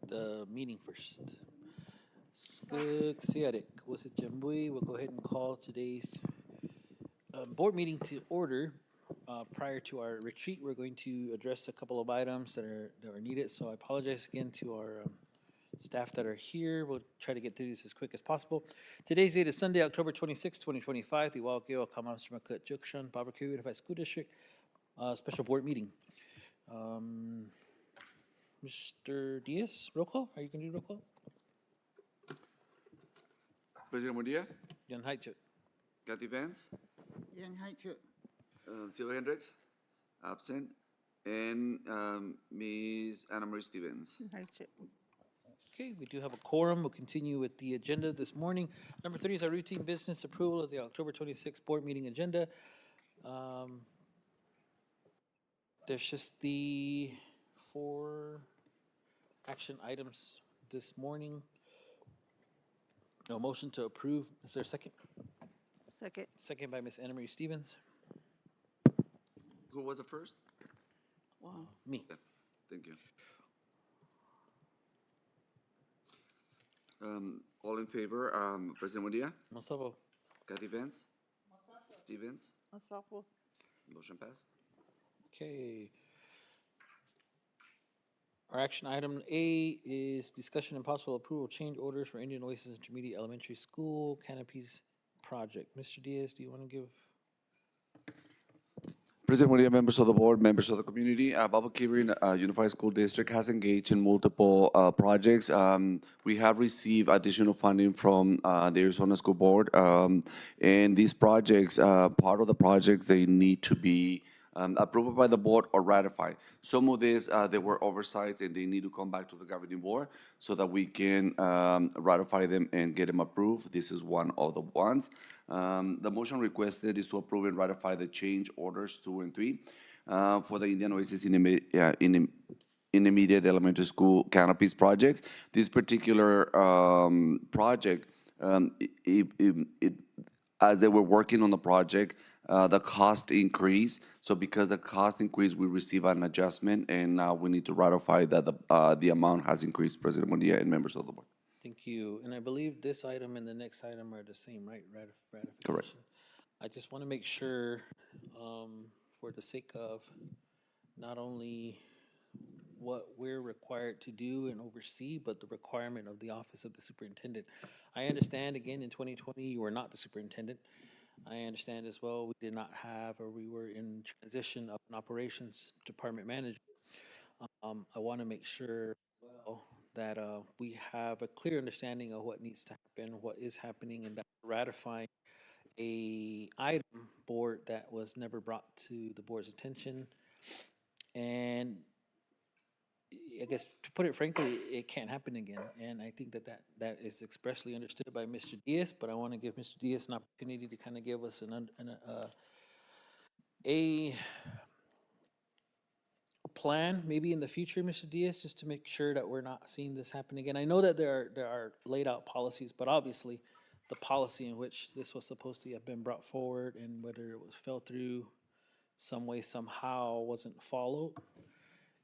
the meeting first. Siarik, Wasit Jambui. We'll go ahead and call today's board meeting to order. Prior to our retreat, we're going to address a couple of items that are needed. So I apologize again to our staff that are here. We'll try to get through this as quick as possible. Today's date is Sunday, October 26, 2025. The Waukewa Kamasramakut Jukshan Baboquivari Unified School District special board meeting. Mr. Diaz, roll call? Are you going to do roll call? President Mundia, Yan Haichuk. Kathy Vance, Yang Hai Chu. Sylvia Hendricks, absent, and Ms. Anna Marie Stevens. Hai Chu. Okay, we do have a quorum. We'll continue with the agenda this morning. Number 3 is our routine business approval of the October 26th board meeting agenda. There's just the 4 action items this morning. No motion to approve. Is there a second? Second. Second by Ms. Anna Marie Stevens. Who was the first? Wow. Me. Yeah, thank you. All in favor, President Mundia, Masabo. Kathy Vance, Stevens, Asapo. motion passed. Okay. Our action item A is discussion and possible approval of change orders for Indian Oasis Intermediate Elementary School Canopies Project. Mr. Diaz, do you want to give? President Mundia, members of the board, members of the community, Baboquivari Unified School District has engaged in multiple projects. We have received additional funding from the Arizona School Board. And these projects, part of the projects, they need to be approved by the board or ratified. Some of these, they were oversights and they need to come back to the governing board so that we can ratify them and get them approved. This is one of the ones. The motion requested is to approve and ratify the change orders 2 and 3 for the Indian Oasis Intermediate Elementary School Canopies projects. This particular project, as they were working on the project, the cost increased. So because the cost increased, we receive an adjustment, and now we need to ratify that the amount has increased, President Mundia and members of the board. Thank you. And I believe this item and the next item are the same, right? Ratification. Correct. I just want to make sure, for the sake of not only what we're required to do and oversee, but the requirement of the office of the superintendent. I understand, again, in 2020, you were not the superintendent. I understand as well, we did not have, or we were in transition of an operations department manager. I want to make sure that we have a clear understanding of what needs to happen, what is happening, and that we're ratifying a item board that was never brought to the board's attention. And I guess to put it frankly, it can't happen again. And I think that is expressly understood by Mr. Diaz, but I want to give Mr. Diaz an opportunity to kind of give us a plan, maybe in the future, Mr. Diaz, just to make sure that we're not seeing this happen again. I know that there are laid out policies, but obviously the policy in which this was supposed to have been brought forward and whether it was fell through some way, somehow wasn't followed.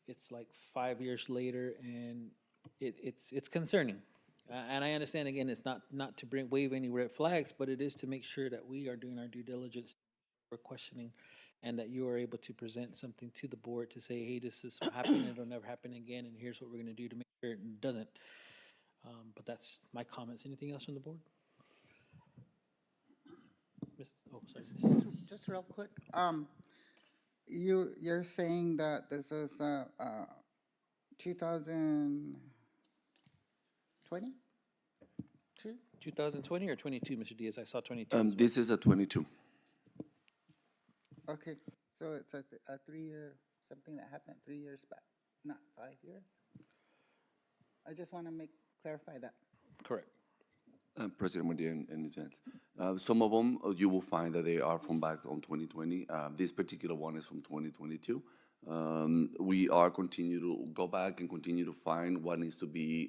It's like 5 years later, and it's concerning. And I understand, again, it's not to wave any red flags, but it is to make sure that we are doing our due diligence, we're questioning, and that you are able to present something to the board to say, hey, this is what happened, it'll never happen again, and here's what we're going to do to make sure it doesn't. But that's my comments. Anything else from the board? Just real quick. You're saying that this is 2020? 2020 or 22, Mr. Diaz? I saw 22. As well. This is a 22. Okay, so it's a 3-year, something that happened 3 years back, not 5 years? I just want to clarify that. Correct. President Mundia and Ms. Vance. Some of them, you will find that they are from back on 2020. This particular one is from 2022. We are continue to go back and continue to find what needs to be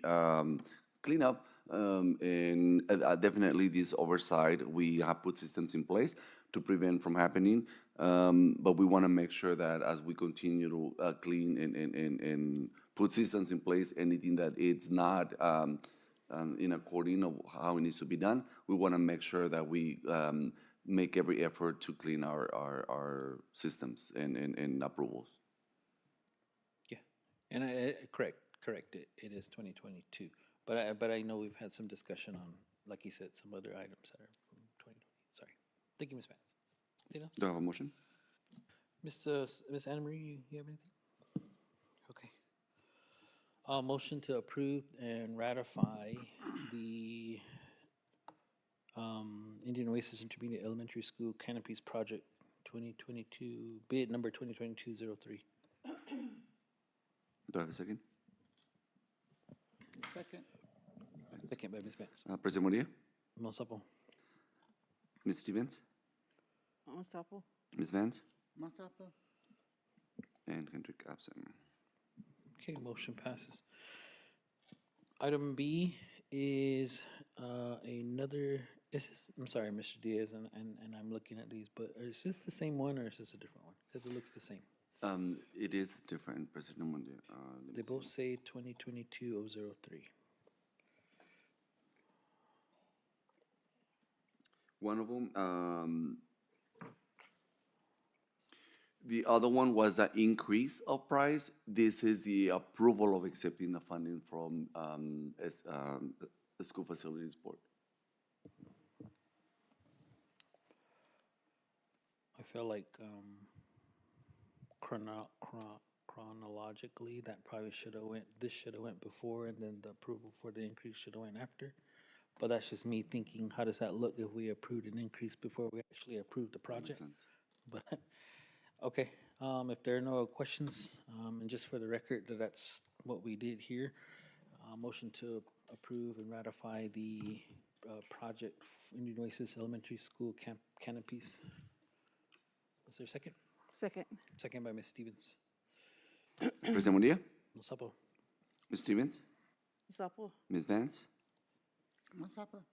cleaned up. And definitely this oversight, we have put systems in place to prevent from happening. But we want to make sure that as we continue to clean and put systems in place, anything that it's not in according of how it needs to be done, we want to make sure that we make every effort to clean our systems and approvals. Yeah, and correct, it is 2022. But I know we've had some discussion on, like you said, some other items that are from 2020. Sorry. Thank you, Ms. Vance. Anything Do I else? have a motion? Miss Anna Marie, you have anything? Okay. Motion to approve and ratify the Indian Oasis Intermediate Elementary School Canopies Project 2022, bid number 2022-03. Do I have a second? Second. Second by Ms. Vance. President Murillo, Monsapo. Ms. Stevens, Masapo. Ms. Vance, Masapo. and Hendrick absent. Okay, motion passes. Item B is another, I'm sorry, Mr. Diaz, and I'm looking at these, but is this the same one or is this a different one? Because it looks the same. It is different, President Murillo. Let me They see. both say 2022-003. One of them, the other one was the increase of price. This is the approval of accepting the funding from the School Facilities Board. I feel like chronologically, that probably this should have went before, and then the approval for the increase should have went after. But that's just me thinking, how does that look if we approved an increase before we actually approved the project? sense. But, okay, if there are no questions, and just for the record, that's what we did here. Motion to approve and ratify the project Indian Oasis Elementary School canopies. Was there a second? Second. Second by Ms. Stevens. President Murillo, Monsapo. Ms. Stevens, Masapo. Ms. Vance, Masapo.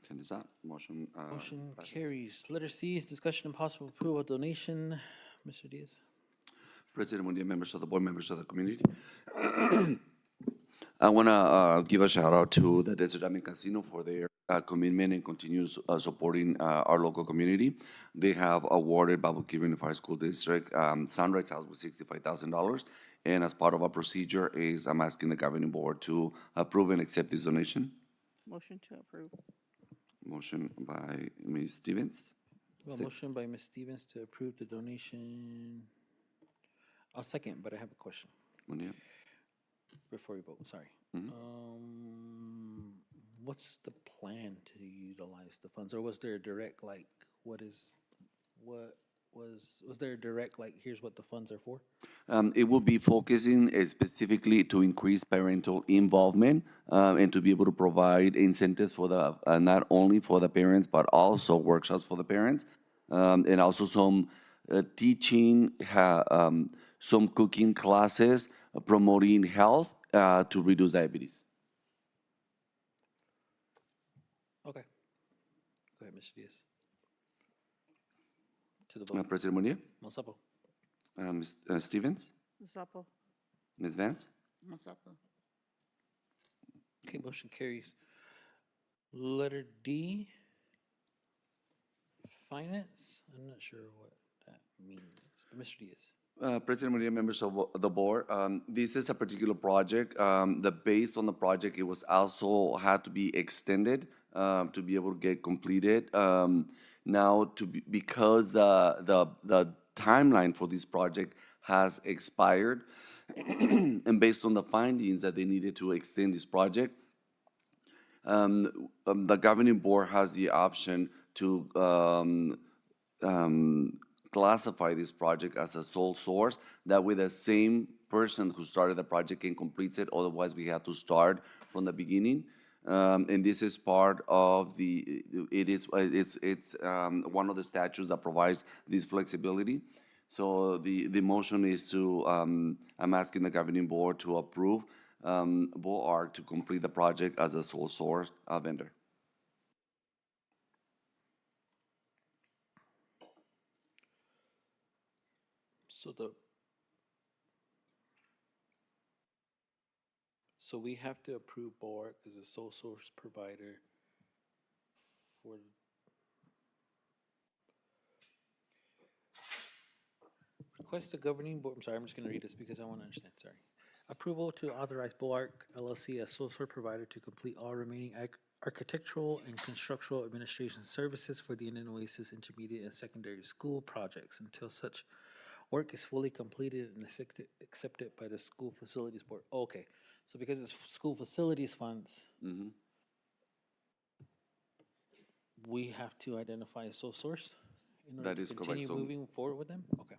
10 is up. Motion. Motion passes. carries. Letter C is discussion and possible approval of donation. Mr. Diaz. President Murillo, members of the board, members of the community. I want to give a shout out to the Desert Diamond Casino for their commitment and continues supporting our local community. They have awarded Baboquivari Unified School District Sunrise House with $65,000. And as part of our procedure is I'm asking the governing board to approve and accept this donation. Motion to approve. Motion by Ms. Stevens. Well, motion by Ms. Stevens to approve the donation. I'll second, but I have a question Murillo. before we vote, sorry. What's the plan to utilize the funds? Or was there a direct, like, was there a direct, like, here's what the funds are for? It will be focusing specifically to increase parental involvement and to be able to provide incentives for the not only for the parents but also workshops for the parents and also some teaching, some cooking classes promoting health to reduce diabetes. Okay. Go ahead, Mr. Diaz. To the vote. President Murillo, Monsapo. Ms. Stevens, Masapo. Ms. Vance. Masapo. Okay, motion carries. Letter D, finance. I'm not sure what that means, but Mr. Diaz. President Murillo, members of the board, this is a particular project. Based on the project, it was also had to be extended to be able to get completed. Now, because the timeline for this project has expired, and based on the findings that they needed to extend this project, the governing board has the option to classify this project as a sole source. That way the same person who started the project can complete it, otherwise we have to start from the beginning. And this is part of it's one of the statutes that provides this flexibility. So the motion is to, I'm asking the governing board to approve BOARC to complete the project as a sole source vendor. So So we have to approve BORC as a sole source provider for request the governing board, I'm sorry, I'm just gonna read this because I want to understand, sorry. Approval to authorize BORC LLC as sole source provider to complete all remaining architectural and constructional administration services for the Indian Oasis Intermediate and Secondary School projects until such work is fully completed and accepted by the school facilities board. Okay, so because it's school facilities funds, we have to identify a sole source in order That to is correct. continue So moving forward with them? Okay.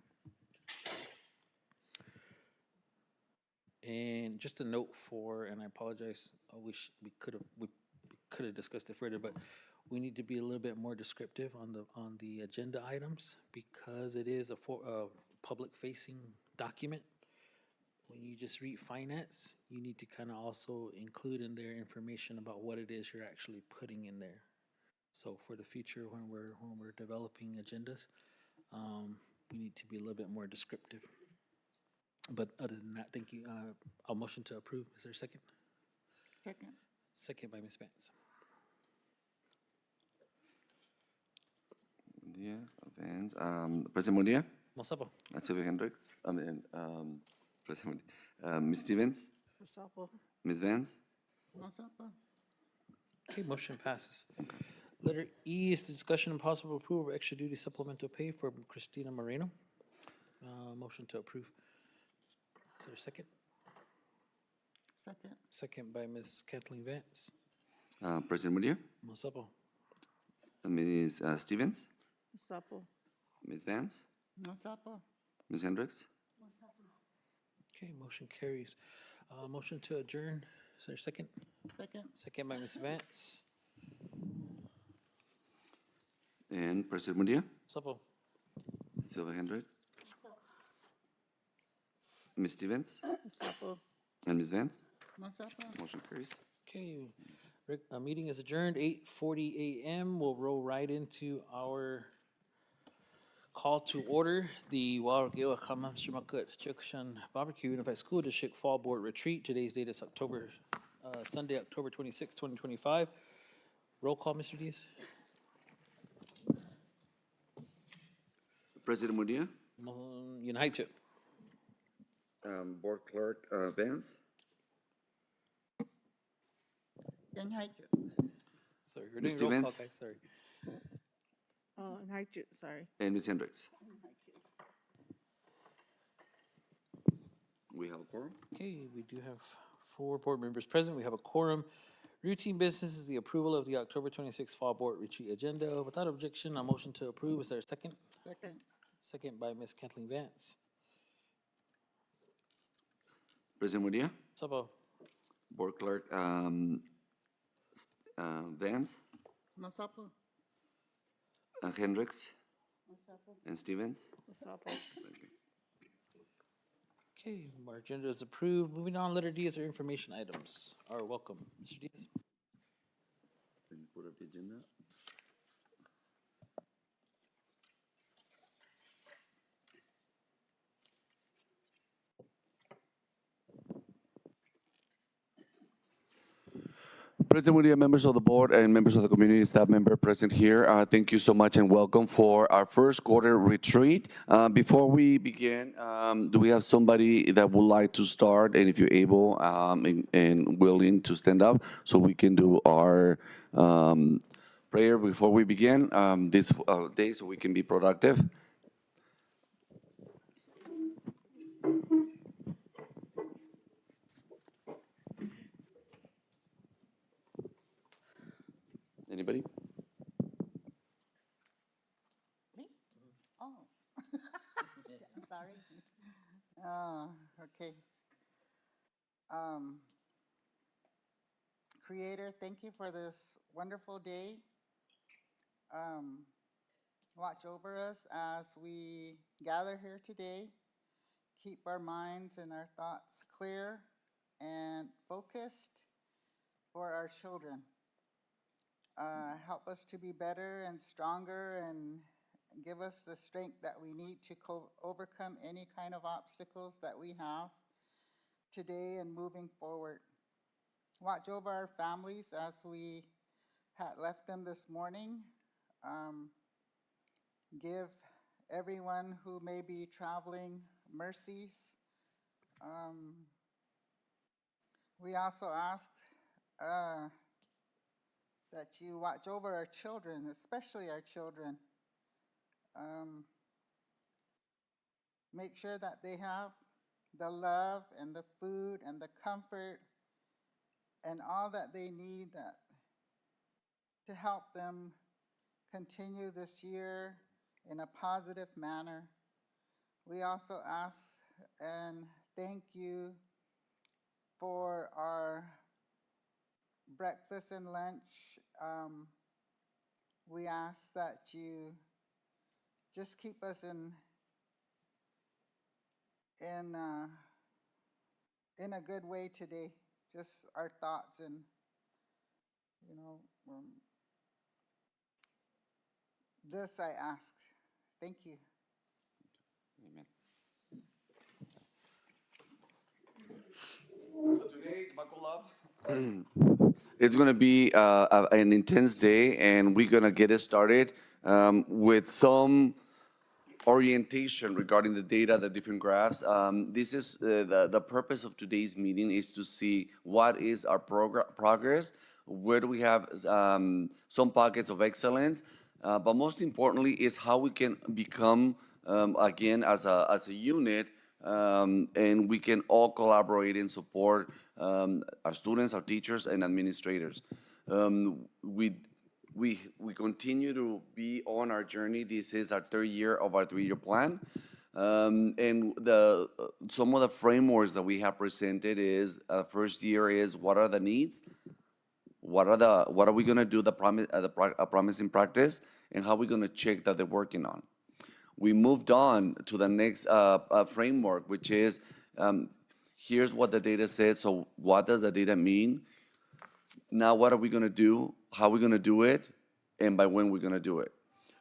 And just a note for, and I apologize, I wish we could have discussed it further, but we need to be a little bit more descriptive on the agenda items because it is a public facing document. When you just read finance, you need to kind of also include in there information about what it is you're actually putting in there. So for the future, when we're developing agendas, we need to be a little bit more descriptive. But other than that, thank you. I'll motion to approve. Is there a second? Second. Second by Ms. Vance. yeah, Vance, President Munia, Masapo. Sylvia Hendricks, President Munia, Ms. Stevens, Masapo. Ms. Vance. Masapa. Okay, motion passes. Letter E is the discussion and possible approval of extra duty supplemental pay for Christina Moreno. Motion to approve. Is there a second? Second. Second by Ms. Kathleen Vance. President Munia, Masapo. Ms. Stevens, Masapo. Ms. Vance, Masapa. Ms. Hendricks. Okay, motion carries. Motion to adjourn. Is there a second? Second. Second by Ms. Vance. And President Munia, Masapo. Sylvia Hendricks, Ms. Stevens, Masapo. and Ms. Vance. Masapa. Motion carries. Okay, meeting is adjourned, 8:40 a.m. We'll roll right into our call to order, the Wawagewa Kamam Shimakut Chikshan Barbecue Unified School District Fall Board Retreat. Today's date is Sunday, October 26, 2025. Roll call, Mr. Diaz. President Munia, Unahaichu. Board Clerk Vance, Ganhaichu. Sorry, we're Ms. doing roll call, Stevens? guys, sorry. Oh, and Haichu, sorry. and Ms. Hendricks. We have a quorum. Okay, we do have 4 board members present. We have a quorum. Routine business is the approval of the October 26th Fall Board Retreat agenda. Without objection, a motion to approve. Is there a second? Second. Second by Ms. Kathleen Vance. President Munia, Sabo. Board Clerk Vance, Masapa. Hendricks, and Stevens. Masapo. Okay, our agenda is approved. Moving on, letter D is our information items. Are welcome. Mr. Diaz. Can you put up the agenda? President Munia, members of the board, and members of the community staff member present here, thank you so much and welcome for our first quarter retreat. Before we begin, do we have somebody that would like to start, and if you're able and willing to stand up so we can do our prayer before we begin this day so we can be productive? Anybody? Me? Oh. I'm sorry. Oh, okay. Creator, thank you for this wonderful day. Watch over us as we gather here today. Keep our minds and our thoughts clear and focused for our children. Help us to be better and stronger and give us the strength that we need to overcome any kind of obstacles that we have today and moving forward. watch over our families as we had left them this morning. Um, give everyone who may be traveling mercies. Um, we also ask uh, that you watch over our children, especially our children. Um, make sure that they have the love and the food and the comfort and all that they need that to help them continue this year in a positive manner. We also ask and thank you for our breakfast and lunch. We ask that you just keep us in in a good way today. Just our thoughts and you know this I ask. Thank you. Amen. So today, buckle up. It's going to be an intense day, and we're going to get it started with some orientation regarding the data, the different graphs. This is the purpose of today's meeting is to see what is our progress, where do we have some pockets of excellence, but most importantly is how we can become, again, as a unit, and we can all collaborate and support our students, our teachers, and administrators. We we continue to be on our journey. This is our third year of our 3-year plan. And the some of the frameworks that we have presented is first year is what are the needs, what are we going to do promising practice, and how are we going to check that they're working on. We moved on to the next framework, which is here's what the data says. So what does the data mean? Now, what are we going to do? How are we going to do it? And by when we're going to do it?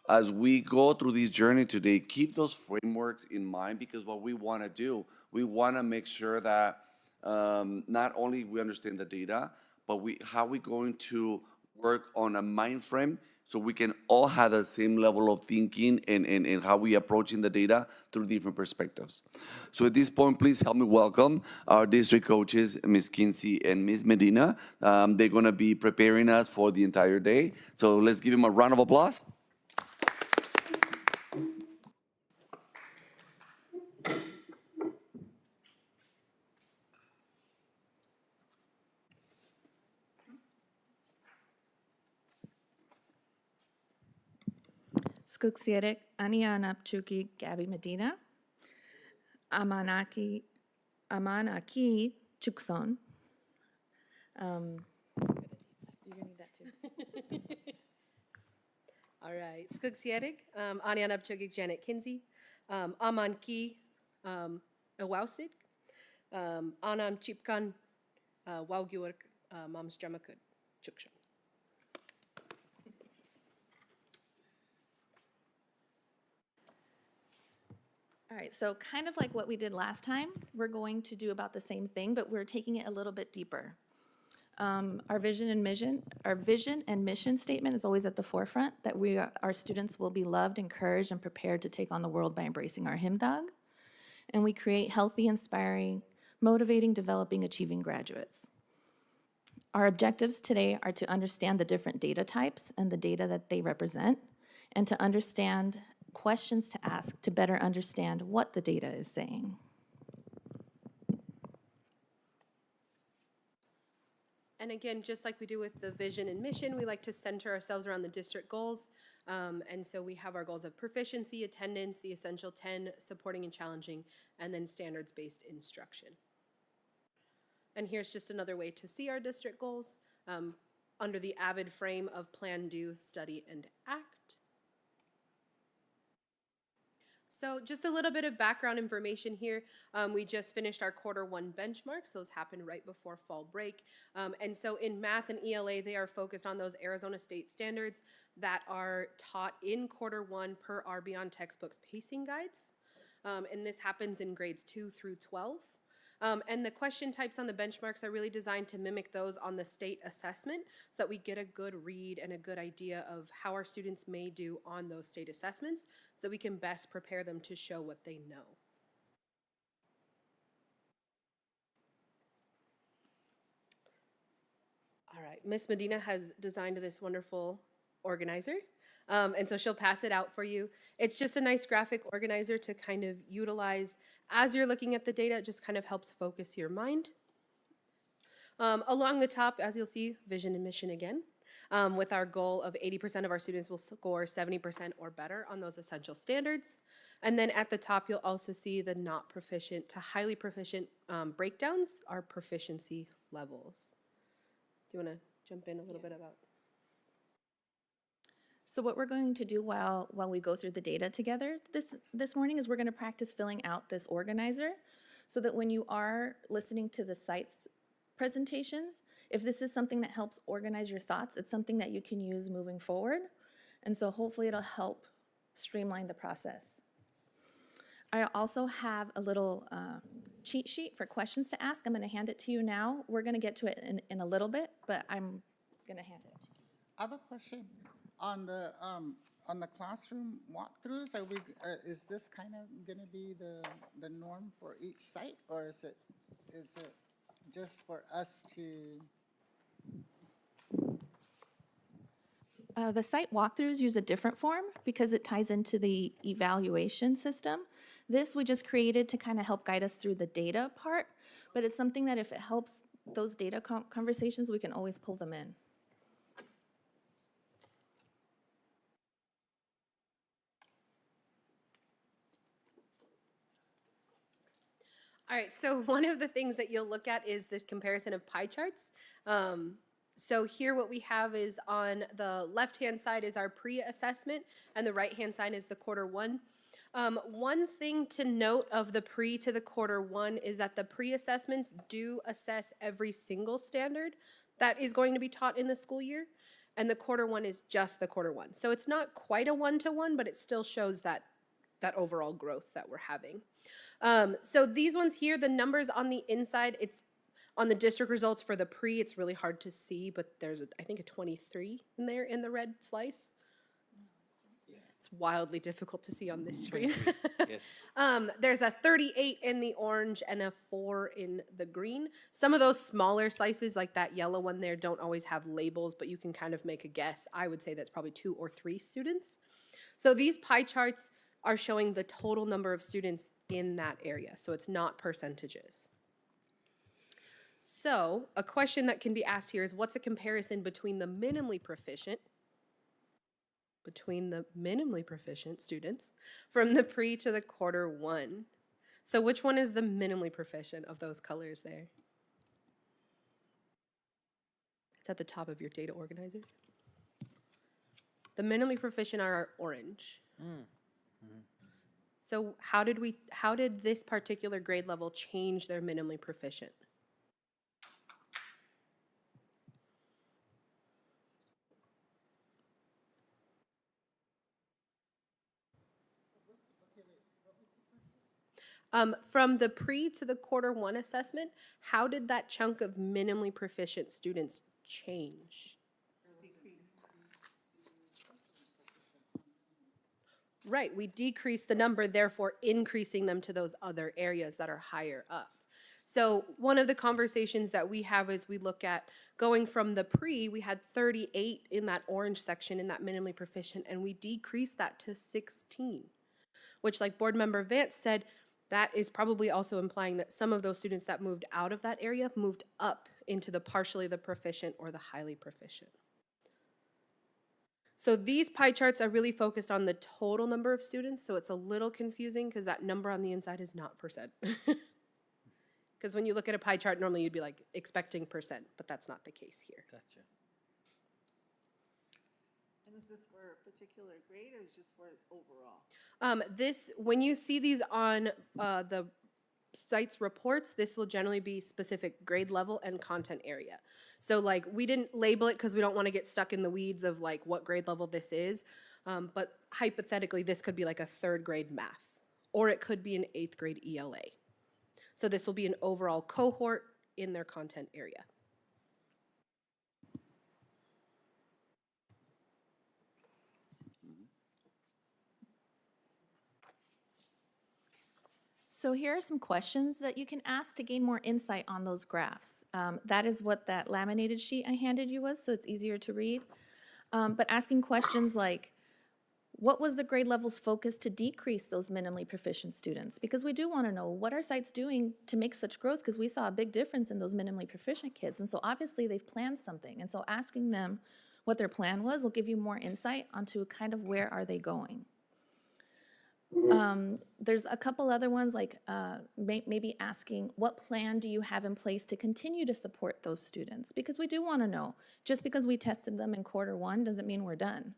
As we go through this journey today, keep those frameworks in mind, because what we want to do, we want to make sure that not only we understand the data, but how we going to work on a mind frame so we can all have the same level of thinking and how we approaching the data through different perspectives. So at this point, please help me welcome our district coaches, Ms. Kinsey and Ms. Medina. They're going to be preparing us for the entire day. So let's give them a round of applause. Skugsieric Anianapchuki Gabby Medina, Amanaki Amanaki Chukson. You're gonna need that too. All right. Skugsiedig, Anianab Chugig Janet Kinsey, Aman Ki Awausid, Anam Chipkan Waugiwak Mams Dramakud Chukshan. All right, so kind of like what we did last time, we're going to do about the same thing, but we're taking it a little bit deeper. Our vision and mission statement is always at the forefront, that our students will be loved, encouraged, and prepared to take on the world by embracing our hymn-dog. And we create healthy, inspiring, motivating, developing, achieving graduates. Our objectives today are to understand the different data types and the data that they represent, and to understand questions to ask to better understand what the data is saying. And again, just like we do with the vision and mission, we like to center ourselves around the district goals. And so we have our goals of proficiency, attendance, the essential 10, supporting and challenging, and then standards-based instruction. And here's just another way to see our district goals under the AVID frame of plan, do, study, and act. So just a little bit of background information here. We just finished our Q1 benchmarks. Those happened right before fall break. And so in math and ELA, they are focused on those Arizona State standards that are taught in Q1 per our Beyond Textbooks pacing guides. And this happens in grades 2 through 12. And the question types on the benchmarks are really designed to mimic those on the state assessment so that we get a good read and a good idea of how our students may do on those state assessments so we can best prepare them to show what they know. All right, Miss Medina has designed this wonderful organizer. And so she'll pass it out for you. It's just a nice graphic organizer to kind of utilize as you're looking at the data. It just kind of helps focus your mind. Along the top, as you'll see, vision and mission again, with our goal of 80% of our students will score 70% or better on those essential standards. And then at the top, you'll also see the not proficient to highly proficient breakdowns, our proficiency levels. Do you want to jump in a little bit about? So what we're going to do while we go through the data together this morning is we're going to practice filling out this organizer so that when you are listening to the site's presentations, if this is something that helps organize your thoughts, it's something that you can use moving forward. And so hopefully it'll help streamline the process. I also have a little cheat sheet for questions to ask. I'm going to hand it to you now. We're going to get to it in a little bit, but I'm going to hand it to you. I have a question on the classroom walkthroughs. Is this kind of going to be the norm for each site, or is it just for us to? The site walkthroughs use a different form because it ties into the evaluation system. This we just created to kind of help guide us through the data part, but it's something that if it helps those data conversations, we can always pull them in. All right, so one of the things that you'll look at is this comparison of pie charts. So here what we have is on the left-hand side is our pre-assessment, and the right-hand side is the quarter one. One thing to note of the pre to the quarter one is that the pre-assessments do assess every single standard that is going to be taught in the school year, and the quarter one is just the quarter one. So it's not quite a one-to-one, but it still shows that overall growth that we're having. So these ones here, the numbers on the inside, it's on the district results for the pre, it's really hard to see, but there's, I think, a 23 in there in the red slice. It's wildly difficult to see on this screen. Yes. There's a 38 in the orange and a 4 in the green. Some of those smaller slices, like that yellow one there, don't always have labels, but you can kind of make a guess. I would say that's probably 2 or 3 students. So these pie charts are showing the total number of students in that area. So it's not percentages. So a question that can be asked here is what's a comparison between the minimally proficient students from the pre to the quarter one? So which one is the minimally proficient of those colors there? It's at the top of your data organizer. The minimally proficient are orange. So how did this particular grade level change their minimally proficient? From the pre to the quarter one assessment, how did that chunk of minimally proficient students change? Right, we decreased the number, therefore increasing them to those other areas that are higher up. So one of the conversations that we have is we look at going from the pre, we had 38 in that orange section in that minimally proficient, and we decreased that to 16, which, like Board Member Vance said, that is probably also implying that some of those students that moved out of that area moved up into the partially the proficient or the highly proficient. So these pie charts are really focused on the total number of students, so it's a little confusing because that number on the inside is not percent. Because when you look at a pie chart, normally you'd be like expecting percent, but that's not the case here. Gotcha. And is this for a particular grade or is just for its overall? When you see these on the site's reports, this will generally be specific grade level and content area. So like we didn't label it because we don't want to get stuck in the weeds of like what grade level this is. But hypothetically, this could be like a 3rd grade math, or it could be an 8th grade ELA. So this will be an overall cohort in their content area. So here are some questions that you can ask to gain more insight on those graphs. That is what that laminated sheet I handed you was, so it's easier to read. But asking questions like, what was the grade level's focus to decrease those minimally proficient students? Because we do want to know, what are sites doing to make such growth? Because we saw a big difference in those minimally proficient kids. And so obviously they've planned something. And so asking them what their plan was will give you more insight onto kind of where are they going. There's a couple other ones like maybe asking, what plan do you have in place to continue to support those students? Because we do want to know, just because we tested them in Q1 doesn't mean we're done.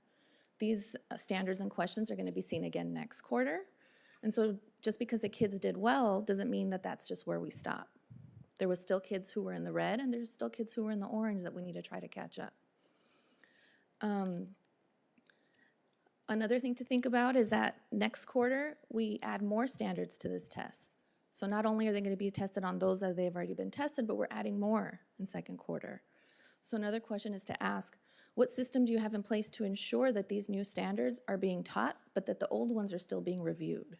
These standards and questions are going to be seen again next quarter. And so just because the kids did well doesn't mean that that's just where we stop. There was still kids who were in the red, and there's still kids who were in the orange that we need to try to catch up. Another thing to think about is that next quarter, we add more standards to this test. So not only are they going to be tested on those that they've already been tested, but we're adding more in second quarter. So another question is to ask, what system do you have in place to ensure that these new standards are being taught, but that the old ones are still being reviewed?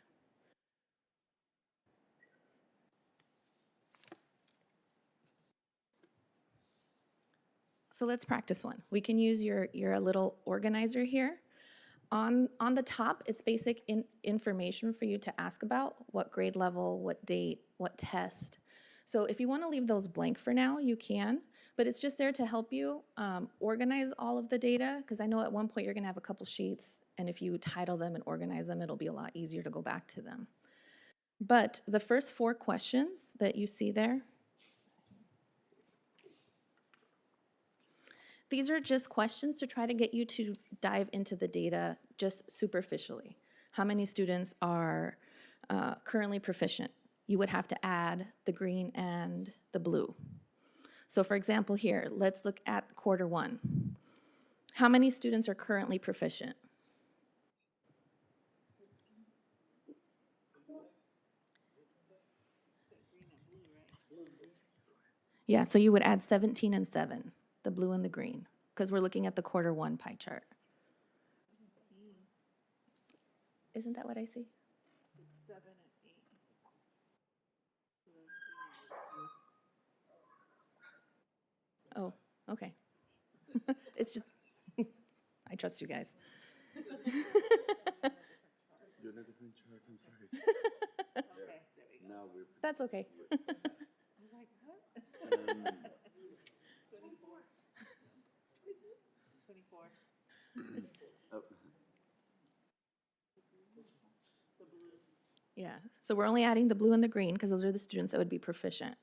So let's practice one. We can use your little organizer here. On the top, it's basic information for you to ask about, what grade level, what date, what test. So if you want to leave those blank for now, you can, but it's just there to help you organize all of the data, because I know at one point you're going to have a couple sheets, and if you title them and organize them, it'll be a lot easier to go back to them. But the first 4 questions that you see there, these are just questions to try to get you to dive into the data just superficially. How many students are currently proficient? You would have to add the green and the blue. So for example here, let's look at Q1. How many students are currently proficient? Yeah, so you would add 17 and 7, the blue and the green, because we're looking at the Q1 pie chart. Isn't that what I see? 7 and 8. Oh, okay. It's just, I trust you guys. You're in a different chart, I'm sorry. Okay, there we go. Now we're. That's okay. I was like, what? 24. 24. Yeah, so we're only adding the blue and the green because those are the students that would be proficient.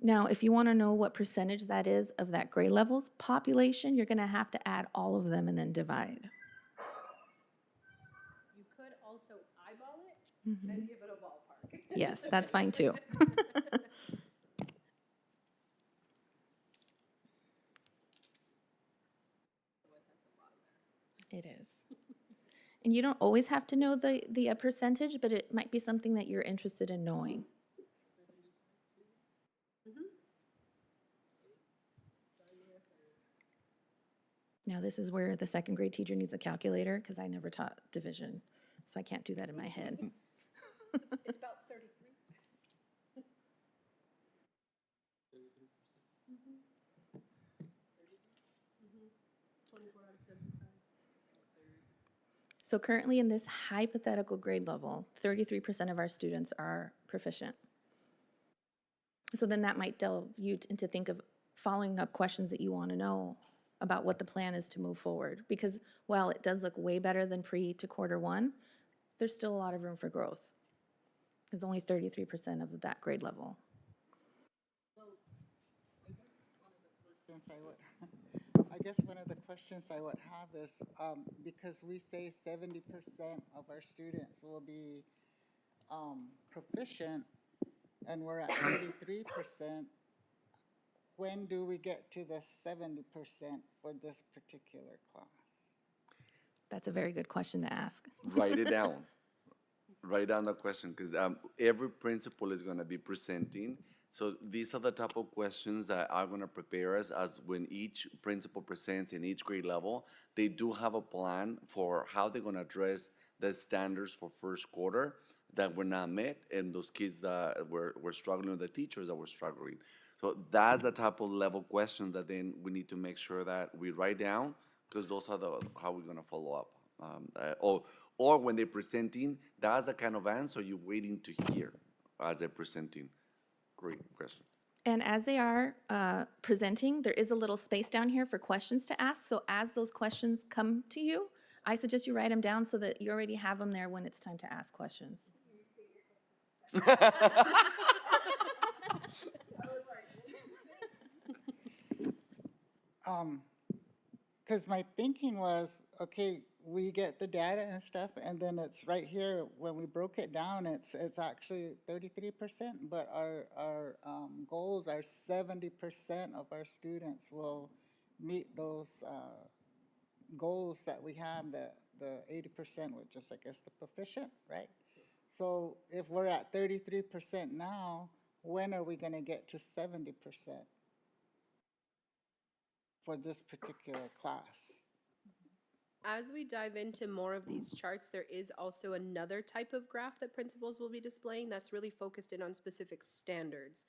Now, if you want to know what percentage that is of that grade level's population, you're going to have to add all of them and then divide. You could also eyeball it and give it a ballpark. Yes, that's fine too. It is. And you don't always have to know the percentage, but it might be something that you're interested in knowing. Now, this is where the second grade teacher needs a calculator, because I never taught division, so I can't do that in my head. It's about 33. So currently in this hypothetical grade level, 33% of our students are proficient. So then that might delve you into think of following up questions that you want to know about what the plan is to move forward. Because while it does look way better than pre to Q1, there's still a lot of room for growth. There's only 33% of that grade level. I guess one of the questions I would have is, because we say 70% of our students will be proficient, and we're at 33%, when do we get to the 70% for this particular class? That's a very good question to ask. Write it down. write down the question, because every principal is gonna be presenting. So these are the type of questions that are gonna prepare us as when each principal presents in each grade level, they do have a plan for how they're gonna address the standards for first quarter that were not met, and those kids that were struggling, or the teachers that were struggling. So that's the type of level question that then we need to make sure that we write down, because those are the, how we're gonna follow up. Or when they're presenting, that's the kind of answer you're waiting to hear as they're presenting. Great question. And as they are presenting, there is a little space down here for questions to ask. So as those questions come to you, I suggest you write them down so that you already have them there when it's time to ask questions. Because my thinking was, okay, we get the data and stuff, and then it's right here, when we broke it down, it's actually 33%, but our goals are 70% of our students will meet those goals that we have, the 80%, which is, I guess, the proficient, right? So if we're at 33% now, when are we gonna get to 70% for this particular class? As we dive into more of these charts, there is also another type of graph that principals will be displaying that's really focused in on specific standards.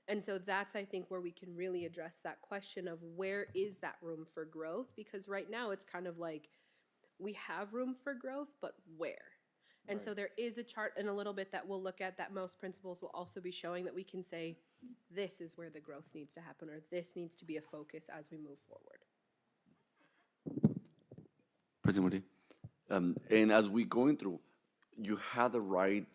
And so that's, I think, where we can really address that question of where is that room for growth? Because right now it's kind of like we have room for growth, but where? And so there is a chart in a little bit that we'll look at that most principals will also be showing that we can say, this is where the growth needs to happen, or this needs to be a focus as we move forward. President Moody. And as we going through, you have the right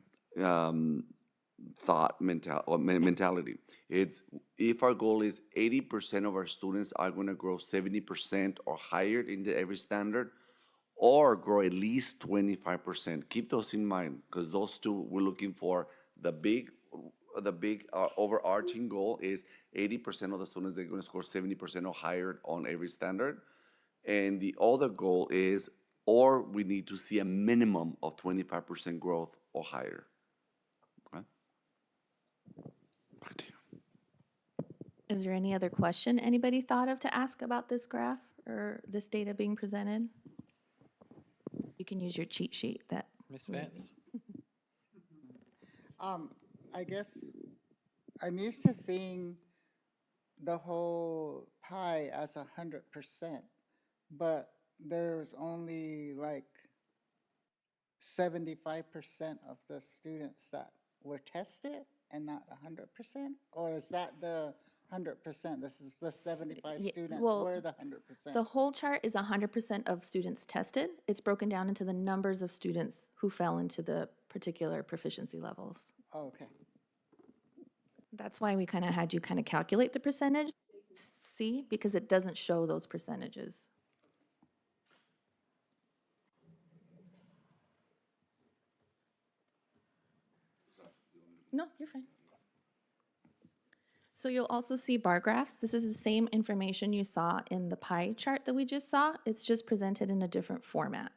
mentality. It's, if our goal is 80% of our students are going to grow 70% or higher in every standard, or grow at least 25%. Keep those in mind, because those two we're looking for. The big overarching goal is 80% of the students, they're going to score 70% or higher on every standard. And the other goal is, or we need to see a minimum of 25% growth or higher. Okay? Back to you. Is there any other question anybody thought of to ask about this graph or this data being presented? You can use your cheat sheet that. Ms. Vance? I guess I'm used to seeing the whole pie as 100%, but there's only like 75% of the students that were tested and not 100%? Or is that the 100%? This is the 75 Ye- students well, were the 100%. The whole chart is 100% of students tested. It's broken down into the numbers of students who fell into the particular proficiency levels. Oh, okay. That's why we kind of had you kind of calculate the percentage, see, because it doesn't show those percentages. No, you're fine. So you'll also see bar graphs. This is the same information you saw in the pie chart that we just saw. It's just presented in a different format.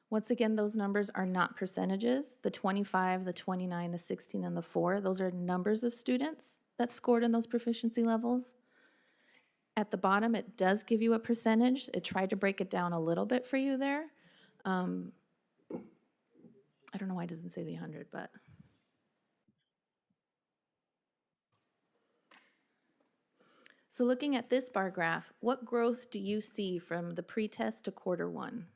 Once again, those numbers are not percentages. The 25, the 29, the 16, and the 4, those are numbers of students that scored in those proficiency levels. At the bottom, it does give you a percentage. It tried to break it down a little bit for you there. I don't know why it doesn't say the 100, but. So looking at this bar graph, what growth do you see from the pre-test to quarter one?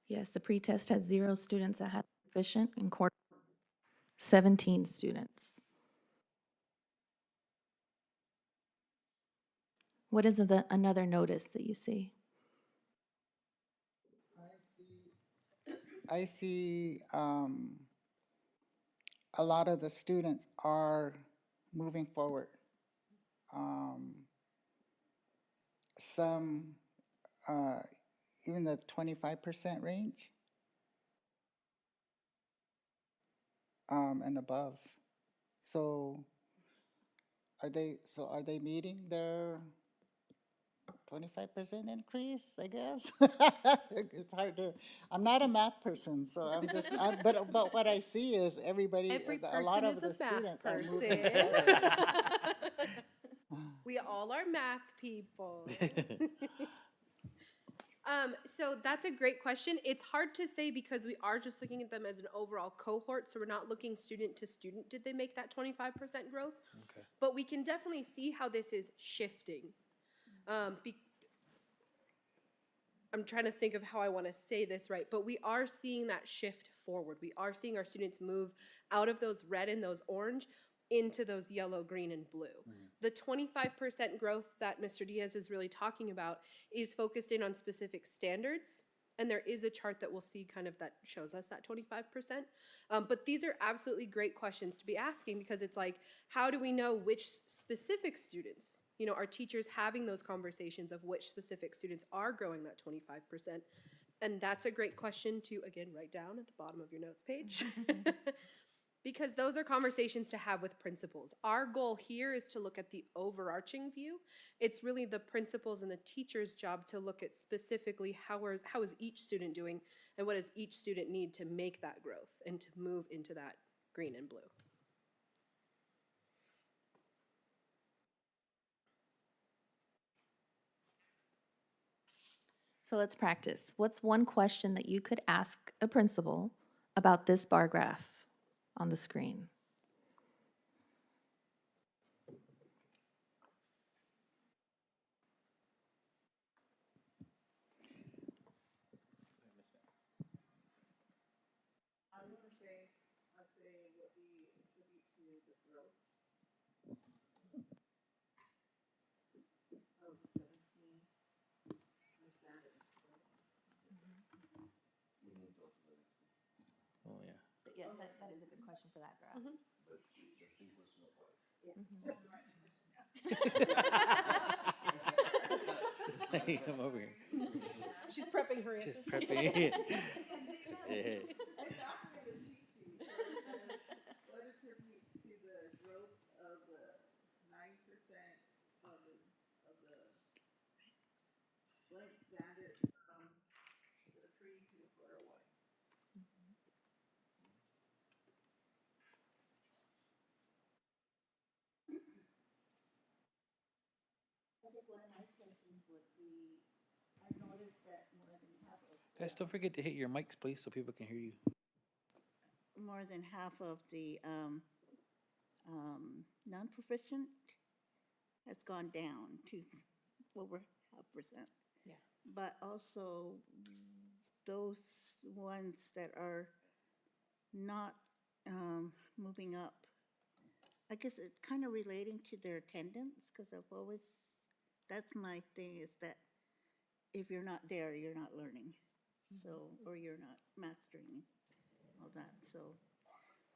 Yes, the pre-test has 0 students that had proficient, and quarter 17 students. What is another notice that you see? I see a lot of the students are moving forward. Some even the 25% range, and above. So are they meeting their 25% increase, I guess? It's hard to, I'm not a math person, so but what I see is everybody, Every a lot person of is the a math students are moving person. forward. We all are math people. So that's a great question. It's hard to say because we are just looking at them as an overall cohort, so we're not looking student to student. Did they make that 25% growth? Okay. But we can definitely see how this is shifting. I'm trying to think of how I want to say this right, but we are seeing that shift forward. We are seeing our students move out of those red and those orange into those yellow, green, and blue. The 25% growth that Mr. Diaz is really talking about is focused in on specific standards. And there is a chart that we'll see kind of that shows us that 25%. But these are absolutely great questions to be asking because it's like, how do we know which specific students, are teachers having those conversations of which specific students are growing that 25%? And that's a great question to, again, write down at the bottom of your notes page. Because those are conversations to have with principals. Our goal here is to look at the overarching view. It's really the principals and the teacher's job to look at specifically how is each student doing and what does each student need to make that growth and to move into that green and blue. So let's practice. What's one question that you could ask a principal about this bar graph on the screen? Oh, yeah. Yes, that is a good question for that graph. Just like, I'm over here. She's prepping her answer. Just prepping. Yeah. It's actually the cheat sheet. So it says, what attributes to the growth of the 9% of the blank standard from the pre to the 401? I think one of my questions would be, I noticed that more than half of Guys, don't forget to hit your mics, please, so people can hear you. the non-proficient has gone down to over 0.5%. Yeah. But also those ones that are not moving up, I guess it's kind of relating to their attendance because that's my thing is that if you're not there, you're not learning. So, or you're not mastering all that. So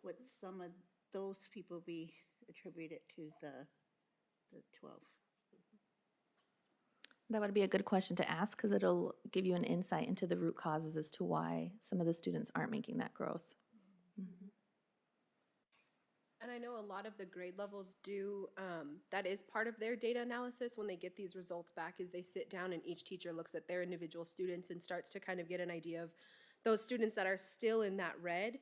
would some of those people be attributed to the 12? That would be a good question to ask because it'll give you an insight into the root causes as to why some of the students aren't making that growth. And I know a lot of the grade levels do, that is part of their data analysis when they get these results back is they sit down and each teacher looks at their individual students and starts to kind of get an idea of those students that are still in that red,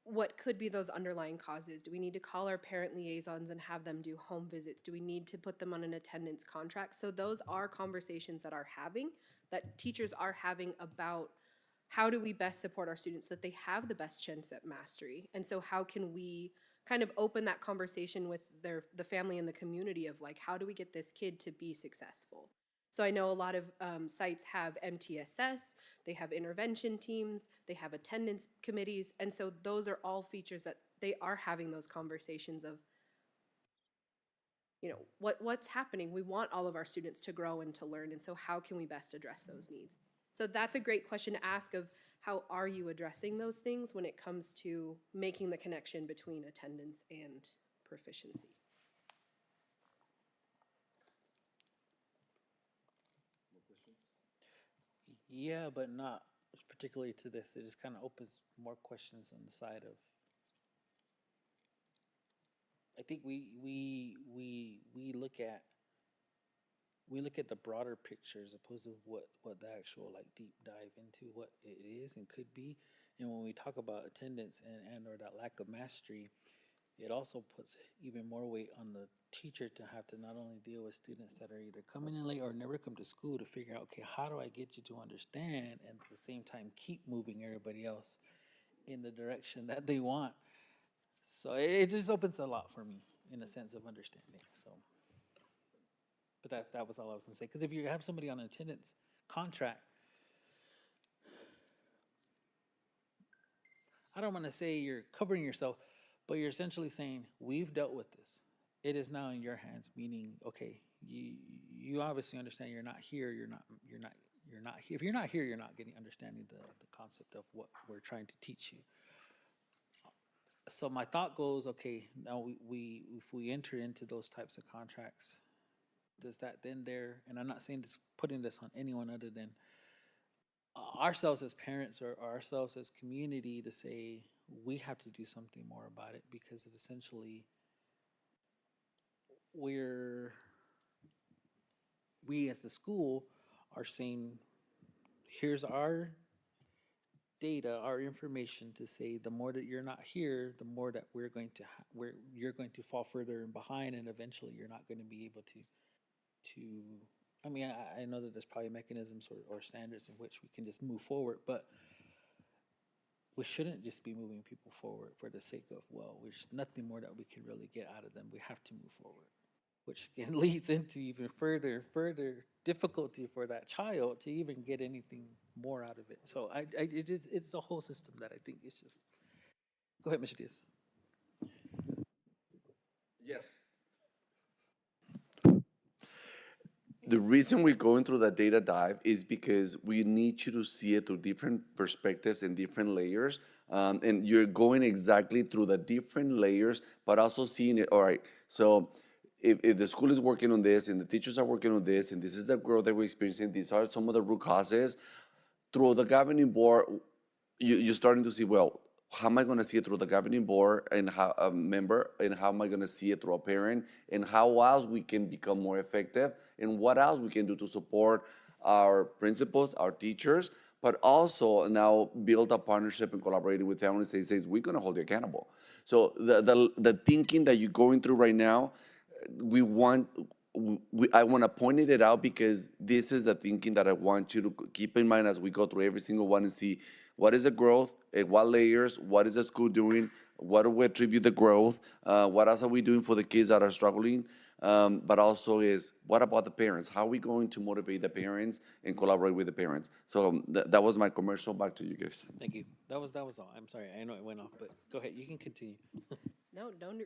what could be those underlying causes? Do we need to call our parent liaisons and have them do home visits? Do we need to put them on an attendance contract? So those are conversations that teachers are having about how do we best support our students so that they have the best chance at mastery? And so how can we kind of open that conversation with the family and the community of like, how do we get this kid to be successful? So I know a lot of sites have MTSS, they have intervention teams, they have attendance committees, and so those are all features that they are having those conversations of, what's happening? We want all of our students to grow and to learn, and so how can we best address those needs? So that's a great question to ask of how are you addressing those things when it comes to making the connection between attendance and proficiency? Yeah, but not particularly to this. It just kind of opens more questions on the side of. I think we look at the broader picture as opposed to what the actual like deep dive into what it is and could be. And when we talk about attendance and or that lack of mastery, it also puts even more weight on the teacher to have to not only deal with students that are either coming in late or never come to school to figure out, okay, how do I get you to understand and at the same time keep moving everybody else in the direction that they want. So it just opens a lot for me in a sense of understanding. So, but that was all I was gonna say. Because if you have somebody on an attendance contract, I don't want to say you're covering yourself, but you're essentially saying we've dealt with this. It is now in your hands. Meaning, okay, you obviously understand you're not here. You're not here. If you're not here, you're not getting understanding the concept of what we're trying to teach you. So my thought goes, okay, now we if we enter into those types of contracts, does that then there? And I'm not saying this putting this on anyone other than ourselves as parents or ourselves as community to say we have to do something more about it because it essentially we're we as the school are saying here's our data, our information to say the more that you're not here, the more that we're going to where you're going to fall further and behind, and eventually you're not going to be able to. I mean, I know that there's probably mechanisms or standards in which we can just move forward, but we shouldn't just be moving people forward for the sake of, well, there's nothing more that we can really get out of them. We have to move forward, which again leads into even further difficulty for that child to even get anything more out of it. So it's a whole system that I think it's just. Go ahead, Mr. Diaz. Yes. The reason we're going through that data dive is because we need you to see it through different perspectives and different layers. And you're going exactly through the different layers, but also seeing it. All right, so if the school is working on this and the teachers are working on this, and this is the growth that we're experiencing, these are some of the root causes. Through the governing board, you're starting to see, well, how am I going to see it through the governing board and how a member, and how am I going to see it through a parent, and how else we can become more effective, and what else we can do to support our principals, our teachers, but also now build a partnership and collaborating with families that says we're going to hold you accountable. So the thinking that you're going through right now, we want I want to point it out because this is the thinking that I want you to keep in mind as we go through every single one and see what is the growth, at what layers, what is the school doing, what do we attribute the growth, what else are we doing for the kids that are struggling, but also is what about the parents? How are we going to motivate the parents and collaborate with the parents? So that was my commercial. Back to you guys. Thank you. That was all. I'm sorry. I know it went off, but go ahead. You can continue.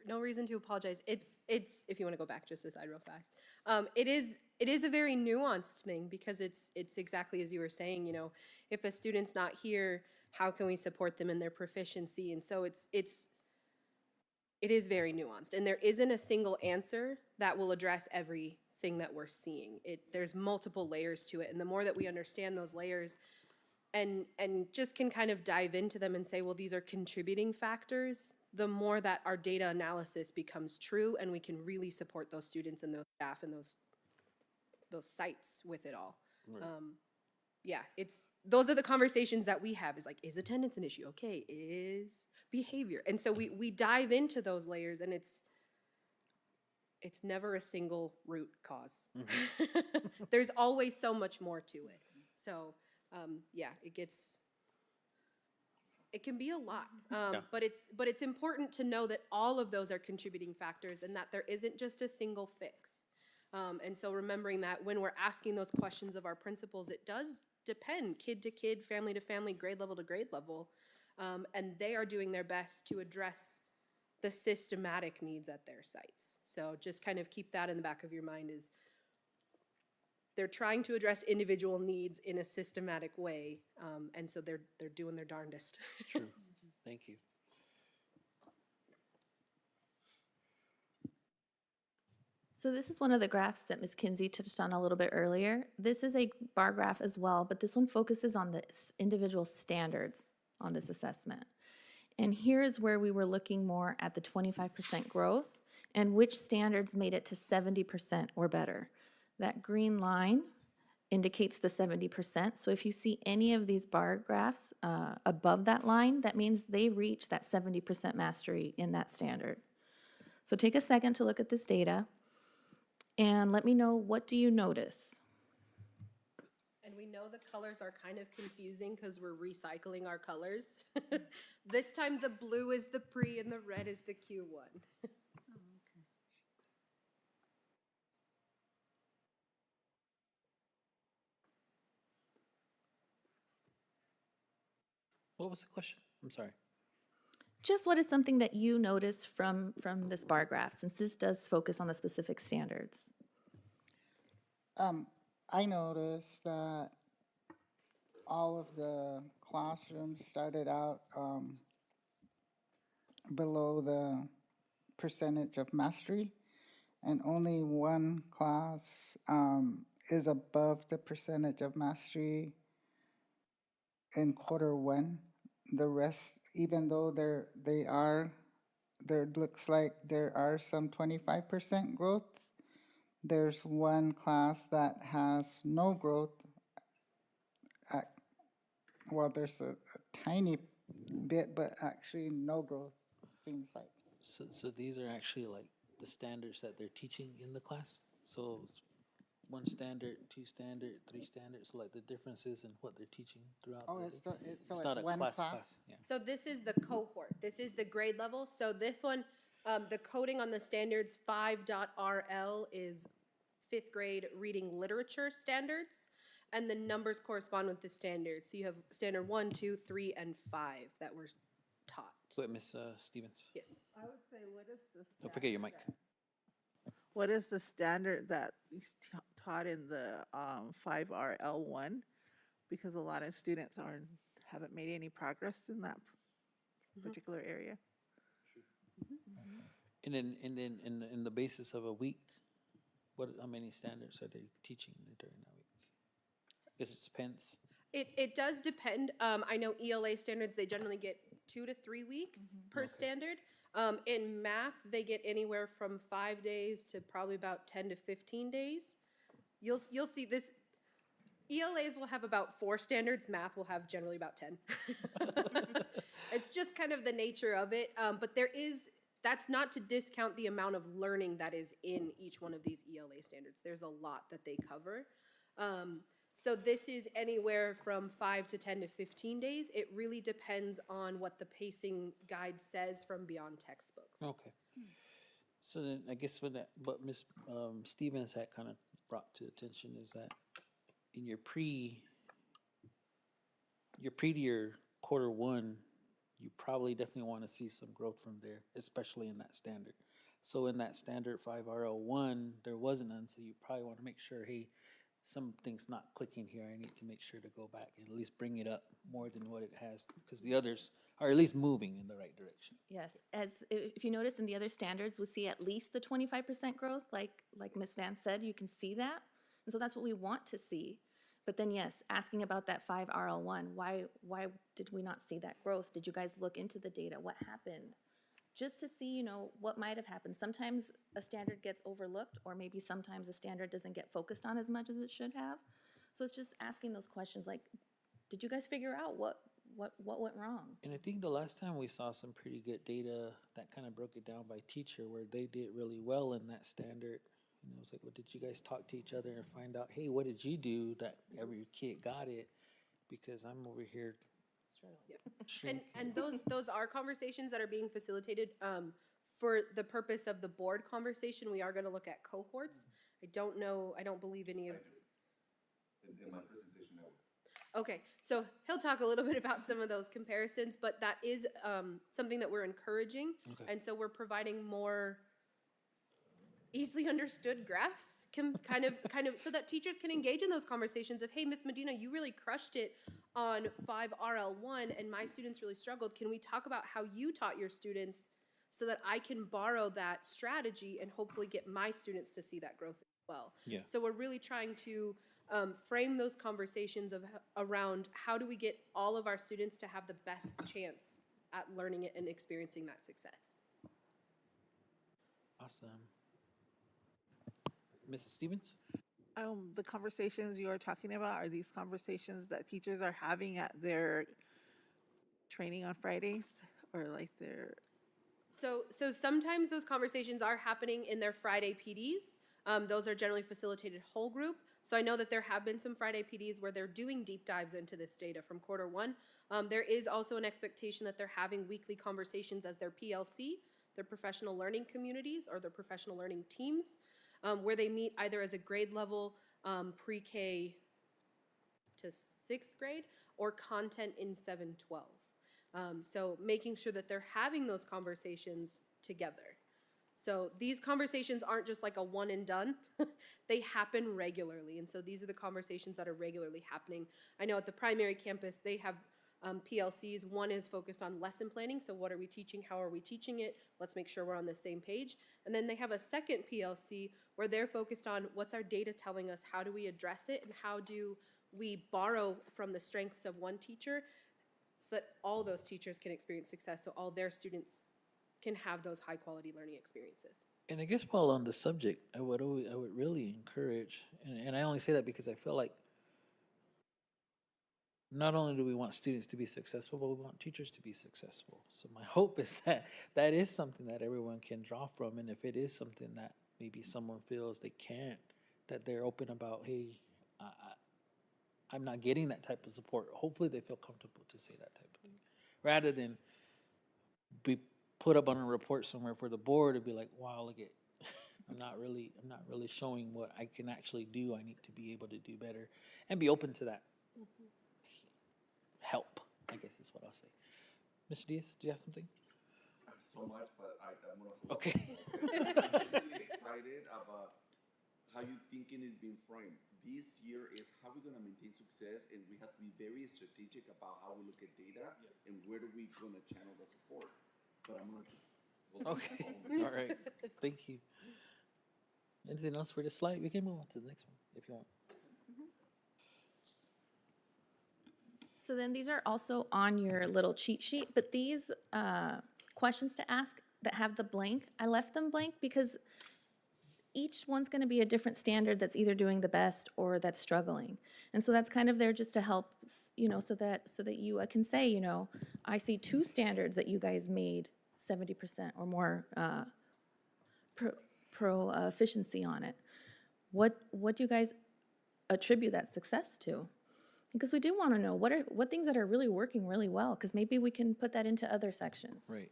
No reason to apologize. It's if you want to go back just aside real fast. It is a very nuanced thing because it's exactly as you were saying. You know, if a student's not here, how can we support them in their proficiency? And so it is very nuanced, and there isn't a single answer that will address everything that we're seeing. There's multiple layers to it, and the more that we understand those layers, and just can kind of dive into them and say, well, these are contributing factors, the more that our data analysis becomes true and we can really support those students and those staff and those sites with it all. Yeah, those are the conversations that we have is like, is attendance an issue? Okay, is behavior. And so we dive into those layers and it's never a single root cause. There's always so much more to it. So yeah, it can be a lot, Yeah. but it's important to know that all of those are contributing factors and that there isn't just a single fix. And so remembering that when we're asking those questions of our principals, it does depend kid to kid, family to family, grade level to grade level, and they are doing their best to address the systematic needs at their sites. So just kind of keep that in the back of your mind is they're trying to address individual needs in a systematic way, and so they're doing their darndest. True. Thank you. So this is one of the graphs that Ms. Kinsey touched on a little bit earlier. This is a bar graph as well, but this one focuses on the individual standards on this assessment. And here is where we were looking more at the 25% growth and which standards made it to 70% or better. That green line indicates the 70%. So if you see any of these bar graphs above that line, that means they reach that 70% mastery in that standard. So take a second to look at this data and let me know, what do you notice? And we know the colors are kind of confusing because we're recycling our colors. This time the blue is the pre and the red is the Q1. What was the question? I'm sorry. Just what is something that you notice from this bar graph, since this does focus on the specific standards? I noticed that all of the classrooms started out below the percentage of mastery, and only one class is above the percentage of mastery in quarter 1. The rest, even though there looks like there are some 25% growth, there's one class that has no growth. Well, there's a tiny bit, but actually no growth, seems like. So these are actually like the standards that they're teaching in the class? So it's 1 standard, 2 standard, 3 standards, so like the differences in what they're teaching throughout Oh, the it's, day? so It's it's not a one class, yeah. So this is the cohort. This is the grade level. So this one, the coding on the standards 5.RL is 5th grade reading literature standards, and the numbers correspond with the standards. So you have standard 1, 2, 3, and 5 that were taught. Wait, Miss Stevens, Yes. I would say, what is the don't forget your mic. what is the standard that is taught in the 5RL1? Because a lot of students haven't made any progress in that particular area. And then in the basis of a week, how many standards are they teaching during that week? Guess it depends. It does depend. I know ELA standards, they generally get 2 to 3 weeks per standard. In math, they get anywhere from 5 days to probably about 10 to 15 days. You'll see this. ELAs will have about 4 standards. Math will have generally about 10. It's just kind of the nature of it. But that's not to discount the amount of learning that is in each one of these ELA standards. There's a lot that they cover. So this is anywhere from 5 to 10 to 15 days. It really depends on what the pacing guide says from beyond textbooks. Okay. So then I guess what Miss Stevens had kind of brought to attention is that in your pre to your quarter 1, you probably definitely want to see some growth from there, especially in that standard. So in that standard 5RO1, there wasn't none, so you probably want to make sure, hey, something's not clicking here. I need to make sure to go back and at least bring it up more than what it has, because the others are at least moving in the right direction. Yes, if you notice in the other standards, we see at least the 25% growth, like Ms. Van said, you can see that. And so that's what we want to see. But then yes, asking about that 5RL1, why did we not see that growth? Did you guys look into the data? What happened? Just to see, what might have happened. Sometimes a standard gets overlooked, or maybe sometimes a standard doesn't get focused on as much as it should have. So it's just asking those questions like, did you guys figure out what went wrong? And I think the last time we saw some pretty good data that kind of broke it down by teacher, where they did really well in that standard. It was like, well, did you guys talk to each other and find out, hey, what did you do that every kid got it? Because I'm over here. And those are conversations that are being facilitated. For the purpose of the board conversation, we are going to look at cohorts. I don't believe any of. In my presentation, I will. Okay, so he'll talk a little bit about some of those comparisons, but that is something that we're encouraging. Okay. And so we're providing more easily understood graphs, kind of, so that teachers can engage in those conversations of, hey, Miss Medina, you really crushed it on 5RL1, and my students really struggled. Can we talk about how you taught your students so that I can borrow that strategy and hopefully get my students to see that growth as well. Yeah. So we're really trying to frame those conversations around how do we get all of our students to have the best chance at learning it and experiencing that success. Awesome. Mrs. Stevens? The conversations you are talking about, are these conversations that teachers are having at their training on Fridays? Or like their, So sometimes those conversations are happening in their Friday PDs. Those are generally facilitated whole group. So I know that there have been some Friday PDs where they're doing deep dives into this data from quarter 1. There is also an expectation that they're having weekly conversations as their PLC, their professional learning communities, or their professional learning teams, where they meet either as a grade level pre-K to 6th grade or content in 7-12. So making sure that they're having those conversations together. So these conversations aren't just like a one and done. They happen regularly. And so these are the conversations that are regularly happening. I know at the primary campus, they have PLCs. One is focused on lesson planning. So what are we teaching? How are we teaching it? Let's make sure we're on the same page. And then they have a second PLC where they're focused on what's our data telling us? How do we address it? And how do we borrow from the strengths of one teacher so that all those teachers can experience success, so all their students can have those high quality learning experiences. And I guess while on the subject, I would really encourage, and I only say that because I feel like not only do we want students to be successful, but we want teachers to be successful. So my hope is that that is something that everyone can draw from, and if it is something that maybe someone feels they can't, that they're open about, hey, I'm not getting that type of support. Hopefully, they feel comfortable to say that type of thing, rather than be put up on a report somewhere for the board to be like, wow, look at, I'm not really showing what I can actually do. I need to be able to do better, and be open to that help, I guess is what I'll say. Mr. Diaz, do you have something? So much, but I'm gonna hold Okay. I'm really excited about how you thinking is being framed. This year is how we're gonna maintain success, and we have to be very strategic about how we look at data and where do we gonna channel the support. But I'm gonna just hold Okay. All right. Thank you. Anything else for this slide? We can move on to the next one if you want. So then these are also on your little cheat sheet, but these questions to ask that have the blank, I left them blank because each one's going to be a different standard that's either doing the best or that's struggling. And so that's kind of there just to help, so that you can say, I see 2 standards that you guys made 70% or more efficiency on it. What do you guys attribute that success to? Because we do want to know what things that are really working really well, because maybe we can put that into other sections. Right.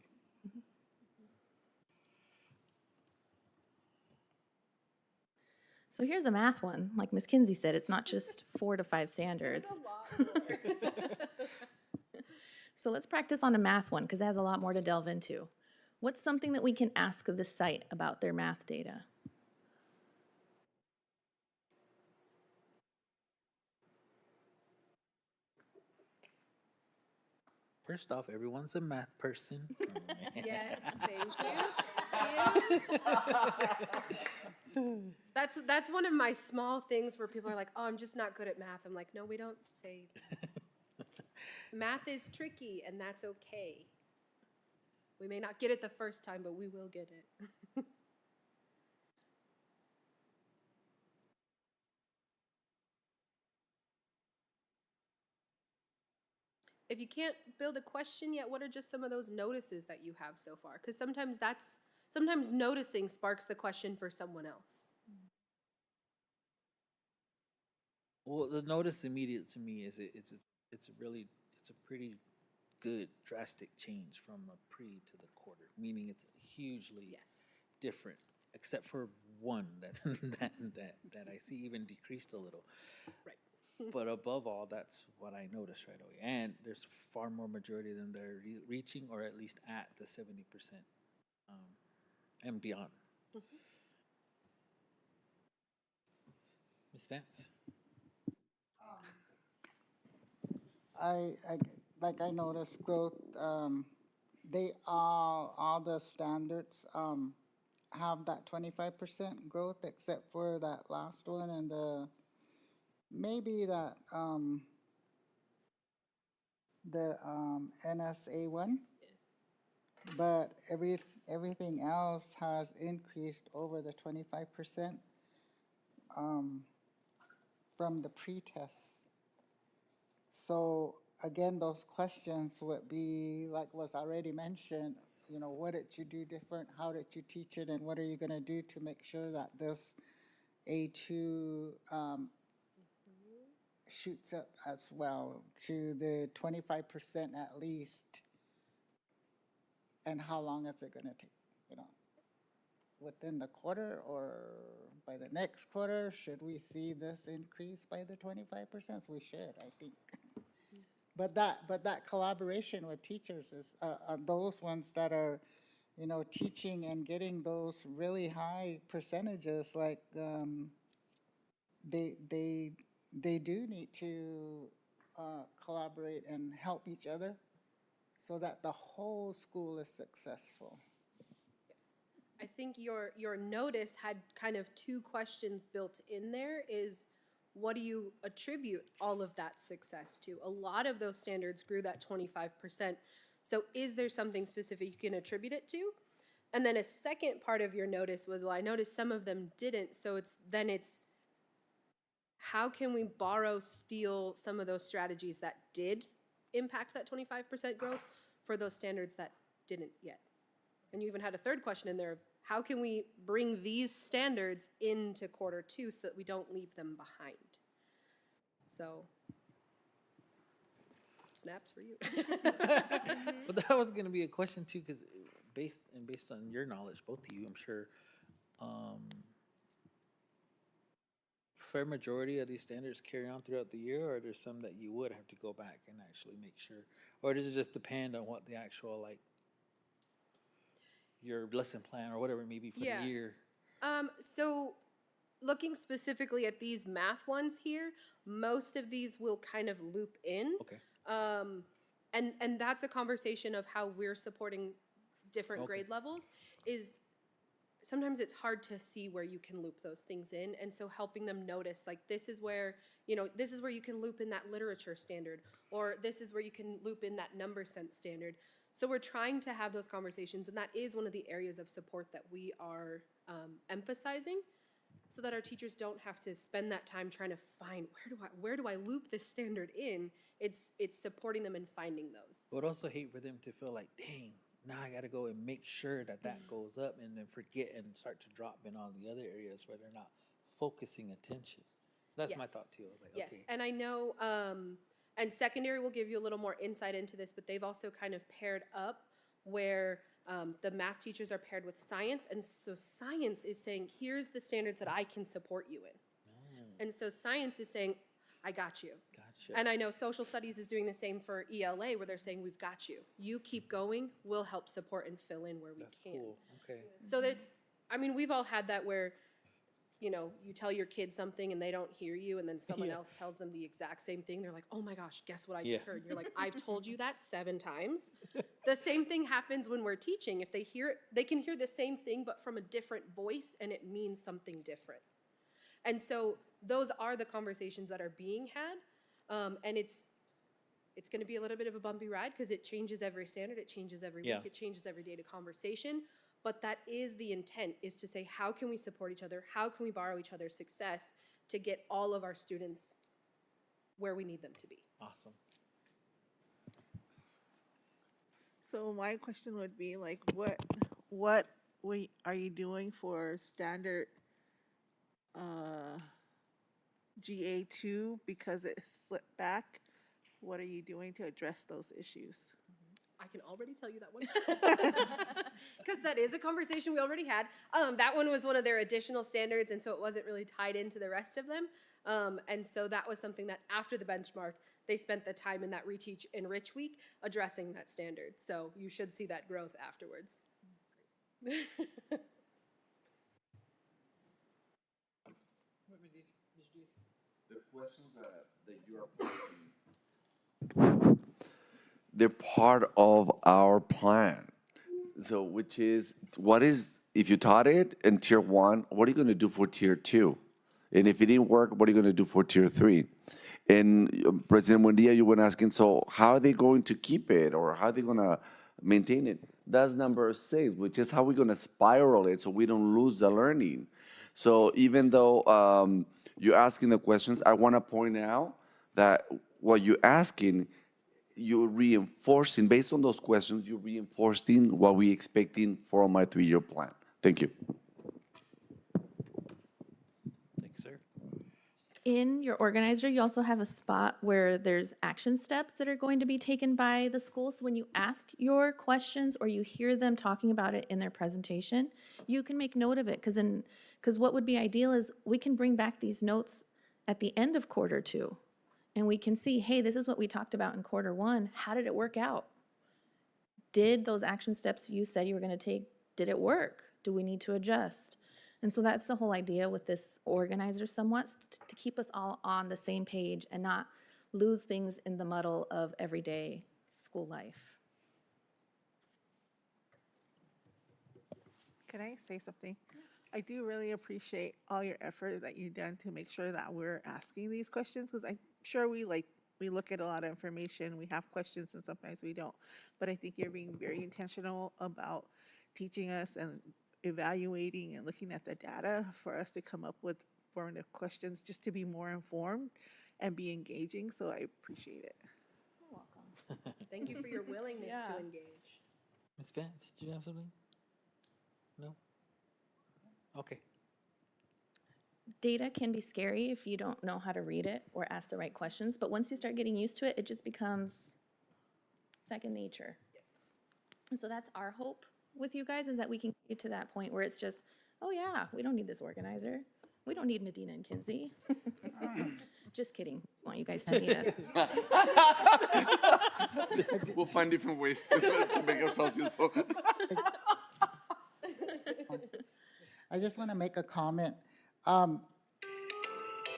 So here's a math one. Like Ms. Kinsey said, it's not just 4 to 5 standards. So let's practice on a math one, because it has a lot more to delve into. What's something that we can ask the site about their math data? First off, everyone's a math person. Yes, thank you. That's one of my small things where people are like, oh, I'm just not good at math. I'm like, no, we don't say that. Math is tricky, and that's okay. We may not get it the first time, but we will get it. If you can't build a question yet, what are just some of those notices that you have so far? Because sometimes noticing sparks the question for someone else. Well, the notice immediate to me is it's a pretty good drastic change from a pre to the quarter, meaning it's hugely Yes. different, except for one that that I see even decreased a little. Right. But above all, that's what I noticed right away. And there's far more majority than they're reaching, or at least at the 70% and beyond. Ms. Vance. I like I noticed growth they all the standards, have that 25% growth except for that last one and maybe the NSA one. But everything else has increased over the 25%, um, from the pre-test. So again, those questions would be, like was already mentioned, what did you do different? How did you teach it? And what are you going to do to make sure that this A2, shoots up as well to the 25% at least? And how long is it going to take? You know, within the quarter or by the next quarter? Should we see this increase by the 25%? We should, I think. But that collaboration with teachers are those ones that are, teaching and getting those really high percentages. Like, they they they do need to collaborate and help each other so that the whole school is successful. Yes. I think your notice had kind of two questions built in there is what do you attribute all of that success to? A lot of those standards grew that 25%. So is there something specific you can attribute it to? And then a second part of your notice was, well, I noticed some of them didn't. So it's how can we borrow, steal some of those strategies that did impact that 25% growth for those standards that didn't yet? And you even had a third question in there of how can we bring these standards into quarter two so that we don't leave them behind? So, snaps for you. But that was going to be a question too, because based on your knowledge, both of you, I'm sure, um, fair majority of these standards carry on throughout the year, or there's some that you would have to go back and actually make sure, or does it just depend on what the actual like your lesson plan or whatever it may be for Yeah. the year? So looking specifically at these math ones here, most of these will kind of loop in. Okay. And that's a conversation of how we're supporting different Okay. grade levels is sometimes it's hard to see where you can loop those things in. And so helping them notice, like, this is where you can loop in that literature standard, or this is where you can loop in that number sense standard. So we're trying to have those conversations, and that is one of the areas of support that we are emphasizing, so that our teachers don't have to spend that time trying to find where do I loop this standard in. It's supporting them in finding those. I would also hate for them to feel like, dang, now I got to go and make sure that that goes up, and then forget and start to drop in all the other areas where they're not focusing attention. So that's my Yes. thought too. I was like, Yes, okay, and I know, and secondary will give you a little more insight into this, but they've also kind of paired up where the math teachers are paired with science, and so science is saying, here's the standards that I can support you in. And so science is saying, I got you. gotcha. And I know social studies is doing the same for ELA, where they're saying, we've got you. You keep going, we'll help support and fill in where we That's can. cool. Okay. So that's, I mean, we've all had that where, you tell your kid something and they don't hear you, and then someone Yeah. else tells them the exact same thing. They're like, oh my gosh, guess what I Yeah. just heard? You're like, I've told you that 7 times. The same thing happens when we're teaching. If they hear it, they can hear the same thing, but from a different voice, and it means something different. And so those are the conversations that are being had. And it's going to be a little bit of a bumpy ride because it changes every standard, it changes every Yeah. week, it changes every day to conversation. But that is the intent, is to say, how can we support each other? How can we borrow each other's success to get all of our students where we need them to be? Awesome. So my question would be like, what are you doing for standard GA2 because it slipped back? What are you doing to address those issues? I can already tell you that one. Because that is a conversation we already had. That one was one of their additional standards, and so it wasn't really tied into the rest of them. And so that was something that after the benchmark, they spent the time in that Reteach Enrich week addressing that standard. So you should see that growth afterwards. The questions that you are posing, they're part of our plan. So, which is, what is, if you taught it in tier one, what are you going to do for tier two? And if it didn't work, what are you going to do for tier three? And President Buendia, you were asking, so how are they going to keep it, or how are they going to maintain it? That's number six, which is how we're going to spiral it so we don't lose the learning. So even though you're asking the questions, I want to point out that what you're asking, you're reinforcing, based on those questions, you're reinforcing what we're expecting from my 3-year plan. Thank you. Thank you, sir. In your organizer, you also have a spot where there's action steps that are going to be taken by the school. So when you ask your questions or you hear them talking about it in their presentation, you can make note of it, because what would be ideal is we can bring back these notes at the end of quarter two, and we can see, hey, this is what we talked about in quarter one. How did it work out? Did those action steps you said you were going to take, did it work? Do we need to adjust? And so that's the whole idea with this organizer somewhat, to keep us all on the same page and not lose things in the muddle of everyday school life. Can I say something? I do really appreciate all your effort that you've done to make sure that we're asking these questions, because I'm sure we look at a lot of information, we have questions, and sometimes we don't. But I think you're being very intentional about teaching us and evaluating and looking at the data for us to come up with formative questions, just to be more informed and be engaging. So I appreciate it. You're welcome. Thank you for your willingness Yeah. to engage. Ms. Vance, do you have something? No? Okay. Data can be scary if you don't know how to read it or ask the right questions, but once you start getting used to it, it just becomes second nature. Yes. And so that's our hope with you guys, is that we can get you to that point where it's just, oh yeah, we don't need this organizer. We don't need Medina and Kinsey. Just kidding. I want you guys to need us. We'll find different ways to make ourselves useful. I just want to make a comment.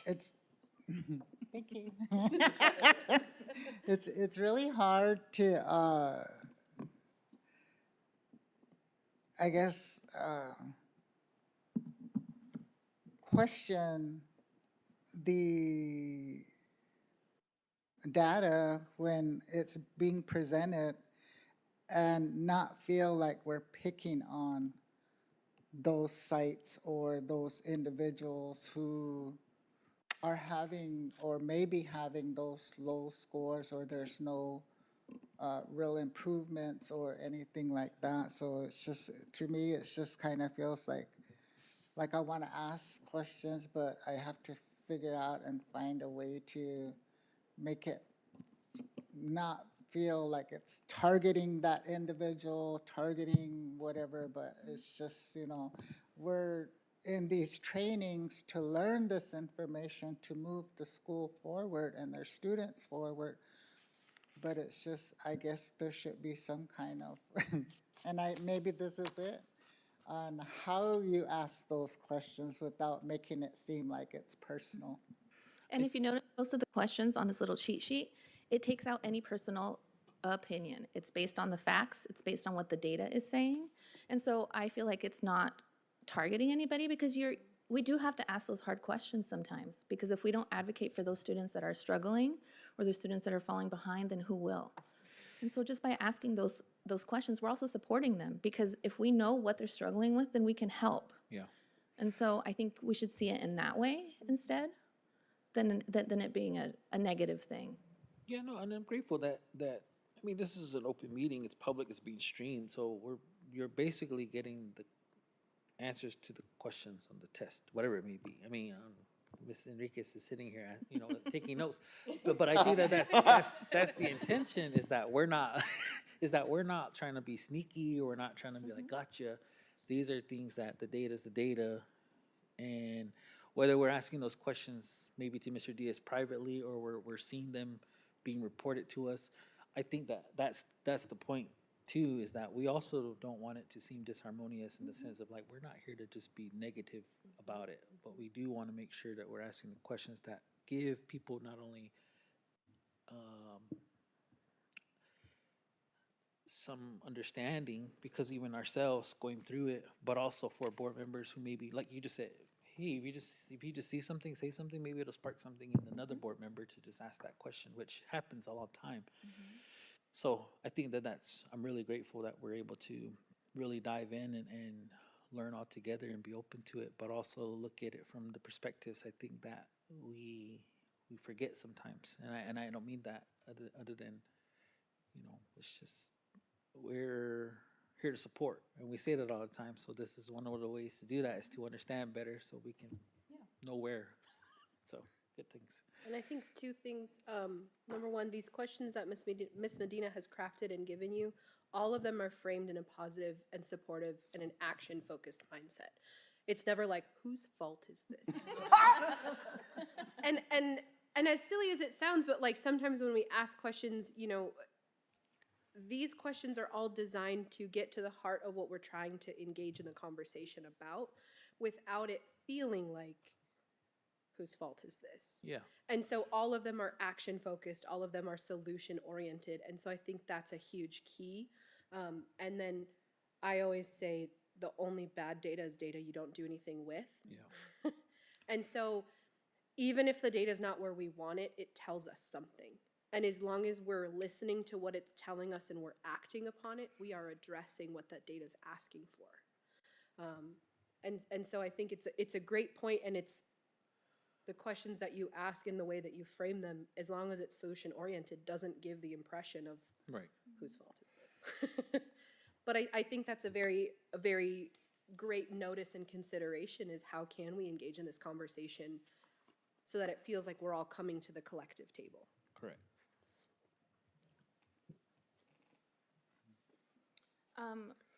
It's, thank you. It's really hard to, I guess, question the data when it's being presented and not feel like we're picking on those sites or those individuals who are having or maybe having those low scores, or there's no real improvements or anything like that. So it's just, to me, it's just kind of feels like I want to ask questions, but I have to figure out and find a way to make it not feel like it's targeting that individual, targeting whatever, but it's just, we're in these trainings to learn this information to move the school forward and their students forward. But it's just, I guess there should be some kind of, and maybe this is it, on how you ask those questions without making it seem like it's personal. And if you notice, most of the questions on this little cheat sheet, it takes out any personal opinion. It's based on the facts, it's based on what the data is saying. And so I feel like it's not targeting anybody, because we do have to ask those hard questions sometimes, because if we don't advocate for those students that are struggling or the students that are falling behind, then who will? And so just by asking those questions, we're also supporting them, because if we know what they're struggling with, then we can help. Yeah. And so I think we should see it in that way instead than it being a negative thing. Yeah, no, and I'm grateful that I mean, this is an open meeting. It's public. It's being streamed, so you're basically getting the answers to the questions on the test, whatever it may be. I mean, Miss Enriquez is sitting here, taking notes, but I think that's the intention, is that we're not is that we're not trying to be sneaky, or we're not trying to be like gotcha. These are things that the data is the data, and whether we're asking those questions maybe to Mr. Diaz privately, or we're seeing them being reported to us, I think that's the point too, is that we also don't want it to seem disharmonious in the sense of like, we're not here to just be negative about it, but we do want to make sure that we're asking the questions that give people not only some understanding, because even ourselves going through it, but also for board members who maybe, like you just said, hey, if you just see something, say something, maybe it'll spark something in another board member to just ask that question, which happens a lot of time. So I think I'm really grateful that we're able to really dive in and learn all together and be open to it, but also look at it from the perspectives I think that we forget sometimes. And I don't mean that other than, it's just, we're here to support, and we say that all the time. So this is one of the ways to do that, is to understand better so we can know where. So good things. And I think two things. Number one, these questions that Miss Medina has crafted and given you, all of them are framed in a positive and supportive and an action-focused mindset. It's never like, whose fault is this? and as silly as it sounds, but like sometimes when we ask questions, these questions are all designed to get to the heart of what we're trying to engage in the conversation about, without it feeling like, whose fault is this? Yeah. And so all of them are action focused, all of them are solution oriented. And so I think that's a huge key. And then I always say the only bad data is data you don't do anything with. Yeah. And so even if the data is not where we want it, it tells us something. And as long as we're listening to what it's telling us and we're acting upon it, we are addressing what that data is asking for. And so I think it's a great point, and it's the questions that you ask and the way that you frame them, as long as it's solution oriented, doesn't give the impression of Right. whose fault is this. But I think that's a very great notice and consideration, is how can we engage in this conversation so that it feels like we're all coming to the collective table. Correct.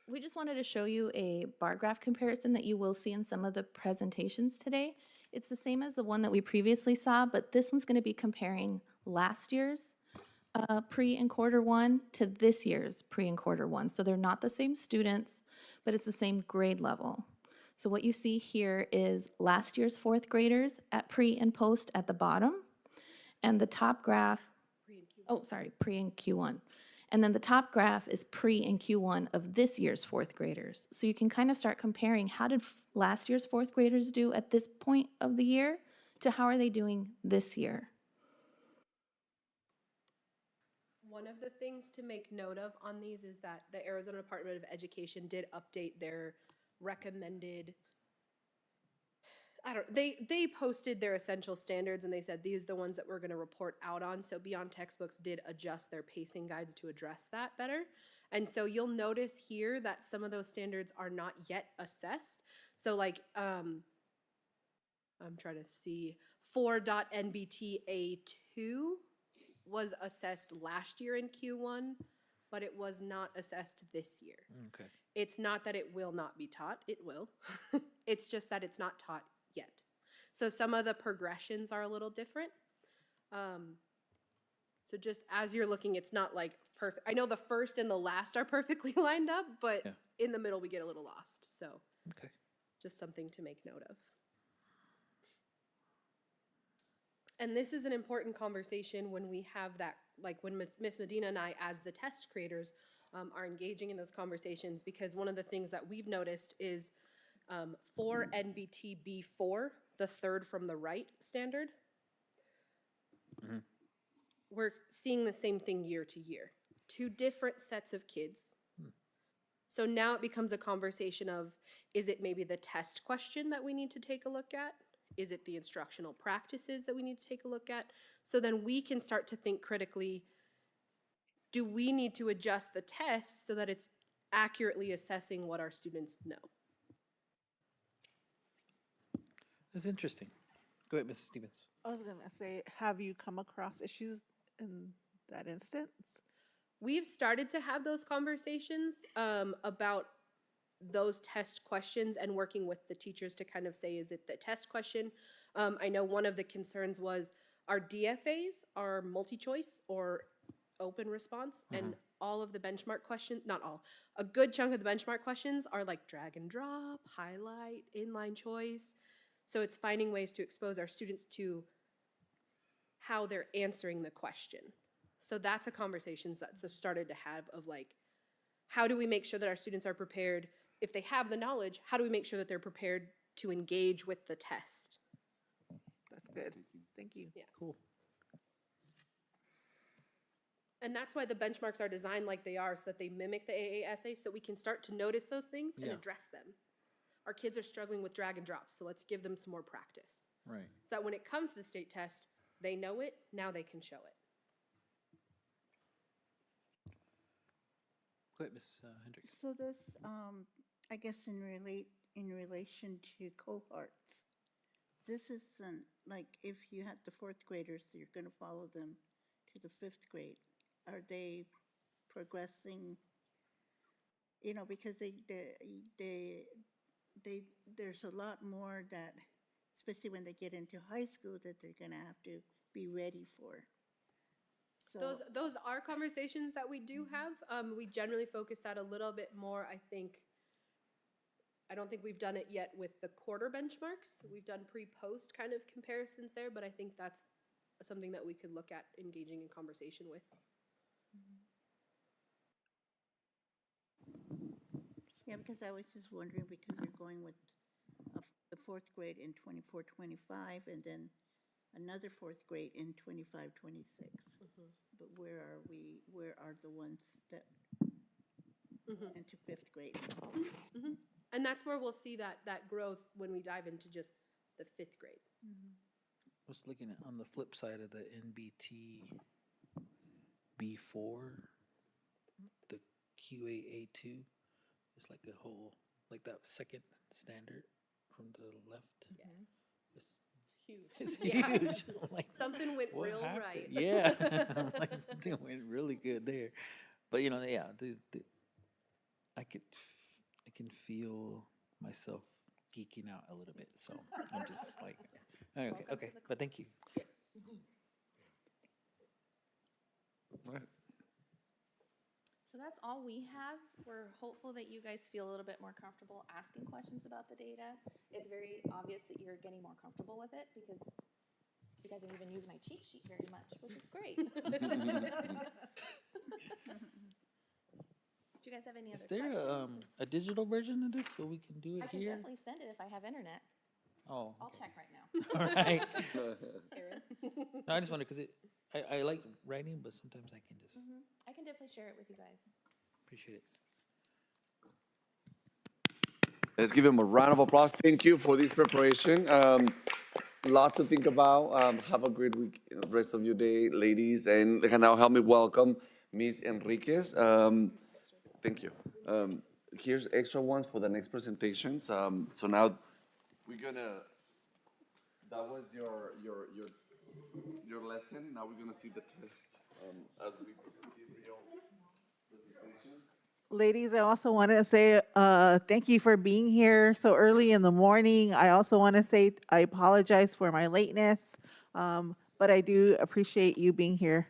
We just wanted to show you a bar graph comparison that you will see in some of the presentations today. It's the same as the one that we previously saw, but this one's going to be comparing last year's pre and quarter one to this year's pre and quarter one. So they're not the same students, but it's the same grade level. So what you see here is last year's fourth graders at pre and post at the bottom, and the top graph, pre and Q1. And then the top graph is pre and Q1 of this year's fourth graders. So you can kind of start comparing, how did last year's fourth graders do at this point of the year to how are they doing this year? One of the things to make note of on these is that the Arizona Department of Education did update their recommended, they posted their essential standards, and they said these are the ones that we're going to report out on. So Beyond Textbooks did adjust their pacing guides to address that better. And so you'll notice here that some of those standards are not yet assessed. So like, I'm trying to see, 4.NBTA2 was assessed last year in Q1, but it was not assessed this year. Okay. It's not that it will not be taught, it will. It's just that it's not taught yet. So some of the progressions are a little different. So just as you're looking, it's not like perfect. I know the first and the last are perfectly lined up, but in the middle we get a little lost. So Okay. just something to make note of. And this is an important conversation when we have that, like when Miss Medina and I, as the test creators, are engaging in those conversations, because one of the things that we've noticed is for NBTB4, the third from the right standard, we're seeing the same thing year to year. Two different sets of kids. So now it becomes a conversation of, is it maybe the test question that we need to take a look at? Is it the instructional practices that we need to take a look at? So then we can start to think critically, do we need to adjust the test so that it's accurately assessing what our students know? That's interesting. Go ahead, Mrs. Stevens. I was going to say, have you come across issues in that instance? We've started to have those conversations about those test questions and working with the teachers to kind of say, is it the test question? I know one of the concerns was our DFAs are multi-choice or open response, and all of the benchmark questions, not all, a good chunk of the benchmark questions are like drag and drop, highlight, inline choice. So it's finding ways to expose our students to how they're answering the question. So that's a conversation that's started to have of like, how do we make sure that our students are prepared? If they have the knowledge, how do we make sure that they're prepared to engage with the test? That's good. Thank you. Cool. And that's why the benchmarks are designed like they are, so that they mimic the AASA, so that we can start to notice those things and Yeah. address them. Our kids are struggling with drag and drops, so let's give them some more practice. Right. So that when it comes to the state test, they know it, now they can show it. Go ahead, Ms. Hendricks. So this, I guess in relation to cohorts, this isn't, like, if you had the fourth graders, you're gonna follow them to the fifth grade. Are they progressing? You know, because there's a lot more that, especially when they get into high school, that they're gonna have to be ready for. So, Those are conversations that we do have. We generally focus that a little bit more, I think. I don't think we've done it yet with the quarter benchmarks. We've done pre-post kind of comparisons there, but I think that's something that we could look at engaging in conversation with. yeah, because I was just wondering, because we're going with the fourth grade in 24-25, and then another fourth grade in 25-26. But where are the ones that into fifth grade? And that's where we'll see that growth when we dive into just the fifth grade. I was looking at on the flip side of the NBT B4, the QAA2. It's like a whole, like that second standard from the left. Yes. It's It's huge. Yeah. I'm like, Something went what real happened? right. Yeah. I'm like, something went really good there. But yeah, I can feel myself geeking out a little bit. So I'm just like, okay. But thank you. Yes. All right. So that's all we have. We're hopeful that you guys feel a little bit more comfortable asking questions about the data. It's very obvious that you're getting more comfortable with it because you guys have even used my cheat sheet very much, which is great. Do you guys have any Is other there questions? a digital version of this so we can do it I can here? definitely send it if I have internet. Oh, I'll okay. check right now. All right. Erin. No, I just wonder because I like writing, but sometimes I can just I can definitely share it with you guys. appreciate it. Let's give him a round of applause. Thank you for this preparation. Lots to think about. Have a great week, rest of your day, ladies. And now help me welcome Ms. Enriquez. Thank you. Here's extra ones for the next presentations. So now we're gonna. That was your lesson. Now we're gonna see the test as we proceed with your presentation. Ladies, I also want to say thank you for being here so early in the morning. I also want to say I apologize for my lateness, but I do appreciate you being here.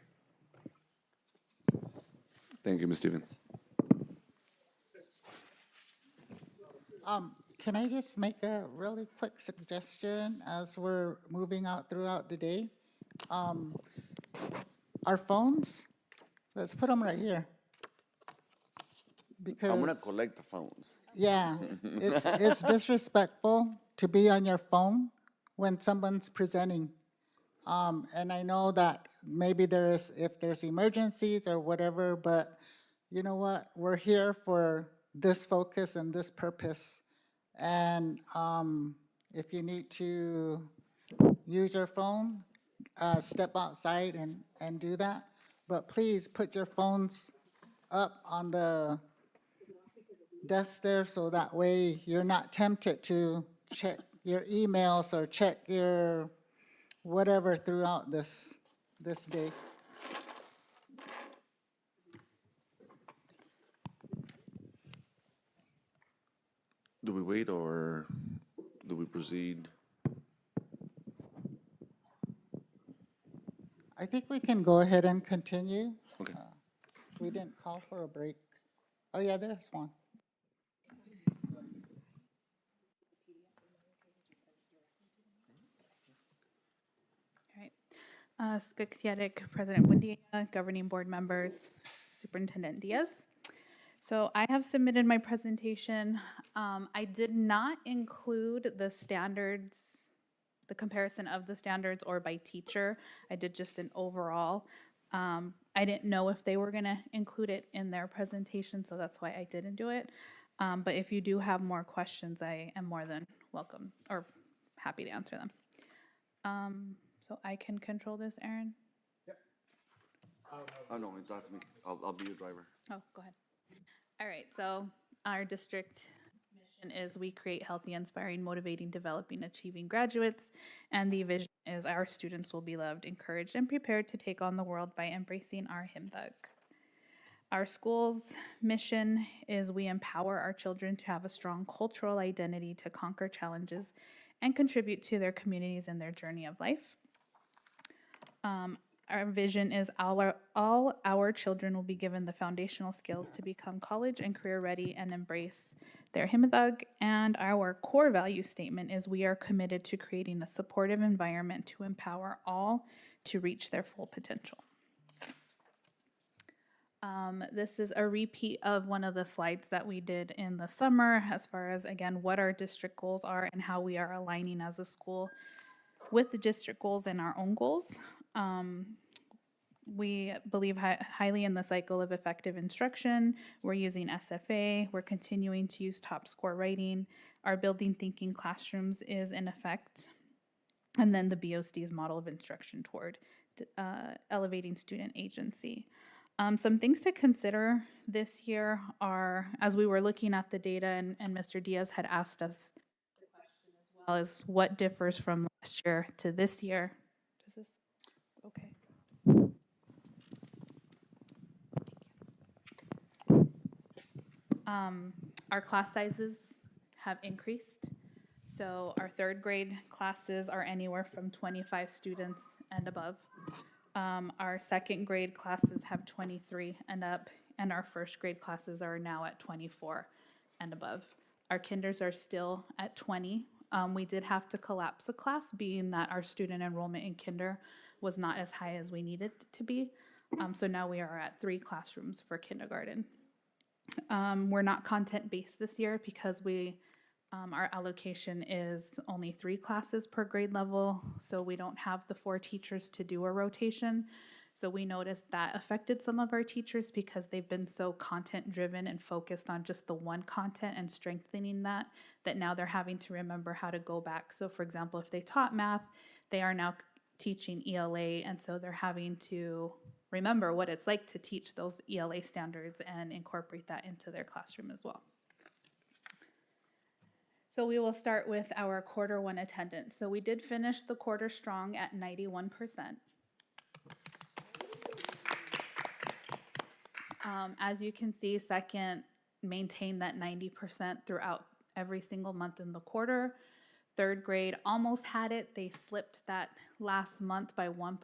Thank you, Ms. Stevens. Can I just make a really quick suggestion as we're moving out throughout the day? Our phones, let's put them right here. I'm gonna Because, collect the phones. yeah, it's disrespectful to be on your phone when someone's presenting. And I know that maybe if there's emergencies or whatever, but you know what? We're here for this focus and this purpose. And if you need to use your phone, step outside and do that. But please put your phones up on the desk there so that way you're not tempted to check your emails or check your whatever throughout this day. Do we wait or do we proceed? I think we can go ahead and continue. Okay. We didn't call for a break. Oh, yeah, there's one. All right. Skixietic, President Buendia, Governing Board members, Superintendent Diaz. So I have submitted my presentation. I did not include the standards, the comparison of the standards or by teacher. I did just an overall. I didn't know if they were gonna include it in their presentation, so that's why I didn't do it. But if you do have more questions, I am more than welcome or happy to answer them. So I can control this, Aaron? Oh, no, that's me. I'll be your driver. Oh, go ahead. All right, so our district mission is we create healthy, inspiring, motivating, developing, achieving graduates. And the vision is our students will be loved, encouraged, and prepared to take on the world by embracing our hymnbook. Our school's mission is we empower our children to have a strong cultural identity to conquer challenges and contribute to their communities in their journey of life. Our vision is all our children will be given the foundational skills to become college and career ready and embrace their himithug. And our core value statement is we are committed to creating a supportive environment to empower all to reach their full potential. This is a repeat of one of the slides that we did in the summer as far as, again, what our district goals are and how we are aligning as a school with the district goals and our own goals. We believe highly in the cycle of effective instruction. We're using SFA. We're continuing to use top score writing. Our building thinking classrooms is in effect. And then the BOC's model of instruction toward elevating student agency. Some things to consider this year are, as we were looking at the data and Mr. Diaz had asked us the question as well, is what differs from last year to this year? Does this, okay. Our class sizes have increased. So our third grade classes are anywhere from 25 students and above. Our second grade classes have 23 and up, and our first grade classes are now at 24 and above. Our kinders are still at 20. We did have to collapse a class, being that our student enrollment in kinder was not as high as we needed to be. So now we are at 3 classrooms for kindergarten. We're not content-based this year because our allocation is only 3 classes per grade level, so we don't have the 4 teachers to do a rotation. So we noticed that affected some of our teachers because they've been so content-driven and focused on just the one content and strengthening that now they're having to remember how to go back. So for example, if they taught math, they are now teaching ELA, and so they're having to remember what it's like to teach those ELA standards and incorporate that into their classroom as well. So we will start with our quarter 1 attendance. So we did finish the quarter strong at 91%. As you can see, second maintained that 90% throughout every single month in the quarter. Third grade almost had it. They slipped that last month by 1%.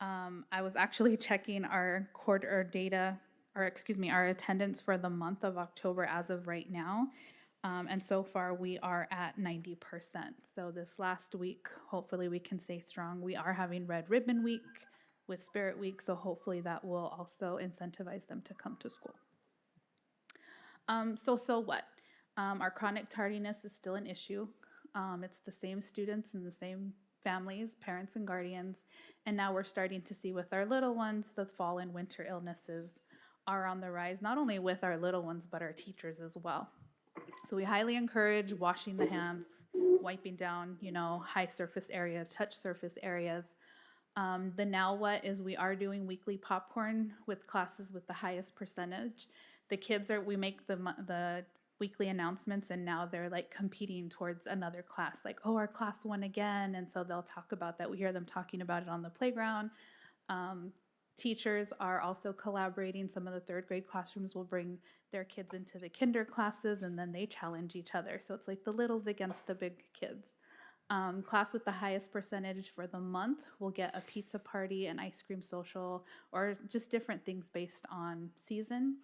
I was actually checking our quarter data, or excuse me, our attendance for the month of October as of right now. And so far we are at 90%. So this last week, hopefully we can stay strong. We are having Red Ribbon Week with Spirit Week, so hopefully that will also incentivize them to come to school. So what? Our chronic tardiness is still an issue. It's the same students and the same families, parents and guardians, and now we're starting to see with our little ones, the fall and winter illnesses are on the rise, not only with our little ones, but our teachers as well. So we highly encourage washing the hands, wiping down, high surface area, touch surface areas. The now what is we are doing weekly popcorn with classes with the highest percentage. The kids we make the weekly announcements, and now they're like competing towards another class, like, oh, our class won again. And so they'll talk about that. We hear them talking about it on the playground. Teachers are also collaborating. Some of the third grade classrooms will bring their kids into the kinder classes, and then they challenge each other. So it's like the littles against the big kids. Class with the highest percentage for the month will get a pizza party, an ice cream social, or just different things based on season.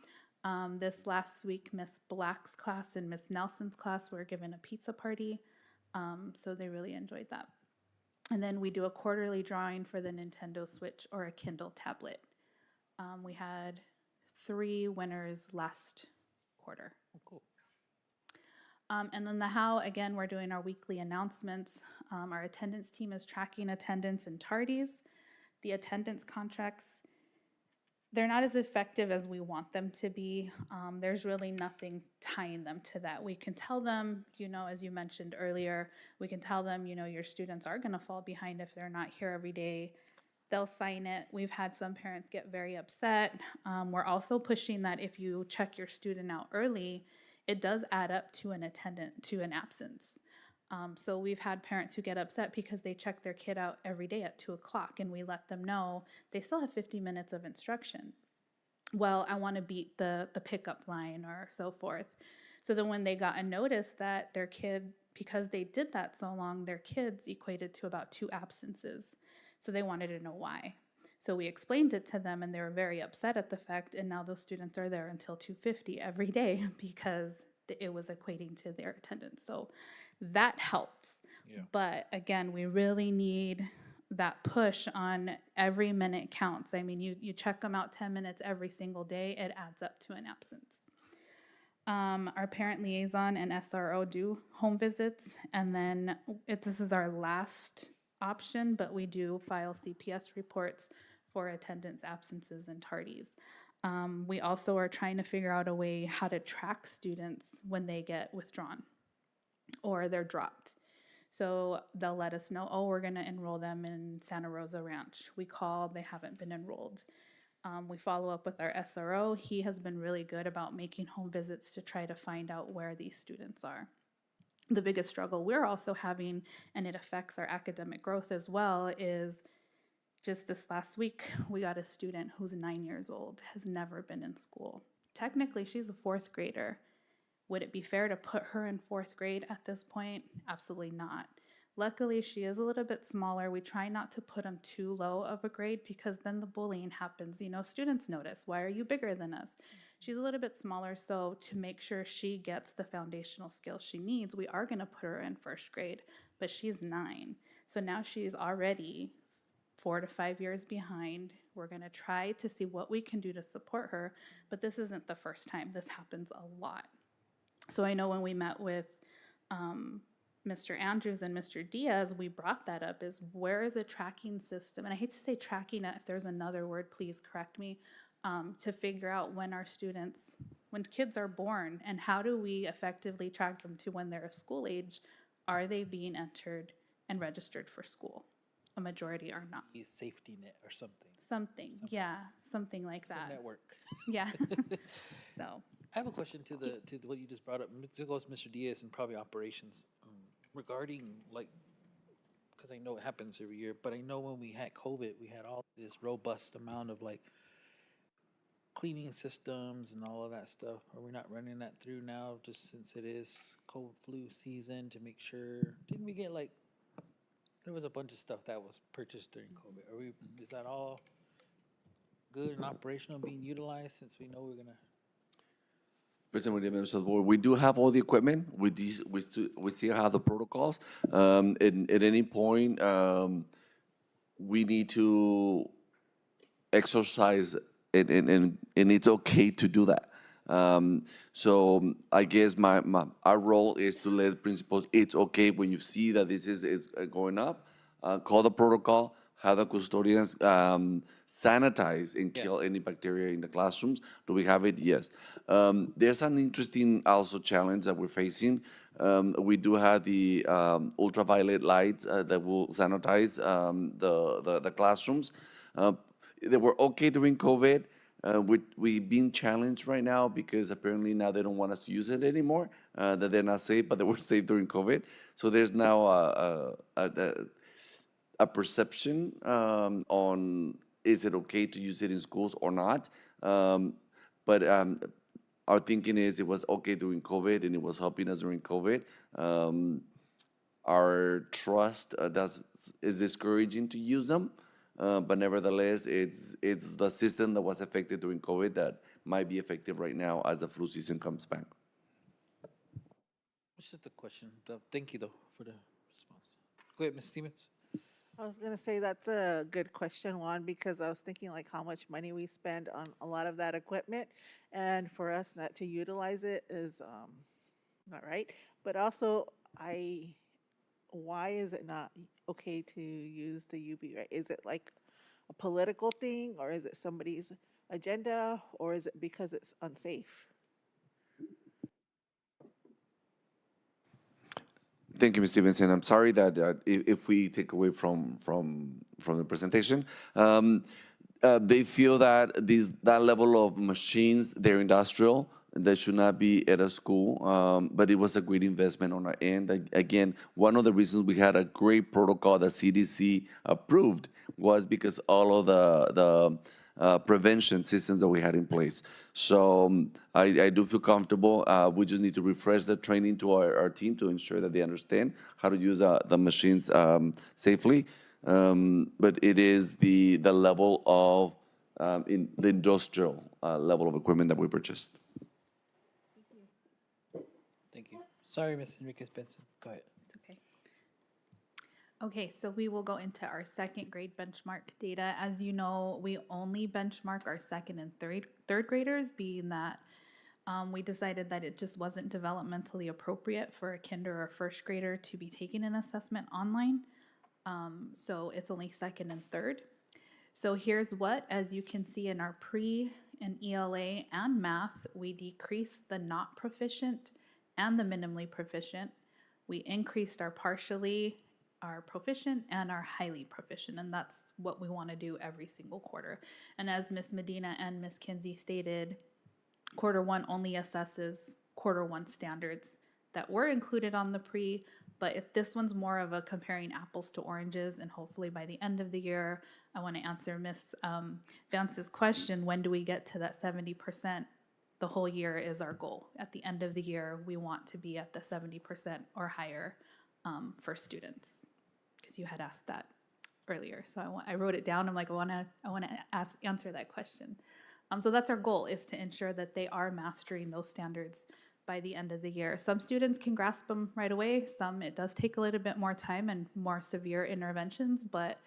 This last week, Miss Black's class and Miss Nelson's class were given a pizza party, so they really enjoyed that. And then we do a quarterly drawing for the Nintendo Switch or a Kindle tablet. We had 3 winners last quarter. Oh, cool. And then the how, again, we're doing our weekly announcements. Our attendance team is tracking attendance and tardies. The attendance contracts, they're not as effective as we want them to be. There's really nothing tying them to that. We can tell them, as you mentioned earlier, we can tell them, your students are going to fall behind if they're not here every day. They'll sign it. We've had some parents get very upset. We're also pushing that if you check your student out early, it does add up to an absence. So we've had parents who get upset because they check their kid out every day at 2 o'clock, and we let them know they still have 50 minutes of instruction. Well, I want to beat the pickup line or so forth. So then when they got a notice that their kid, because they did that so long, their kids equated to about 2 absences. So they wanted to know why. So we explained it to them, and they were very upset at the fact, and now those students are there until 2:50 every day because it was equating to their attendance. So that helps. Yeah. But again, we really need that push on every minute counts. I mean, you check them out 10 minutes every single day, it adds up to an absence. Our parent liaison and SRO do home visits, and then this is our last option, but we do file CPS reports for attendance, absences, and tardies. We also are trying to figure out a way how to track students when they get withdrawn or they're dropped. So they'll let us know, oh, we're going to enroll them in Santa Rosa Ranch. We call, they haven't been enrolled. We follow up with our SRO. He has been really good about making home visits to try to find out where these students are. The biggest struggle we're also having, and it affects our academic growth as well, is just this last week, we got a student who's 9 years old, has never been in school. Technically, she's a 4th grader. Would it be fair to put her in 4th grade at this point? Absolutely not. Luckily, she is a little bit smaller. We try not to put them too low of a grade because then the bullying happens. Students notice, why are you bigger than us? She's a little bit smaller, so to make sure she gets the foundational skills she needs, we are going to put her in 1st grade, but she's 9. So now she's already 4 to 5 years behind. We're going to try to see what we can do to support her, but this isn't the first time. This happens a lot. So I know when we met with Mr. Andrews and Mr. Diaz, we brought that up, is where is a tracking system? And I hate to say tracking, if there's another word, please correct me, to figure out when when kids are born, and how do we effectively track them to when they're a school age? Are they being entered and registered for school? A majority are not. A safety net or something. Something. Yeah, something like Some that. network. Yeah. So. I have a question to what you just brought up. This goes to Mr. Diaz and probably operations regarding because I know it happens every year, but I know when we had COVID, we had all this robust amount of cleaning systems and all of that stuff. Are we not running that through now, just since it is cold flu season, to make sure? Didn't we get there was a bunch of stuff that was purchased during COVID? Is that all good and operational, being utilized, since we know we're gonna? President William, members of the board, we do have all the equipment. We still have the protocols. At any point, we need to exercise, and it's okay to do that. So I guess our role is to let principals, it's okay when you see that this is going up, call the protocol, have the custodians sanitize and kill any bacteria in the classrooms. Do we have it? Yes. There's an interesting also challenge that we're facing. We do have the ultraviolet lights that will sanitize the classrooms. They were okay during COVID. We've been challenged right now because apparently now they don't want us to use it anymore, that they're not safe, but they were safe during COVID. So there's now a perception on is it okay to use it in schools or not. But our thinking is it was okay during COVID and it was helping us during COVID. Our trust is discouraging to use them. But nevertheless, it's the system that was affected during COVID that might be effective right now as the flu season comes back. It's just a question. Thank you, though, for the response. Go ahead, Ms. Stevens. I was gonna say that's a good question, Juan, because I was thinking like how much money we spend on a lot of that equipment, and for us not to utilize it is not right. But also, I why is it not okay to use the UV ray? Is it like a political thing, or is it somebody's agenda, or is it because it's unsafe? Thank you, Ms. Stevenson. I'm sorry that if we take away from the presentation, they feel that that level of machines, they're industrial, they should not be at a school. But it was a great investment on our end. Again, one of the reasons we had a great protocol that CDC approved was because all of the prevention systems that we had in place. So I do feel comfortable. We just need to refresh the training to our team to ensure that they understand how to use the machines safely. But it is the level of in the industrial level of equipment that we purchased. Thank you. Sorry, Ms. Enriquez Benson. Go ahead. It's okay. Okay, so we will go into our second grade benchmark data. As you know, we only benchmark our second and third graders, being that we decided that it just wasn't developmentally appropriate for a kinder or first grader to be taking an assessment online. So it's only second and third. So here's what, as you can see in our pre and ELA and math, we decreased the not proficient and the minimally proficient. We increased our partially, our proficient, and our highly proficient, and that's what we want to do every single quarter. And as Ms. Medina and Ms. Kinsey stated, quarter one only assesses quarter one standards that were included on the pre, but if this one's more of a comparing apples to oranges, and hopefully by the end of the year, I want to answer Ms. Vance's question, when do we get to that 70%? The whole year is our goal. At the end of the year, we want to be at the 70% or higher for students, because you had asked that earlier. So I wrote it down. I'm like, I want to answer that question. So that's our goal, is to ensure that they are mastering those standards by the end of the year. Some students can grasp them right away. Some, it does take a little bit more time and more severe interventions, but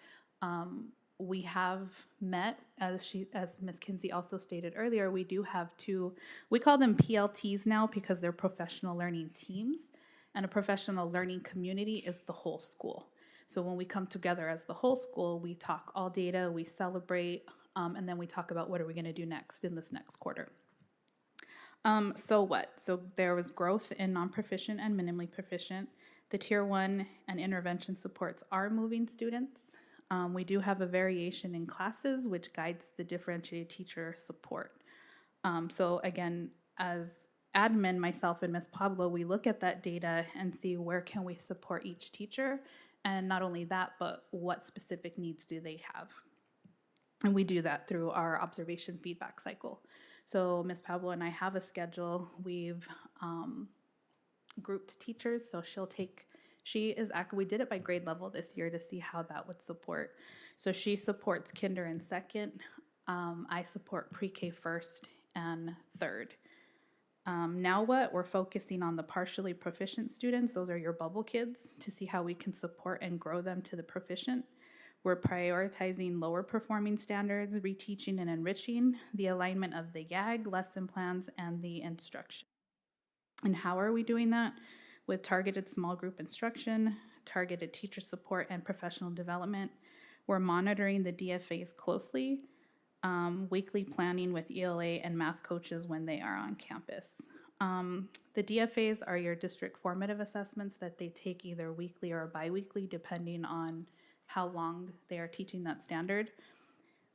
we have met, as Ms. Kinsey also stated earlier, we do have two, we call them PLTs now because they're professional learning teams, and a professional learning community is the whole school. So when we come together as the whole school, we talk all data, we celebrate, and then we talk about what are we going to do next in this next quarter. So what? So there was growth in non-proficient and minimally proficient. The tier 1 and intervention supports are moving students. We do have a variation in classes, which guides the differentiated teacher support. So again, as admin, myself and Ms. Pablo, we look at that data and see where can we support each teacher. And not only that, but what specific needs do they have? And we do that through our observation feedback cycle. So Ms. Pablo and I have a schedule. We've grouped teachers, so we did it by grade level this year to see how that would support. So she supports kinder and second. I support pre-K first and third. Now what? We're focusing on the partially proficient students. Those are your bubble kids, to see how we can support and grow them to the proficient. We're prioritizing lower performing standards, reteaching and enriching, the alignment of the YAG, lesson plans, and the instruction. And how are we doing that? With targeted small group instruction, targeted teacher support, and professional development. We're monitoring the DFAs closely, weekly planning with ELA and math coaches when they are on campus. The DFAs are your district formative assessments that they take either weekly or bi-weekly, depending on how long they are teaching that standard.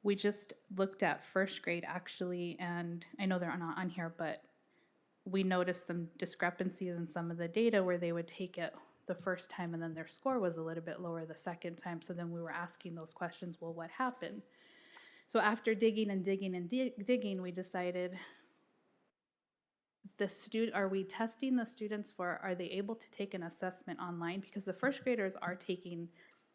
We just looked at first grade actually, and I know they're not on here, but we noticed some discrepancies in some of the data where they would take it the first time and then their score was a little bit lower the second time. So then we were asking those questions, well, what happened? So after digging and digging and digging, we decided are we testing the students for, are they able to take an assessment online? Because the first graders are taking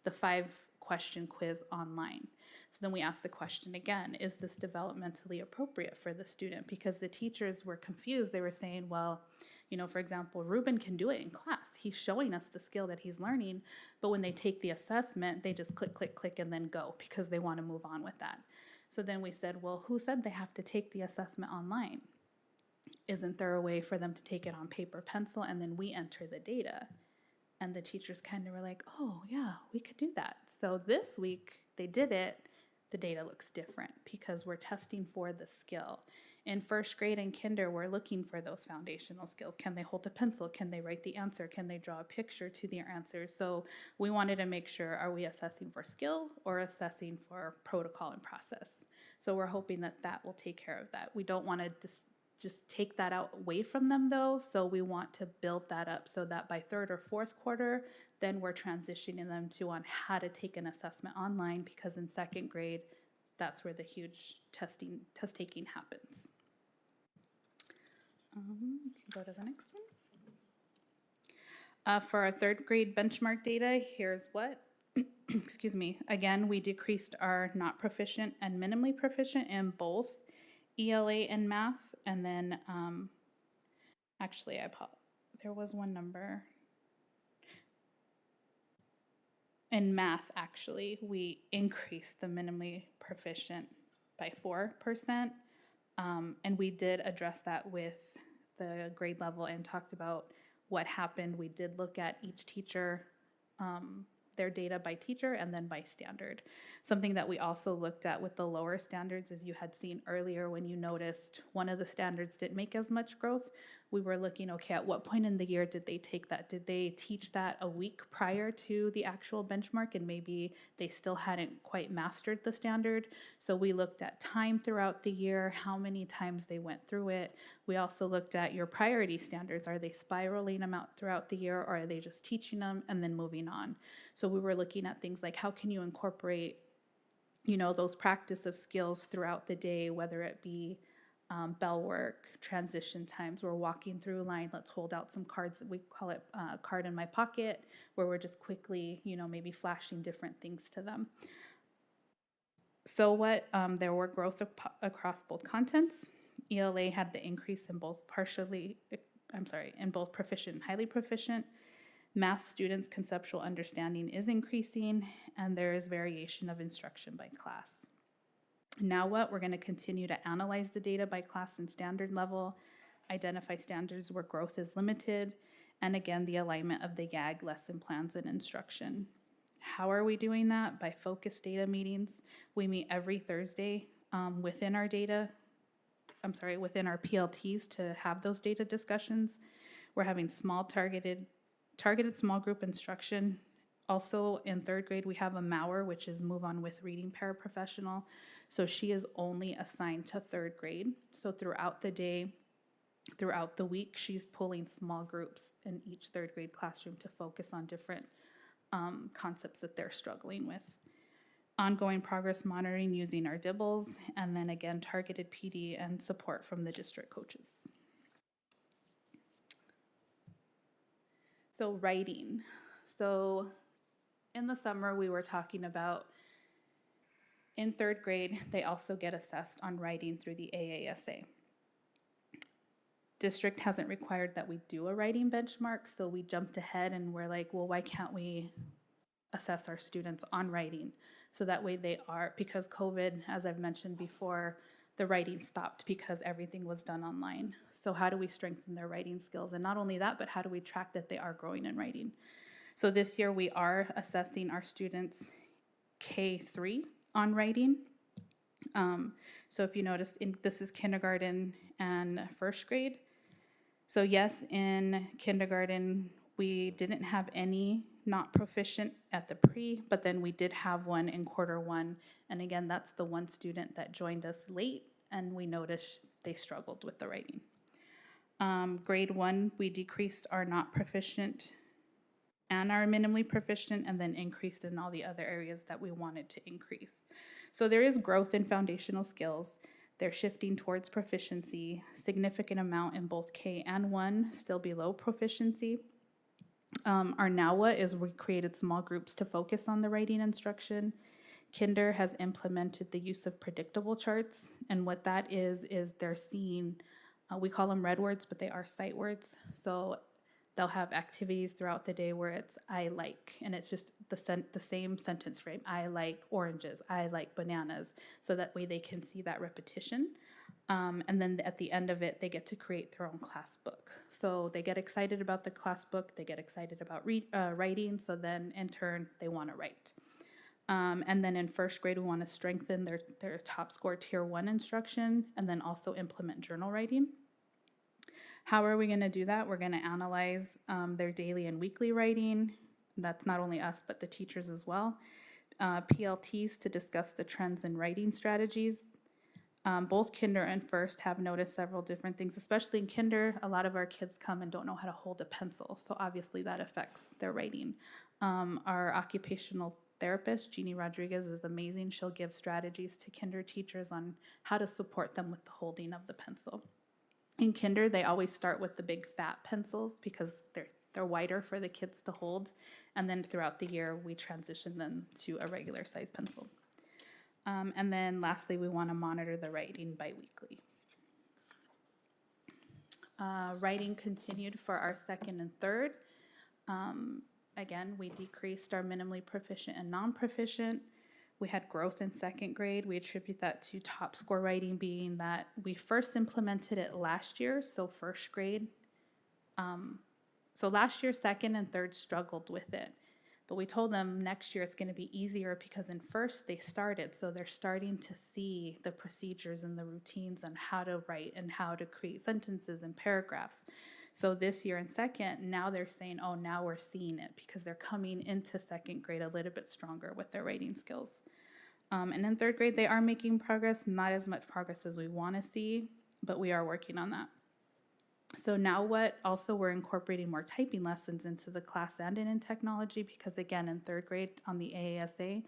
the 5-question quiz online. So then we asked the question again, is this developmentally appropriate for the student? Because the teachers were confused. They were saying, well, You know, for example, Ruben can do it in class. He's showing us the skill that he's learning, but when they take the assessment, they just click, click, click, and then go because they want to move on with that. So then we said, well, who said they have to take the assessment online? Isn't there a way for them to take it on paper, pencil, and then we enter the data? And the teachers kind of were like, oh, yeah, we could do that. So this week they did it. The data looks different because we're testing for the skill. In first grade and kinder, we're looking for those foundational skills. Can they hold a pencil? Can they write the answer? Can they draw a picture to their answer? So we wanted to make sure, are we assessing for skill or assessing for protocol and process? So we're hoping that that will take care of that. We don't want to just take that out away from them though. So we want to build that up so that by third or fourth quarter, then we're transitioning them to on how to take an assessment online, because in second grade, that's where the huge test taking happens. You can go to the next one. For our third grade benchmark data, here's what. Excuse me. Again, we decreased our not proficient and minimally proficient in both ELA and math. And then actually, there was one number. In math, actually, we increased the minimally proficient by 4%. And we did address that with the grade level and talked about what happened. We did look at each teacher, their data by teacher and then by standard. Something that we also looked at with the lower standards, as you had seen earlier when you noticed one of the standards didn't make as much growth, we were looking, okay, at what point in the year did they take that? Did they teach that a week prior to the actual benchmark and maybe they still hadn't quite mastered the standard? So we looked at time throughout the year, how many times they went through it. We also looked at your priority standards. Are they spiraling them out throughout the year, or are they just teaching them and then moving on? So we were looking at things like, how can you incorporate, you know, those practice of skills throughout the day, whether it be bell work, transition times. We're walking through a line, let's hold out some cards. We call it card in my pocket, where we're just quickly, you know, maybe flashing different things to them. So what, there were growth across both contents. ELA had the increase in both in both proficient and highly proficient. Math students' conceptual understanding is increasing, and there is variation of instruction by class. Now what? We're going to continue to analyze the data by class and standard level, identify standards where growth is limited, and again, the alignment of the YAG lesson plans and instruction. How are we doing that? By focused data meetings. We meet every Thursday within our PLTs to have those data discussions. We're having targeted small group instruction. Also in third grade, we have a MAUR, which is Move On With Reading Paraprofessional. So she is only assigned to third grade. So throughout the day, throughout the week, she's pulling small groups in each third grade classroom to focus on different concepts that they're struggling with. Ongoing progress monitoring using our DIBBLs, and then again, targeted PD and support from the district coaches. So writing. So in the summer, we were talking about in third grade, they also get assessed on writing through the AASA. District hasn't required that we do a writing benchmark, so we jumped ahead and we're like, well, why can't we assess our students on writing? So that way they are, because COVID, as I've mentioned before, the writing stopped because everything was done online. So how do we strengthen their writing skills? And not only that, but how do we track that they are growing in writing? So this year we are assessing our students K3 on writing. So if you noticed, this is kindergarten and first grade. So yes, in kindergarten, we didn't have any not proficient at the pre, but then we did have one in Q1. And again, that's the one student that joined us late, and we noticed they struggled with the writing. Grade 1, we decreased our not proficient and our minimally proficient, and then increased in all the other areas that we wanted to increase. So there is growth in foundational skills. They're shifting towards proficiency, significant amount in both K and 1, still below proficiency. Our NAWA is we created small groups to focus on the writing instruction. Kinder has implemented the use of predictable charts, and what that is they're seeing We call them red words, but they are sight words. So they'll have activities throughout the day where it's I like, and it's just the same sentence frame. I like oranges. I like bananas. So that way they can see that repetition. And then at the end of it, they get to create their own class book. So they get excited about the class book. They get excited about writing. So then in turn, they want to write. And then in first grade, we want to strengthen their top score tier 1 instruction and then also implement journal writing. How are we going to do that? We're going to analyze their daily and weekly writing. That's not only us, but the teachers as well. PLTs to discuss the trends in writing strategies. Both kinder and first have noticed several different things, especially in kinder. A lot of our kids come and don't know how to hold a pencil, so obviously that affects their writing. Our occupational therapist, Jeannie Rodriguez, is amazing. She'll give strategies to kinder teachers on how to support them with the holding of the pencil. In kinder, they always start with the big fat pencils because they're wider for the kids to hold, and then throughout the year, we transition them to a regular size pencil. And then lastly, we want to monitor the writing biweekly. Writing continued for our second and third. Again, we decreased our minimally proficient and non-proficient. We had growth in second grade. We attribute that to top score writing being that we first implemented it last year, so first grade. So last year, second and third struggled with it. But we told them next year it's going to be easier because in first they started. So they're starting to see the procedures and the routines on how to write and how to create sentences and paragraphs. So this year in second, now they're saying, oh, now we're seeing it because they're coming into second grade a little bit stronger with their writing skills. And in third grade, they are making progress, not as much progress as we want to see, but we are working on that. So now we're incorporating more typing lessons into the class and in technology because again, in third grade on the AASA,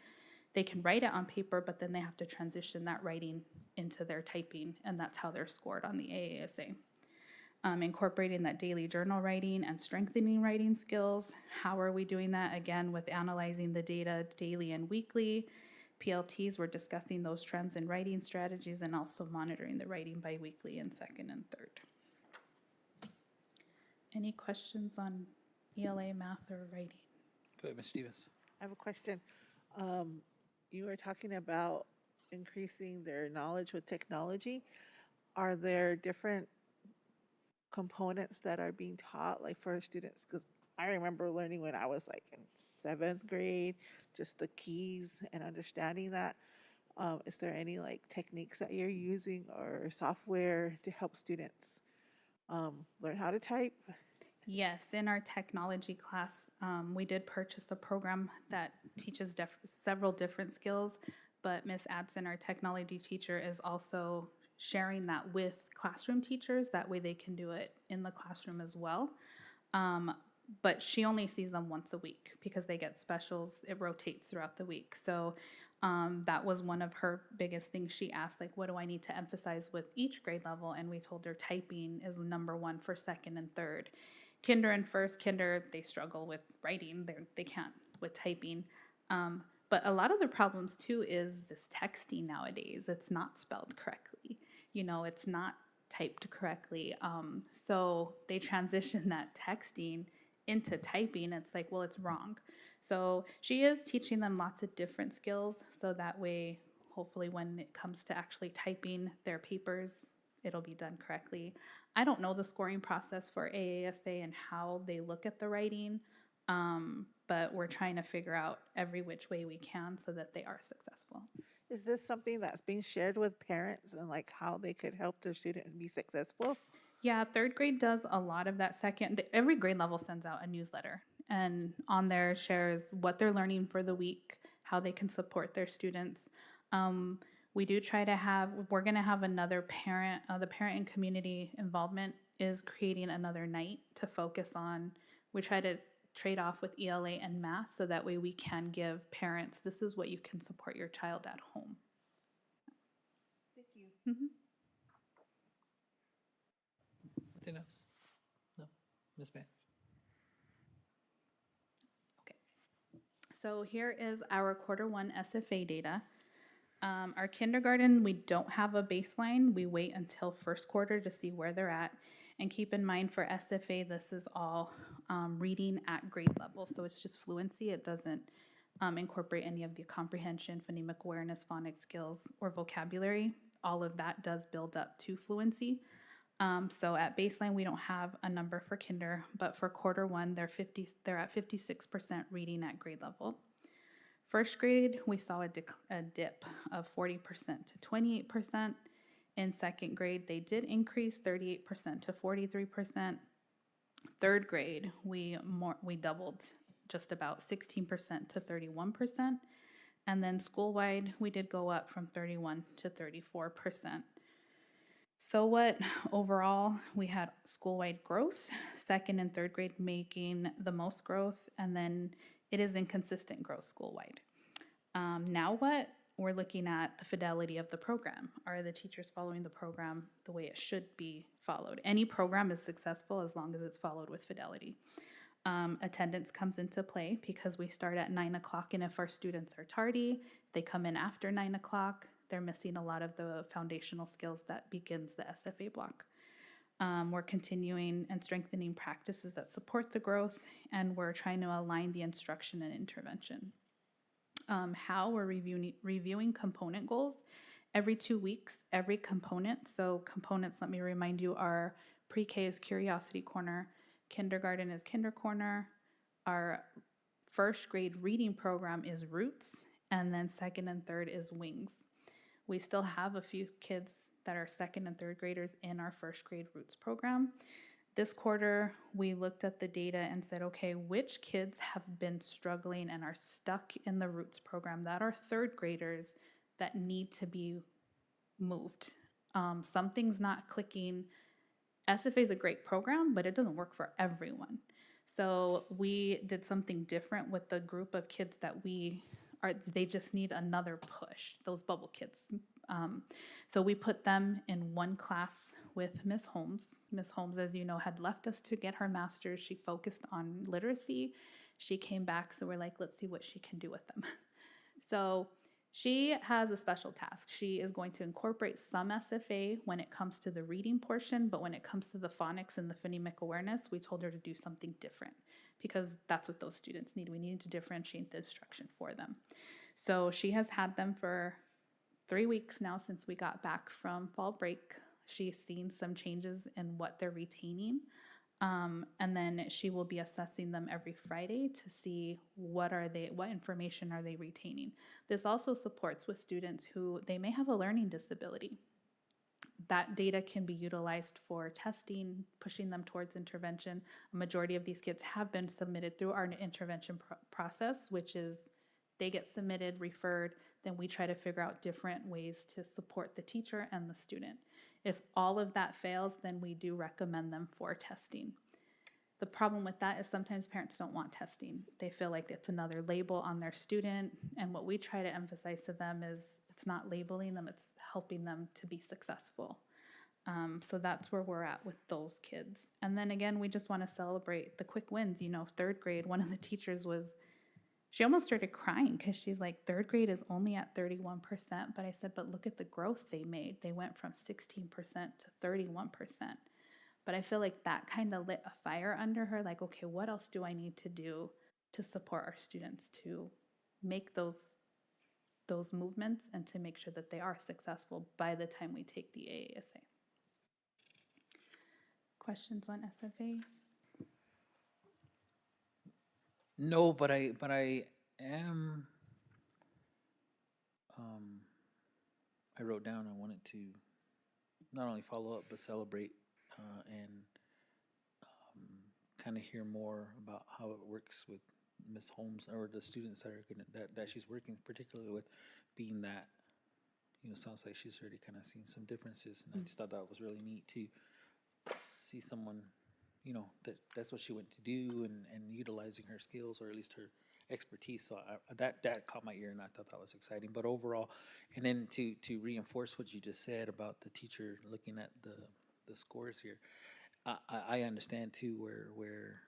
they can write it on paper, but then they have to transition that writing into their typing, and that's how they're scored on the AASA. Incorporating that daily journal writing and strengthening writing skills. How are we doing that? Again, with analyzing the data daily and weekly. PLTs, we're discussing those trends in writing strategies and also monitoring the writing biweekly in second and third. Any questions on ELA, math, or writing? Go ahead, Ms. Stevens. I have a question. You were talking about increasing their knowledge with technology. Are there different components that are being taught, like for students? Because I remember learning when I was like in seventh grade, just the keys and understanding that. Is there any like techniques that you're using or software to help students learn how to type? Yes, in our technology class, we did purchase a program that teaches several different skills, but Ms. Adson, our technology teacher, is also sharing that with classroom teachers. That way they can do it in the classroom as well. But she only sees them once a week because they get specials. It rotates throughout the week. So that was one of her biggest things. She asked, like, what do I need to emphasize with each grade level? And we told her typing is number one for second and third. Kinder and first, kinder, they struggle with writing. They can't with typing. But a lot of the problems too is this texting nowadays. It's not spelled correctly. It's not typed correctly. So they transition that texting into typing. It's like, well, it's wrong. So she is teaching them lots of different skills. So that way, hopefully when it comes to actually typing their papers, it'll be done correctly. I don't know the scoring process for AASA and how they look at the writing, but we're trying to figure out every which way we can so that they are successful. Is this something that's being shared with parents and like how they could help their students be successful? Yeah, third grade does a lot of that. Every grade level sends out a newsletter, and on there shares what they're learning for the week, how they can support their students. We do try to we're going to have another parent, the parent and community involvement is creating another night to focus on. We try to trade off with ELA and math so that way we can give parents, this is what you can support your child at home. Thank you. Mm-hmm. Anything else? No? Ms. Banks? Okay. So here is our quarter one SFA data. Our kindergarten, we don't have a baseline. We wait until first quarter to see where they're at. And keep in mind for SFA, this is all reading at grade level. So it's just fluency. It doesn't incorporate any of the comprehension, phonemic awareness, phonics skills, or vocabulary. All of that does build up to fluency. So at baseline, we don't have a number for kinder, but for quarter one, they're at 56% reading at grade level. First grade, we saw a dip of 40% to 28%. In second grade, they did increase 38% to 43%. Third grade, we doubled just about 16% to 31%. And then school-wide, we did go up from 31 to 34%. So what overall, we had school-wide growth, second and third grade making the most growth, and then it is inconsistent growth school-wide. Now what? We're looking at the fidelity of the program. Are the teachers following the program the way it should be followed? Any program is successful as long as it's followed with fidelity. Attendance comes into play because we start at 9 o'clock, and if our students are tardy, they come in after 9 o'clock, they're missing a lot of the foundational skills that begins the SFA block. We're continuing and strengthening practices that support the growth, and we're trying to align the instruction and intervention. How we're reviewing component goals every 2 weeks, every component. So components, let me remind you, are pre-K is Curiosity Corner, kindergarten is Kinder Corner, our first grade reading program is Roots, and then second and third is Wings. We still have a few kids that are second and third graders in our first grade Roots program. This quarter, we looked at the data and said, okay, which kids have been struggling and are stuck in the Roots program that are third graders that need to be moved? Something's not clicking. SFA is a great program, but it doesn't work for everyone. So we did something different with the group of kids that they just need another push, those bubble kids. So we put them in one class with Miss Holmes. Miss Holmes, as you know, had left us to get her master's. She focused on literacy. She came back, so we're like, let's see what she can do with them. So she has a special task. She is going to incorporate some SFA when it comes to the reading portion, but when it comes to the phonics and the phonemic awareness, we told her to do something different because that's what those students need. We needed to differentiate the instruction for them. So she has had them for 3 weeks now since we got back from fall break. She's seen some changes in what they're retaining. And then she will be assessing them every Friday to see what information are they retaining. This also supports with students who they may have a learning disability. That data can be utilized for testing, pushing them towards intervention. A majority of these kids have been submitted through our intervention process, which is they get submitted, referred, then we try to figure out different ways to support the teacher and the student. If all of that fails, then we do recommend them for testing. The problem with that is sometimes parents don't want testing. They feel like it's another label on their student, and what we try to emphasize to them is it's not labeling them, it's helping them to be successful. So that's where we're at with those kids. And then again, we just want to celebrate the quick wins. You know, third grade, one of the teachers she almost started crying because she's like, third grade is only at 31%. But I said, but look at the growth they made. They went from 16% to 31%. But I feel like that kind of lit a fire under her. Like, okay, what else do I need to do to support our students to make those movements and to make sure that they are successful by the time we take the AASA? Questions on SFA? No, but I am. I wrote down I wanted to not only follow up but celebrate and kind of hear more about how it works with Miss Holmes or the students that are that she's working particularly with, being that sounds like she's already kind of seen some differences, and I just thought that was really neat to see someone that's what she went to do and utilizing her skills or at least her expertise. So that caught my ear, and I thought that was exciting. But overall, and then to reinforce what you just said about the teacher looking at the scores here, I understand too where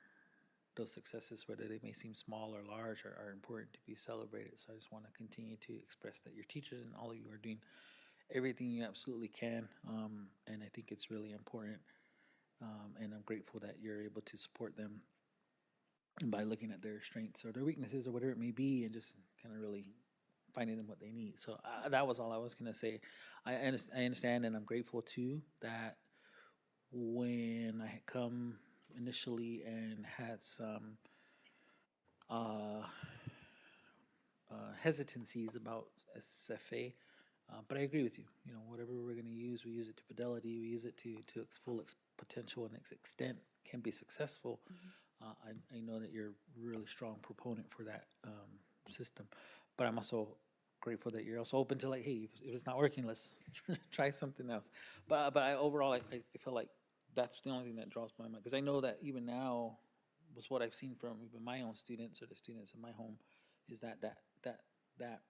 those successes, whether they may seem small or large, are important to be celebrated. So I just want to continue to express that your teachers and all of you are doing everything you absolutely can, and I think it's really important. And I'm grateful that you're able to support them by looking at their strengths or their weaknesses or whatever it may be, and just kind of really finding them what they need. So that was all I was gonna say. I understand, and I'm grateful too that when I had come initially and had some uh, hesitancies about SFA, but I agree with you. You know, whatever we're going to use, we use it to fidelity. We use it to its full potential and its extent can be successful. I know that you're a really strong proponent for that system, but I'm also grateful that you're also open to like, hey, if it's not working, let's try something else. But I overall, I feel like that's the only thing that draws my mind, because I know that even now, was what I've seen from even my own students or the students in my home, is that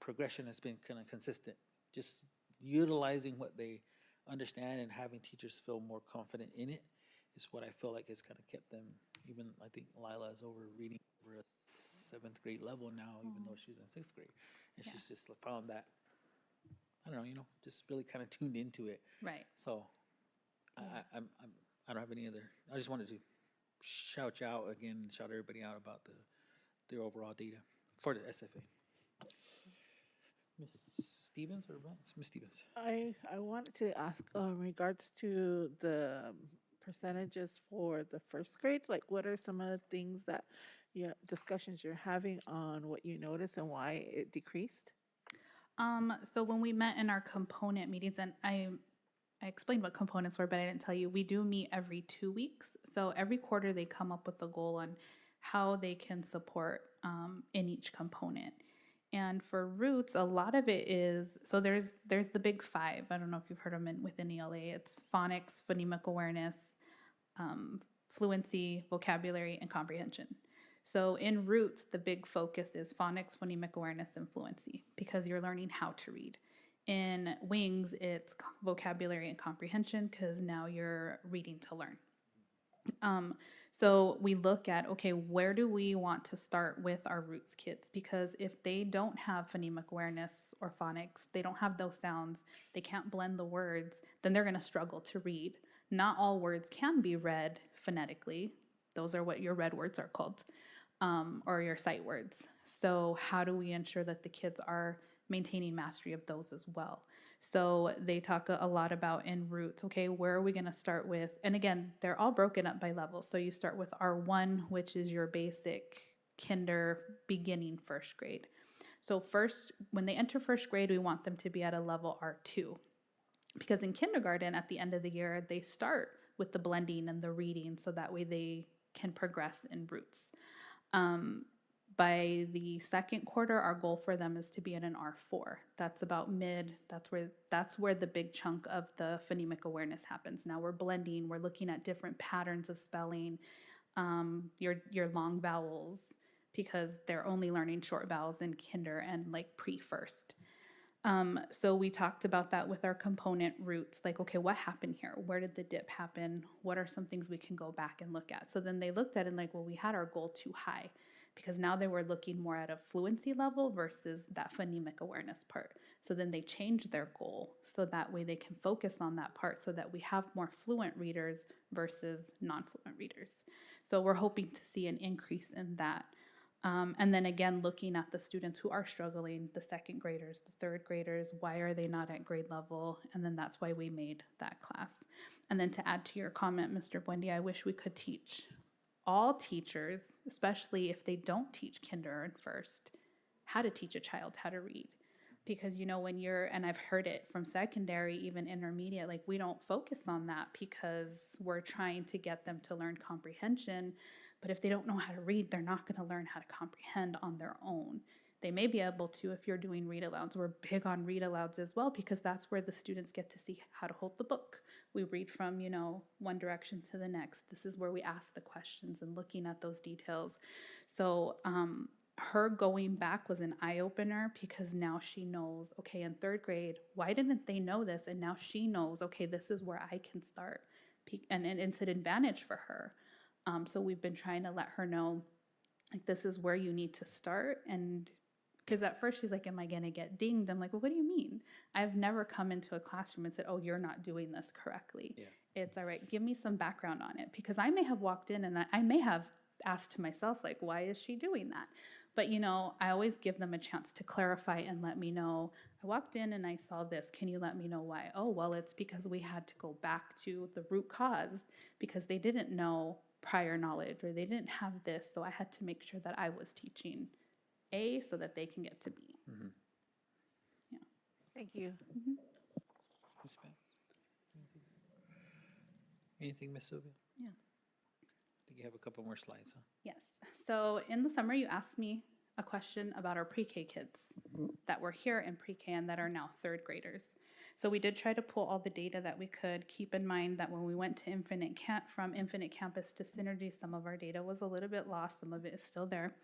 progression has been kind of consistent. Just utilizing what they understand and having teachers feel more confident in it is what I feel like has kind of kept them. Even I think Lila is over reading over a seventh grade level now, even though she's in sixth grade, and Yeah. she's just found that, I don't know, just really kind of tuned into it. Right. So I don't have any other. I just wanted to shout you out again, shout everybody out about the overall data for the SFA. Miss Stevens or Vance? Miss Stevens. I wanted to ask in regards to the percentages for the first grade. Like, what are some of the things that, yeah, discussions you're having on what you notice and why it decreased? So when we met in our component meetings, and I explained what components were, but I didn't tell you, we do meet every 2 weeks. So every quarter they come up with a goal on how they can support in each component. And for roots, a lot of it is, so there's the big five. I don't know if you've heard them within ELA. It's phonics, phonemic awareness, fluency, vocabulary, and comprehension. So in roots, the big focus is phonics, phonemic awareness, and fluency, because you're learning how to read. In wings, it's vocabulary and comprehension, because now you're reading to learn. So we look at, okay, where do we want to start with our roots kids? Because if they don't have phonemic awareness or phonics, they don't have those sounds, they can't blend the words, then they're going to struggle to read. Not all words can be read phonetically. Those are what your read words are called, or your sight words. So how do we ensure that the kids are maintaining mastery of those as well? So they talk a lot about in roots, okay, where are we going to start with? And again, they're all broken up by levels. So you start with R1, which is your basic kinder beginning first grade. So first, when they enter first grade, we want them to be at a level R2. Because in kindergarten, at the end of the year, they start with the blending and the reading, so that way they can progress in roots. By the second quarter, our goal for them is to be at an R4. That's about mid. That's where the big chunk of the phonemic awareness happens. Now we're blending. We're looking at different patterns of spelling, your long vowels, because they're only learning short vowels in kinder and like pre-first. So we talked about that with our component roots, like, okay, what happened here? Where did the dip happen? What are some things we can go back and look at? So then they looked at it and like, well, we had our goal too high, because now they were looking more at a fluency level versus that phonemic awareness part. So then they changed their goal so that way they can focus on that part, so that we have more fluent readers versus non-fluent readers. So we're hoping to see an increase in that. And then again, looking at the students who are struggling, the second graders, the third graders, why are they not at grade level? And then that's why we made that class. And then to add to your comment, Mr. Buendia, I wish we could teach all teachers, especially if they don't teach kinder and first, how to teach a child how to read. Because, when and I've heard it from secondary, even intermediate, like we don't focus on that because we're trying to get them to learn comprehension. But if they don't know how to read, they're not going to learn how to comprehend on their own. They may be able to if you're doing read alouds. We're big on read alouds as well, because that's where the students get to see how to hold the book. We read from, one direction to the next. This is where we ask the questions and looking at those details. So her going back was an eye-opener, because now she knows, okay, in third grade, why didn't they know this? And now she knows, okay, this is where I can start. And it's an advantage for her. So we've been trying to let her know Like, this is where you need to start. And because at first she's like, am I going to get dinged? I'm like, well, what do you mean? I've never come into a classroom and said, oh, you're not doing this correctly. Yeah. It's all right. Give me some background on it, because I may have walked in and I may have asked to myself, like, why is she doing that? But, you know, I always give them a chance to clarify and let me know, I walked in and I saw this. Can you let me know why? Oh, well, it's because we had to go back to the root cause because they didn't know prior knowledge or they didn't have this. So I had to make sure that I was teaching A so that they can get to B. Mm-hmm. Thank you. Yes, ma'am. Anything, Miss Sylvia? Yeah. I think you have a couple more slides, huh? Yes. So in the summer, you asked me a question about our pre-K kids that were here in pre-K and that are now third graders. So we did try to pull all the data that we could. Keep in mind that when we went to from Infinite Campus to Synergy, some of our data was a little bit lost. Some of it is still there.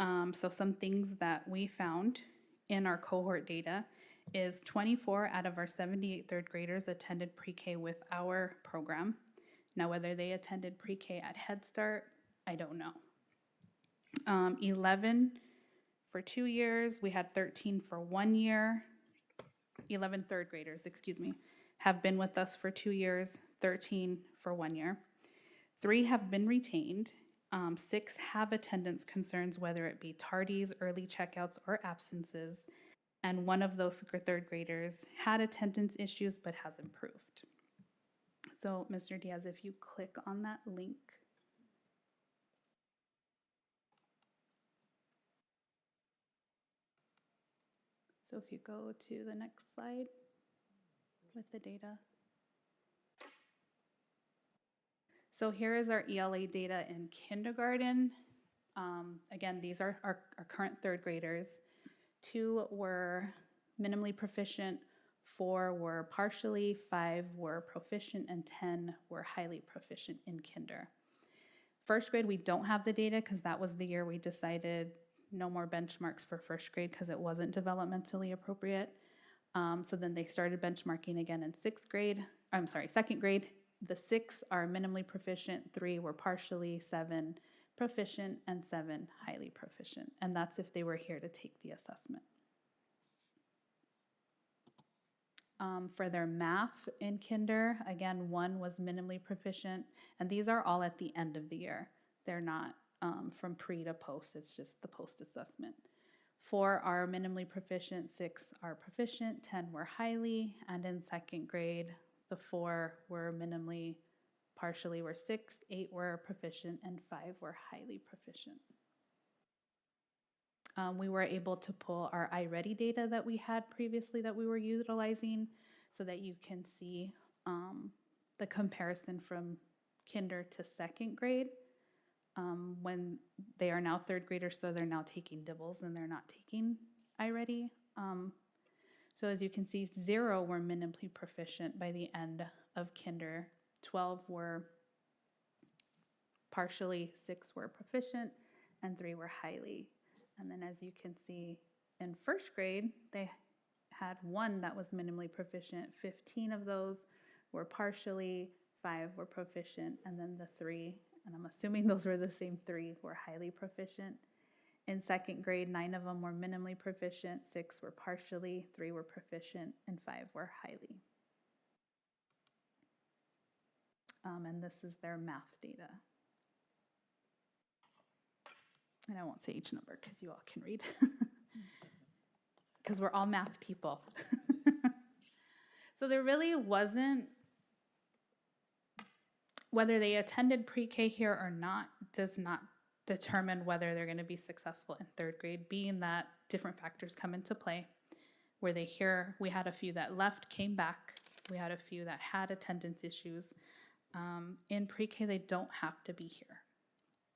So some things that we found in our cohort data is 24 out of our 78 third graders attended pre-K with our program. Now, whether they attended pre-K at Head Start, I don't know. 11 for 2 years. We had 13 for 1 year. 11 third graders, excuse me, have been with us for 2 years, 13 for 1 year. 3 have been retained. 6 have attendance concerns, whether it be tardies, early checkouts, or absences. And 1 of those third graders had attendance issues but has improved. So, Mr. Diaz, if you click on that link. So if you go to the next slide with the data. So here is our ELA data in kindergarten. Again, these are our current third graders. 2 were minimally proficient, 4 were partially, 5 were proficient, and 10 were highly proficient in kinder. First grade, we don't have the data because that was the year we decided no more benchmarks for first grade because it wasn't developmentally appropriate. So then they started benchmarking again in second grade. The 6 are minimally proficient, 3 were partially, 7 proficient, and 7 highly proficient. And that's if they were here to take the assessment. For their math in kinder, again, 1 was minimally proficient, and these are all at the end of the year. They're not from pre to post, it's just the post assessment. 4 are minimally proficient, 6 are proficient, 10 were highly, and in second grade, the 4 were minimally, partially were 6, 8 were proficient, and 5 were highly proficient. We were able to pull our iReady data that we had previously that we were utilizing so that you can see the comparison from kinder to second grade when they are now third graders, so they're now taking dibbles and they're not taking iReady. So as you can see, 0 were minimally proficient by the end of kinder, 12 were partially, 6 were proficient, and 3 were highly. And then as you can see in first grade, they had 1 that was minimally proficient, 15 of those were partially, 5 were proficient, and then the 3, and I'm assuming those were the same 3, were highly proficient. In second grade, 9 of them were minimally proficient, 6 were partially, 3 were proficient, and 5 were highly. And this is their math data. And I won't say each number because you all can read. Because we're all math people. So there really wasn't, whether they attended pre-K here or not, does not determine whether they're going to be successful in third grade, being that different factors come into play. Were they here? We had a few that left, came back. We had a few that had attendance issues. In pre-K, they don't have to be here.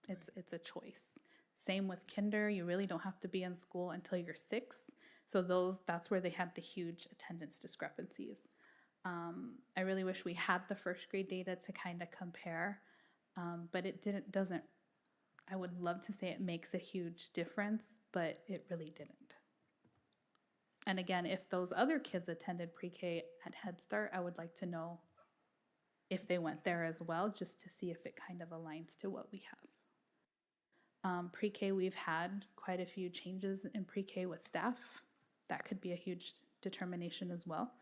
It's a choice. Same with kinder, you really don't have to be in school until you're 6. So that's where they had the huge attendance discrepancies. I really wish we had the first grade data to kind of compare, but it doesn't, I would love to say it makes a huge difference, but it really didn't. And again, if those other kids attended pre-K at Head Start, I would like to know if they went there as well, just to see if it kind of aligns to what we have. Pre-K, we've had quite a few changes in pre-K with staff. That could be a huge determination as well.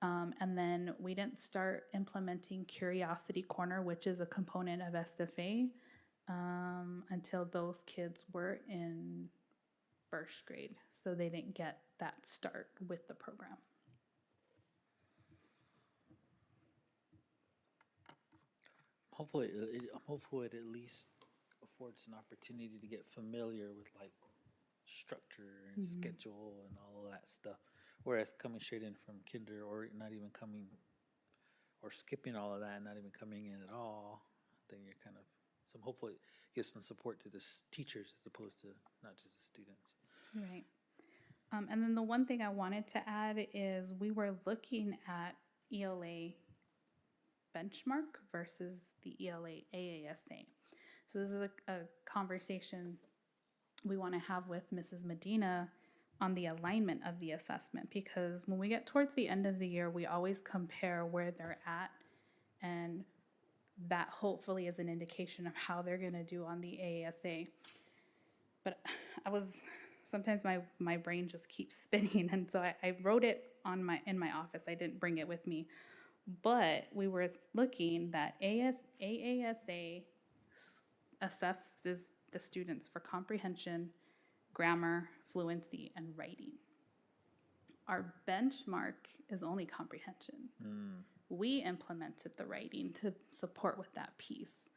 And then we didn't start implementing Curiosity Corner, which is a component of SFA, until those kids were in first grade. So they didn't get that start with the program. Hopefully it at least affords an opportunity to get familiar with like structure and schedule and all of that stuff. Whereas coming straight in from kinder or not even coming or skipping all of that and not even coming in at all, then you're kind of some hopefully it gives some support to the teachers as opposed to not just the students. Right. And then the one thing I wanted to add is we were looking at ELA benchmark versus the ELA AASA. So this is a conversation we want to have with Mrs. Medina on the alignment of the assessment, because when we get towards the end of the year, we always compare where they're at, and that hopefully is an indication of how they're going to do on the AASA. But sometimes my brain just keeps spinning, and so I wrote it in my office. I didn't bring it with me, but we were looking that AASA assesses the students for comprehension, grammar, fluency, and writing. Our benchmark is only comprehension. We implemented the writing to support with that piece.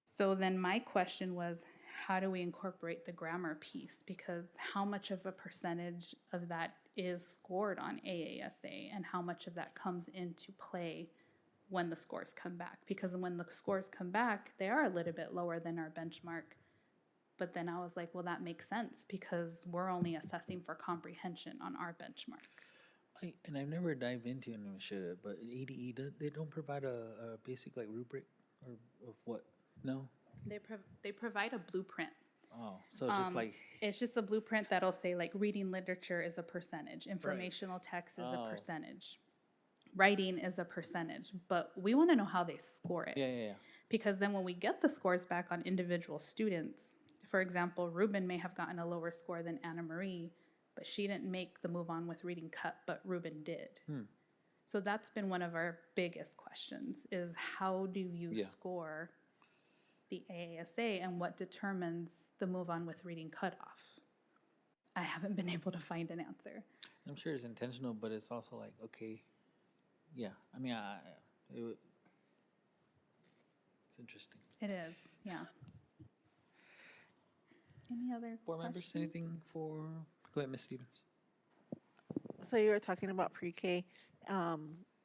So then my question was, how do we incorporate the grammar piece? Because how much of a percentage of that is scored on AASA, and how much of that comes into play when the scores come back? Because when the scores come back, they are a little bit lower than our benchmark. But then I was like, well, that makes sense because we're only assessing for comprehension on our benchmark. And I've never dived into it, and I should, but ADE, they don't provide a basic like rubric or of what? No? They provide a blueprint. Oh, so it's just like, It's just a blueprint that'll say like reading literature is a percentage, informational text is a Oh. percentage, writing is a percentage, but we want to know how they score it. yeah. Because then when we get the scores back on individual students, for example, Ruben may have gotten a lower score than Anna Marie, but she didn't make the move on with reading cut, but Ruben did. So that's been one of our biggest questions is how do you Yeah. score the AASA and what determines the move on with reading cutoff? I haven't been able to find an answer. I'm sure it's intentional, but it's also like, okay, yeah. I mean, it's interesting. It is, yeah. Any other Board members, questions? anything for, go ahead, Ms. Stevens. So you were talking about pre-K.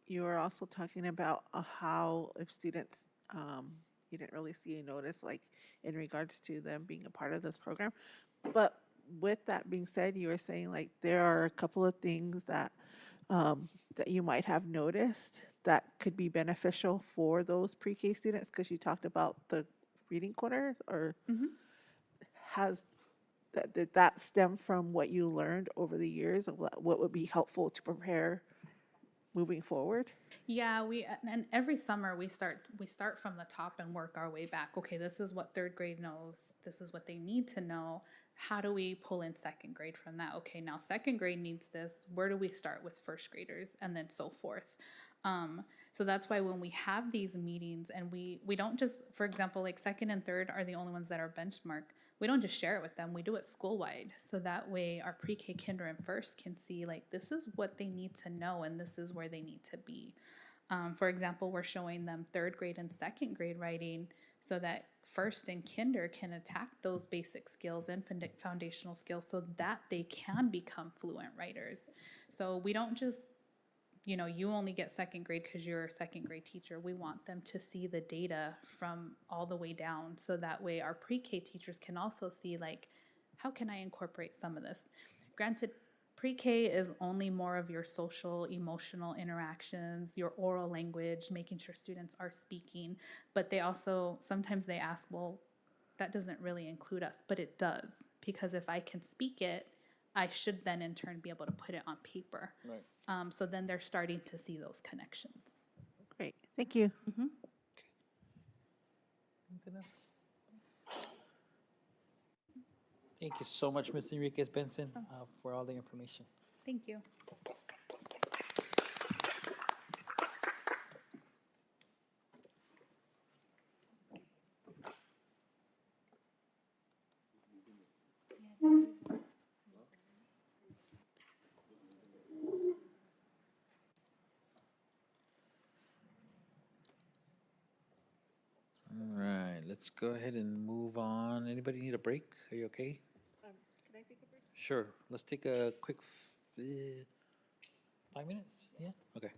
You were also talking about how if students, you didn't really see a notice, like in regards to them being a part of this program. But with that being said, you were saying like there are a couple of things that that you might have noticed that could be beneficial for those pre-K students, because you talked about the reading corners, or has did that stem from what you learned over the years of what would be helpful to prepare moving forward? Yeah, and every summer we start from the top and work our way back. Okay, this is what third grade knows. This is what they need to know. How do we pull in second grade from that? Okay, now second grade needs this. Where do we start with first graders, and then so forth. So that's why when we have these meetings and we don't just, for example, like second and third are the only ones that are benchmark. We don't just share it with them. We do it school-wide. So that way our pre-K, kinder, and first can see like this is what they need to know and this is where they need to be. For example, we're showing them third grade and second grade writing so that first and kinder can attack those basic skills and foundational skills so that they can become fluent writers. So we don't just, you only get second grade because you're a second grade teacher. We want them to see the data from all the way down. So that way our pre-K teachers can also see like, how can I incorporate some of this? Granted, pre-K is only more of your social, emotional interactions, your oral language, making sure students are speaking. But they also, sometimes they ask, well, that doesn't really include us, but it does. Because if I can speak it, I should then in turn be able to put it on paper. Right. So then they're starting to see those connections. Great, thank you. Anything else? Thank you so much, Ms. Enriquez Benson, for all the information. Thank you. All right, let's go ahead and move on. Anybody need a break? Are you okay? Can I take a break? Sure. Let's take a quick 5 minutes. Yeah. Okay.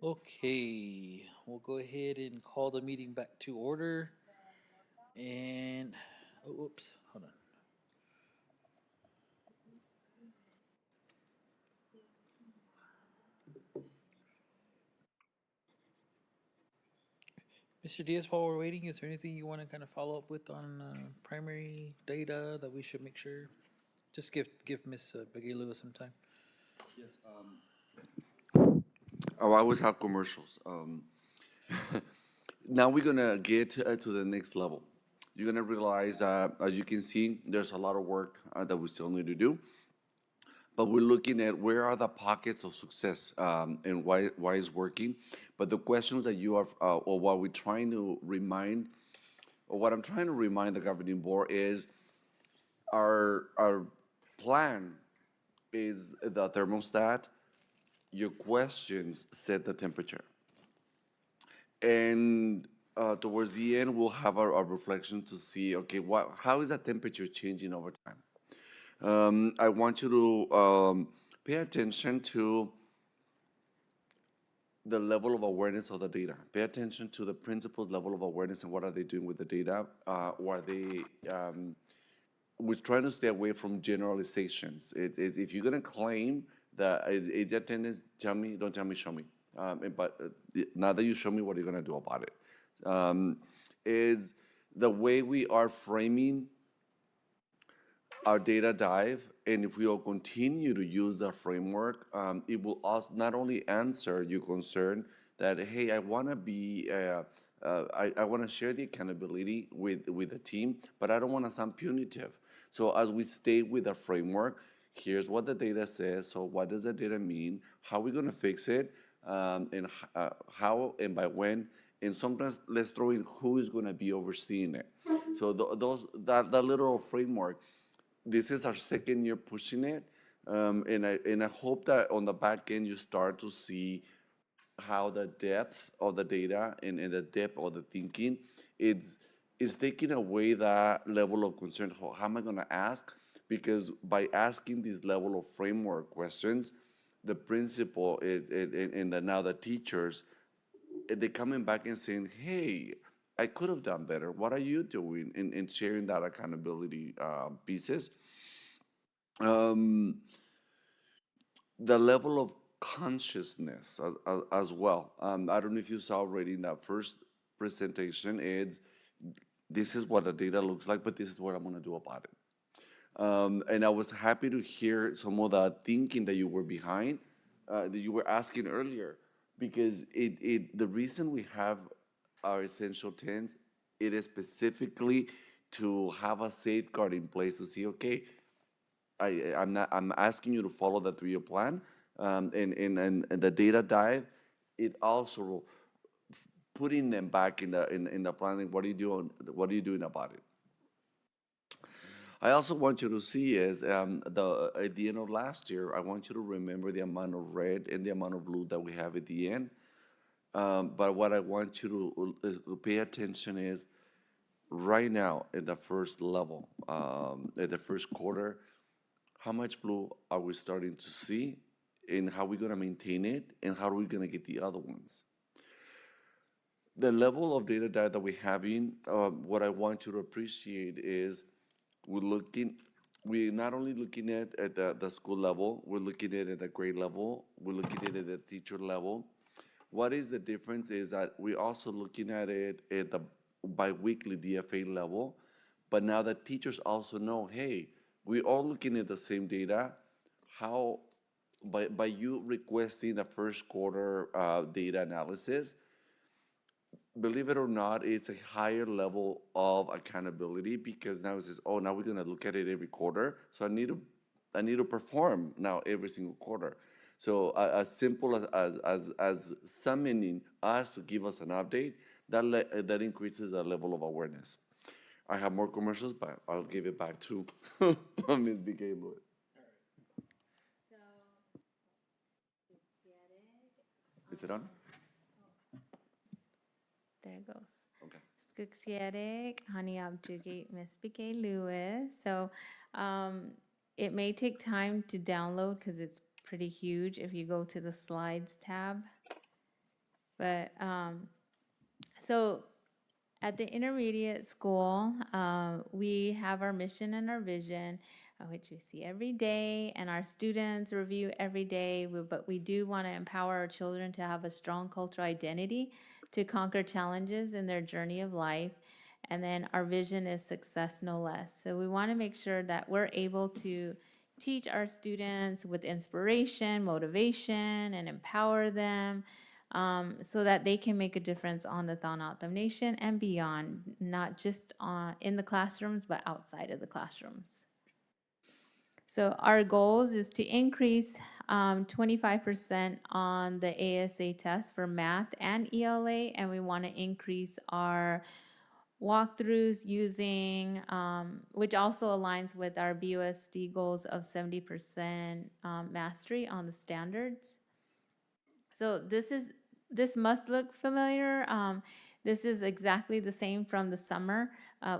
Okay, we'll go ahead and call the meeting back to order. And, oh, oops, hold on. Mr. Diaz, while we're waiting, is there anything you want to kind of follow up with on primary data that we should make sure? Just give Miss Begay Lewis some time. Oh, I always have commercials. Now we're gonna get to the next level. You're gonna realize, as you can see, there's a lot of work that we still need to do. But we're looking at where are the pockets of success, and why it's working. But the questions that you are, or what we're trying to remind, or what I'm trying to remind the governing board is our plan is the thermostat. Your questions set the temperature. And towards the end, we'll have our reflection to see, okay, how is that temperature changing over time? I want you to pay attention to the level of awareness of the data. Pay attention to the principal's level of awareness and what are they doing with the data. Or are they, we're trying to stay away from generalizations. If you're gonna claim that it's attendance, tell me, don't tell me, show me. But now that you show me, what are you gonna do about it? Is the way we are framing our data dive, and if we all continue to use that framework, it will also not only answer your concern that, hey, I want to be, I want to share the accountability with the team, but I don't want to sound punitive. So as we stay with the framework, here's what the data says. So what does the data mean? How are we going to fix it? And how and by when? And sometimes let's throw in who is going to be overseeing it. So that little framework, this is our second year pushing it, and I hope that on the back end you start to see how the depth of the data and the depth of the thinking is taking away that level of concern. How am I going to ask? Because by asking this level of framework questions, the principal now the teachers, they're coming back and saying, hey, I could have done better. What are you doing in sharing that accountability pieces? um, the level of consciousness as well. I don't know if you saw already in that first presentation, it's this is what the data looks like, but this is what I'm going to do about it. And I was happy to hear some of the thinking that you were behind, that you were asking earlier, because the reason we have our essential tens, it is specifically to have a safeguard in place to see, okay, I'm asking you to follow the 3-year plan, and the data dive. It also putting them back in the planning. What are you doing? What are you doing about it? I also want you to see is the at the end of last year. I want you to remember the amount of red and the amount of blue that we have at the end. But what I want you to pay attention is right now at the first level, at the first quarter, how much blue are we starting to see, and how are we going to maintain it, and how are we going to get the other ones? The level of data that we're having, what I want you to appreciate is we're not only looking at the school level, we're looking at it at the grade level, we're looking at it at the teacher level. What is the difference is that we're also looking at it at the biweekly DFA level, but now the teachers also know, hey, we're all looking at the same data. How, by you requesting the first quarter data analysis, believe it or not, it's a higher level of accountability, because now it says, oh, now we're gonna look at it every quarter. So I need to perform now every single quarter. So as simple as summoning us to give us an update, that increases the level of awareness. I have more commercials, but I'll give it back to Ms. BK Lewis. Is it on? There it goes. Okay. Skugsieric, Hani Abjugi, Miss BK Lewis. So it may take time to download because it's pretty huge if you go to the slides tab. But so at the intermediate school, we have our mission and our vision, which we see every day, and our students review every day. But we do want to empower our children to have a strong cultural identity to conquer challenges in their journey of life. And then our vision is success, no less. So we want to make sure that we're able to teach our students with inspiration, motivation, and empower them so that they can make a difference on the Thon Autumn Nation and beyond, not just in the classrooms, but outside of the classrooms. So our goals is to increase 25% on the ASA test for math and ELA, and we want to increase our walkthroughs using, which also aligns with our BUSD goals of 70% mastery on the standards. So this must look familiar. This is exactly the same from the summer.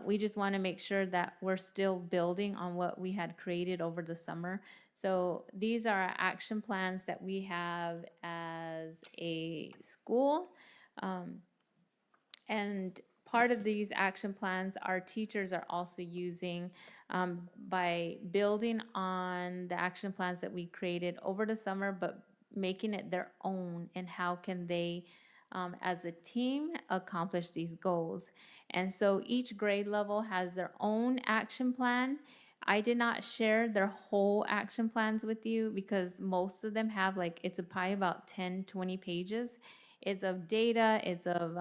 We just want to make sure that we're still building on what we had created over the summer. So these are our action plans that we have as a school. And part of these action plans, our teachers are also using by building on the action plans that we created over the summer, but making it their own, and how can they, as a team, accomplish these goals. And so each grade level has their own action plan. I did not share their whole action plans with you because most of them have like, it's probably about 10, 20 pages. It's of data, it's of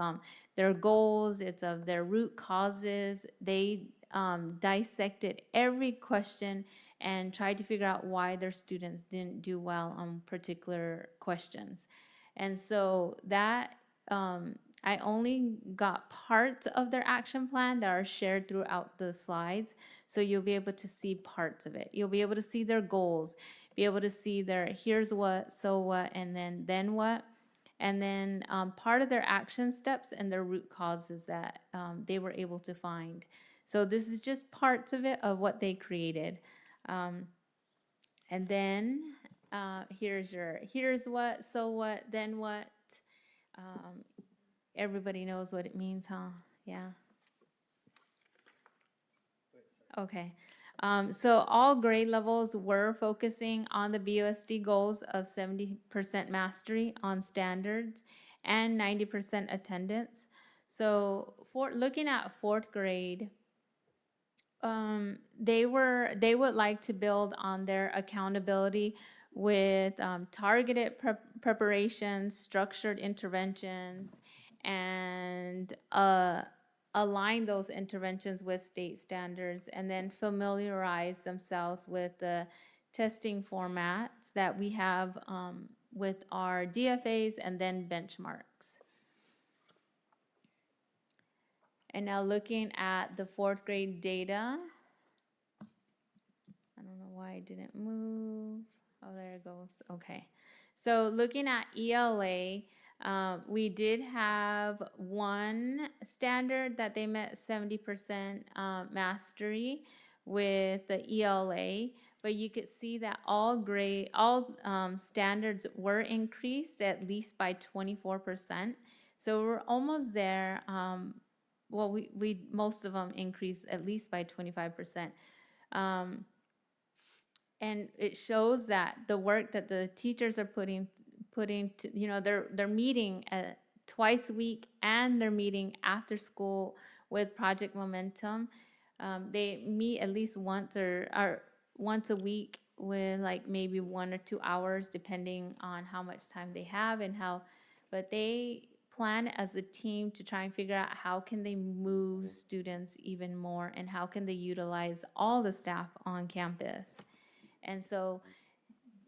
their goals, it's of their root causes. They dissected every question and tried to figure out why their students didn't do well on particular questions. And so that, I only got parts of their action plan that are shared throughout the slides. So you'll be able to see parts of it. You'll be able to see their goals, be able to see their here's what, so what, and then what. And then part of their action steps and their root causes that they were able to find. So this is just parts of it, of what they created. And then here's what, so what, then what. Everybody knows what it means, huh? Yeah. Okay. So all grade levels were focusing on the BUSD goals of 70% mastery on standards and 90% attendance. So for looking at fourth grade, they would like to build on their accountability with targeted preparations, structured interventions, and align those interventions with state standards, and then familiarize themselves with the testing formats that we have with our DFAs and then benchmarks. And now looking at the fourth grade data, I don't know why it didn't move. Oh, there it goes. Okay. So looking at ELA, we did have one standard that they met 70% mastery with the ELA, but you could see that all standards were increased at least by 24%. So we're almost there. Well, we most of them increased at least by 25%. And it shows that the work that the teachers are putting to, they're meeting twice a week, and they're meeting after school with Project Momentum. They meet at least once a week with like maybe 1 or 2 hours, depending on how much time they have and how, but they plan as a team to try and figure out how can they move students even more, and how can they utilize all the staff on campus. And so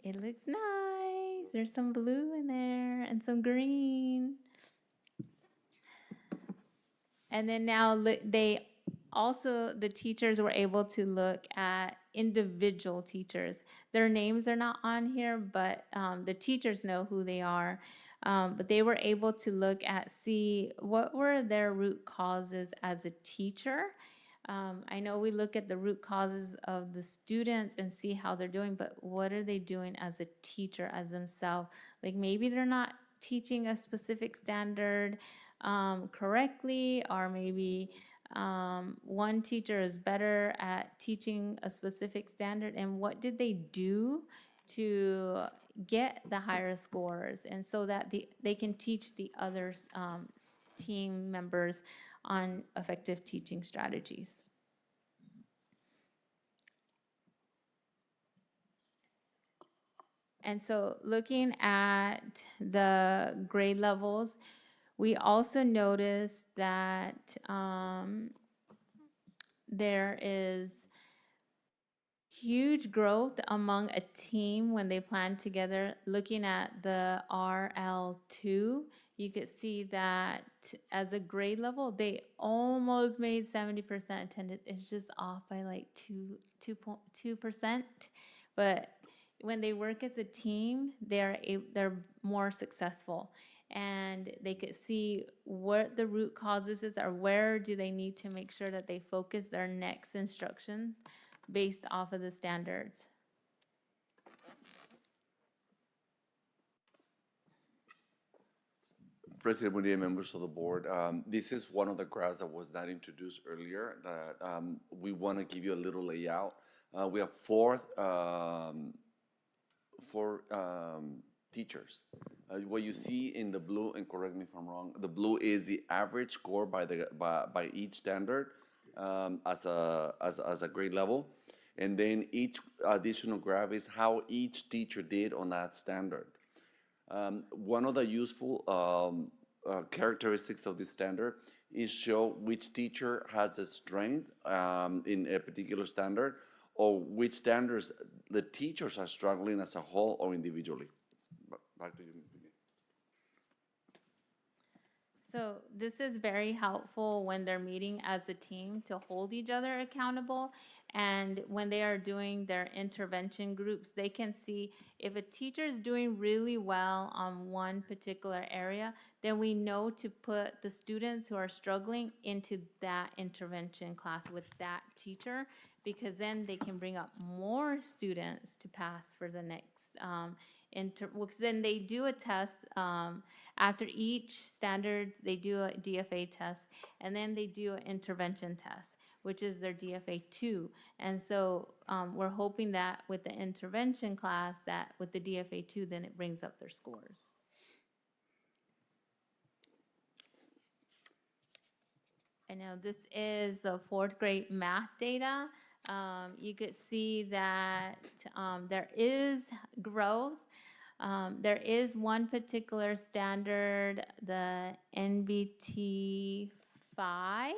it looks nice. There's some blue in there and some green. And then now the teachers were able to look at individual teachers. Their names are not on here, but the teachers know who they are. But they were able to look at, see what were their root causes as a teacher. I know we look at the root causes of the students and see how they're doing, but what are they doing as a teacher, as themselves? Like maybe they're not teaching a specific standard correctly, or maybe one teacher is better at teaching a specific standard, and what did they do to get the higher scores, and so that they can teach the other team members on effective teaching strategies. And so looking at the grade levels, we also noticed that there is huge growth among a team when they plan together. Looking at the RL2, you could see that as a grade level, they almost made 70% attendance. It's just off by like 2%. But when they work as a team, they're more successful. And they could see what the root causes is, or where do they need to make sure that they focus their next instruction based off of the standards. President Murillo, members of the board, this is one of the graphs that was not introduced earlier that we want to give you a little layout. We have four teachers. What you see in the blue, and correct me if I'm wrong, the blue is the average score by each standard as a grade level, and then each additional graph is how each teacher did on that standard. One of the useful characteristics of this standard is show which teacher has a strength in a particular standard, or which standards the teachers are struggling as a whole or individually. Back to you. So this is very helpful when they're meeting as a team to hold each other accountable. And when they are doing their intervention groups, they can see if a teacher is doing really well on one particular area, then we know to put the students who are struggling into that intervention class with that teacher, because then they can bring up more students to pass for the next because then they do a test after each standard. They do a DFA test, and then they do an intervention test, which is their DFA 2. And so we're hoping that with the intervention class, that with the DFA 2, then it brings up their scores. And now this is the 4th grade math data. You could see that there is growth. There is one particular standard, the NBT 5,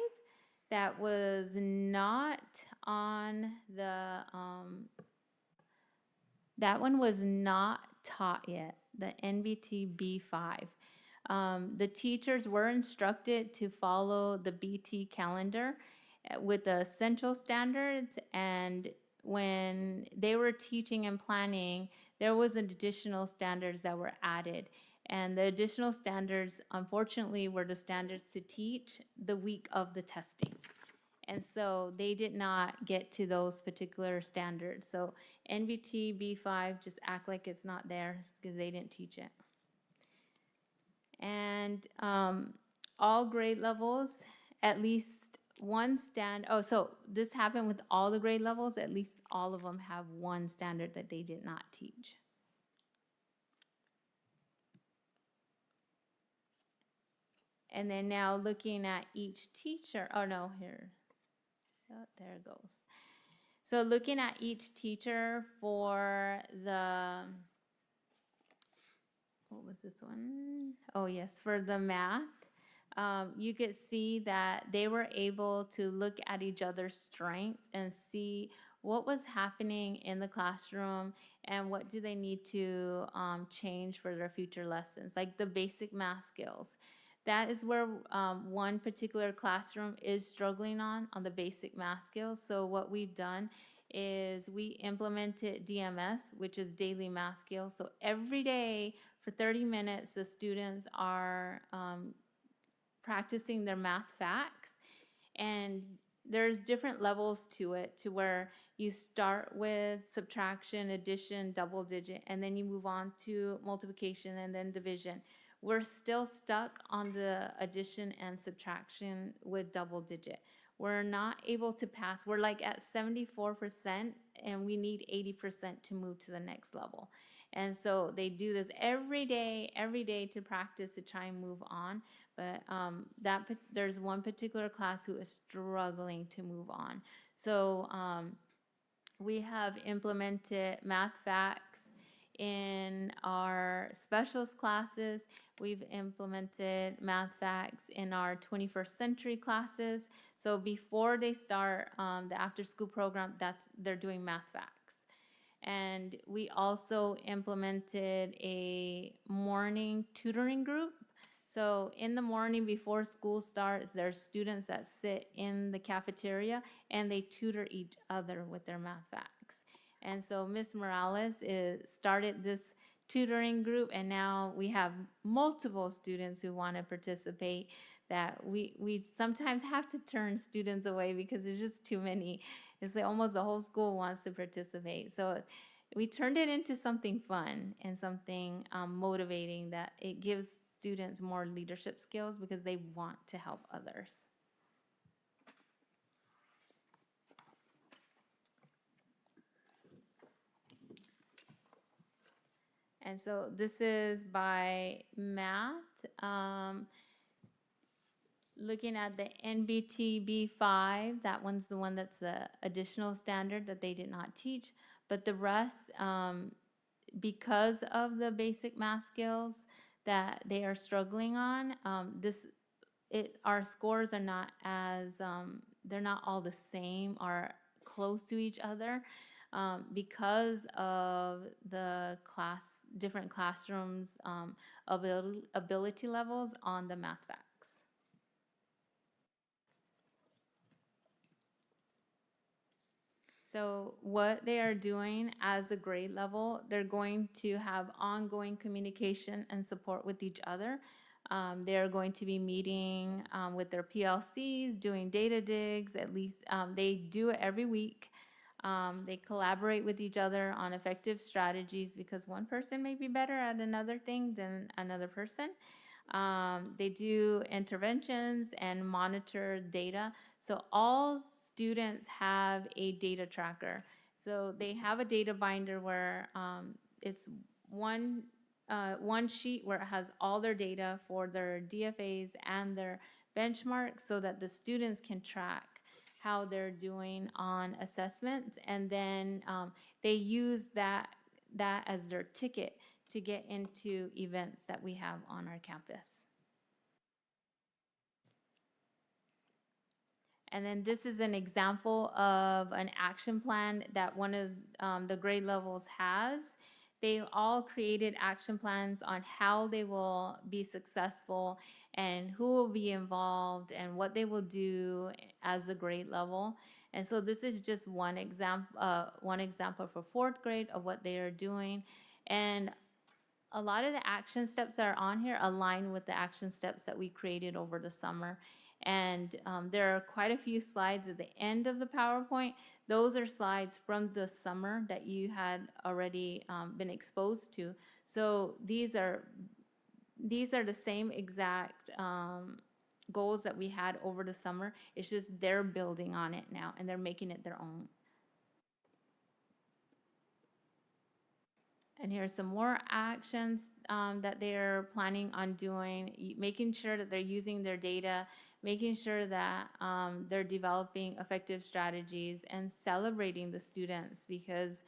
that was not on the, that one was not taught yet, the NBT B5. The teachers were instructed to follow the BT calendar with the essential standards, and when they were teaching and planning, there was additional standards that were added. And the additional standards, unfortunately, were the standards to teach the week of the testing. And so they did not get to those particular standards. So NBT B5, just act like it's not there because they didn't teach it. And all grade levels, at least one so this happened with all the grade levels, at least all of them have one standard that they did not teach. And then now looking at each teacher, oh no, here, oh, there it goes. So looking at each teacher for the, what was this one? Oh yes, for the math. You could see that they were able to look at each other's strengths and see what was happening in the classroom and what do they need to change for their future lessons, like the basic math skills. That is where one particular classroom is struggling on the basic math skills. So what we've done is we implemented DMS, which is daily math skills. So every day for 30 minutes, the students are practicing their math facts, and there's different levels to it, to where you start with subtraction, addition, double digit, and then you move on to multiplication and then division. we're still stuck on the addition and subtraction with double digit. We're not able to pass. We're like at 74%, and we need 80% to move to the next level. And so they do this every day to practice to try and move on. But there's one particular class who is struggling to move on. So we have implemented math facts in our specials classes. We've implemented math facts in our 21st century classes. So before they start the after school program, they're doing math facts. And we also implemented a morning tutoring group. So in the morning before school starts, there's students that sit in the cafeteria and they tutor each other with their math facts. And so Miss Morales started this tutoring group, and now we have multiple students who want to participate, that we sometimes have to turn students away because there's just too many. It's like almost the whole school wants to participate. So we turned it into something fun and something motivating, that it gives students more leadership skills because they want to help others. And so this is by math. Looking at the NBTB 5, that one's the one that's the additional standard that they did not teach. But the rest, because of the basic math skills that they are struggling on, our scores are not as, they're not all the same or close to each other, because of the different classrooms, ability levels on the math facts. So what they are doing as a grade level, they're going to have ongoing communication and support with each other. They are going to be meeting with their PLCs, doing data digs, at least they do it every week. They collaborate with each other on effective strategies because one person may be better at another thing than another person. They do interventions and monitor data. So all students have a data tracker. So they have a data binder where it's one sheet where it has all their data for their DFAs and their benchmarks, so that the students can track how they're doing on assessments, and then they use that as their ticket to get into events that we have on our campus. And then this is an example of an action plan that one of the grade levels has. They all created action plans on how they will be successful and who will be involved and what they will do as a grade level. And so this is just one example for fourth grade of what they are doing. And a lot of the action steps that are on here align with the action steps that we created over the summer. And there are quite a few slides at the end of the PowerPoint. Those are slides from the summer that you had already been exposed to. So these are the same exact goals that we had over the summer. It's just they're building on it now and they're making it their own. And here's some more actions that they're planning on doing, making sure that they're using their data, making sure that they're developing effective strategies and celebrating the students, because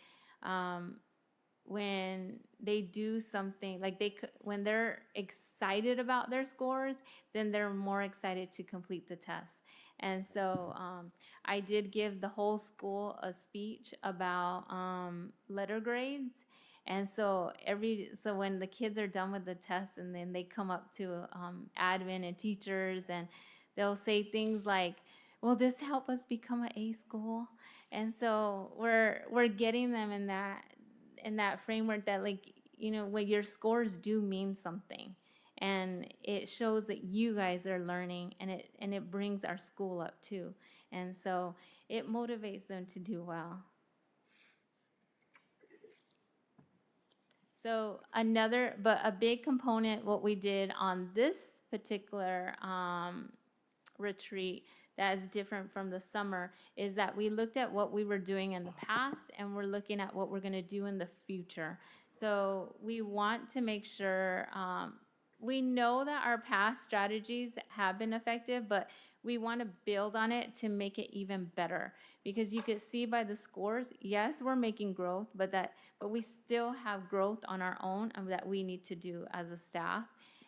when they do something, like when they're excited about their scores, then they're more excited to complete the test. And so I did give the whole school a speech about letter grades. And so when the kids are done with the test, and then they come up to admin and teachers, and they'll say things like, "Will this help us become an A school?" And so we're getting them in that framework that, like, when your scores do mean something, and it shows that you guys are learning, and it brings our school up too. And so it motivates them to do well. So but a big component, what we did on this particular retreat that is different from the summer is that we looked at what we were doing in the past and we're looking at what we're going to do in the future. So we want to make sure we know that our past strategies have been effective, but we want to build on it to make it even better, because you could see by the scores, yes, we're making growth, but we still have growth on our own and that we need to do as a staff.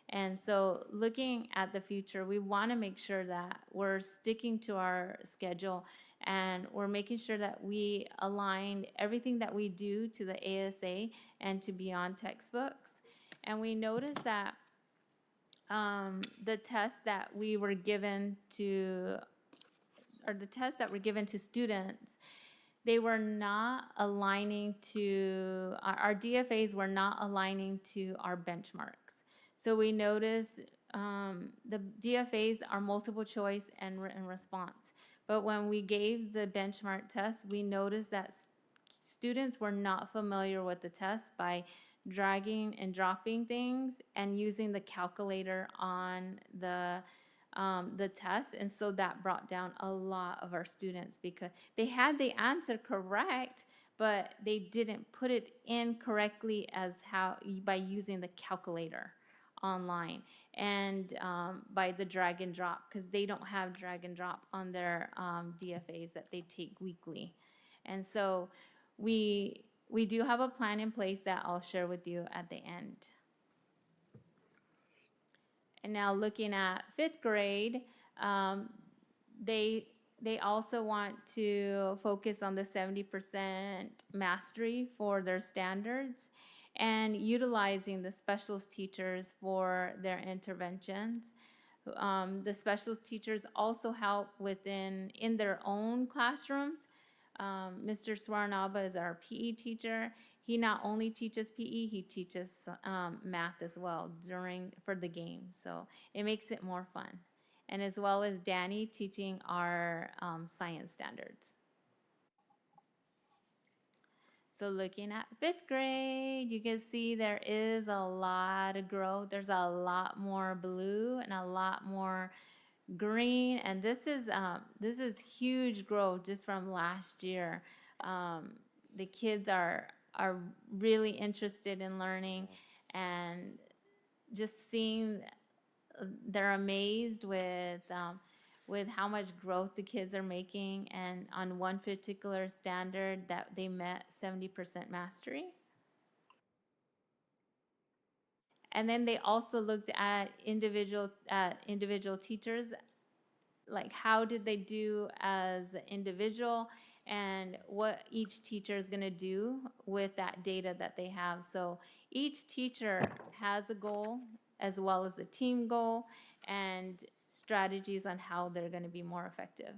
And so looking at the future, we want to make sure that we're sticking to our schedule and we're making sure that we align everything that we do to the ASA and to beyond textbooks. And we noticed that the tests that we were given to, or the tests that were given to students, they were not aligning to, our DFAs were not aligning to our benchmarks. So we noticed the DFAs are multiple choice and written response. But when we gave the benchmark test, we noticed that students were not familiar with the test by dragging and dropping things and using the calculator on the test. And so that brought down a lot of our students because they had the answer correct, but they didn't put it in correctly as how by using the calculator online and by the drag and drop, because they don't have drag and drop on their DFAs that they take weekly. And so we do have a plan in place that I'll share with you at the end. And now looking at fifth grade, um, they also want to focus on the 70% mastery for their standards and utilizing the specialist teachers for their interventions. The specialist teachers also help in their own classrooms. Mr. Swarnaba is our PE teacher. He not only teaches PE, he teaches math as well for the game. So it makes it more fun. And as well as Danny teaching our science standards. So looking at fifth grade, you can see there is a lot of growth. There's a lot more blue and a lot more green, and this is huge growth just from last year. The kids are really interested in learning, and just seeing they're amazed with how much growth the kids are making, and on one particular standard that they met 70% mastery. And then they also looked at individual teachers, like how did they do as an individual and what each teacher is going to do with that data that they have. So each teacher has a goal as well as a team goal and strategies on how they're going to be more effective.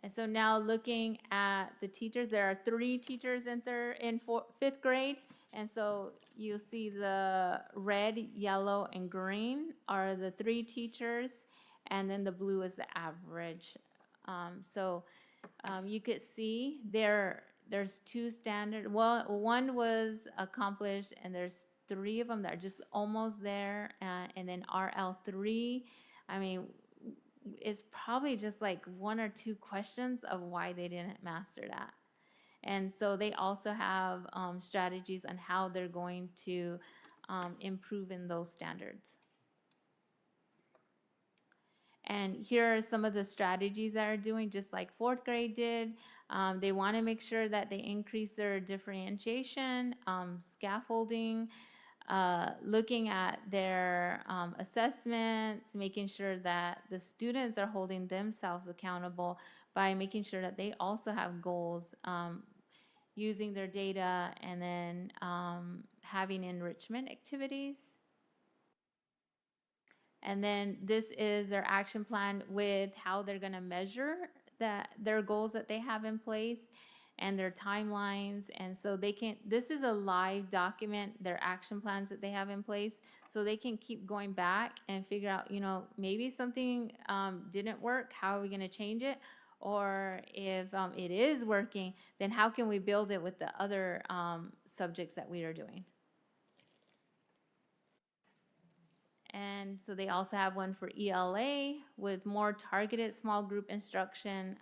And so now looking at the teachers, there are 3 teachers in fifth grade. And so you'll see the red, yellow, and green are the 3 teachers, and then the blue is the average. You could see there's 2 standard. Well, one was accomplished, and there's 3 of them that are just almost there. And then RL3, I mean, it's probably just like 1 or 2 questions of why they didn't master that. And so they also have strategies on how they're going to improve in those standards. And here are some of the strategies that are doing, just like 4th grade did. They want to make sure that they increase their differentiation, scaffolding, looking at their assessments, making sure that the students are holding themselves accountable by making sure that they also have goals, using their data, and then having enrichment activities. And then this is their action plan with how they're going to measure their goals that they have in place and their timelines. And so this is a live document, their action plans that they have in place, so they can keep going back and figure out, maybe something didn't work, how are we going to change it? or if it is working, then how can we build it with the other subjects that we are doing? And so they also have one for ELA with more targeted small group instruction,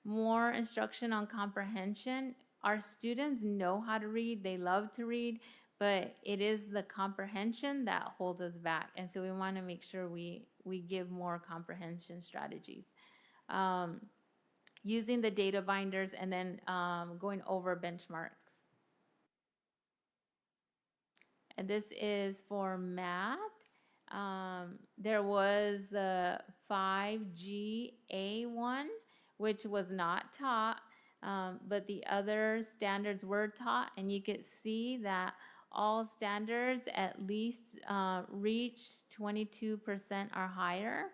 more instruction on comprehension. Our students know how to read, they love to read, but it is the comprehension that holds us back. And so we want to make sure we give more comprehension strategies. Using the data binders and then going over benchmarks. And this is for math. There was the 5GA1, which was not taught, but the other standards were taught, and you could see that all standards at least reach 22% or higher,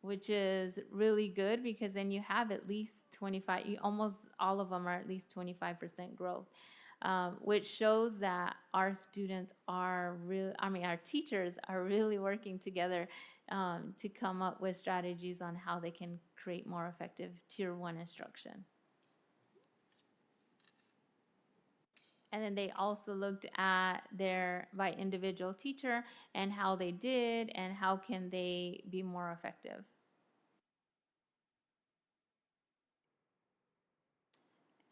which is really good because then you have at least 25, almost all of them are at least 25% growth. Which shows that our students are really, our teachers are really working together to come up with strategies on how they can create more effective Tier 1 instruction. And then they also looked at their by individual teacher and how they did and how can they be more effective.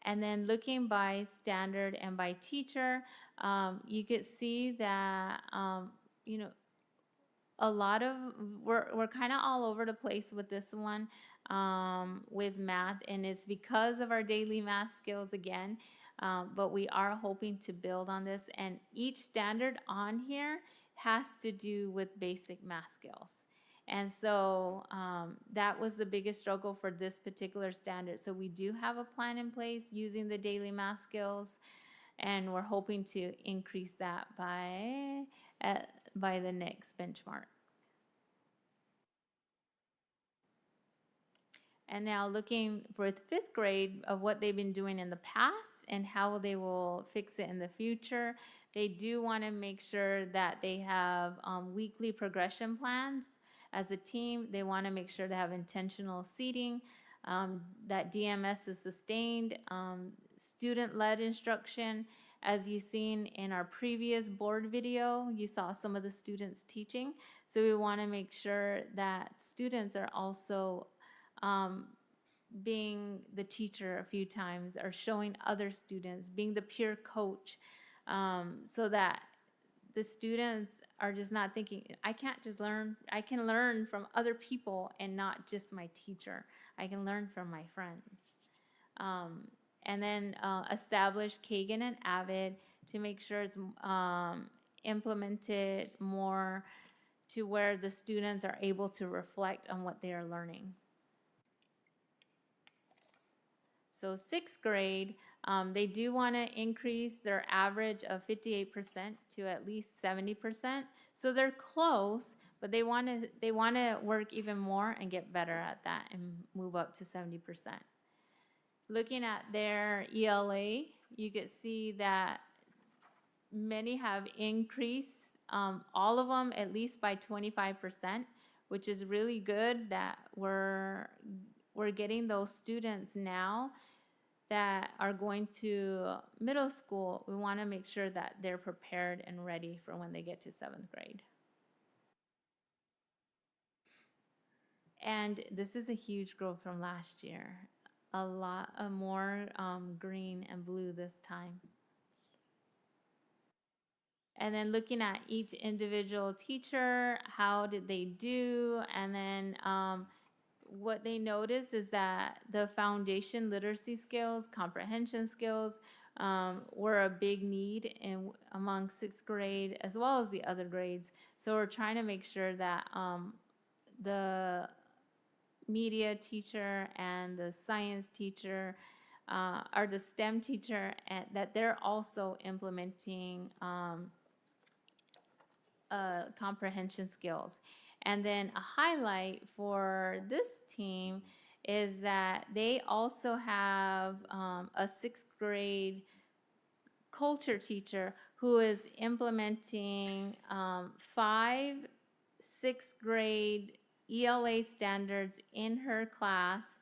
And then looking by standard and by teacher, you could see that, you know, a lot of, we're kind of all over the place with this one, with math, and it's because of our daily math skills again. But we are hoping to build on this, and each standard on here has to do with basic math skills. And so that was the biggest struggle for this particular standard. So we do have a plan in place using the daily math skills, and we're hoping to increase that by the next benchmark. And now looking for the fifth grade of what they've been doing in the past and how they will fix it in the future. They do want to make sure that they have weekly progression plans as a team. They want to make sure they have intentional seating, that DMS is sustained, student-led instruction. As you've seen in our previous board video, you saw some of the students teaching. So we want to make sure that students are also being the teacher a few times or showing other students, being the peer coach, so that the students are just not thinking, I can't just learn, I can learn from other people and not just my teacher. I can learn from my friends. And then establish Kagan and Avid to make sure it's implemented more to where the students are able to reflect on what they are learning. So sixth grade, they do want to increase their average of 58% to at least 70%. So they're close, but they want to work even more and get better at that and move up to 70%. Looking at their ELA, you could see that many have increased, all of them at least by 25%, which is really good that we're getting those students now that are going to middle school. We want to make sure that they're prepared and ready for when they get to 7th grade. And this is a huge growth from last year. A lot of more green and blue this time. And then looking at each individual teacher, how did they do? And then what they notice is that the foundation literacy skills, comprehension skills, were a big need among 6th grade as well as the other grades. So we're trying to make sure that the media teacher and the science teacher or the STEM teacher, and that they're also implementing comprehension skills. And then a highlight for this team is that they also have a 6th grade culture teacher who is implementing 5 6th grade ELA standards in her class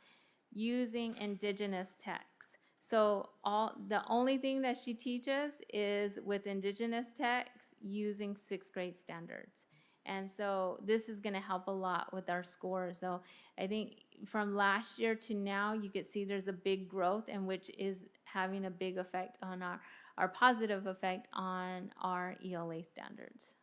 using indigenous texts. So the only thing that she teaches is with indigenous texts using sixth grade standards. And so this is going to help a lot with our scores. So I think from last year to now, you could see there's a big growth, and which is having a big effect on our positive effect on our ELA standards.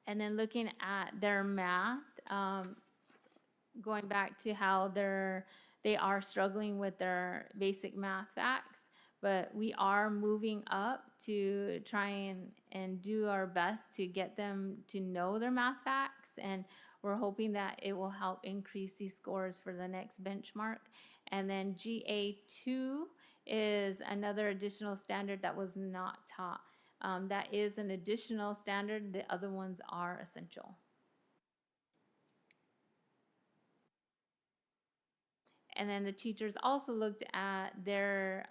And then looking at their math, going back to how they are struggling with their basic math facts, but we are moving up to try and do our best to get them to know their math facts, and we're hoping that it will help increase these scores for the next benchmark. And then GA2 is another additional standard that was not taught. That is an additional standard. The other ones are essential. And then the teachers also looked at their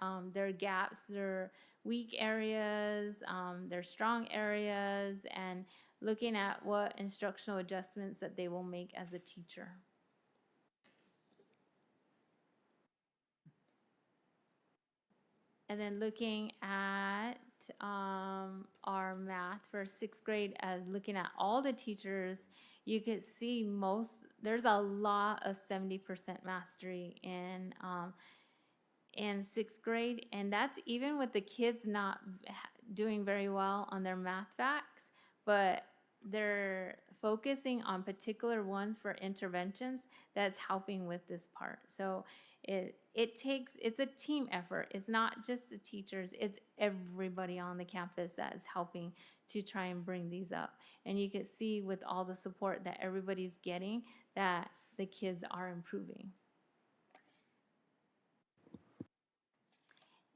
gaps, their weak areas, their strong areas, and looking at what instructional adjustments that they will make as a teacher. And then looking at our math for sixth grade, as looking at all the teachers, you could see there's a lot of 70% mastery in sixth grade, and that's even with the kids not doing very well on their math facts, but they're focusing on particular ones for interventions that's helping with this part. So it's a team effort. It's not just the teachers, it's everybody on the campus that is helping to try and bring these up. And you can see with all the support that everybody's getting that the kids are improving.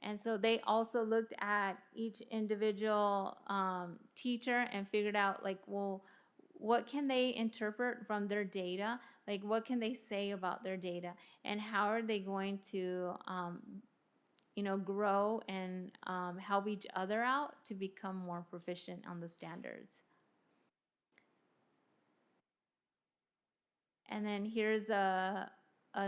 And so they also looked at each individual teacher and figured out, like, well, what can they interpret from their data? Like, what can they say about their data? And how are they going to, grow and help each other out to become more proficient on the standards? And then here's a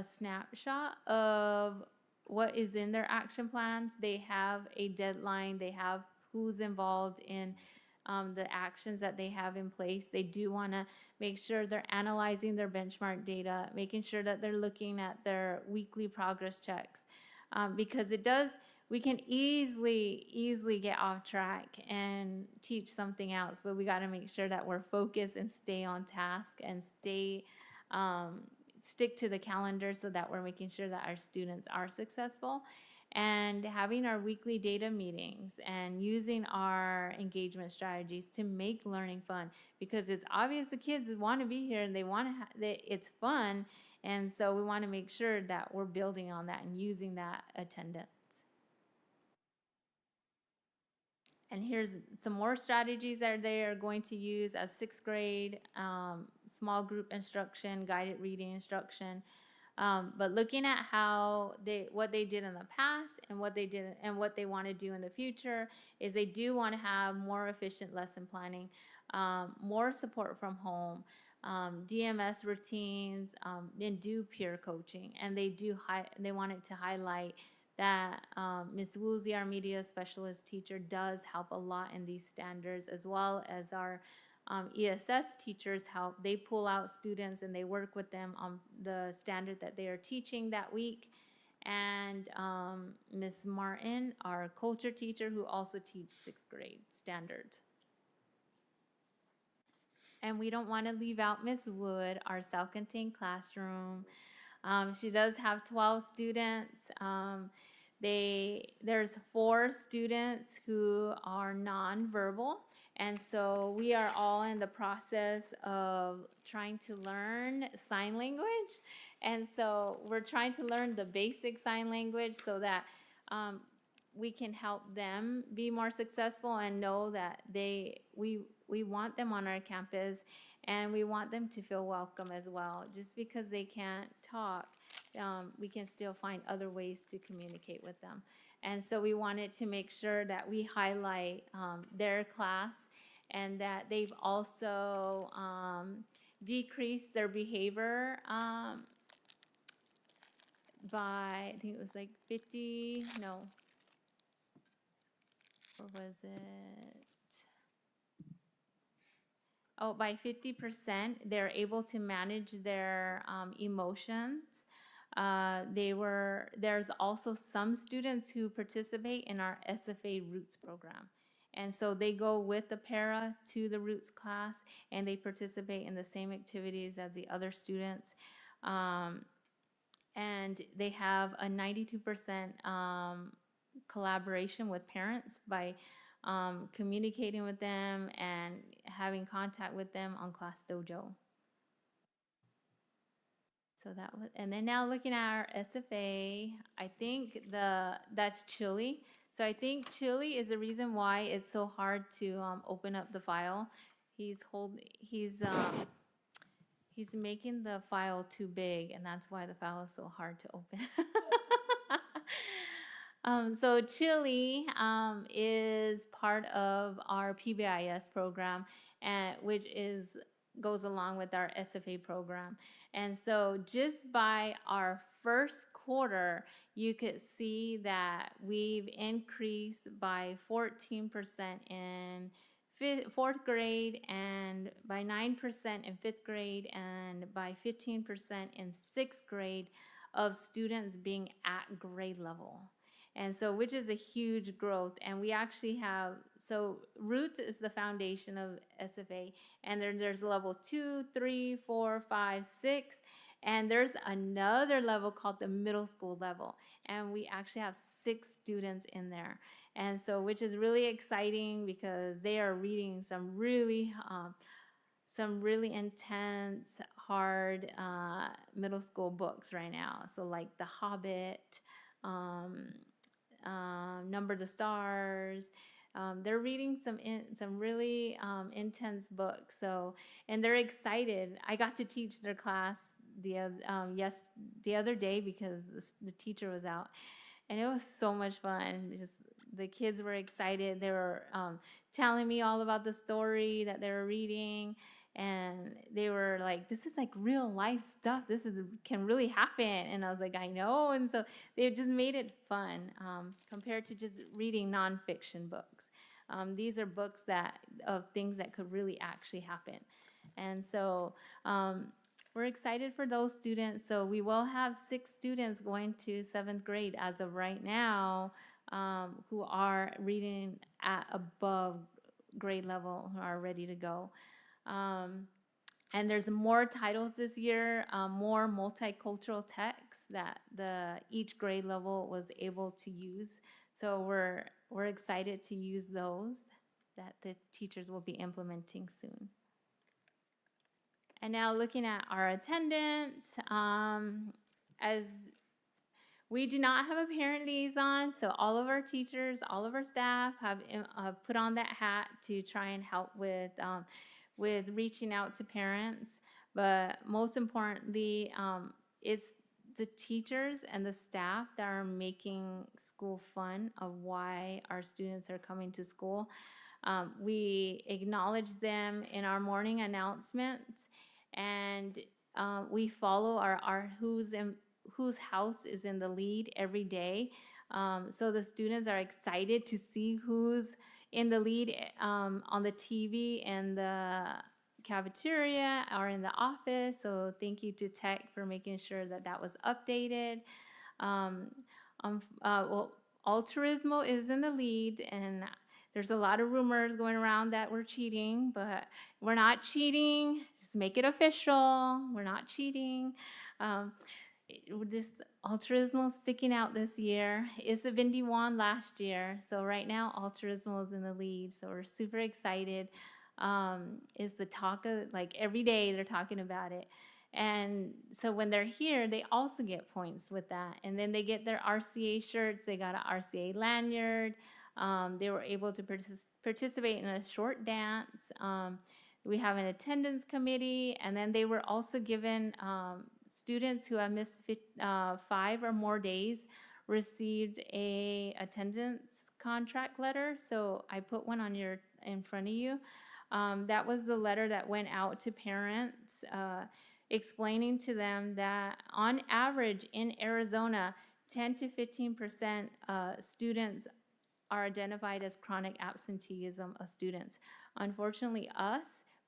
snapshot of what is in their action plans. They have a deadline, they have who's involved in the actions that they have in place. They do want to make sure they're analyzing their benchmark data, making sure that they're looking at their weekly progress checks, because we can easily get off track and teach something else, but we got to make sure that we're focused and stay on task and stick to the calendar so that we're making sure that our students are successful, and having our weekly data meetings and using our engagement strategies to make learning fun, because it's obvious the kids want to be here and they want to it's fun, and so we want to make sure that we're building on that and using that attendance. And here's some more strategies that they are going to use as sixth grade, small group instruction, guided reading instruction. But looking at what they did in the past and what they did and what they want to do in the future is they do want to have more efficient lesson planning, more support from home, DMS routines, and do peer coaching. And they wanted to highlight that Ms. Woolsey, our media specialist teacher, does help a lot in these standards, as well as our ESS teachers help. They pull out students and they work with them on the standard that they are teaching that week. And Ms. Martin, our culture teacher, who also teaches sixth grade standards. And we don't want to leave out Ms. Wood, our self-contained classroom. She does have 12 students. There's 4 students who are nonverbal, and so we are all in the process of trying to learn sign language. And so we're trying to learn the basic sign language so that we can help them be more successful and know that we want them on our campus, and we want them to feel welcome as well. Just because they can't talk, we can still find other ways to communicate with them. And so we wanted to make sure that we highlight their class and that they've also decreased their behavior by, I think it was like 50, no, or was it? Oh, by 50%, they're able to manage their emotions. There's also some students who participate in our SFA Roots program. And so they go with the para to the Roots class and they participate in the same activities as the other students. And they have a 92% collaboration with parents by communicating with them and having contact with them on Class Dojo. So that was, and then now looking at our SFA, I think that's Chile. So I think Chile is the reason why it's so hard to open up the file. He's making the file too big, and that's why the file is so hard to open. So Chile is part of our PBIS program, and which goes along with our SFA program. And so just by our first quarter, you could see that we've increased by 14% in fourth grade, and by 9% in fifth grade, and by 15% in sixth grade of students being at grade level. And so, which is a huge growth. And we actually have, so Roots is the foundation of SFA. And then there's level 2, 3, 4, 5, 6. And there's another level called the middle school level. And we actually have 6 students in there. And so, which is really exciting because they are reading some really intense, hard middle school books right now. So like The Hobbit, Number the Stars. They're reading some really intense books. So, and they're excited. I got to teach their class the other day because the teacher was out, and it was so much fun. Just the kids were excited. They were telling me all about the story that they were reading, and they were like, "This is like real life stuff. Can really happen." And I was like, "I know." And so they just made it fun compared to just reading nonfiction books. These are books of things that could really actually happen, and so. We're excited for those students. So we will have 6 students going to 7th grade as of right now who are reading at above grade level, who are ready to go. And there's more titles this year, more multicultural texts that each grade level was able to use. So we're excited to use those that the teachers will be implementing soon. And now looking at our attendance, as we do not have a parent liaison, so all of our teachers, all of our staff have put on that hat to try and help with reaching out to parents. But most importantly, it's the teachers and the staff that are making school fun of why our students are coming to school. We acknowledge them in our morning announcements, and we follow our whose house is in the lead every day. So the students are excited to see who's in the lead on the TV and the cafeteria or in the office. So thank you to Tech for making sure that that was updated. Well, Altruismo is in the lead, and there's a lot of rumors going around that we're cheating, but we're not cheating. Just make it official. We're not cheating. This Altruismo sticking out this year. Issa Vindi won last year, so right now Altruismo is in the lead. So we're super excited. Is the talk of, like, every day they're talking about it. And so when they're here, they also get points with that. And then they get their RCA shirts. They got an RCA lanyard. They were able to participate in a short dance. We have an attendance committee. And then they were also given students who have missed 5 or more days received a attendance contract letter. So I put one in front of you. That was the letter that went out to parents, explaining to them that on average in Arizona, 10 to 15% students are identified as chronic absenteeism of students. Unfortunately,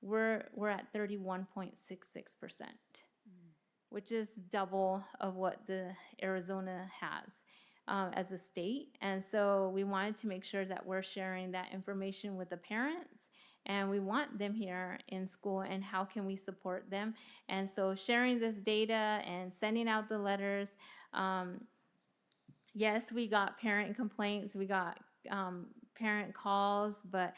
we're at 31.66%, which is double of what the Arizona has as a state. And so we wanted to make sure that we're sharing that information with the parents, and we want them here in school, and how can we support them. And so sharing this data and sending out the letters, yes, we got parent complaints, we got parent calls, but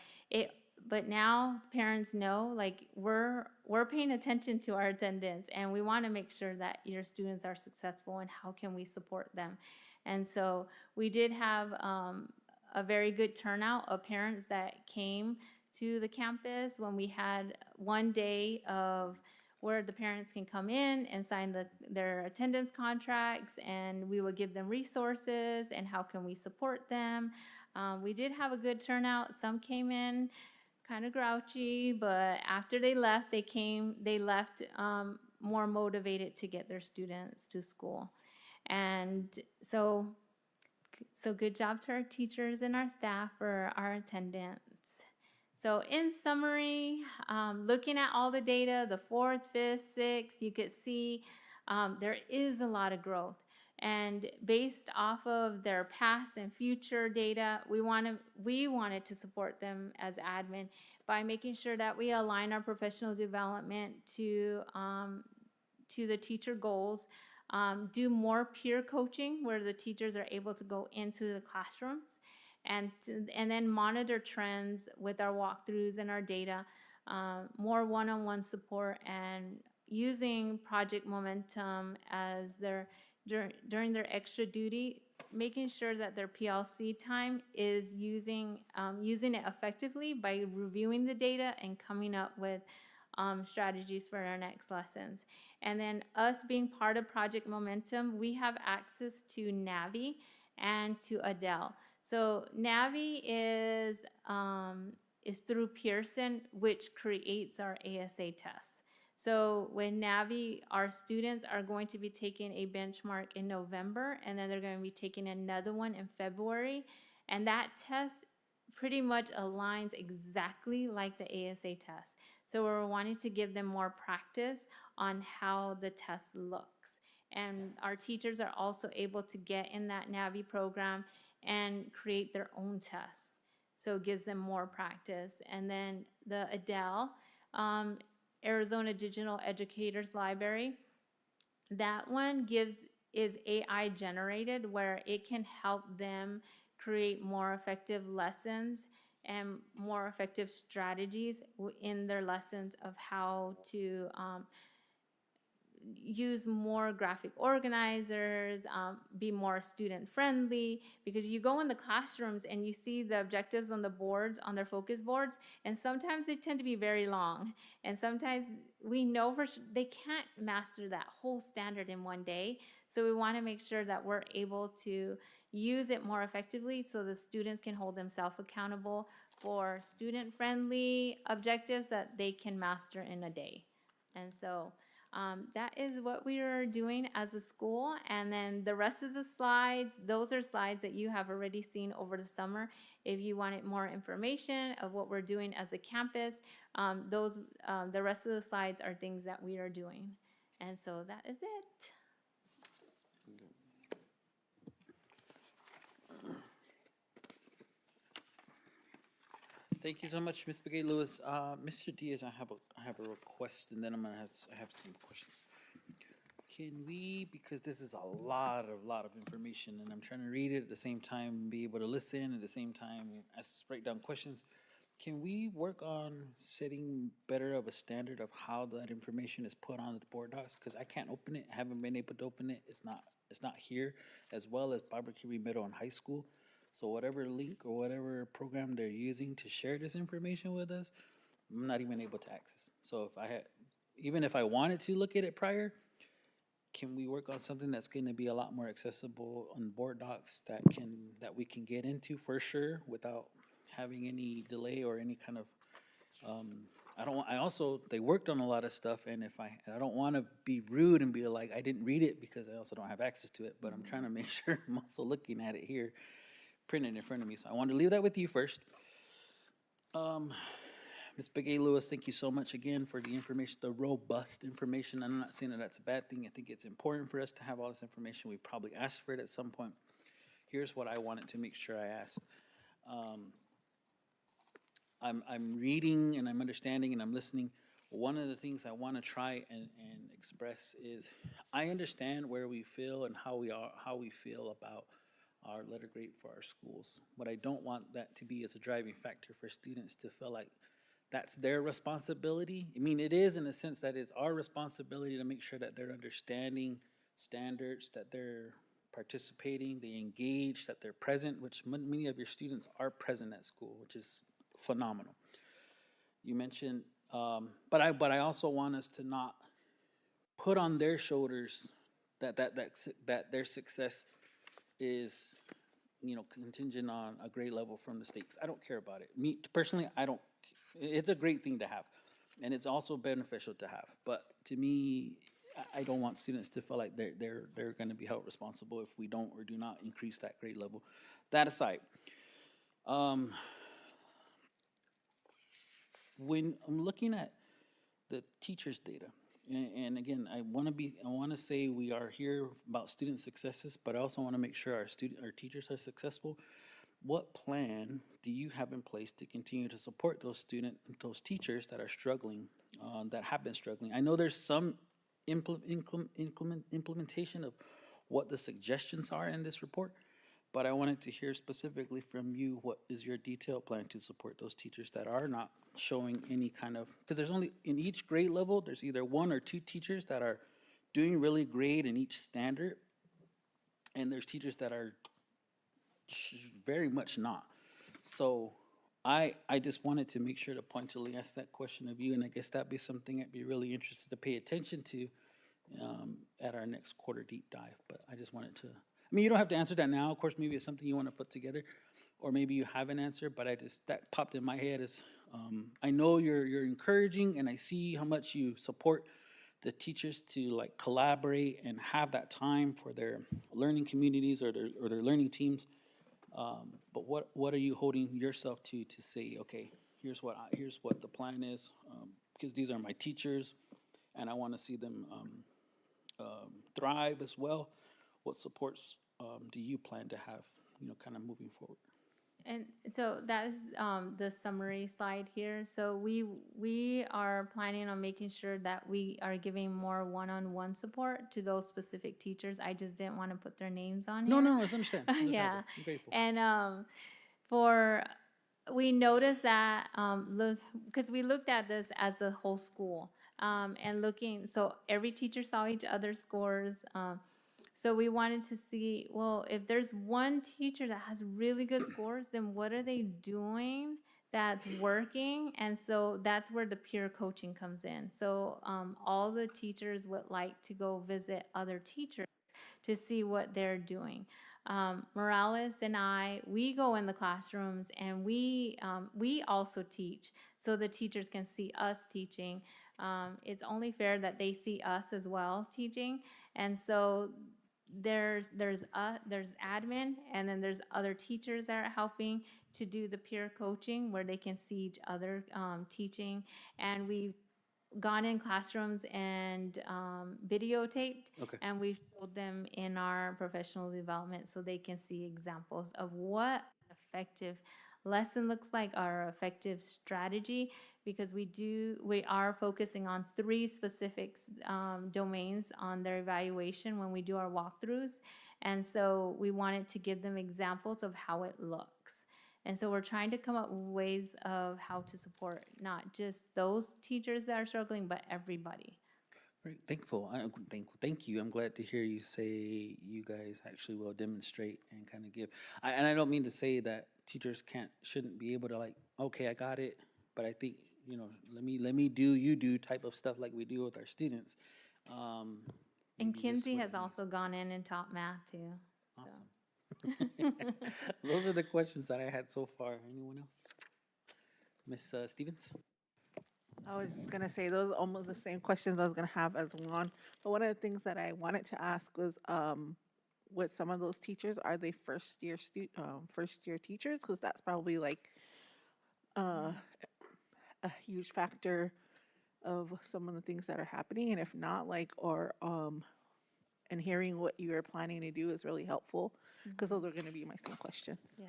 now parents know, like, we're paying attention to our attendance, and we want to make sure that your students are successful, and how can we support them. And so we did have a very good turnout of parents that came to the campus when we had one day of where the parents can come in and sign their attendance contracts, and we would give them resources and how can we support them. We did have a good turnout. Some came in kind of grouchy, but after they left, they left more motivated to get their students to school. And so good job to our teachers and our staff for our attendance. So in summary, looking at all the data, the fourth, fifth, sixth, you could see there is a lot of growth. And based off of their past and future data, we wanted to support them as admin by making sure that we align our professional development to the teacher goals, do more peer coaching where the teachers are able to go into the classrooms, and then monitor trends with our walkthroughs and our data, more one-on-one support, and using Project Momentum as during their extra duty, making sure that their PLC time is using it effectively by reviewing the data and coming up with strategies for our next lessons. And then us being part of Project Momentum, we have access to Navi and to Adele. So Navi is through Pearson, which creates our ASA tests. So with Navi, our students are going to be taking a benchmark in November, and then they're going to be taking another one in February. And that test pretty much aligns exactly like the ASA test. So we're wanting to give them more practice on how the test looks. And our teachers are also able to get in that Navi program and create their own tests. So it gives them more practice. And then the Adele, Arizona Digital Educators Library, that one is AI generated, where it can help them create more effective lessons and more effective strategies in their lessons of how to use more graphic organizers, be more student friendly, because you go in the classrooms and you see the objectives on the boards, on their focus boards, and sometimes they tend to be very long. And sometimes we know they can't master that whole standard in one day. So we want to make sure that we're able to use it more effectively so the students can hold themselves accountable for student friendly objectives that they can master in a day. And so that is what we are doing as a school. And then the rest of the slides, those are slides that you have already seen over the summer. If you wanted more information of what we're doing as a campus, the rest of the slides are things that we are doing. And so that is it. Thank you so much, Ms. Begay Lewis. Mr. Diaz, I have a request, and then I have some questions. Can we, because this is a lot of information, and I'm trying to read it at the same time, be able to listen at the same time, write down questions. Can we work on setting better of a standard of how that information is put on the board docs? Because I can't open it, haven't been able to open it. It's not here, as well as Baboquivari Middle and High School. So whatever link or whatever program they're using to share this information with us, I'm not even able to access. So even if I wanted to look at it prior, can we work on something that's going to be a lot more accessible on board docs that we can get into for sure without having any delay or any kind of I don't, I also, they worked on a lot of stuff, and and I don't want to be rude and be like, I didn't read it because I also don't have access to it, but I'm trying to make sure I'm also looking at it here, printed in front of me. So I wanted to leave that with you first. Ms. Big A. Lewis, thank you so much again for the information, the robust information. I'm not saying that that's a bad thing. I think it's important for us to have all this information. We probably asked for it at some point. Here's what I wanted to make sure I asked. I'm reading and I'm understanding and I'm listening. One of the things I want to try and express is I understand where we feel and how we feel about our letter grade for our schools. What I don't want that to be is a driving factor for students to feel like that's their responsibility. I mean, it is in a sense that it's our responsibility to make sure that they're understanding standards, that they're participating, they engage, that they're present, which many of your students are present at school, which is phenomenal. You mentioned, but I also want us to not put on their shoulders that their success is, contingent on a grade level from the stakes. I don't care about it. Me personally, I don't. It's a great thing to have, and it's also beneficial to have. But to me, I don't want students to feel like they're going to be held responsible if we don't or do not increase that grade level. That aside, um, when I'm looking at the teachers' data, and again, I want to say we are here about student successes, but I also want to make sure our teachers are successful. What plan do you have in place to continue to support those teachers that are struggling, that have been struggling? I know there's some implementation of what the suggestions are in this report, but I wanted to hear specifically from you, what is your detailed plan to support those teachers that are not showing any kind of, because there's only, in each grade level, there's either one or two teachers that are doing really great in each standard, and there's teachers that are very much not. So I just wanted to make sure to pointedly ask that question of you, and I guess that'd be something I'd be really interested to pay attention to at our next quarter deep dive. But I just wanted to, I mean, you don't have to answer that now. Of course, maybe it's something you want to put together, or maybe you have an answer, but that popped in my head as, I know you're encouraging, and I see how much you support the teachers to like collaborate and have that time for their learning communities or their learning teams. But what are you holding yourself to say, okay, here's what the plan is, because these are my teachers, and I want to see them thrive as well. What supports do you plan to have, kind of moving forward? And so that is the summary slide here. So we are planning on making sure that we are giving more one-on-one support to those specific teachers. I just didn't want to put their names on No, here. no, no, it's understand. Yeah. I'm grateful. And for we noticed that look, because we looked at this as a whole school, and looking, so every teacher saw each other's scores. So we wanted to see, well, if there's one teacher that has really good scores, then what are they doing that's working? And so that's where the peer coaching comes in. So all the teachers would like to go visit other teachers to see what they're doing. Morales and we go in the classrooms and we also teach, so the teachers can see us teaching. It's only fair that they see us as well teaching, and so there's admin, and then there's other teachers that are helping to do the peer coaching where they can see each other teaching, and we've gone in classrooms and videotaped, Okay. and we've showed them in our professional development so they can see examples of what effective lesson looks like, our effective strategy, because we are focusing on three specific domains on their evaluation when we do our walkthroughs, and so we wanted to give them examples of how it looks. And so we're trying to come up with ways of how to support not just those teachers that are struggling, but everybody. Great, thank you. I'm glad to hear you say you guys actually will demonstrate and kind of give. And I don't mean to say that teachers shouldn't be able to like, okay, I got it, but I think, let me do you do type of stuff like we do with our students. And Maybe this Kinsey would has be also gone in and taught math too. So. awesome. Those are the questions that I had so far. Anyone else? Miss Stevens? I was just gonna say those are almost the same questions I was gonna have as Juan. But one of the things that I wanted to ask was, with some of those teachers, are they first year teachers? Because that's probably like uh, a huge factor of some of the things that are happening. And if not, like, or and hearing what you are planning to do is really helpful. Because those are gonna be my same questions. Yeah.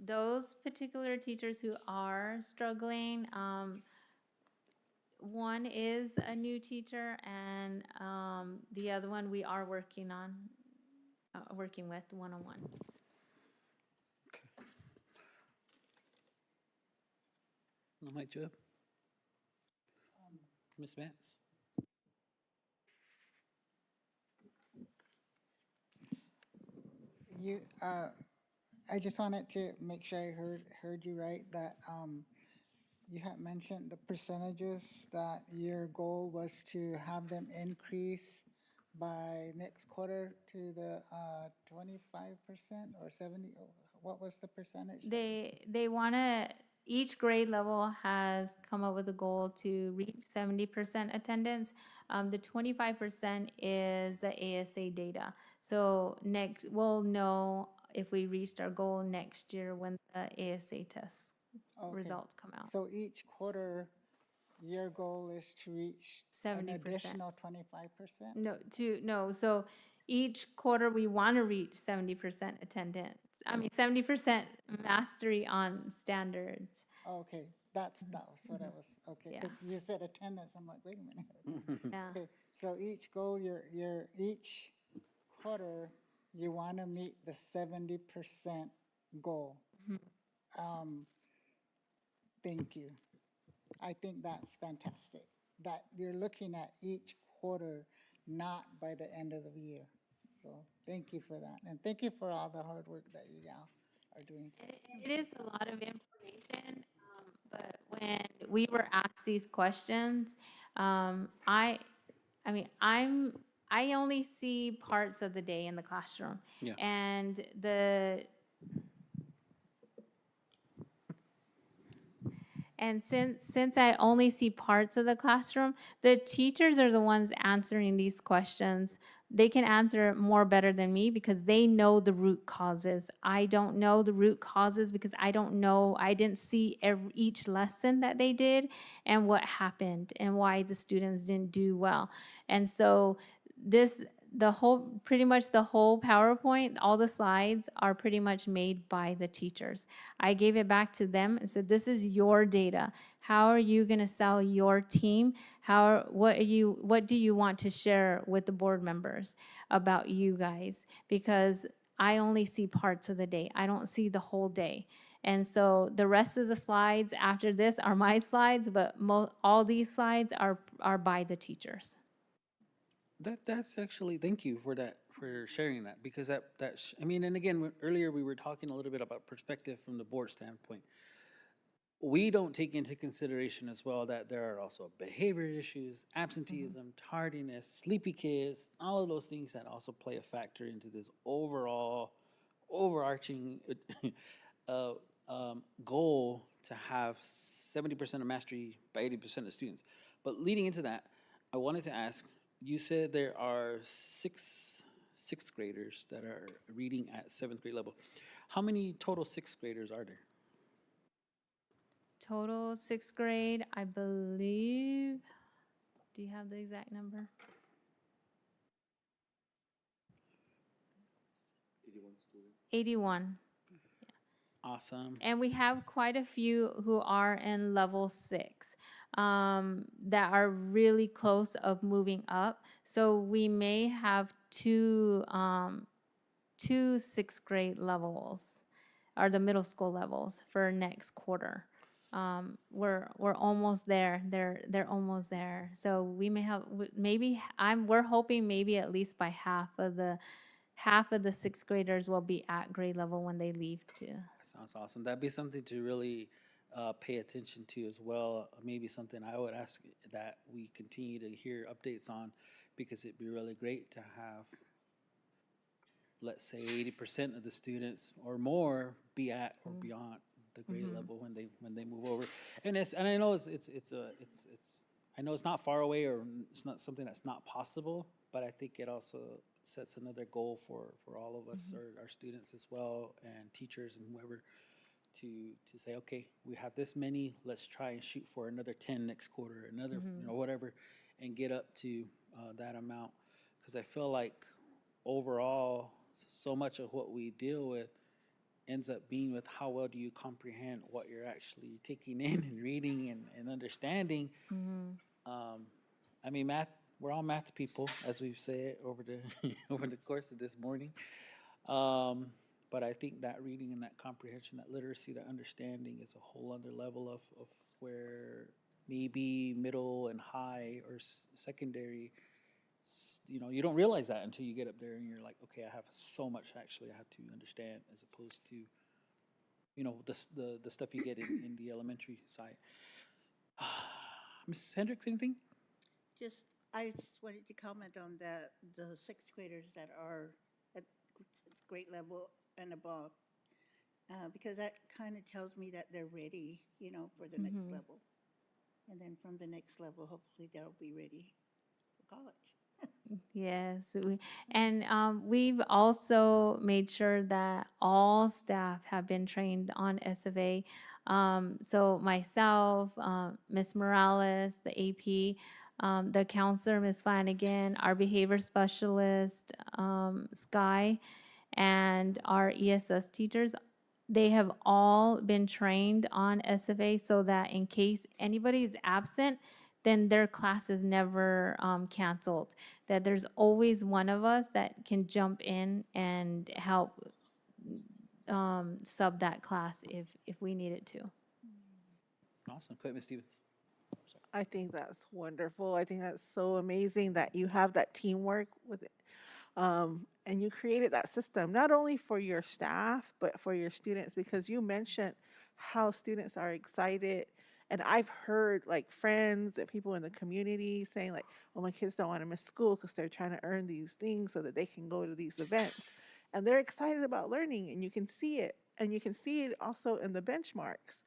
Those particular teachers who are struggling, one is a new teacher, and the other one we are working with one-on-one. No, Mike Job? Ms. Vance? You, I just wanted to make sure I heard you right, that, you had mentioned the percentages that your goal was to have them increase by next quarter to the, 25% or 70, what was the percentage? They want to, each grade level has come up with a goal to reach 70% attendance. The 25% is the ASA data. So next, we'll know if we reached our goal next year when the ASA test Okay. results come out. So each quarter, your goal is to reach an 70%. additional 25%? No, so each quarter we want to reach 70% attendance. I mean, 70% mastery on standards. Okay, that was what I was, okay, Yeah. because you said attendance, I'm like, wait a minute. Yeah. Okay, so each goal, each quarter, you want to meet the 70% goal. Thank you. I think that's fantastic, that you're looking at each quarter, not by the end of the year. So thank you for that, and thank you for all the hard work that you all are doing. It is a lot of information, but when we were asked these questions, I mean, I only see parts of the day in the classroom. Yeah. And since I only see parts of the classroom, the teachers are the ones answering these questions. They can answer it more better than me because they know the root causes. I don't know the root causes because I don't know, I didn't see each lesson that they did and what happened and why the students didn't do well. And so pretty much the whole PowerPoint, all the slides are pretty much made by the teachers. I gave it back to them and said, this is your data. How are you going to sell your team? What do you want to share with the board members about you guys? Because I only see parts of the day. I don't see the whole day. And so the rest of the slides after this are my slides, but all these slides are by the teachers. That's actually, thank you for that, for sharing that, because I mean, and again, earlier we were talking a little bit about perspective from the board standpoint. We don't take into consideration as well that there are also behavior issues, absenteeism, tardiness, sleepy kids, all of those things that also play a factor into this overall overarching uh, goal to have 70% of mastery by 80% of students. But leading into that, I wanted to ask, you said there are sixth graders that are reading at seventh grade level. How many total sixth graders are there? Total sixth grade, I believe. Do you have the exact number? 81. Awesome. And we have quite a few who are in level 6 that are really close of moving up. So we may have two sixth grade levels, or the middle school levels for next quarter. We're almost there. They're almost there. So we may have we're hoping maybe at least by half of the sixth graders will be at grade level when they leave too. That sounds awesome. That'd be something to really pay attention to as well. Maybe something I would ask that we continue to hear updates on, because it'd be really great to have, let's say, 80% of the students or more be at or beyond the grade level when they move over. And I know it's I know it's not far away or it's not something that's not possible, but I think it also sets another goal for all of us, our students as well, and teachers and whoever, to say, okay, we have this many, let's try and shoot for another 10 next quarter, another, whatever, and get up to that amount. Because I feel like overall, so much of what we deal with ends up being with how well do you comprehend what you're actually taking in and reading and understanding. Um, I mean, math, we're all math people, as we've said over the over the course of this morning. Um, but I think that reading and that comprehension, that literacy, that understanding is a whole other level of where maybe middle and high or secondary, you don't realize that until you get up there and you're like, okay, I have so much actually I have to understand as opposed to, the stuff you get in the elementary side. Mrs. Hendricks, anything? Just, I just wanted to comment on that, the sixth graders that are at grade level and above. Because that kind of tells me that they're ready, for the next level. And then from the next level, hopefully they'll be ready for college. Yes, and we've also made sure that all staff have been trained on SFA. So myself, Miss Morales, the AP, the counselor, Miss Flanagan, our behavior specialist, Sky, and our ESS teachers, they have all been trained on SFA so that in case anybody is absent, then their class is never canceled. That there's always one of us that can jump in and help sub that class if we needed to. Awesome. Quit, Ms. Stevens. I think that's wonderful. I think that's so amazing that you have that teamwork with and you created that system not only for your staff but for your students because you mentioned how students are excited. And I've heard like friends and people in the community saying like, "Oh, my kids don't want to miss school because they're trying to earn these things so that they can go to these events," and they're excited about learning, and you can see it, and you can see it also in the benchmarks.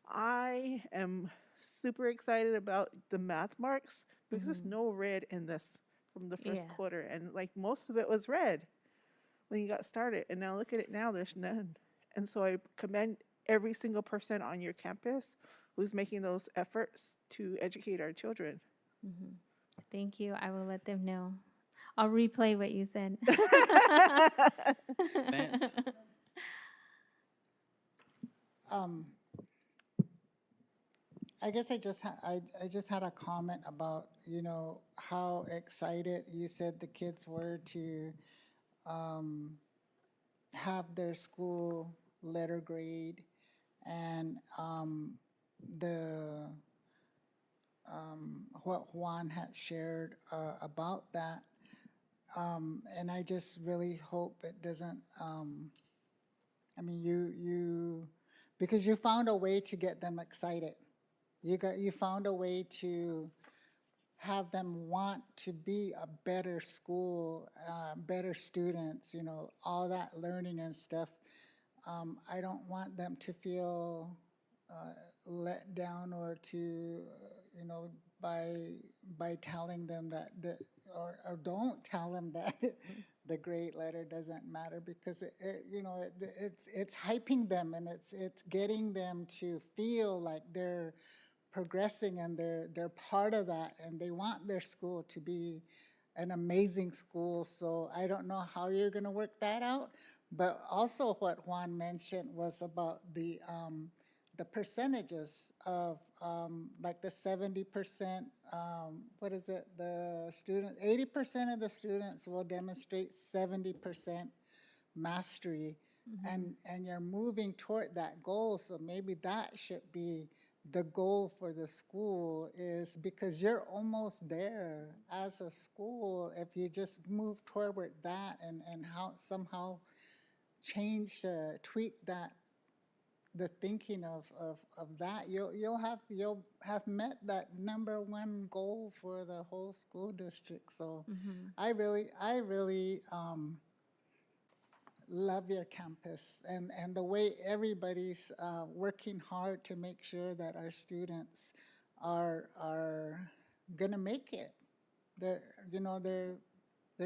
I am super excited about the math marks because there's no red in this from the first Yes. quarter, and like most of it was red when you got started, and now look at it now, there's none. And so I commend every single person on your campus who's making those efforts to educate our children. Thank you. I will let them know. I'll replay what you said. Vance? Um, I guess I just had a comment about, how excited you said the kids were to have their school letter grade and the what Juan had shared about that. And I just really hope it doesn't, I mean, because you found a way to get them excited. You found a way to have them want to be a better school, better students, all that learning and stuff. I don't want them to feel let down or to, by telling them that or don't tell them that the grade letter doesn't matter because it's hyping them and it's getting them to feel like they're progressing and they're part of that and they want their school to be an amazing school. So I don't know how you're going to work that out. But also what Juan mentioned was about the percentages of like the 70%, what is it, the student, 80% of the students will demonstrate 70% mastery. And you're moving toward that goal. So maybe that should be the goal for the school is because you're almost there as a school. If you just move toward that and how somehow change, tweak that, the thinking of that, you'll have met that number one goal for the whole school district. So I really love your campus and the way everybody's working hard to make sure that our students are gonna make it. They're, you know, they're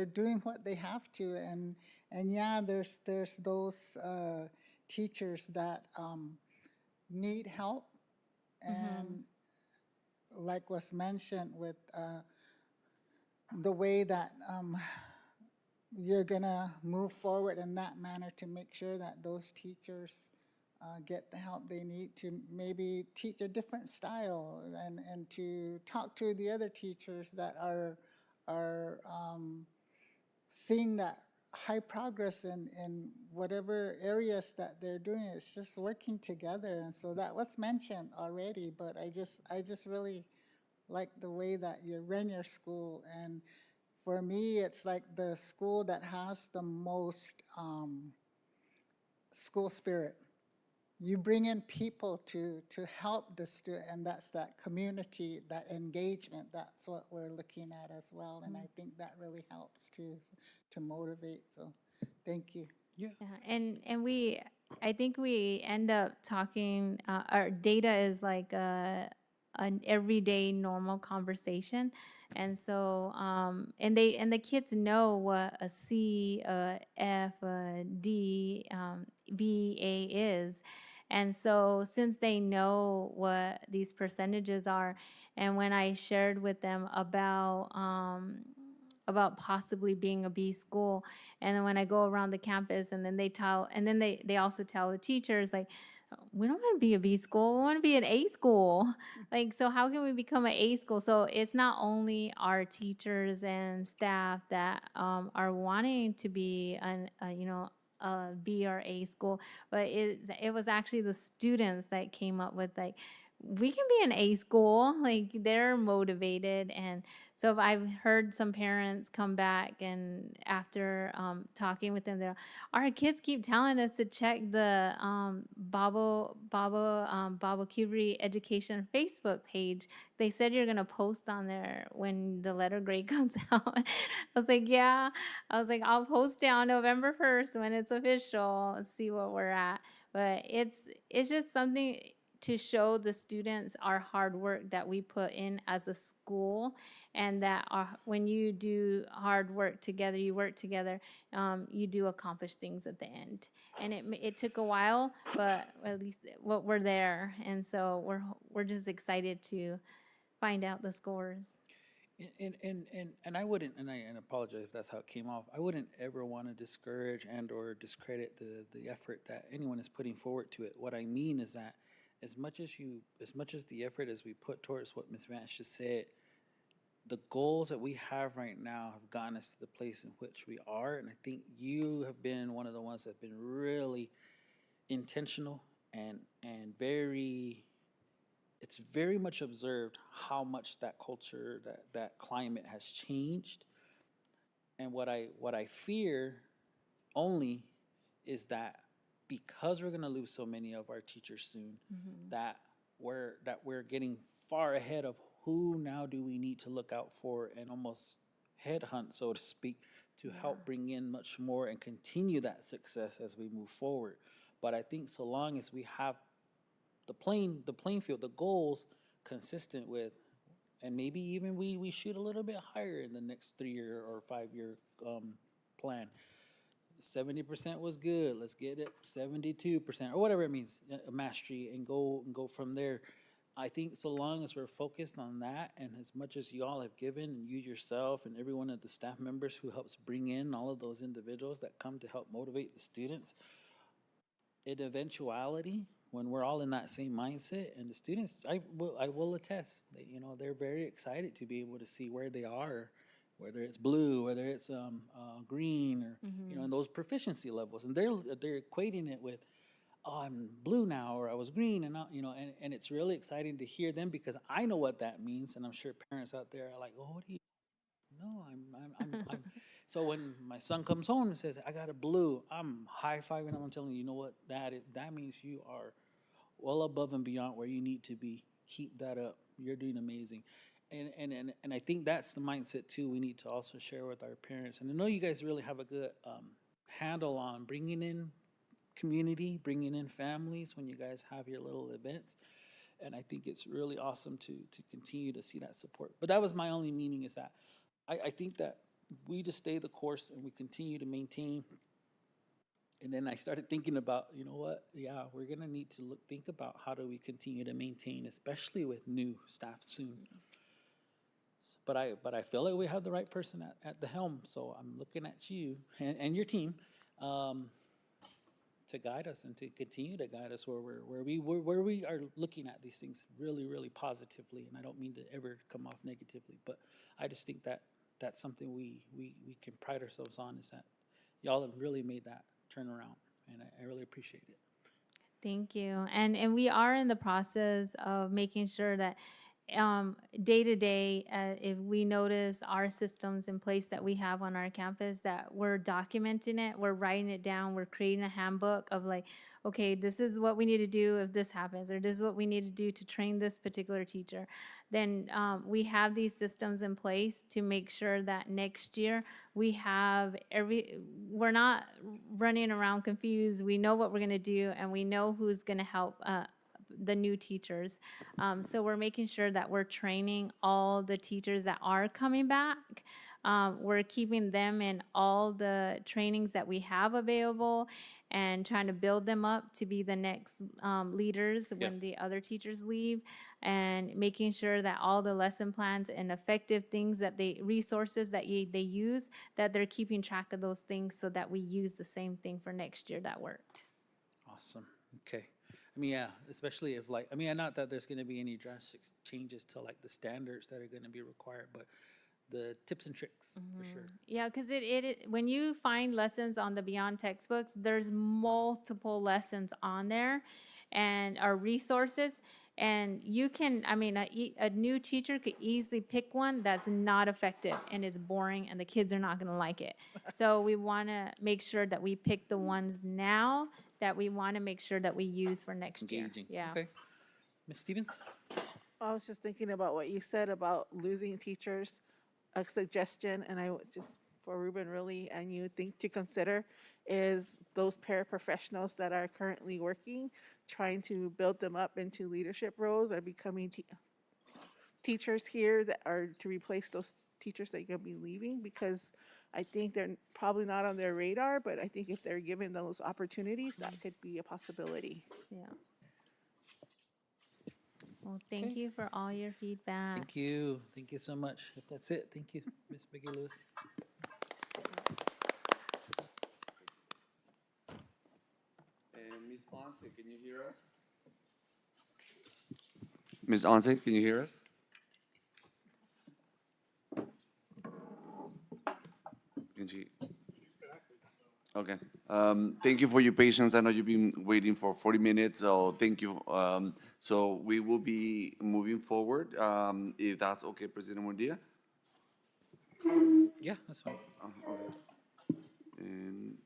doing what they have to, and yeah, there's those teachers that need help, and like was mentioned with the way that you're gonna move forward in that manner to make sure that those teachers get the help they need to maybe teach a different style and to talk to the other teachers that are seeing that high progress in whatever areas that they're doing. It's just working together, and so that was mentioned already. But I just really like the way that you run your school, and for me, it's like the school that has the most school spirit. You bring in people to help the student, and that's that community, that engagement. That's what we're looking at as well, and I think that really helps to motivate. So, thank you. Yeah. Yeah, and I think we end up talking. Our data is like an everyday normal conversation, and so and the kids know what a C, a F, a D, B, A is, and so since they know what these percentages are, and when I shared with them about possibly being a B school. And then when I go around the campus and then they also tell the teachers, like, we don't want to be a B school. We want to be an A school. Like, so how can we become an A school? So it's not only our teachers and staff that are wanting to be a B or A school, but it was actually the students that came up with like, we can be an A school. Like they're motivated, and so I've heard some parents come back and after talking with them, they're, our kids keep telling us to check the Baboquivari Education Facebook page. They said you're gonna post on there when the letter grade comes out. I was like, yeah. I was like, I'll post it on November 1st when it's official. See what we're at. But it's just something to show the students our hard work that we put in as a school, and that when you do hard work together, you work together, you do accomplish things at the end. And it took a while, but at least we're there, and so we're just excited to find out the scores. And I wouldn't, and apologize if that's how it came off. I wouldn't ever want to discourage and or discredit the effort that anyone is putting forward to it. What I mean is that as much as the effort as we put towards what Ms. Vance just said, the goals that we have right now have gotten us to the place in which we are, and I think you have been one of the ones that have been really intentional and very, it's very much observed how much that culture, that climate has changed. And what I fear only is that because we're going to lose so many of our teachers soon, that we're getting far ahead of who now do we need to look out for and almost headhunt, so to speak, to help bring in much more and continue that success as we move forward. But I think so long as we have the playing field, the goals consistent with, and maybe even we shoot a little bit higher in the next 3 year or 5 year plan. 70% was good. Let's get it 72% or whatever it means, mastery, and go from there. I think so long as we're focused on that, and as much as you all have given, and you yourself and every one of the staff members who helps bring in all of those individuals that come to help motivate the students, in eventuality, when we're all in that same mindset, and the students, I will attest that they're very excited to be able to see where they are, whether it's blue, whether it's green, or in those proficiency levels, and they're equating it with, oh, I'm blue now, or I was green, and and it's really exciting to hear them, because I know what that means, and I'm sure parents out there are like, oh, what do you? No, I'm. So when my son comes home and says, "I got a blue," I'm high fiving him. I'm telling you, you know what? That means you are well above and beyond where you need to be. Keep that up. You're doing amazing. And I think that's the mindset too. We need to also share with our parents. And I know you guys really have a good handle on bringing in community, bringing in families when you guys have your little events. And I think it's really awesome to continue to see that support. But that was my only meaning, is that I think that we just stay the course and we continue to maintain. And then I started thinking about, you know what? Yeah, we're gonna need to think about how do we continue to maintain, especially with new staff soon. But I feel like we have the right person at the helm. So I'm looking at you and your team, to guide us and to continue to guide us where we are looking at these things really positively. And I don't mean to ever come off negatively, but I just think that that's something we can pride ourselves on, is that y'all have really made that turnaround, and I really appreciate it. Thank you. And we are in the process of making sure that day to day, if we notice our systems in place that we have on our campus, that we're documenting it, we're writing it down, we're creating a handbook of like, okay, this is what we need to do if this happens, or this is what we need to do to train this particular teacher. Then we have these systems in place to make sure that next year we have we're not running around confused. We know what we're going to do, and we know who's going to help the new teachers. So we're making sure that we're training all the teachers that are coming back. We're keeping them in all the trainings that we have available and trying to build them up to be the next leaders when the other teachers leave, and making sure that all the lesson plans and effective things that resources that they use, that they're keeping track of those things so that we use the same thing for next year that worked. Awesome. Okay. I mean, yeah, especially if like, I mean, not that there's going to be any drastic changes to like the standards that are going to be required, but the tips and tricks for sure. Yeah, because when you find lessons on the Beyond textbooks, there's multiple lessons on there and our resources. And you can, I mean, a new teacher could easily pick one that's not effective and is boring and the kids are not going to like it. So we want to make sure that we pick the ones now that we want to make sure that we use for next year. Engaging. Yeah. Okay. Ms. Stevens? I was just thinking about what you said about losing teachers. A suggestion, and I was just for Ruben really, and you think to consider, is those paraprofessionals that are currently working, trying to build them up into leadership roles and becoming teachers here that are to replace those teachers that are going to be leaving, because I think they're probably not on their radar, but I think if they're given those opportunities, that could be a possibility. Yeah. Well, thank you for all your feedback. Thank you. Thank you so much. If that's it, thank you, Ms. Becky Lewis. And Ms. Ponce, can you hear us? Ms. Onse, can you hear us? Can she? Okay. Thank you for your patience. I know you've been waiting for 40 minutes, so thank you. So we will be moving forward, if that's okay, President Buendia? Yeah, that's fine. Okay. And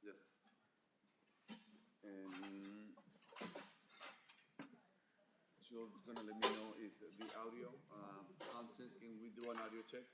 yes. And she's gonna let me know if the audio, Constance, can we do an audio check?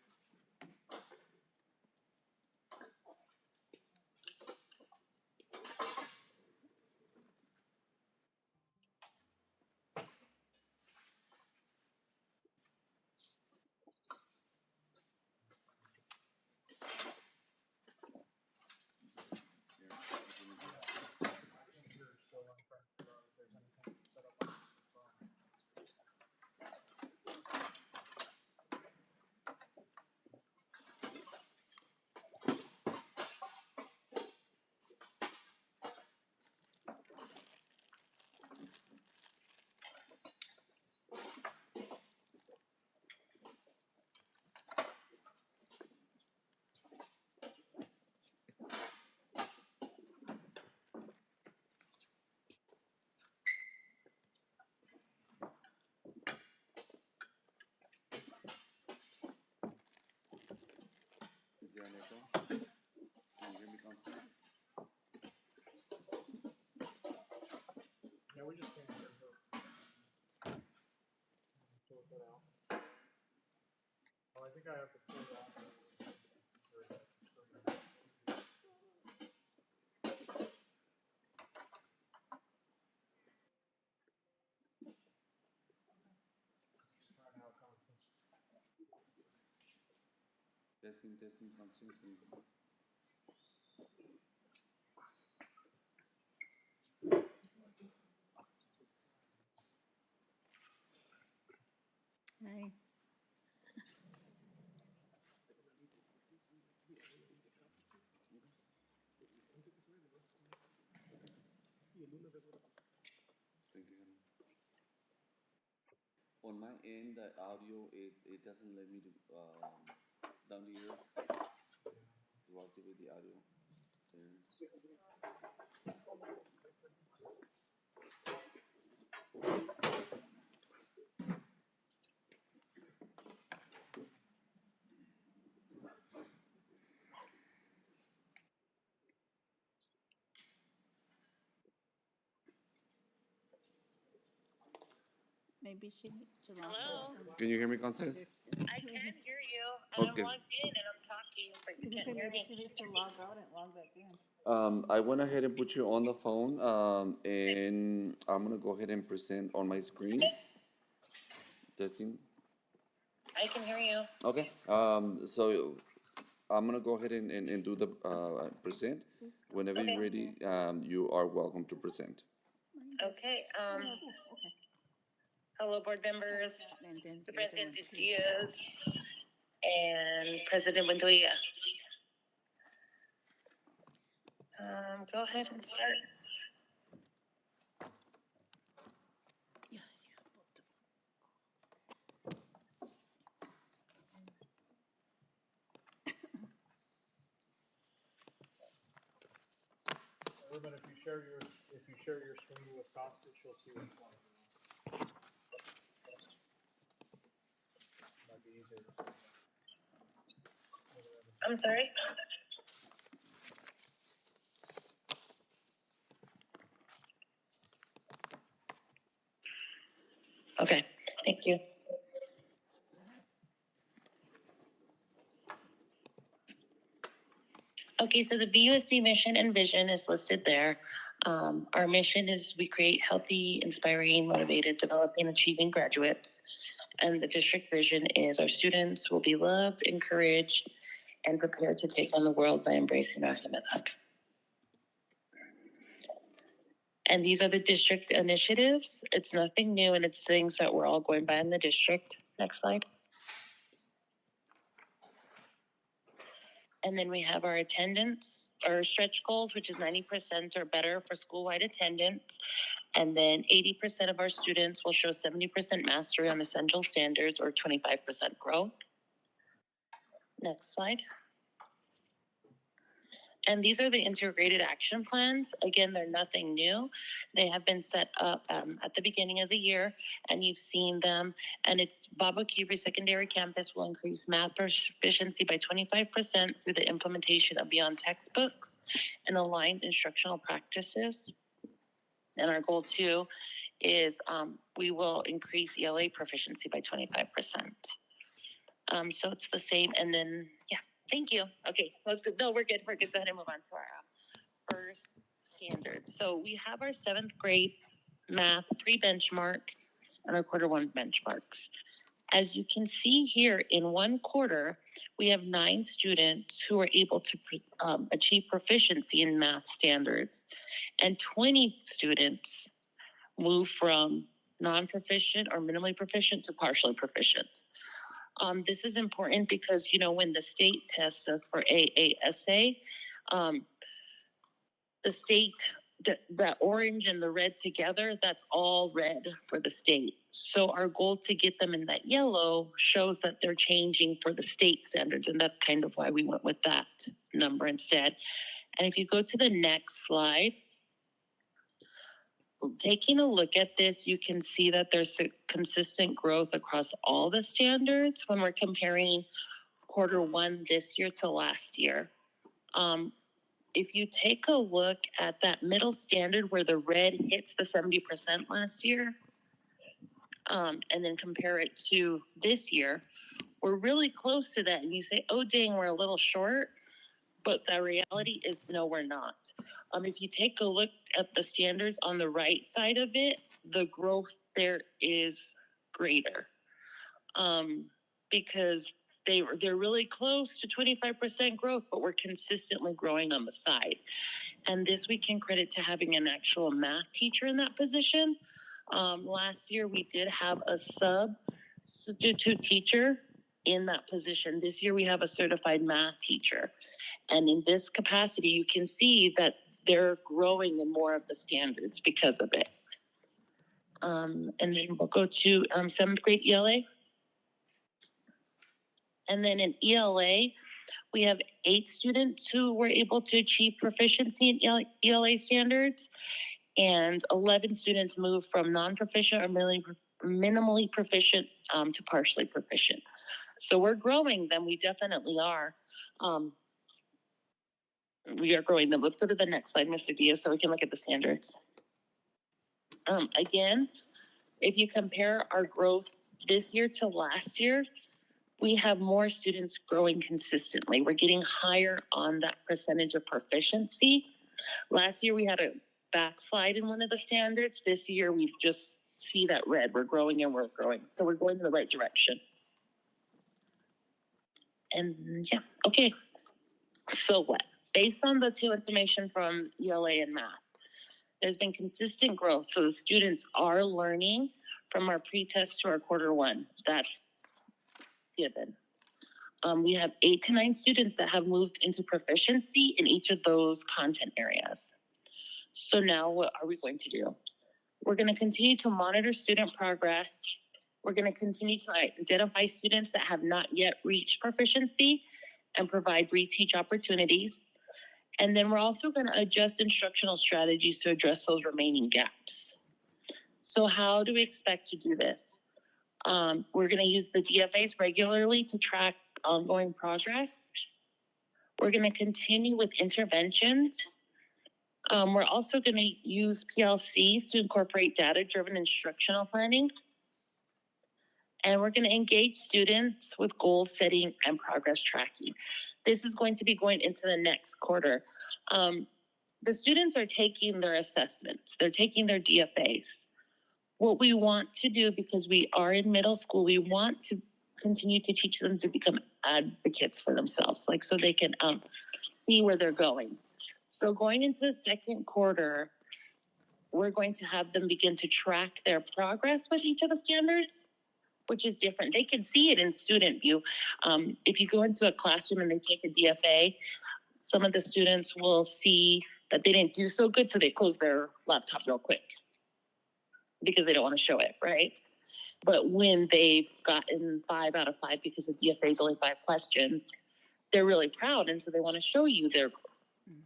Testing, consistent. Hi. Thank you. On my end, the audio, it doesn't let me to, down here to activate the audio. There. Maybe she needs to log out. Can you hear me, Constance? I can hear you, and Okay. I'm logged in and I'm talking, but you can't hear Maybe me. she needs to log out and log back in. I went ahead and put you on the phone, and I'm gonna go ahead and present on my screen. Testing. I can hear you. Okay, so I'm gonna go ahead and do the, present. Whenever you're ready, you are welcome to present. Okay, Okay. hello, board members, And then the other Superintendent one too. Diaz, and President Montoya. Go ahead and start. Yeah, both of them. Ruben, if you share your screen with Constance, you'll see what's going on. Might be easier. I'm sorry? Okay, thank you. Okay, so the BUSD mission and vision is listed there. Our mission is we create healthy, inspiring, motivated, developing, achieving graduates. And the district vision is our students will be loved, encouraged, and prepared to take on the world by embracing our Himethak. And these are the district initiatives. It's nothing new, and it's things that we're all going by in the district. Next slide. And then we have our attendance, our stretch goals, which is 90% or better for school-wide attendance. And then 80% of our students will show 70% mastery on essential standards or 25% growth. Next slide. And these are the integrated action plans. Again, they're nothing new. They have been set up at the beginning of the year, and you've seen them. And it's Baboquivari Secondary Campus will increase math proficiency by 25% through the implementation of beyond textbooks and aligned instructional practices. And our goal too is we will increase ELA proficiency by 25%. So it's the same. And then, yeah, thank you. Okay, let's go. No, we're good. We're good. Go ahead and move on to our first standards. So we have our 7th grade math pre-benchmark and our quarter 1 benchmarks. As you can see here, in 1 quarter, we have 9 students who are able to achieve proficiency in math standards, and 20 students move from non-proficient or minimally proficient to partially proficient. This is important because, you know, when the state tests us for AASA, the state, the orange and the red together, that's all red for the state. So our goal to get them in that yellow shows that they're changing for the state standards, and that's kind of why we went with that number instead. And if you go to the next slide, taking a look at this, you can see that there's a consistent growth across all the standards when we're comparing quarter 1 this year to last year. If you take a look at that middle standard where the red hits the 70% last year, and then compare it to this year, we're really close to that. And you say, oh, dang, we're a little short. But the reality is, no, we're not. If you take a look at the standards on the right side of it, the growth there is greater. Because they're really close to 25% growth, but we're consistently growing on the side. And this we can credit to having an actual math teacher in that position. Last year we did have a substitute teacher in that position. This year we have a certified math teacher. And in this capacity, you can see that they're growing in more of the standards because of it. And then we'll go to 7th grade ELA. And then in ELA, we have 8 students who were able to achieve proficiency in ELA standards, and 11 students moved from non-proficient or minimally proficient to partially proficient. So we're growing them. We definitely are. We are growing them. Let's go to the next slide, Mr. Diaz, so we can look at the standards. Again, if you compare our growth this year to last year, we have more students growing consistently. We're getting higher on that percentage of proficiency. Last year, we had a backslide in one of the standards. This year, we just see that red. We're growing and we're growing. So we're going in the right direction. And yeah, okay. So what? Based on the 2 information from ELA and math, there's been consistent growth. So the students are learning from our pre-test to our quarter 1. That's given. We have 8 to 9 students that have moved into proficiency in each of those content areas. So now what are we going to do? We're going to continue to monitor student progress. We're going to continue to identify students that have not yet reached proficiency and provide reteach opportunities. And then we're also going to adjust instructional strategies to address those remaining gaps. So how do we expect to do this? We're going to use the DFAs regularly to track ongoing progress. We're going to continue with interventions. We're also going to use PLCs to incorporate data-driven instructional planning. And we're going to engage students with goal setting and progress tracking. This is going to be going into the next quarter. The students are taking their assessments. They're taking their DFAs. What we want to do, because we are in middle school, we want to continue to teach them to become advocates for themselves, like so they can see where they're going. So going into the second quarter, we're going to have them begin to track their progress with each of the standards, which is different. They can see it in student view. If you go into a classroom and they take a DFA, some of the students will see that they didn't do so good, so they close their laptop real quick because they don't want to show it, right? But when they've gotten 5 out of 5 because the DFA is only 5 questions, they're really proud, and so they want to show you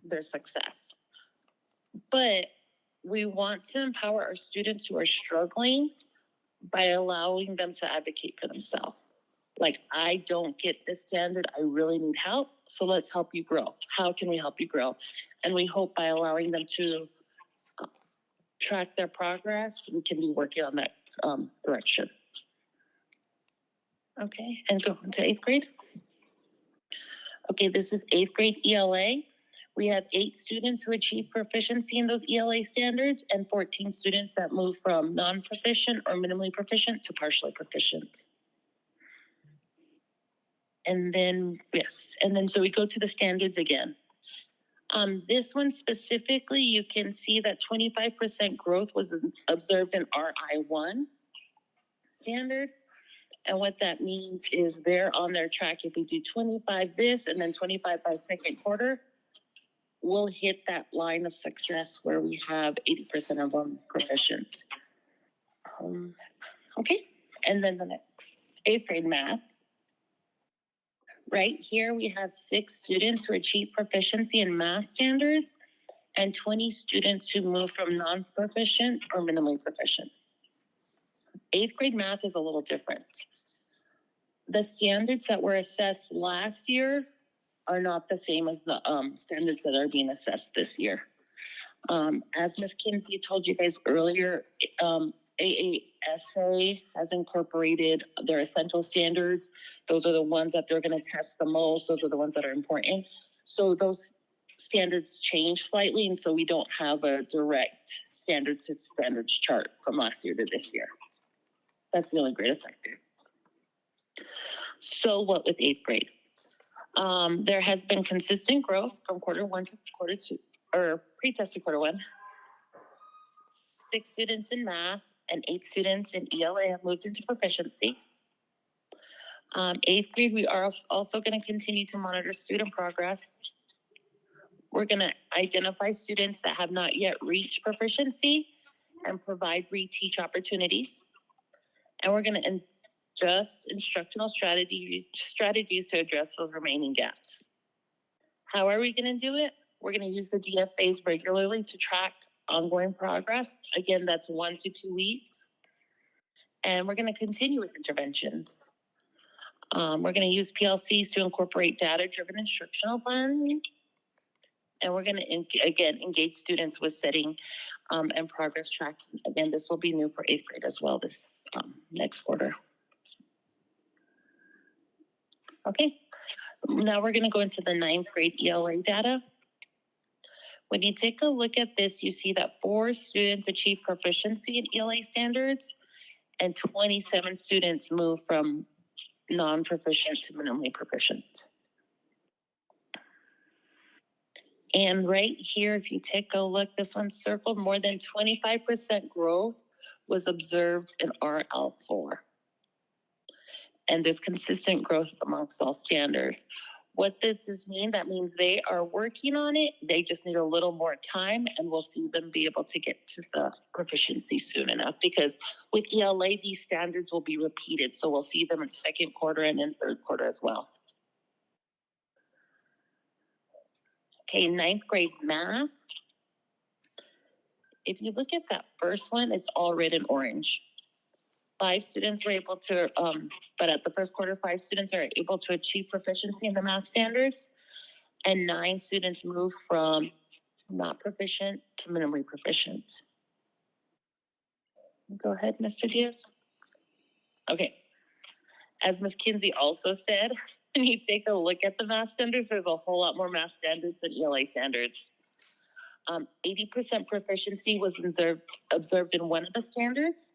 their success. But we want to empower our students who are struggling by allowing them to advocate for themselves. Like, I don't get this standard, I really need help, so let's help you grow. How can we help you grow? And we hope by allowing them to track their progress, we can be working on that direction. Okay, and go on to 8th grade. Okay, this is 8th grade ELA. We have 8 students who achieve proficiency in those ELA standards and 14 students that move from non-proficient or minimally proficient to partially proficient. And then, yes, and then so we go to the standards again. This one specifically, you can see that 25% growth was observed in our I1 standard. And what that means is they're on their track. If we do 25 this and then 25 by second quarter, we'll hit that line of success where we have 80% of them proficient. Okay, and then the next, 8th grade math. Right here, we have 6 students who achieve proficiency in math standards and 20 students who move from non-proficient or minimally proficient. 8th grade math is a little different. The standards that were assessed last year are not the same as the standards that are being assessed this year. As Ms. Kinsey told you guys earlier, AASA has incorporated their essential standards. Those are the ones that they're going to test the most. Those are the ones that are important. So those standards change slightly, and so we don't have a direct standards chart from last year to this year. That's the only grade affected. So what with 8th grade? There has been consistent growth from quarter 1 to quarter 2, or pre-test to quarter 1. 6 students in math and 8 students in ELA have moved into proficiency. 8th grade, we are also going to continue to monitor student progress. We're going to identify students that have not yet reached proficiency and provide reteach opportunities. And we're going to adjust instructional strategies to address those remaining gaps. How are we going to do it? We're going to use the DFAs regularly to track ongoing progress. Again, that's 1 to 2 weeks. And we're going to continue with interventions. We're going to use PLCs to incorporate data-driven instructional planning. And we're going to, again, engage students with setting and progress tracking. Again, this will be new for 8th grade as well this next quarter. Okay, now we're going to go into the 9th grade ELA data. When you take a look at this, you see that 4 students achieve proficiency in ELA standards and 27 students move from non-proficient to minimally proficient. And right here, if you take a look, this one circled, more than 25% growth was observed in RL4. And there's consistent growth amongst all standards. What does this mean? That means they are working on it. They just need a little more time, and we'll see them be able to get to the proficiency soon enough, because with ELA, these standards will be repeated. So we'll see them in 2nd quarter and in 3rd quarter as well. Okay, 9th grade math. If you look at that first one, it's all red and orange. 5 students were able to, but at the 1st quarter, 5 students are able to achieve proficiency in the math standards, and 9 students move from not proficient to minimally proficient. Go ahead, Mr. Diaz. Okay. As Ms. Kinsey also said, when you take a look at the math standards, there's a whole lot more math standards than ELA standards. 80% proficiency was observed in one of the standards.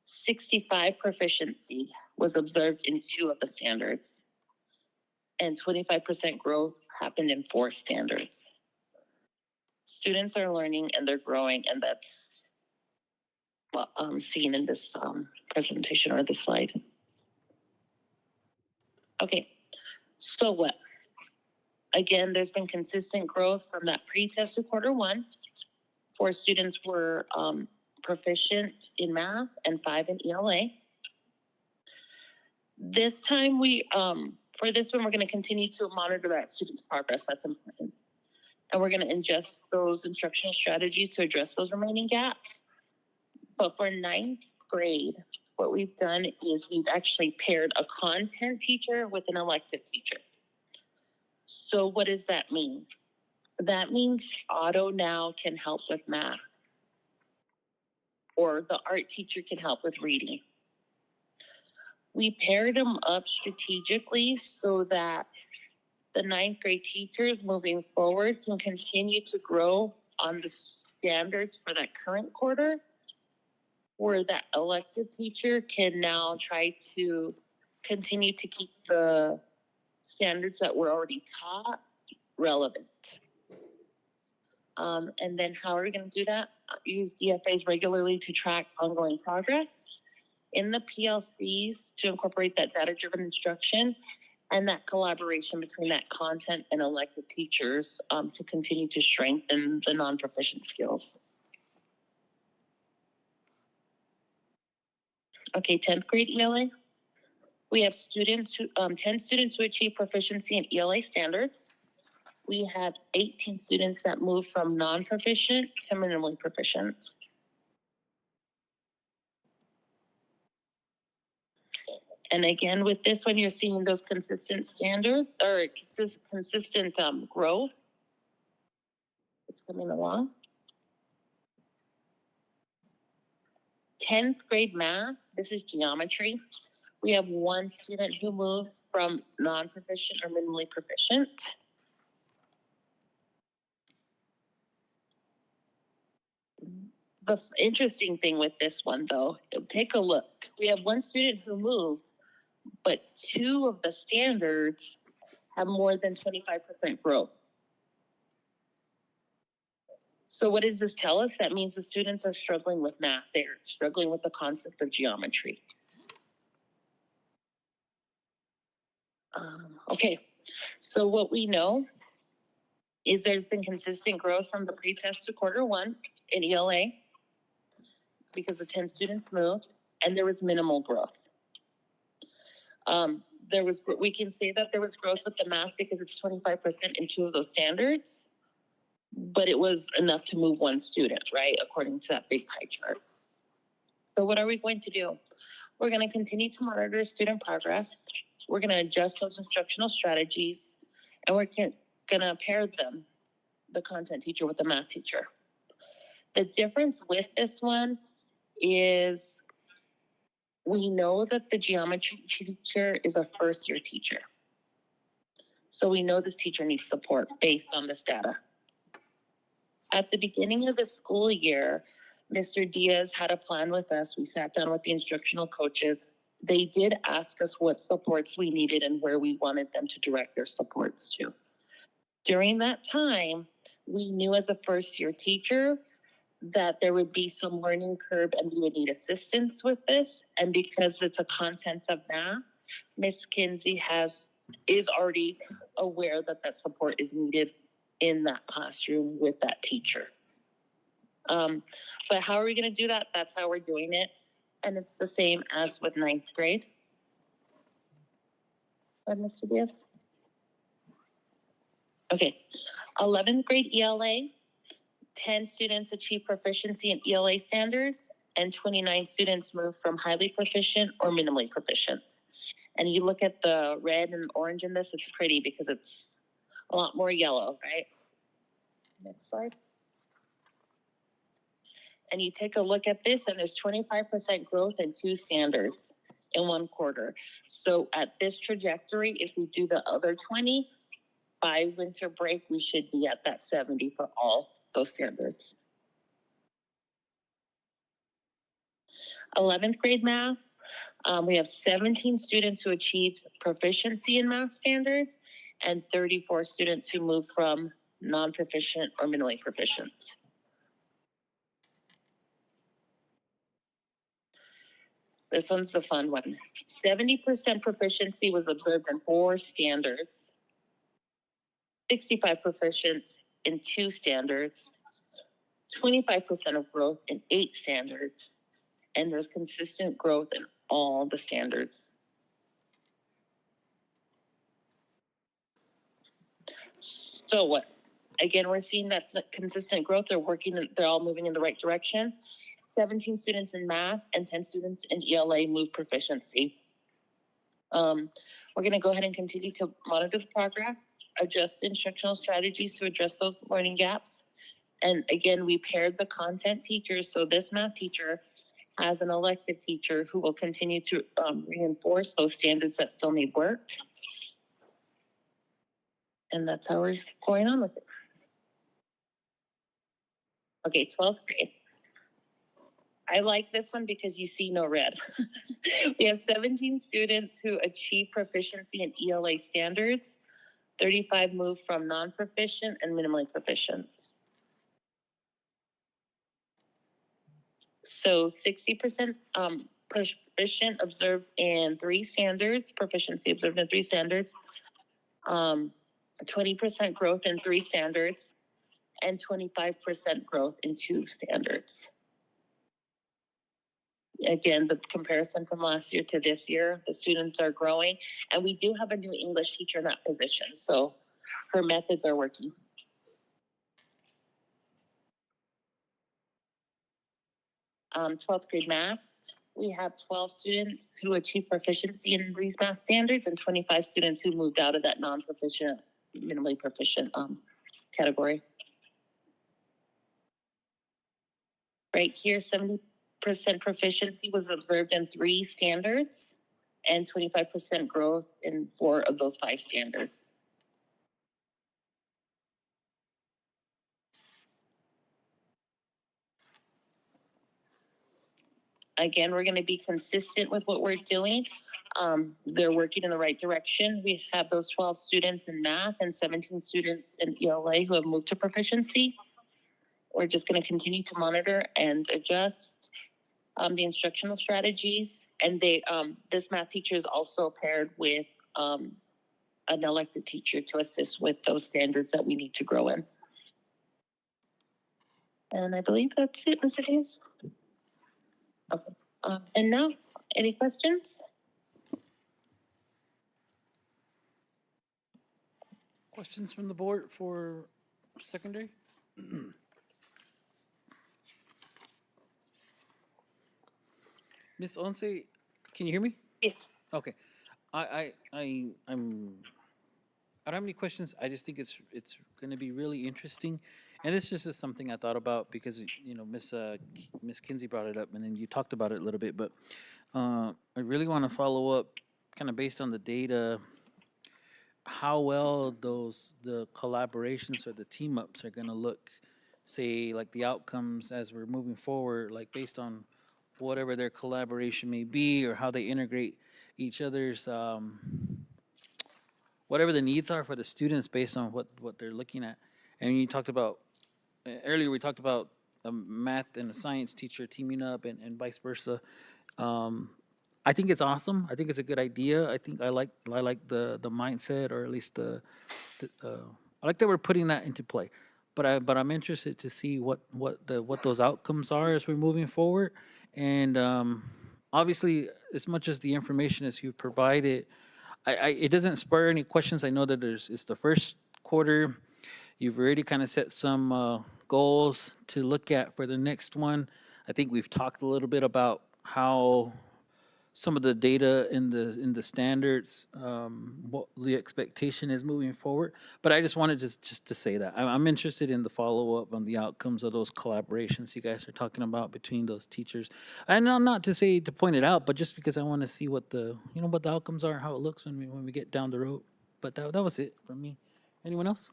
65 proficiency was observed in 2 of the standards. And 25% growth happened in 4 standards. Students are learning and they're growing, and that's seen in this presentation or this slide. Okay, so what? Again, there's been consistent growth from that pre-test to quarter 1. 4 students were proficient in math and 5 in ELA. This time for this one, we're going to continue to monitor that student's progress. That's important. And we're going to adjust those instructional strategies to address those remaining gaps. But for 9th grade, what we've done is we've actually paired a content teacher with an elective teacher. So what does that mean? That means Otto now can help with math, or the art teacher can help with reading. We paired them up strategically so that the 9th grade teachers moving forward can continue to grow on the standards for that current quarter, where that elective teacher can now try to continue to keep the standards that were already taught relevant. And then how are we going to do that? Use DFAs regularly to track ongoing progress, in the PLCs to incorporate that data-driven instruction, and that collaboration between that content and elective teachers to continue to strengthen the non-proficient skills. Okay, 10th grade ELA. We have students who, 10 students who achieve proficiency in ELA standards. We have 18 students that move from non-proficient to minimally proficient. And again, with this one, you're seeing those consistent standard or consistent growth. It's coming along. 10th grade math, this is geometry. We have one student who moved from non-proficient or minimally proficient. The interesting thing with this one, though, take a look. We have one student who moved, but two of the standards have more than 25% growth. So what does this tell us? That means the students are struggling with math. They're struggling with the concept of geometry. Okay, so what we know is there's been consistent growth from the pre-test to quarter one in ELA because the 10 students moved, and there was minimal growth. We can say that there was growth with the math because it's 25% in two of those standards, but it was enough to move one student, right? According to that big pie chart. So what are we going to do? We're going to continue to monitor student progress. We're going to adjust those instructional strategies, and we're going to pair them, the content teacher with the math teacher. The difference with this one is we know that the geometry teacher is a first-year teacher. So we know this teacher needs support based on this data. At the beginning of the school year, Mr. Diaz had a plan with us. We sat down with the instructional coaches. They did ask us what supports we needed and where we wanted them to direct their supports to. During that time, we knew as a first-year teacher that there would be some learning curve and we would need assistance with this. And because it's a content of math, Miss Kinsey is already aware that that support is needed in that classroom with that teacher. But how are we going to do that? That's how we're doing it. And it's the same as with 9th grade. Mr. Diaz? Okay. 11th grade ELA, 10 students achieve proficiency in ELA standards, and 29 students move from highly proficient or minimally proficient. And you look at the red and orange in this, it's pretty because it's a lot more yellow, right? Next slide. And you take a look at this, and there's 25% growth in two standards in one quarter. So at this trajectory, if we do the other 20, by winter break, we should be at that 70 for all those standards. 11th grade math, we have 17 students who achieved proficiency in math standards and 34 students who moved from non-proficient or minimally proficient. This one's the fun one. 70% proficiency was observed in 4 standards, 65 proficient in 2 standards, 25% of growth in 8 standards, and there's consistent growth in all the standards. So what? Again, we're seeing that consistent growth. They're all moving in the right direction. 17 students in math and 10 students in ELA move proficiency. We're going to go ahead and continue to monitor the progress, adjust instructional strategies to address those learning gaps. And again, we paired the content teachers. So this math teacher has an elective teacher who will continue to reinforce those standards that still need work. And that's how we're going on with it. Okay, 12th grade. I like this one because you see no red. We have 17 students who achieve proficiency in ELA standards. 35 move from non-proficient and minimally proficient. So 60% proficient observed in 3 standards, proficiency observed in 3 standards, 20% growth in 3 standards, and 25% growth in 2 standards. Again, the comparison from last year to this year, the students are growing, and we do have a new English teacher in that position, so her methods are working. Um, 12th grade math, we have 12 students who achieve proficiency in these math standards and 25 students who moved out of that non-proficient, minimally proficient category. Right here, 70% proficiency was observed in 3 standards and 25% growth in 4 of those 5 standards. Again, we're going to be consistent with what we're doing. They're working in the right direction. We have those 12 students in math and 17 students in ELA who have moved to proficiency. We're just going to continue to monitor and adjust the instructional strategies. And this math teacher is also paired with an elected teacher to assist with those standards that we need to grow in. And I believe that's it, Mr. Hayes. Okay. And now, any questions? Questions from the board for secondary? Miss Once, can you hear me? Yes. Okay. I don't have any questions. I just think it's going to be really interesting, and this just is something I thought about because Miss Kinsey brought it up, and then you talked about it a little bit. But I really want to follow up, kind of based on the data, how well the collaborations or the team ups are going to look. Say like the outcomes as we're moving forward, like based on whatever their collaboration may be or how they integrate each other's. Whatever the needs are for the students based on what they're looking at. And you talked about earlier, we talked about a math and a science teacher teaming up and vice versa. I think it's awesome. I think it's a good idea. I like the mindset, or at least I like that we're putting that into play. But I'm interested to see what those outcomes are as we're moving forward. And obviously, as much as the information as you provided, it doesn't spur any questions. I know that it's the first quarter. You've already kind of set some goals to look at for the next one. I think we've talked a little bit about how some of the data in the standards, what the expectation is moving forward. But I just wanted just to say that I'm interested in the follow up on the outcomes of those collaborations you guys are talking about between those teachers. And not to say to point it out, but just because I want to see what the outcomes are, how it looks when we get down the road. But that was it from me. Anyone else?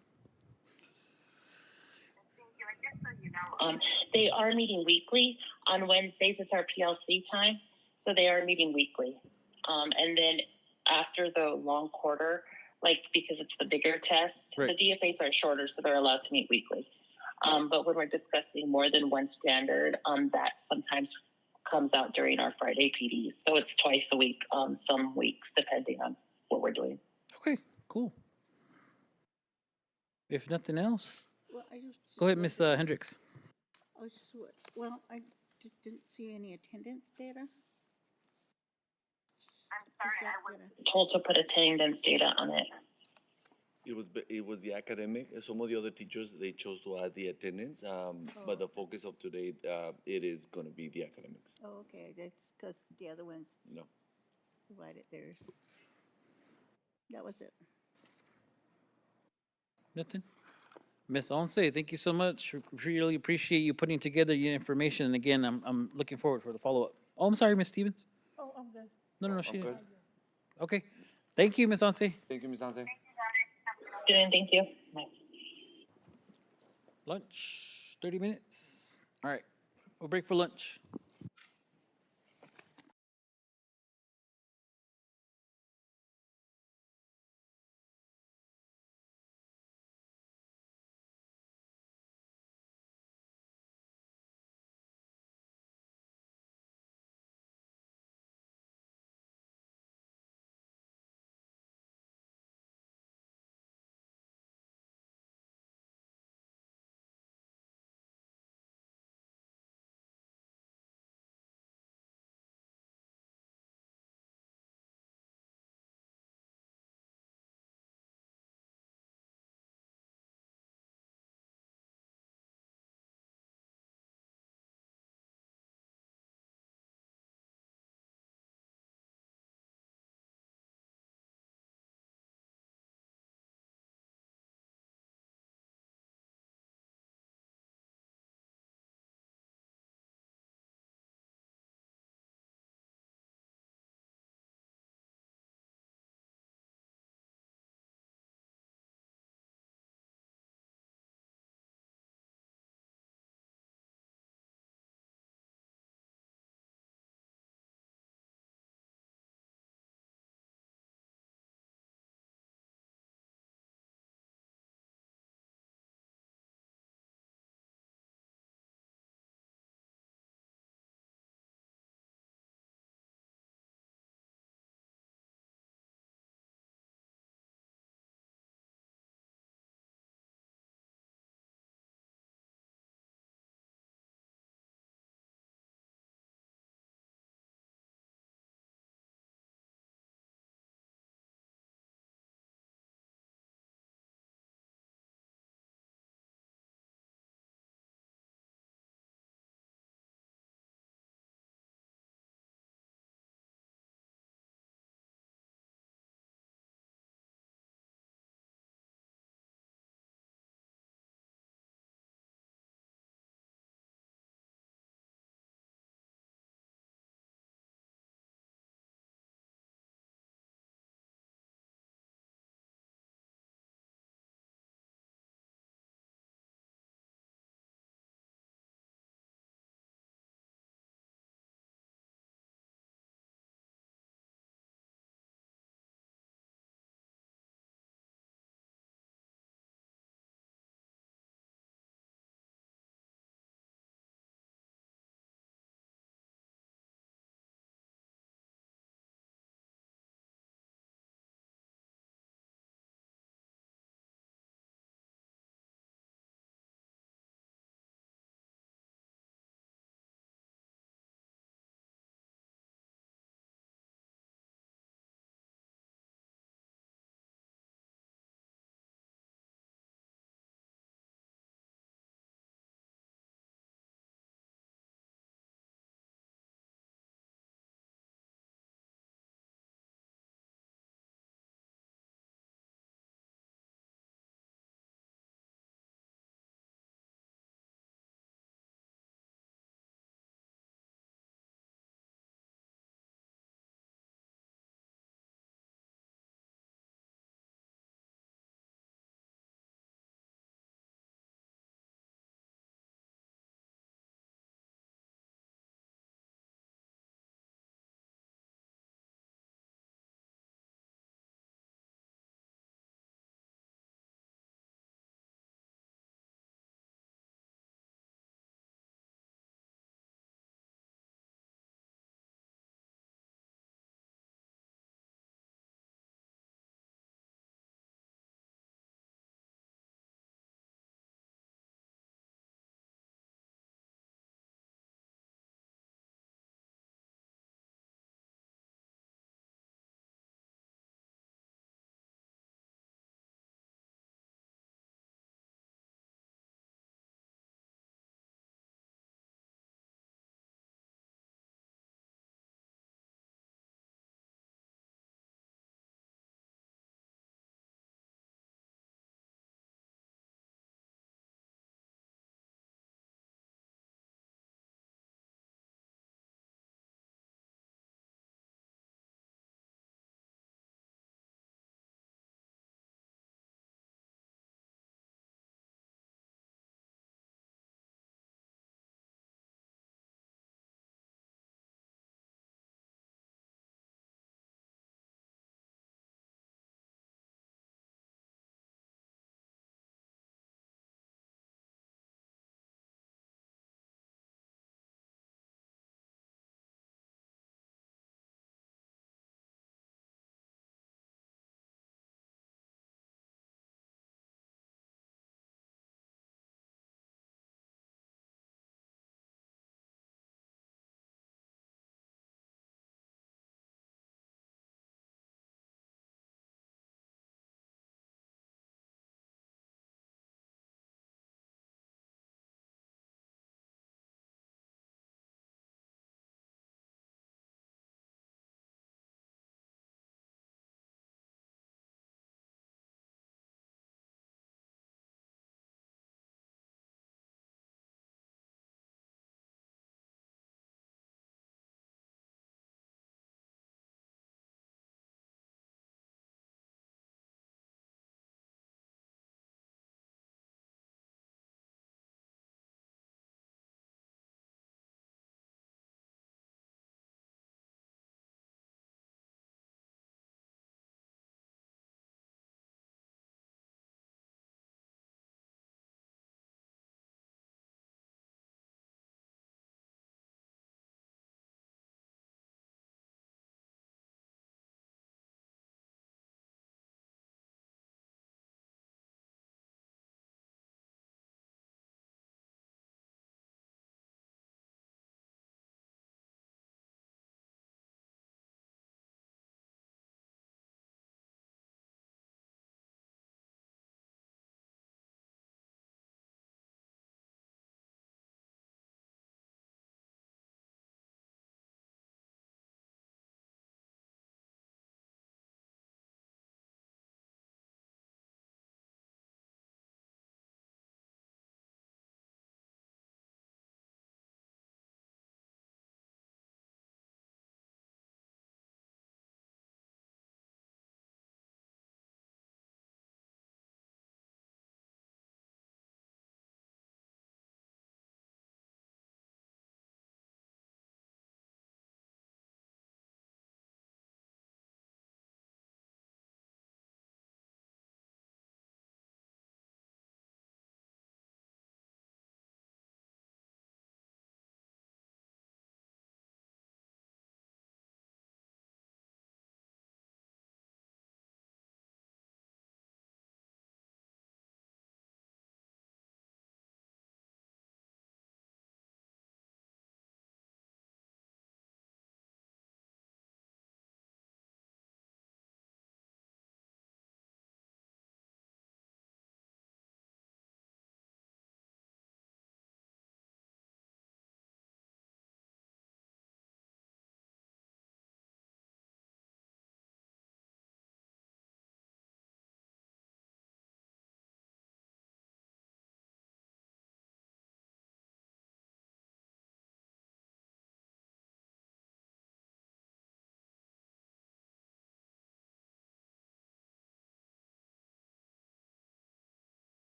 They are meeting weekly. On Wednesdays, it's our PLC time. So they are meeting weekly. And then after the long quarter, like because it's the bigger tests, Right. the DFAs are shorter, so they're allowed to meet weekly. But when we're discussing more than one standard, that sometimes comes out during our Friday PDs. So it's twice a week, some weeks, depending on what we're doing. Okay, cool. If nothing else, Well, I just. go ahead, Miss Hendricks. I was just, well, I didn't see any attendance data. I'm sorry, I was told to put attendance data on it. It was the academic. Some of the other teachers, they chose to add the attendance, but the focus of today, it is going to be the academics. Oh, okay, that's because the other ones No. provided theirs. That was it. Nothing. Miss Once, thank you so much. Really appreciate you putting together your information. And again, I'm looking forward for the follow up. Oh, I'm sorry, Miss Stevens. Oh, I'm good. No, she I'm didn't. good. Okay. Thank you, Miss Once. Thank you, Ms. Dante. Thank you. Bye. Lunch, 30 minutes. All right. We'll break for lunch.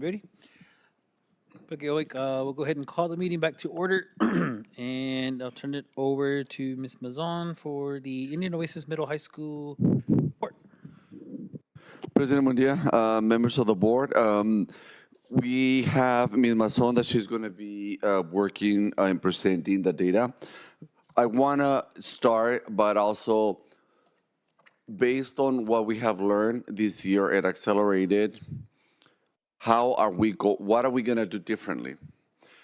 Ready? Okay, we'll go ahead and call the meeting back to order. And I'll turn it over to Ms. Mazan for the Indian Oasis Middle High School report. President Mundia, members of the board, we have Ms. Mazon that she's going to be working and presenting the data. I want to start, but also based on what we have learned this year at Accelerated, what are we going to do differently?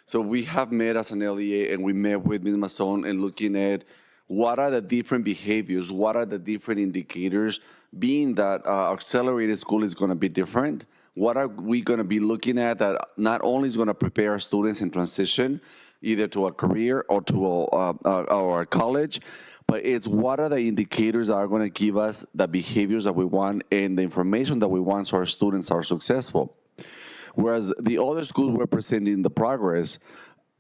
So we have met as an LEA and we met with Ms. Mason and looking at what are the different behaviors, what are the different indicators, being that accelerated school is going to be different. What are we going to be looking at that not only is going to prepare our students in transition, either to a career or to our college, but it's what are the indicators that are going to give us the behaviors that we want and the information that we want so our students are successful. Whereas the other schools were presenting the progress,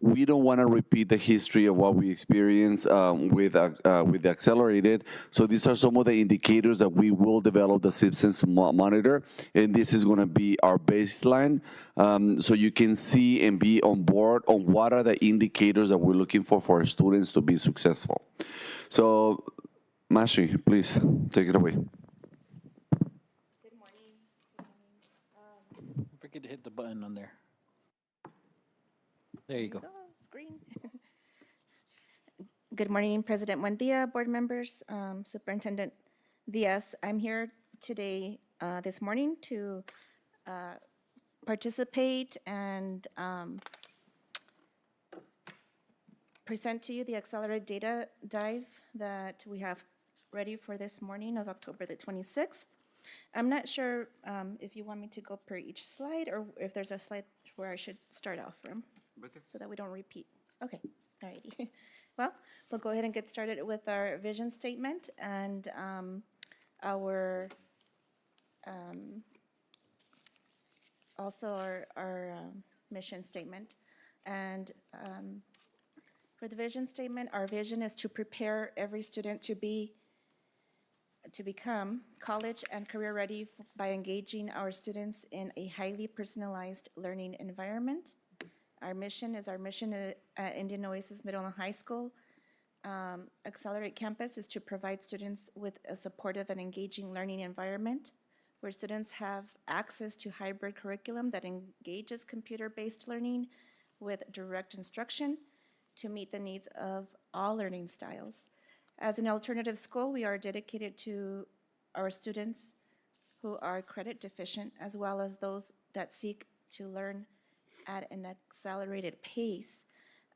we don't want to repeat the history of what we experienced with the accelerated. So these are some of the indicators that we will develop the systems to monitor, and this is going to be our baseline, so you can see and be on board on what are the indicators that we're looking for our students to be successful. So, Mashi, please take it away. Don't forget to hit the button on there. There you go. It's green. Good morning, President Buendia, board members, Superintendent Diaz. I'm here today, this morning, to participate and present to you the accelerated data dive that we have ready for this morning of October the 26th. I'm not sure if you want me to go per each slide or if there's a slide where I should start off from so that we don't repeat. Okay, alrighty. Well, we'll go ahead and get started with our vision statement and our also our mission statement. And for the vision statement, our vision is to prepare every student to become college and career ready by engaging our students in a highly personalized learning environment. Our mission at Indian Oasis Middle and High School Accelerate Campus is to provide students with a supportive and engaging learning environment where students have access to hybrid curriculum that engages computer-based learning with direct instruction to meet the needs of all learning styles. As an alternative school, we are dedicated to our students who are credit deficient, as well as those that seek to learn at an accelerated pace.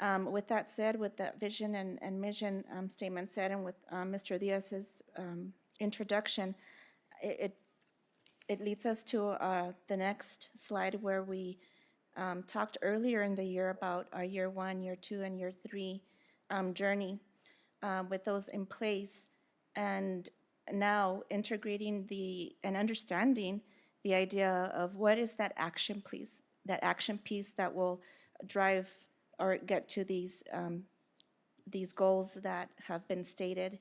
With that said, with that vision and mission statement said, and with Mr. Diaz's introduction, it leads us to the next slide where we talked earlier in the year about our year 1, year 2, and year 3 journey with those in place, and now integrating and understanding the idea of what is that action piece that will drive or get to these goals that have been stated.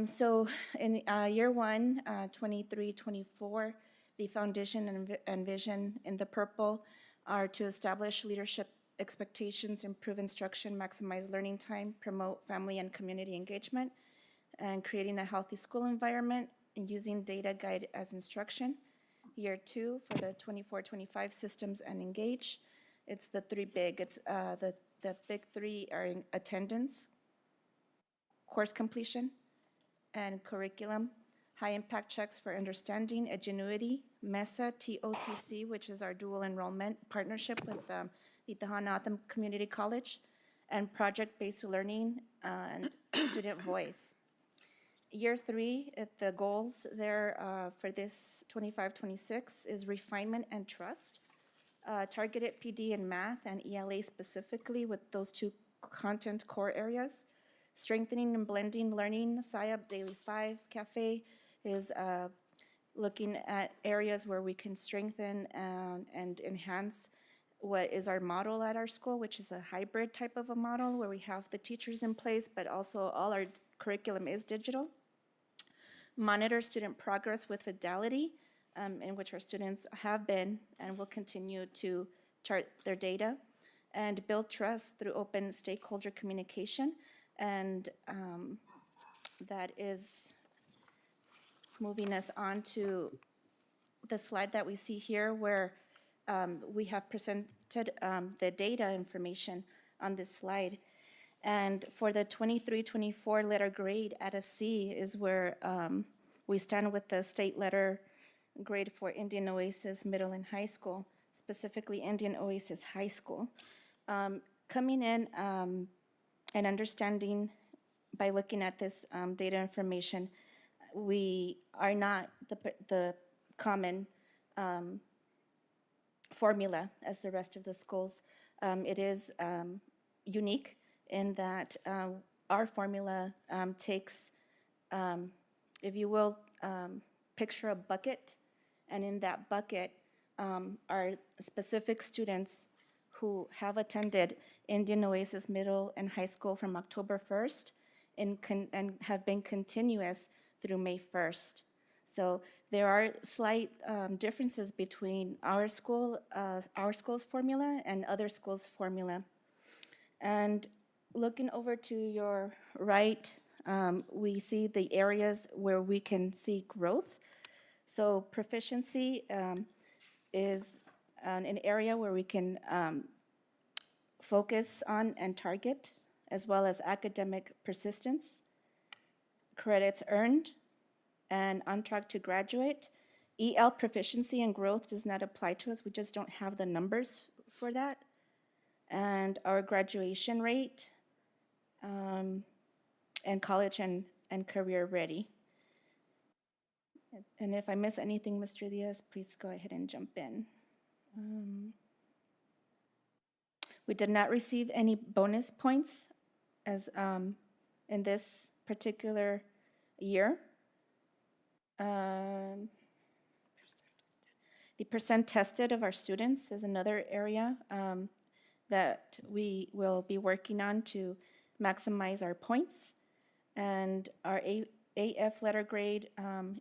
So in year 1, 23-24, the foundation and vision in the purple are to establish leadership expectations, improve instruction, maximize learning time, promote family and community engagement, and creating a healthy school environment and using data guide as instruction. Year 2 for the 24-25 systems and engage. It's the three big. It's the big three are in attendance, course completion, and curriculum. High impact checks for understanding, Edgenuity, MESA, TOCC, which is our dual enrollment partnership with Itahanatham Community College, and project-based learning and student voice. Year 3, the goals there for this 25-26 is refinement and trust, targeted PD in math and ELA specifically with those 2 content core areas. Strengthening and blending learning, SciUp Daily 5 Cafe is looking at areas where we can strengthen and enhance what is our model at our school, which is a hybrid type of a model where we have the teachers in place, but also all our curriculum is digital. Monitor student progress with fidelity, in which our students have been and will continue to chart their data and build trust through open stakeholder communication. And that is moving us on to the slide that we see here, where we have presented the data information on this slide. And for the 23-24 letter grade at a C is where we stand with the state letter grade for Indian Oasis Middle and High School, specifically Indian Oasis High School. Coming in and understanding by looking at this data information, we are not the common formula as the rest of the schools. It is unique in that our formula takes, if you will, picture a bucket, and in that bucket are specific students who have attended Indian Oasis Middle and High School from October 1st and have been continuous through May 1st. So there are slight differences between our school's formula and other schools' formula. And looking over to your right, we see the areas where we can see growth. So proficiency is an area where we can focus on and target, as well as academic persistence, credits earned, and on track to graduate. EL proficiency and growth does not apply to us. We just don't have the numbers for that. And our graduation rate and college and career ready. And if I miss anything, Mr. Diaz, please go ahead and jump in. We did not receive any bonus points as in this particular year. The percent tested of our students is another area that we will be working on to maximize our points. And our AF letter grade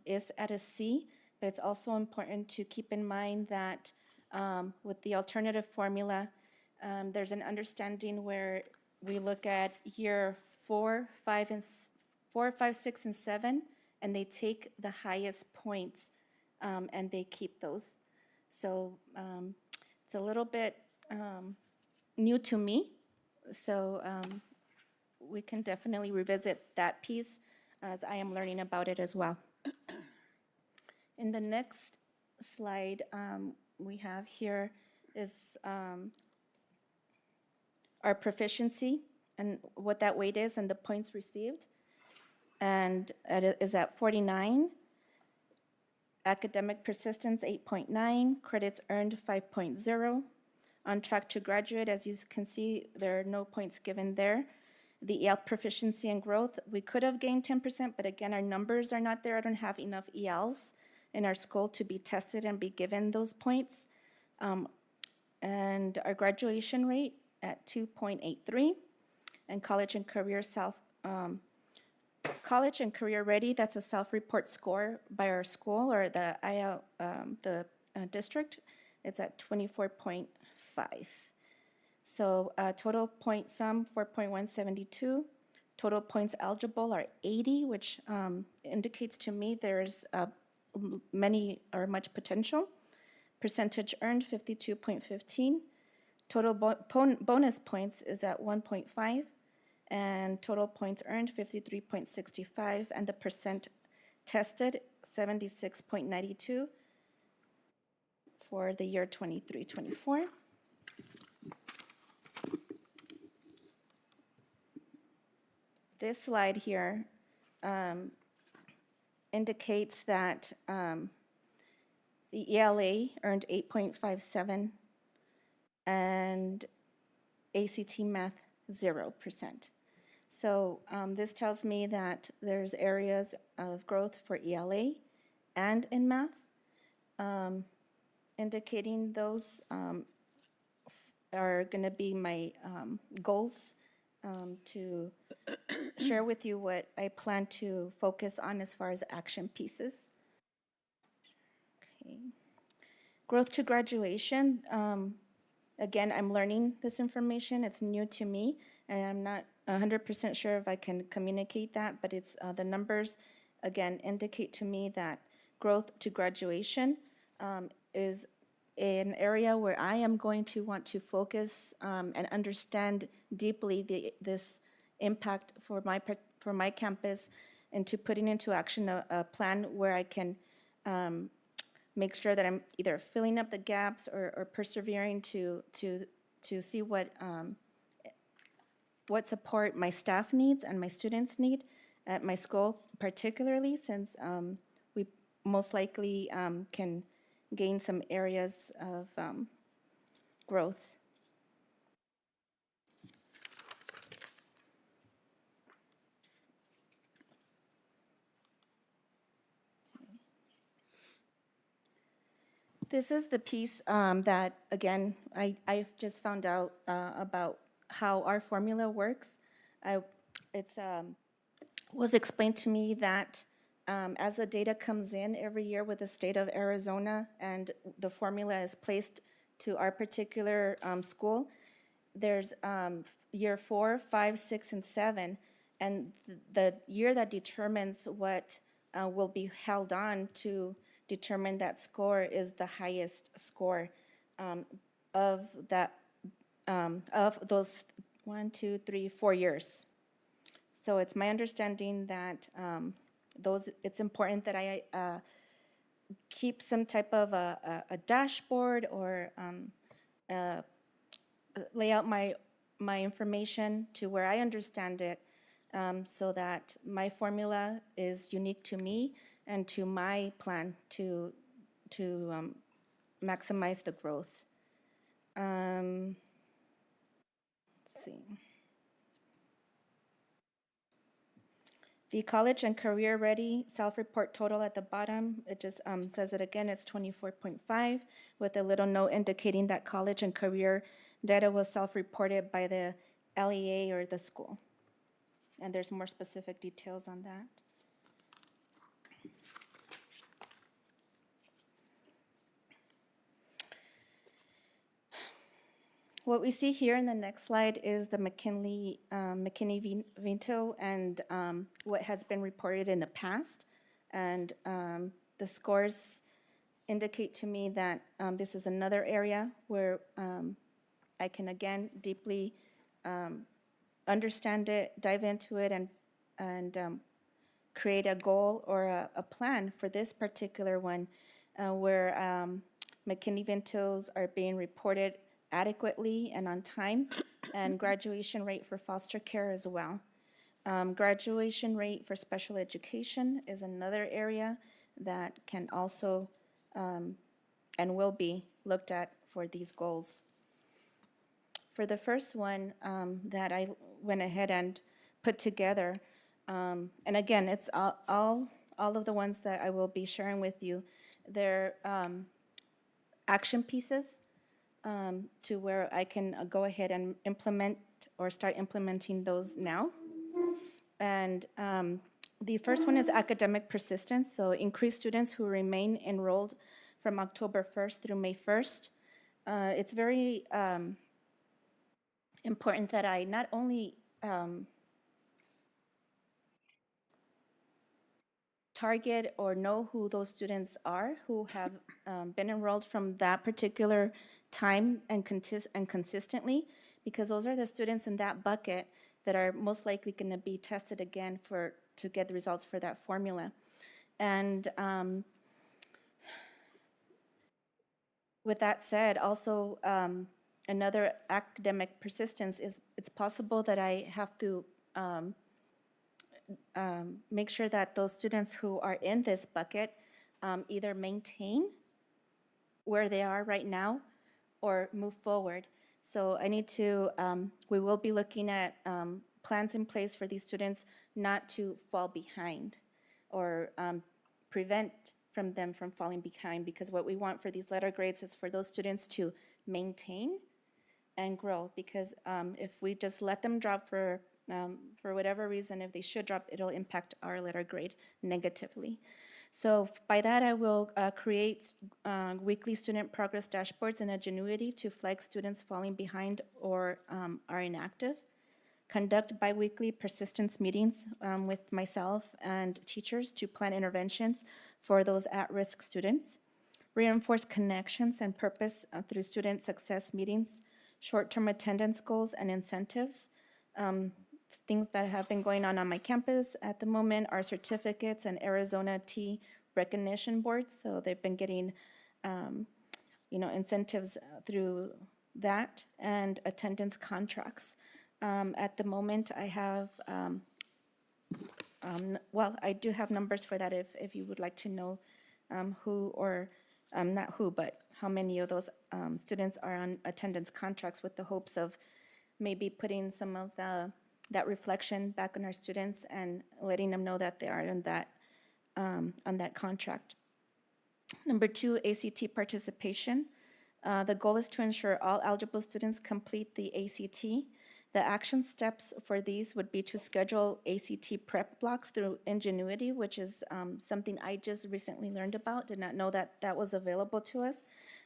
is at a C, but it's also important to keep in mind that with the alternative formula, there's an understanding where we look at year 4, 5, 6, and 7, and they take the highest points and they keep those. So it's a little bit new to me, so we can definitely revisit that piece as I am learning about it as well. In the next slide we have here is our proficiency and what that weight is and the points received. And it is at 49. Academic persistence 8.9, credits earned 5.0. On track to graduate, as you can see, there are no points given there. The EL proficiency and growth, we could have gained 10%, but again, our numbers are not there. I don't have enough ELs in our school to be tested and be given those points. And our graduation rate at 2.83, and college and career college and career ready, that's a self-report score by our school or the district. It's at 24.5. So total point sum 4.172. Total points eligible are 80, which indicates to me there's many or much potential. Percentage earned 52.15. Total bonus points is at 1.5. And total points earned 53.65, and the percent tested 76.92 for the year 23-24. This slide here indicates that the ELA earned 8.57 and ACT math 0%. So this tells me that there's areas of growth for ELA and in math, indicating those are going to be my goals to share with you what I plan to focus on as far as action pieces. Okay. Growth to graduation, again, I'm learning this information. It's new to me, and I'm not 100% sure if I can communicate that, but it's the numbers, again, indicate to me that growth to graduation is an area where I am going to want to focus and understand deeply this impact for my campus, and to putting into action a plan where I can make sure that I'm either filling up the gaps or persevering to see what support my staff needs and my students need at my school, particularly since we most likely can gain some areas of growth. This is the piece that, again, I've just found out about how our formula works. It's was explained to me that as the data comes in every year with the state of Arizona and the formula is placed to our particular school, there's year 4, 5, 6, and 7, and the year that determines what will be held on to determine that score is the highest score of that of those 1, 2, 3, 4 years. So it's my understanding that it's important that I keep some type of a dashboard or lay out my information to where I understand it, so that my formula is unique to me and to my plan to maximize the growth. Let's see. The college and career ready self-report total at the bottom, it just says it again, it's 24.5 with a little note indicating that college and career data was self-reported by the LEA or the school. And there's more specific details on that. What we see here in the next slide is the McKinney veto and what has been reported in the past. And the scores indicate to me that this is another area where I can again deeply understand it, dive into it, and create a goal or a plan for this particular one where McKinney Ventos are being reported adequately and on time, and graduation rate for foster care as well. Graduation rate for special education is another area that can also and will be looked at for these goals. For the first one that I went ahead and put together, and again, it's all of the ones that I will be sharing with you, they're action pieces to where I can go ahead and implement or start implementing those now. And the first one is academic persistence, so increase students who remain enrolled from October 1st through May 1st. It's very important that I not only target or know who those students are who have been enrolled from that particular time and consistently, because those are the students in that bucket that are most likely going to be tested again to get the results for that formula. And with that said, also another academic persistence is it's possible that I have to make sure that those students who are in this bucket either maintain where they are right now or move forward. So I need to, we will be looking at plans in place for these students not to fall behind or prevent from them from falling behind, because what we want for these letter grades is for those students to maintain and grow, because if we just let them drop for whatever reason, if they should drop, it'll impact our letter grade negatively. So by that, I will create weekly student progress dashboards in Edgenuity to flag students falling behind or are inactive. Conduct biweekly persistence meetings with myself and teachers to plan interventions for those at-risk students. Reinforce connections and purpose through student success meetings, short-term attendance goals and incentives. Things that have been going on my campus at the moment are certificates and Arizona T recognition boards. So they've been getting, incentives through that and attendance contracts. At the moment, I have, I do have numbers for that if you would like to know who or, not who, but how many of those students are on attendance contracts with the hopes of maybe putting some of that reflection back on our students and letting them know that they are on that contract. Number 2, ACT participation. The goal is to ensure all eligible students complete the ACT. The action steps for these would be to schedule ACT prep blocks through Ingenuity, which is something I just recently learned about. Did not know that that was available to us,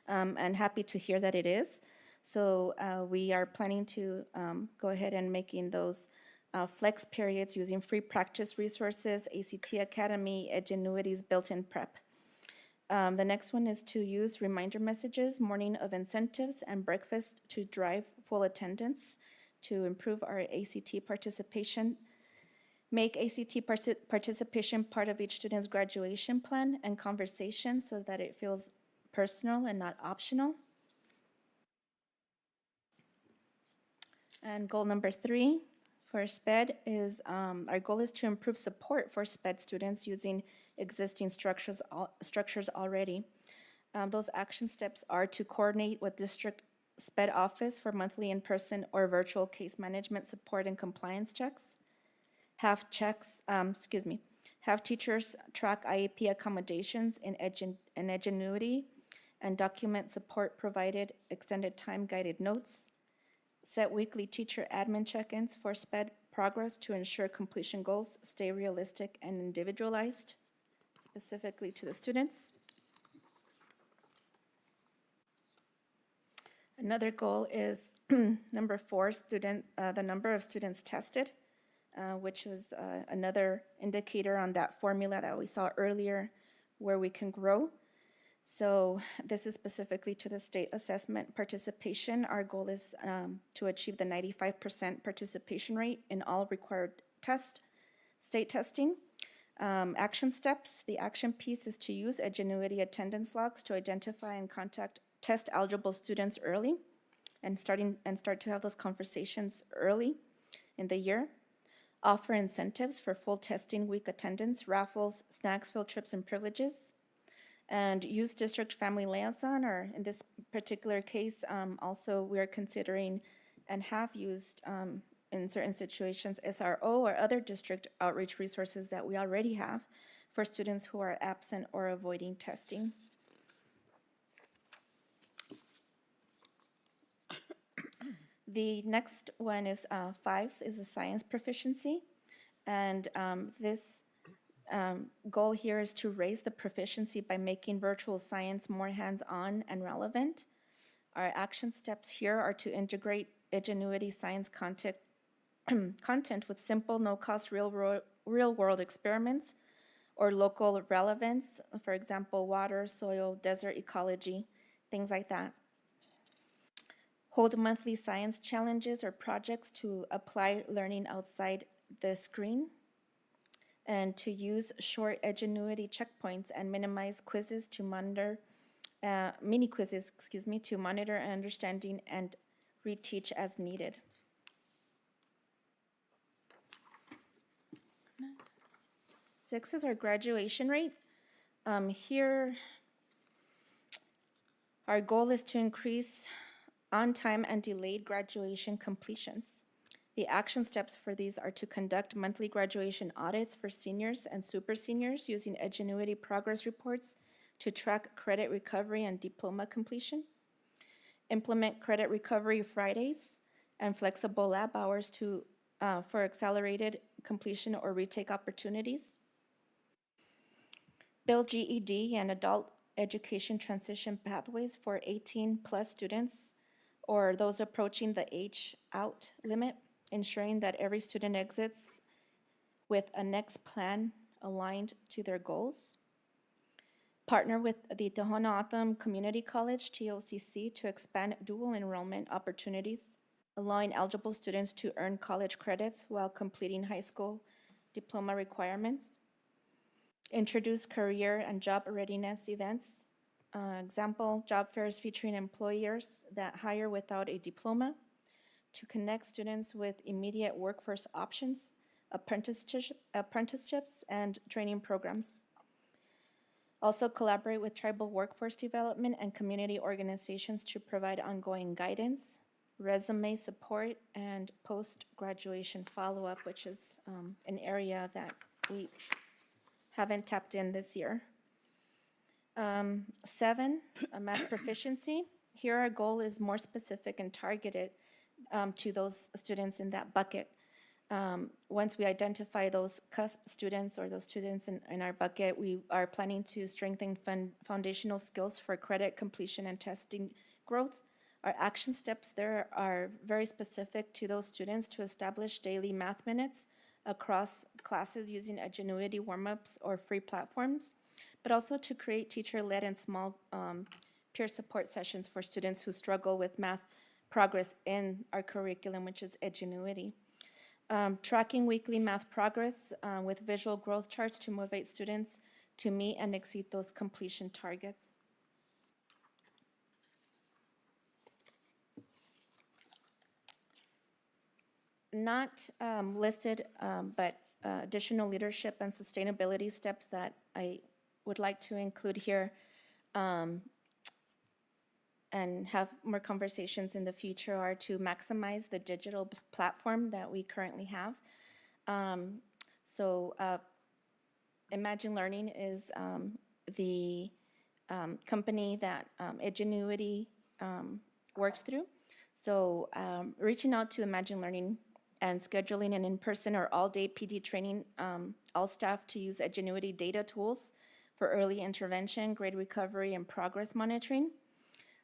and happy to hear that it is. So we are planning to go ahead and making those flex periods using free practice resources, ACT Academy, Edgenuity's built-in prep. The next one is to use reminder messages, morning of incentives, and breakfast to drive full attendance to improve our ACT participation. Make ACT participation part of each student's graduation plan and conversation so that it feels personal and not optional. And goal number 3 for SPED is, our goal is to improve support for SPED students using existing structures already. Those action steps are to coordinate with district SPED office for monthly in-person or virtual case management support and compliance checks. Have teachers track IEP accommodations in Edgenuity and document support provided, extended time guided notes. Set weekly teacher admin check-ins for SPED progress to ensure completion goals stay realistic and individualized, specifically to the students. Another goal is number 4, the number of students tested, which was another indicator on that formula that we saw earlier where we can grow. So this is specifically to the state assessment participation. Our goal is to achieve the 95% participation rate in all required state testing. Action steps, the action piece is to use Edgenuity attendance logs to identify and contact test eligible students early and start to have those conversations early in the year. Offer incentives for full testing week attendance, raffles, snacks, field trips, and privileges. And use district family liaison, or in this particular case, also we are considering and have used in certain situations SRO or other district outreach resources that we already have for students who are absent or avoiding testing. The next one is 5 is the science proficiency. And this goal here is to raise the proficiency by making virtual science more hands-on and relevant. Our action steps here are to integrate Edgenuity science content with simple, no-cost real-world experiments or local relevance, for example, water, soil, desert ecology, things like that. Hold monthly science challenges or projects to apply learning outside the screen, and to use short Edgenuity checkpoints and minimize quizzes to monitor, mini quizzes, to monitor understanding and reteach as needed. Six is our graduation rate. Here, our goal is to increase on-time and delayed graduation completions. The action steps for these are to conduct monthly graduation audits for seniors and super seniors using Edgenuity progress reports to track credit recovery and diploma completion. Implement credit recovery Fridays and flexible lab hours for accelerated completion or retake opportunities. build GED and adult education transition pathways for 18-plus students or those approaching the age out limit, ensuring that every student exits with a next plan aligned to their goals. Partner with the Tohono O'odham Community College, TOCC, to expand dual enrollment opportunities, allowing eligible students to earn college credits while completing high school diploma requirements. Introduce career and job readiness events. Example, job fairs featuring employers that hire without a diploma to connect students with immediate workforce options, apprenticeships, and training programs. Also collaborate with tribal workforce development and community organizations to provide ongoing guidance, resume support, and post-graduation follow-up, which is an area that we haven't tapped in this year. 7, math proficiency. Here our goal is more specific and targeted to those students in that bucket. Once we identify those cusp students or those students in our bucket, we are planning to strengthen foundational skills for credit completion and testing growth. Our action steps there are very specific to those students to establish daily math minutes across classes using Ingenuity warm-ups or free platforms, but also to create teacher-led and small peer support sessions for students who struggle with math progress in our curriculum, which is Ingenuity. Tracking weekly math progress with visual growth charts to motivate students to meet and exceed those completion targets. Not listed, but additional leadership and sustainability steps that I would like to include here and have more conversations in the future are to maximize the digital platform that we currently have. Imagine Learning is the company that Ingenuity works through. So reaching out to Imagine Learning and scheduling an in-person or all-day PD training, all staff to use Ingenuity data tools for early intervention, grade recovery, and progress monitoring.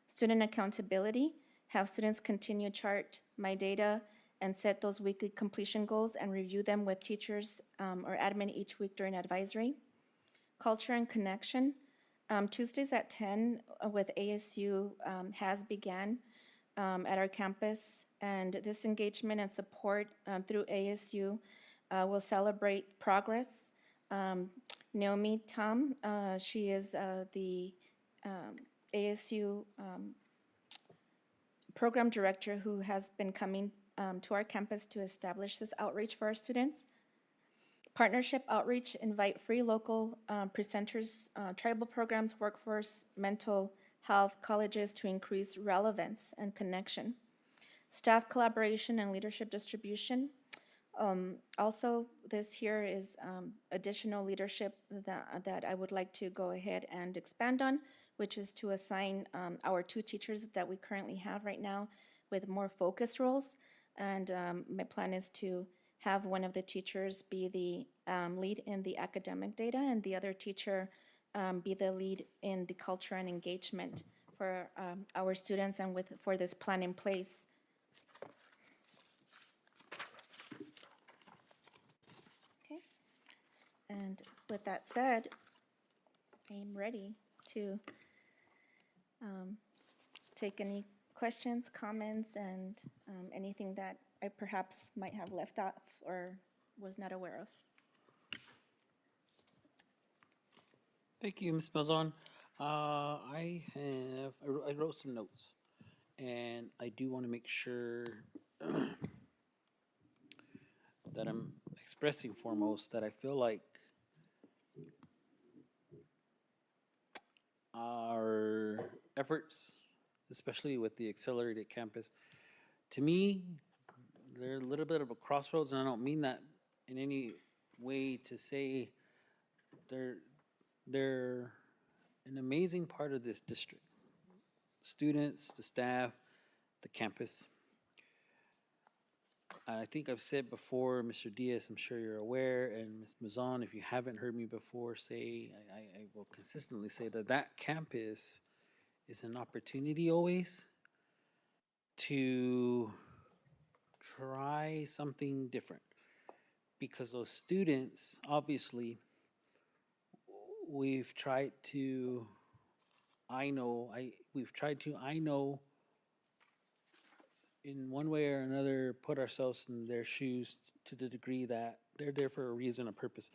Student accountability, have students continue chart my data and set those weekly completion goals and review them with teachers or admin each week during advisory. Culture and connection, Tuesdays at 10 with ASU has began at our campus, and this engagement and support through ASU will celebrate progress. Naomi Tom, she is the ASU program director who has been coming to our campus to establish this outreach for our students. Partnership outreach, invite free local presenters, tribal programs, workforce, mental health, colleges to increase relevance and connection. Staff collaboration and leadership distribution. Also, this here is additional leadership that I would like to go ahead and expand on, which is to assign our 2 teachers that we currently have right now with more focused roles. And my plan is to have one of the teachers be the lead in the academic data and the other teacher be the lead in the culture and engagement for our students and for this plan in place. Okay. And with that said, I'm ready to take any questions, comments, and anything that I perhaps might have left off or was not aware of. Thank you, Ms. Malzahn. I wrote some notes, and I do want to make sure that I'm expressing foremost that I feel like our efforts, especially with the accelerated campus, to me, they're a little bit of a crossroads, and I don't mean that in any way to say they're an amazing part of this district. Students, the staff, the campus. I think I've said before, Mr. Diaz, I'm sure you're aware, and Ms. Mazan, if you haven't heard me before say, I will consistently say that that campus is an opportunity always to try something different because those students, obviously, we've tried to, I know in one way or another put ourselves in their shoes to the degree that they're there for a reason, a purpose.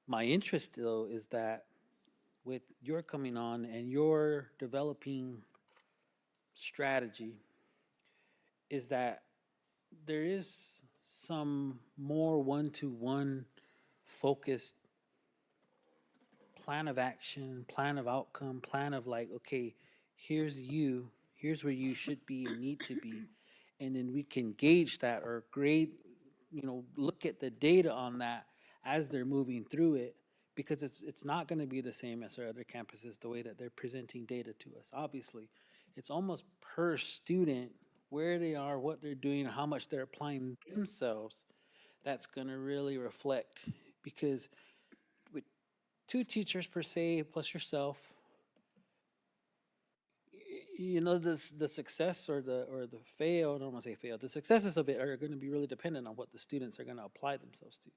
My interest though is that with your coming on and your developing strategy is that there is some more one-to-one focused plan of action, plan of outcome, plan of like, okay, here's you, here's where you should be and need to be. And then we can gauge that or grade, look at the data on that as they're moving through it because it's not going to be the same as our other campuses the way that they're presenting data to us. Obviously, it's almost per student where they are, what they're doing, how much they're applying themselves. That's going to really reflect because with two teachers per se plus yourself, the success or the fail, I don't want to say fail, the successes of it are going to be really dependent on what the students are going to apply themselves to.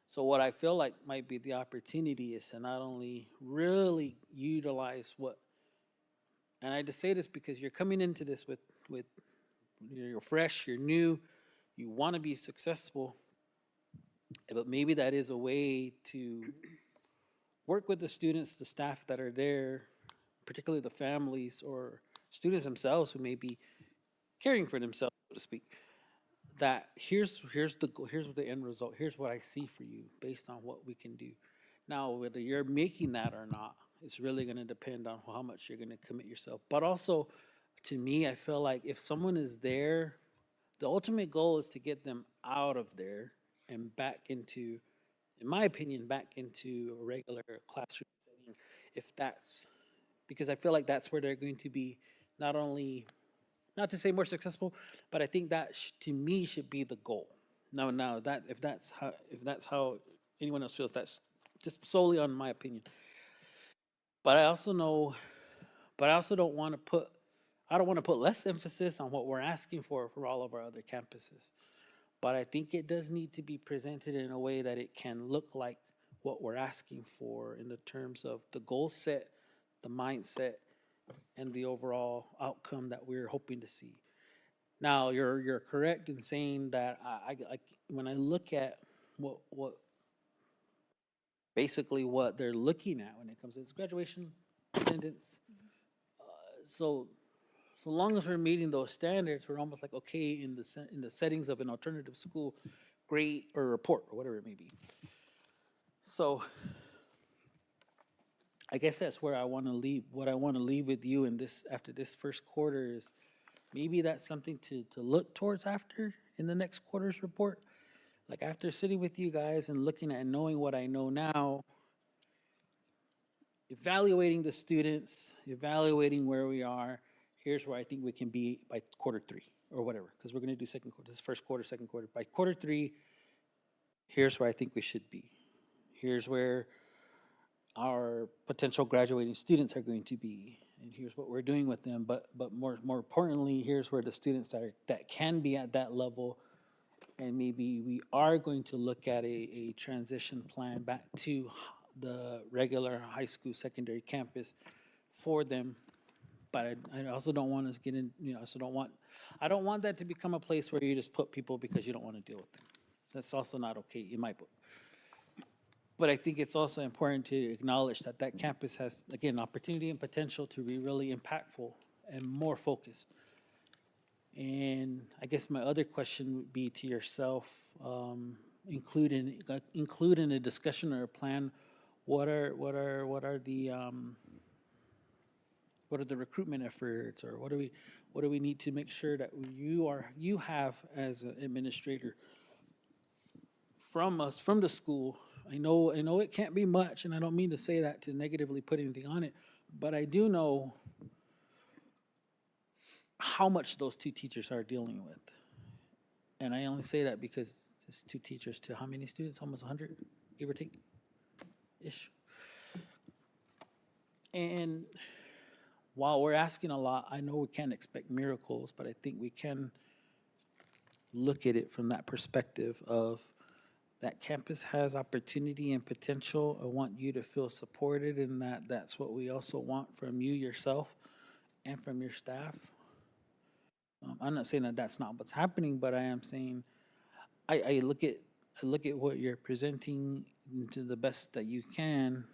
So what I feel like might be the opportunity is to not only really utilize what, and I just say this because you're coming into this with you're fresh, you're new, you want to be successful, but maybe that is a way to work with the students, the staff that are there, particularly the families or students themselves who may be caring for themselves, so to speak. That here's the end result. Here's what I see for you based on what we can do. Now, whether you're making that or not, it's really going to depend on how much you're going to commit yourself. But also, to me, I feel like if someone is there, the ultimate goal is to get them out of there and back into, in my opinion, back into a regular classroom setting. If that's because I feel like that's where they're going to be not only not to say more successful, but I think that to me should be the goal. Now that if that's how anyone else feels, that's just solely on my opinion. But I also know, but I also don't want to put, I don't want to put less emphasis on what we're asking for all of our other campuses. But I think it does need to be presented in a way that it can look like what we're asking for in the terms of the goal set, the mindset, and the overall outcome that we're hoping to see. Now, you're correct in saying that I when I look at what basically what they're looking at when it comes to this graduation attendance. So so long as we're meeting those standards, we're almost like okay in the settings of an alternative school, grade or report or whatever it may be. So I guess that's where I want to leave. What I want to leave with you in this after this first quarter is maybe that's something to look towards after in the next quarter's report. Like after sitting with you guys and looking at knowing what I know now, evaluating the students, evaluating where we are, here's where I think we can be by quarter three or whatever, because we're going to do second quarter, this is first quarter, second quarter. By quarter three, here's where I think we should be. Here's where our potential graduating students are going to be, and here's what we're doing with them. But more importantly, here's where the students that can be at that level, and maybe we are going to look at a transition plan back to the regular high school secondary campus for them. But I also don't want us get in, I don't want that to become a place where you just put people because you don't want to deal with them. That's also not okay in my book. But I think it's also important to acknowledge that that campus has, again, opportunity and potential to be really impactful and more focused. And I guess my other question would be to yourself, include in a discussion or a plan, what are the recruitment efforts, or what do we need to make sure that you have as an administrator from us, from the school. I know it can't be much, and I don't mean to say that to negatively put anything on it, but I do know how much those two teachers are dealing with. And I only say that because it's 2 teachers to how many students? Almost 100, give or take, ish. And while we're asking a lot, I know we can't expect miracles, but I think we can look at it from that perspective of that campus has opportunity and potential. I want you to feel supported, and that's what we also want from you yourself and from your staff. I'm not saying that that's not what's happening, but I am saying I look at what you're presenting to the best that you can.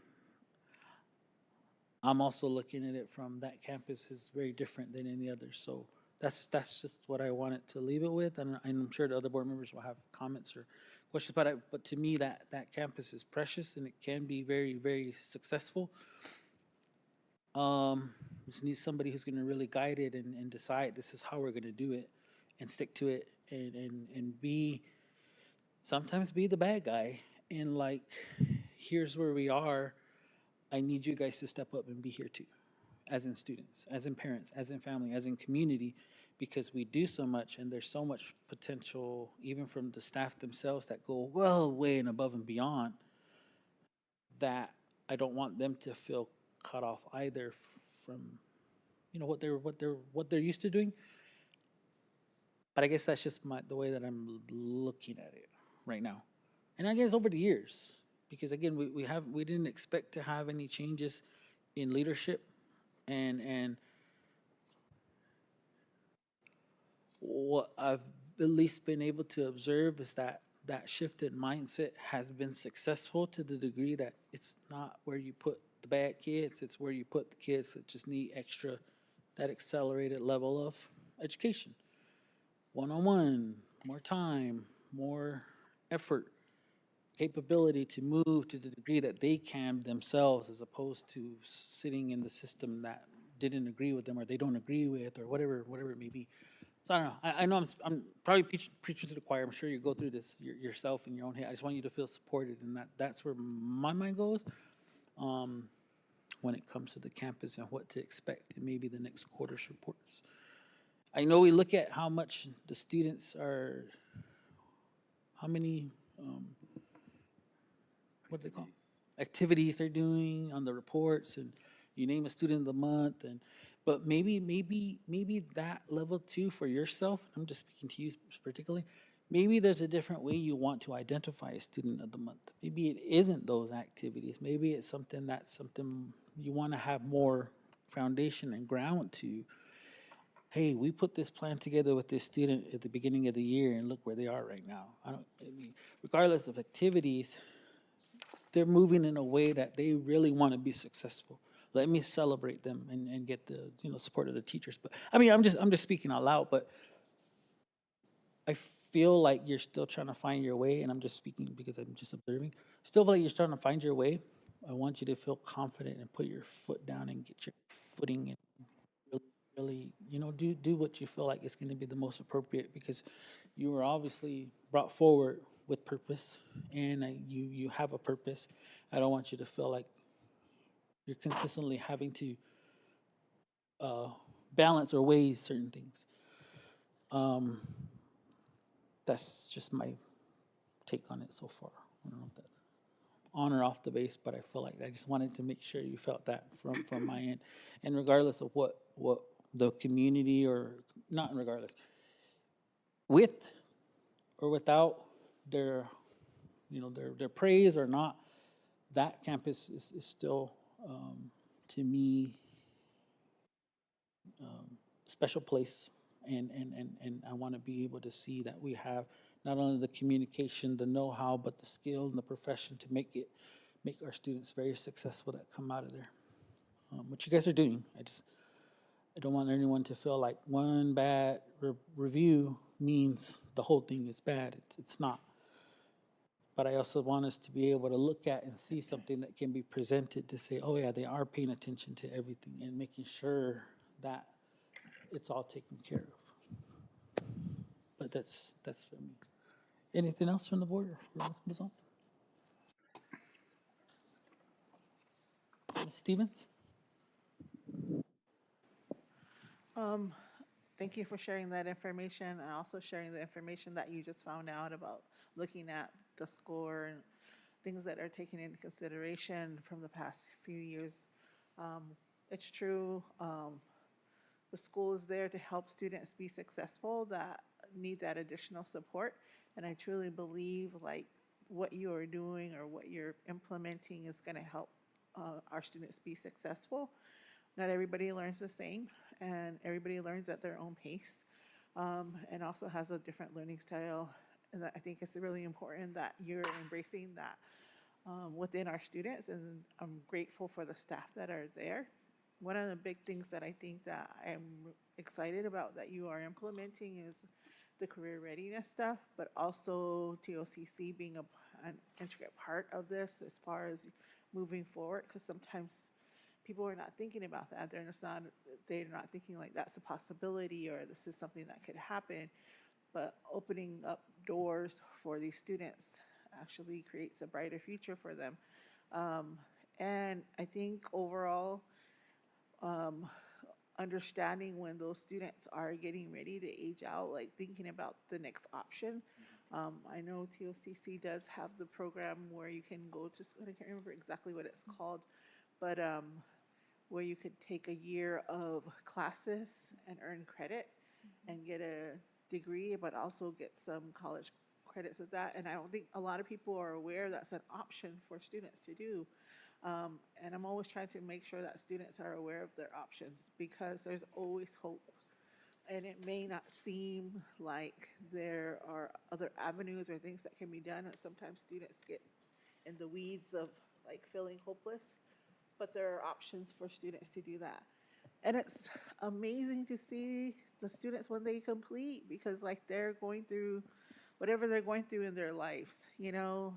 I'm also looking at it from that campus is very different than any other. So that's just what I wanted to leave it with, and I'm sure the other board members will have comments or questions. But to me, that campus is precious and it can be very successful. Just need somebody who's going to really guide it and decide this is how we're going to do it, and stick to it, and be sometimes be the bad guy, and like, here's where we are. I need you guys to step up and be here too, as in students, as in parents, as in family, as in community, because we do so much and there's so much potential, even from the staff themselves that go well way and above and beyond, that I don't want them to feel cut off either from what they're used to doing. But I guess that's just the way that I'm looking at it right now. And I guess over the years, because again, we didn't expect to have any changes in leadership, and what I've at least been able to observe is that that shifted mindset has been successful to the degree that it's not where you put the bad kids, it's where you put the kids that just need extra, that accelerated level of education. One on one, more time, more effort, capability to move to the degree that they can themselves, as opposed to sitting in the system that didn't agree with them or they don't agree with, or whatever it may be. So I don't know. I know I'm probably preaching to the choir. I'm sure you go through this yourself in your own head. I just want you to feel supported, and that's where my mind goes when it comes to the campus and what to expect in maybe the next quarter's reports. I know we look at how much the students are, how many, what do they call it? Activities they're doing on the reports, and you name a student of the month, and but maybe that level too for yourself. I'm just speaking to you particularly. Maybe there's a different way you want to identify a student of the month. Maybe it isn't those activities. Maybe it's something you want to have more foundation and ground to. Hey, we put this plan together with this student at the beginning of the year, and look where they are right now. I mean, regardless of activities, they're moving in a way that they really want to be successful. Let me celebrate them and get the support of the teachers. But I mean, I'm just speaking out loud, but I feel like you're still trying to find your way, and I'm just speaking because I'm just observing. Still feel like you're trying to find your way. I want you to feel confident and put your foot down and get your footing, and really, do what you feel like is going to be the most appropriate, because you were obviously brought forward with purpose, and you have a purpose. I don't want you to feel like you're consistently having to uh, balance or weigh certain things. Um, that's just my take on it so far. I don't know if that's on or off the base, but I feel like I just wanted to make sure you felt that from my end, and regardless of what the community, or not regardless, with or without their their praise or not, that campus is still to me special place, and I want to be able to see that we have not only the communication, the know-how, but the skill and the profession to make our students very successful that come out of there. What you guys are doing, I don't want anyone to feel like one bad review means the whole thing is bad. It's not. But I also want us to be able to look at and see something that can be presented to say, oh yeah, they are paying attention to everything and making sure that it's all taken care of. But that's for me. Anything else from the board or Ms. Mazon? Ms. Stevens? thank you for sharing that information and also sharing the information that you just found out about looking at the score and things that are taken into consideration from the past few years. Um, it's true. The school is there to help students be successful that need that additional support. And I truly believe like what you are doing or what you're implementing is going to help our students be successful. Not everybody learns the same, and everybody learns at their own pace, and also has a different learning style. And I think it's really important that you're embracing that within our students, and I'm grateful for the staff that are there. One of the big things that I think that I'm excited about that you are implementing is the career readiness stuff, but also TOCC being an intricate part of this as far as moving forward, because sometimes people are not thinking about that. They're not thinking like that's a possibility or this is something that could happen. But opening up doors for these students actually creates a brighter future for them. And I think overall, um, understanding when those students are getting ready to age out, like thinking about the next option. I know TOCC does have the program where you can go to, I can't remember exactly what it's called, but where you could take a year of classes and earn credit and get a degree, but also get some college credits with that. And I don't think a lot of people are aware that's an option for students to do. And I'm always trying to make sure that students are aware of their options because there's always hope. And it may not seem like there are other avenues or things that can be done. And sometimes students get in the weeds of like feeling hopeless, but there are options for students to do that. And it's amazing to see the students when they complete because like they're going through whatever they're going through in their lives, you know.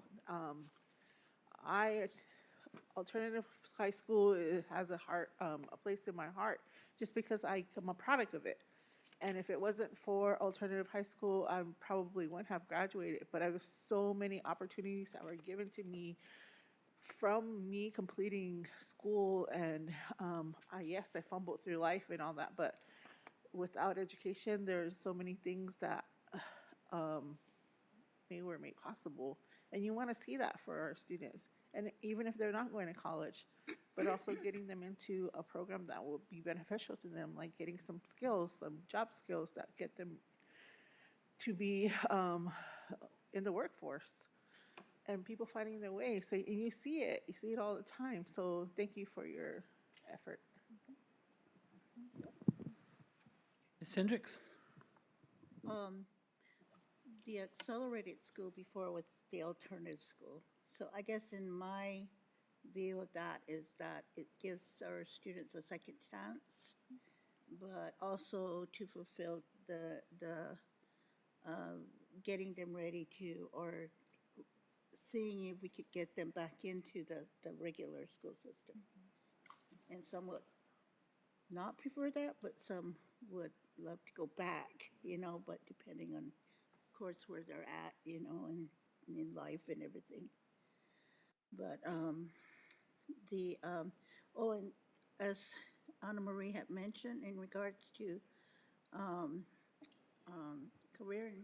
I alternative high school has a place in my heart just because I'm a product of it. And if it wasn't for alternative high school, I probably wouldn't have graduated. But I have so many opportunities that were given to me from me completing school. And yes, I fumbled through life and all that. But without education, there's so many things that um, were made possible. And you want to see that for our students. And even if they're not going to college, but also getting them into a program that will be beneficial to them, like getting some skills, some job skills that get them to be in the workforce and people finding their way. So, and you see it all the time. So thank you for your effort. Ms. Hendricks? Um, the accelerated school before was the alternative school. So I guess in my view of that is that it gives our students a second chance, but also to fulfill uh, getting them ready to, or seeing if we could get them back into the regular school system. And some would not prefer that, but some would love to go back, you know, but depending on, of course, where they're at, you know, and in life and everything. But the, oh, and as Anna Marie had mentioned in regards to um, career and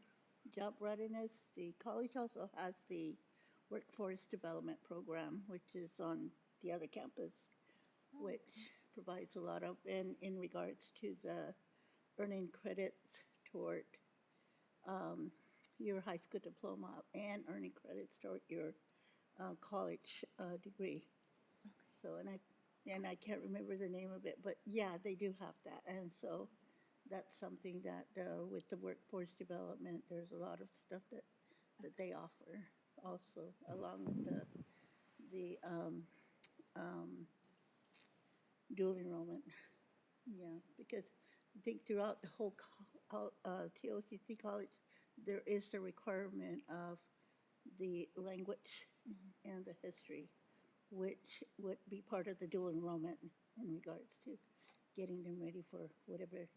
job readiness, the college also has the workforce development program, which is on the other campus, which provides a lot of, and in regards to the earning credits toward um, your high school diploma and earning credits toward your college degree. So, and I can't remember the name of it, but yeah, they do have that. And so that's something that with the workforce development, there's a lot of stuff that they offer also, along with the dual enrollment. Yeah, because I think throughout the whole TOCC college, there is the requirement of the language and the history, which would be part of the dual enrollment in regards to getting them ready for whatever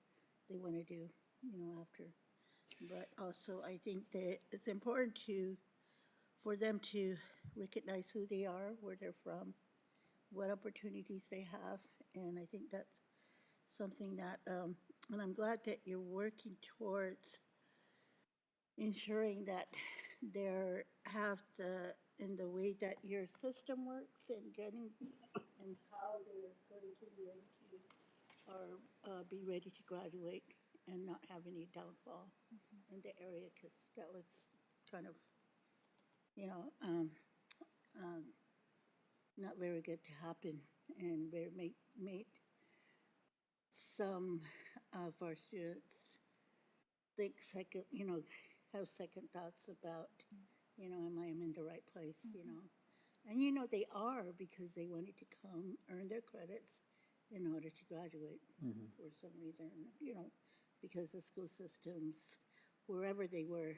they want to do, you know, after. But also, I think that it's important for them to recognize who they are, where they're from, what opportunities they have, and I think that's something that, and I'm glad that you're working towards ensuring that there have the, in the way that your system works and getting, and how they're going to be able to, or be ready to graduate and not have any downfall in the area, because that was kind of, you know, not very good to happen, and very made some of our students think second, have second thoughts about, am I in the right place, And they are, because they wanted to come earn their credits in order to graduate for some reason, because the school systems, wherever they were,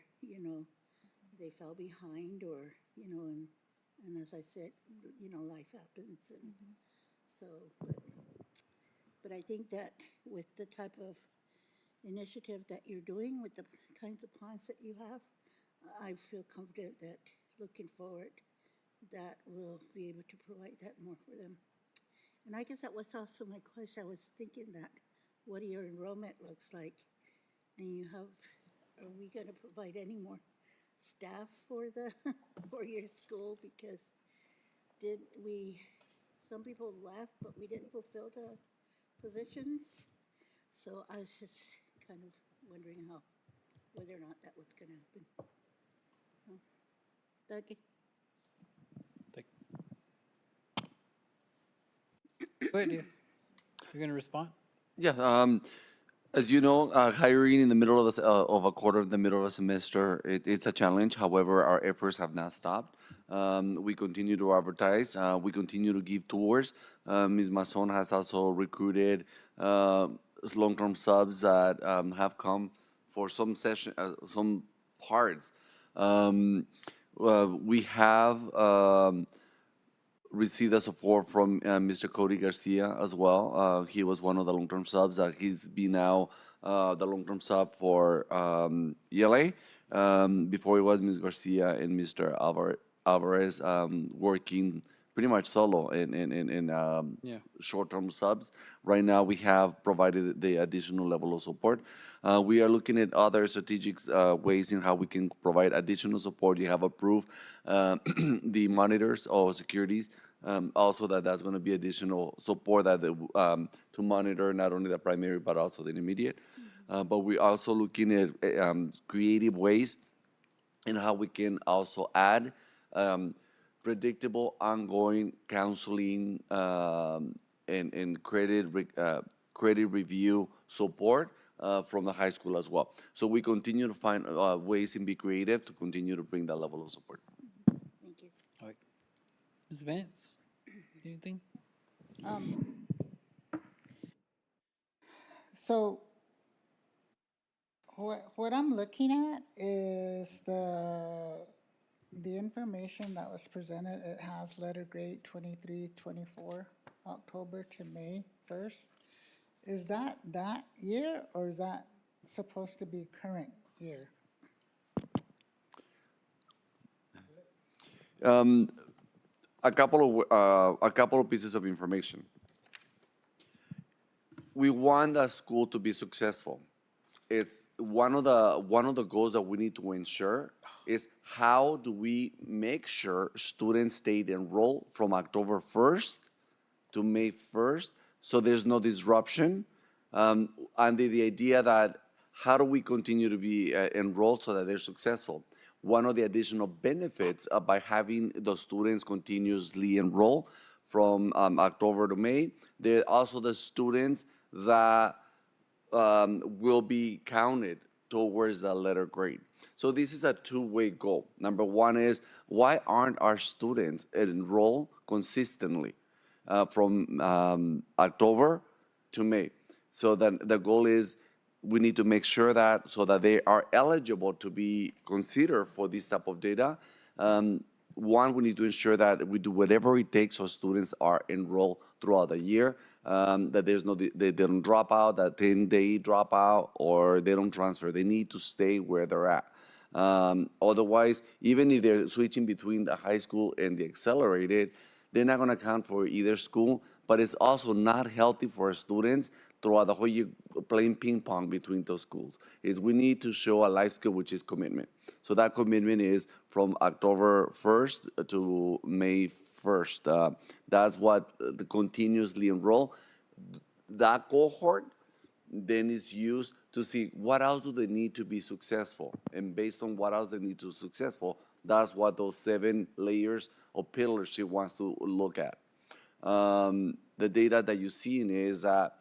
they fell behind, or, and as I said, life happens. And so, but I think that with the type of initiative that you're doing, with the kinds of plans that you have, I feel confident that looking forward, that we'll be able to provide that more for them. And I guess that was also my question. I was thinking that what your enrollment looks like, and are we going to provide any more staff for the for your school? Because did we, some people left, but we didn't fulfill the positions. So I was just kind of wondering whether or not that was going to happen. Dougie? Go ahead, yes. You're going to respond? Yeah, as you know, hiring in the middle of a quarter in the middle of a semester, it's a challenge. However, our efforts have not stopped. We continue to advertise. We continue to give tours. Ms. Mason has also recruited long-term subs that have come for some parts. We have received the support from Mr. Cody Garcia as well. He was one of the long-term subs. He's been now the long-term sub for ELA. Before it was Ms. Garcia and Mr. Alvarez working pretty much solo in Yeah. short-term subs. Right now, we have provided the additional level of support. We are looking at other strategic ways in how we can provide additional support. You have approved the monitors or securities. Also, that's going to be additional support to monitor not only the primary but also the intermediate. But we're also looking at creative ways in how we can also add predictable, ongoing counseling and credit review support from the high school as well. So we continue to find ways and be creative to continue to bring that level of support. Thank you. All right. Ms. Vance, anything? So what I'm looking at is the information that was presented. It has letter grade 23, 24, October to May 1st. Is that year, or is that supposed to be current year? A couple of pieces of information. We want the school to be successful. It's one of the goals that we need to ensure is how do we make sure students stay enrolled from October 1st to May 1st, so there's no disruption. And the idea that how do we continue to be enrolled so that they're successful? One of the additional benefits by having the students continuously enroll from October to May, there are also the students that will be counted towards that letter grade. So this is a two-way goal. Number one is, why aren't our students enrolled consistently from October to May? So then the goal is, we need to make sure that so that they are eligible to be considered for this type of data. One, we need to ensure that we do whatever it takes so students are enrolled throughout the year, that they don't drop out, that they drop out, or they don't transfer. They need to stay where they're at. Otherwise, even if they're switching between the high school and the accelerated, they're not going to count for either school. But it's also not healthy for students throughout the whole year playing ping pong between those schools is we need to show a life skill, which is commitment. So that commitment is from October 1st to May 1st. That's what the continuously enroll. That cohort then is used to see what else do they need to be successful. And based on what else they need to be successful, that's what those 7 layers or pillars she wants to look at. The data that you're seeing is that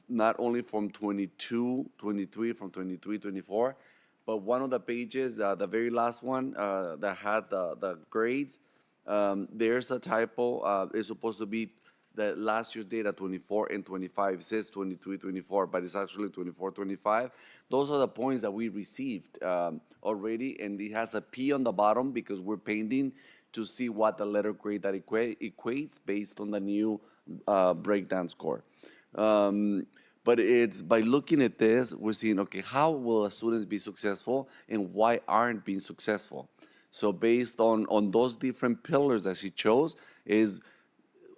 not only from 22, 23, from 23, 24, but one of the pages, the very last one that had the grades, there's a typo. It's supposed to be the last year's data 24 and 25. It says 23, 24, but it's actually 24, 25. Those are the points that we received already, and it has a P on the bottom because we're painting to see what the letter grade that equates based on the new breakdown score. But it's by looking at this, we're seeing, okay, how will students be successful and why aren't being successful? So based on those different pillars that she chose is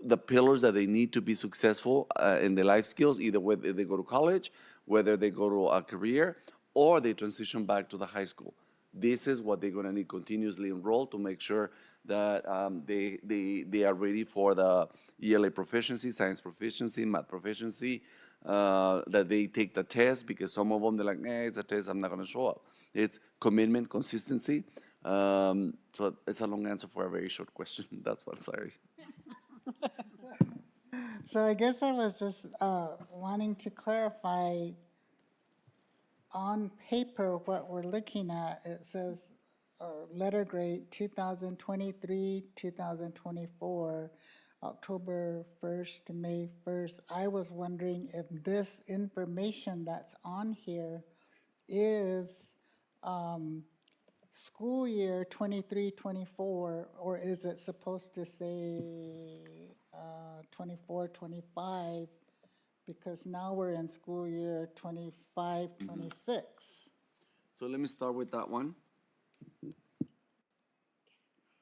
the pillars that they need to be successful in their life skills, either whether they go to college, whether they go to a career, or they transition back to the high school. This is what they're gonna need continuously enroll to make sure that they are ready for the ELA proficiency, science proficiency, math proficiency, that they take the test, because some of them, they're like, it's a test, I'm not gonna show up. It's commitment, consistency. So it's a long answer for a very short question. That's what, sorry. So I guess I was just wanting to clarify, on paper, what we're looking at, it says letter grade 2023, 2024, October 1st to May 1st. I was wondering if this information that's on here is school year 23, 24, or is it supposed to say 24, 25? Because now we're in school year 25, 26. So let me start with that one.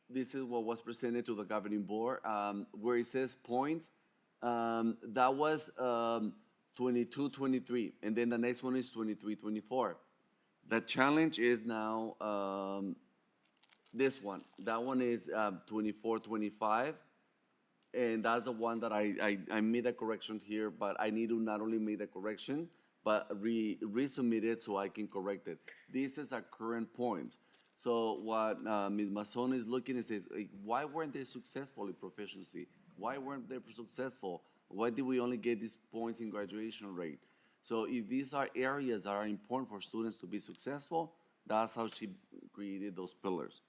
This is what was presented to the governing board, where it says points. That was 22, 23, and then the next one is 23, 24. The challenge is now this one. That one is 24, 25. And that's the one that I made a correction here, but I need to not only make the correction, but resubmit it so I can correct it. This is our current point. So what Ms. Mason is looking at is, why weren't they successful in proficiency? Why weren't they successful? Why did we only get these points in graduation rate? So if these are areas that are important for students to be successful, that's how she created those pillars.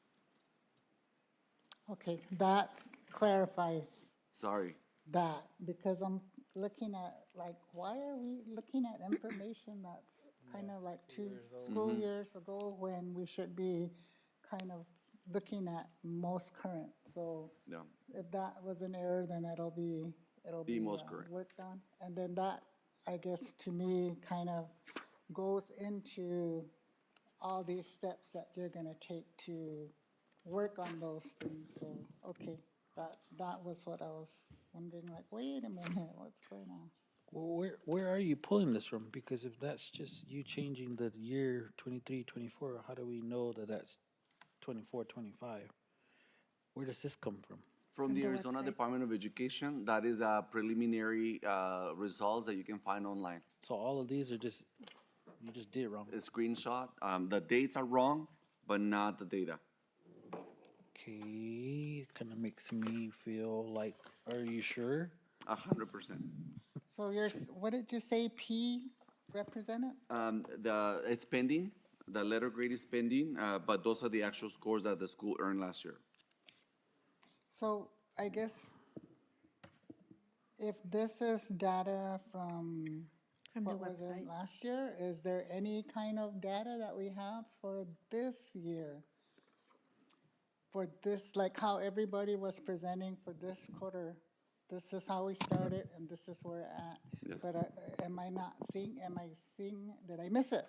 Okay, that clarifies Sorry. that, because I'm looking at, like, why are we looking at information that's kind of like 2 school years ago when we should be kind of looking at most current? So Yeah. if that was an error, then it'll be most correct. worked on. And then that, I guess, to me, kind of goes into all these steps that you're gonna take to work on those things. So, okay, that was what I was wondering, like, wait a minute, what's going on? Well, where are you pulling this from? Because if that's just you changing the year 23, 24, how do we know that that's 24, 25? Where does this come from? From the Arizona Department of Education, that is preliminary results that you can find online. So all of these are just, you just did it wrong. A screenshot. The dates are wrong, but not the data. Okay, kind of makes me feel like, are you sure? 100%. So what did you say P represented? It's pending. The letter grade is pending, but those are the actual scores that the school earned last year. So I guess if this is data from From the what was in website. last year, is there any kind of data that we have for this year? For this, like how everybody was presenting for this quarter, this is how we started and this is where we're at. Yes. But am I seeing, did I miss it?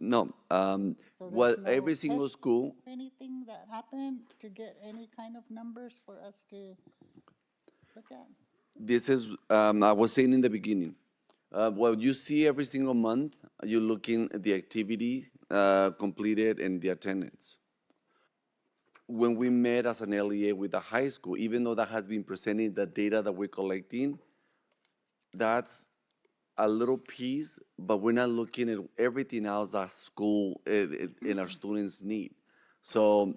No. So Well, there's no every single test school. Anything that happened to get any kind of numbers for us to look at? this is, I was saying in the beginning, what you see every single month, you're looking at the activity completed and the attendance. When we met as an LEA with the high school, even though that has been presenting the data that we're collecting, that's a little piece, but we're not looking at everything else that school and our students need. So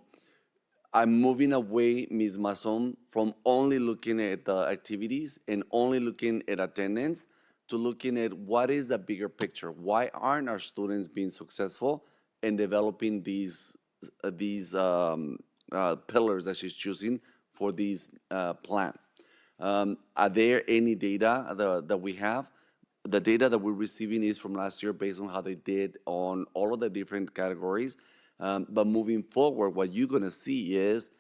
I'm moving away, Ms. Mason, from only looking at the activities and only looking at attendance to looking at what is the bigger picture. Why aren't our students being successful in developing these pillars that she's choosing for these plan? Are there any data that we have? The data that we're receiving is from last year based on how they did on all of the different categories. But moving forward, what you're gonna see is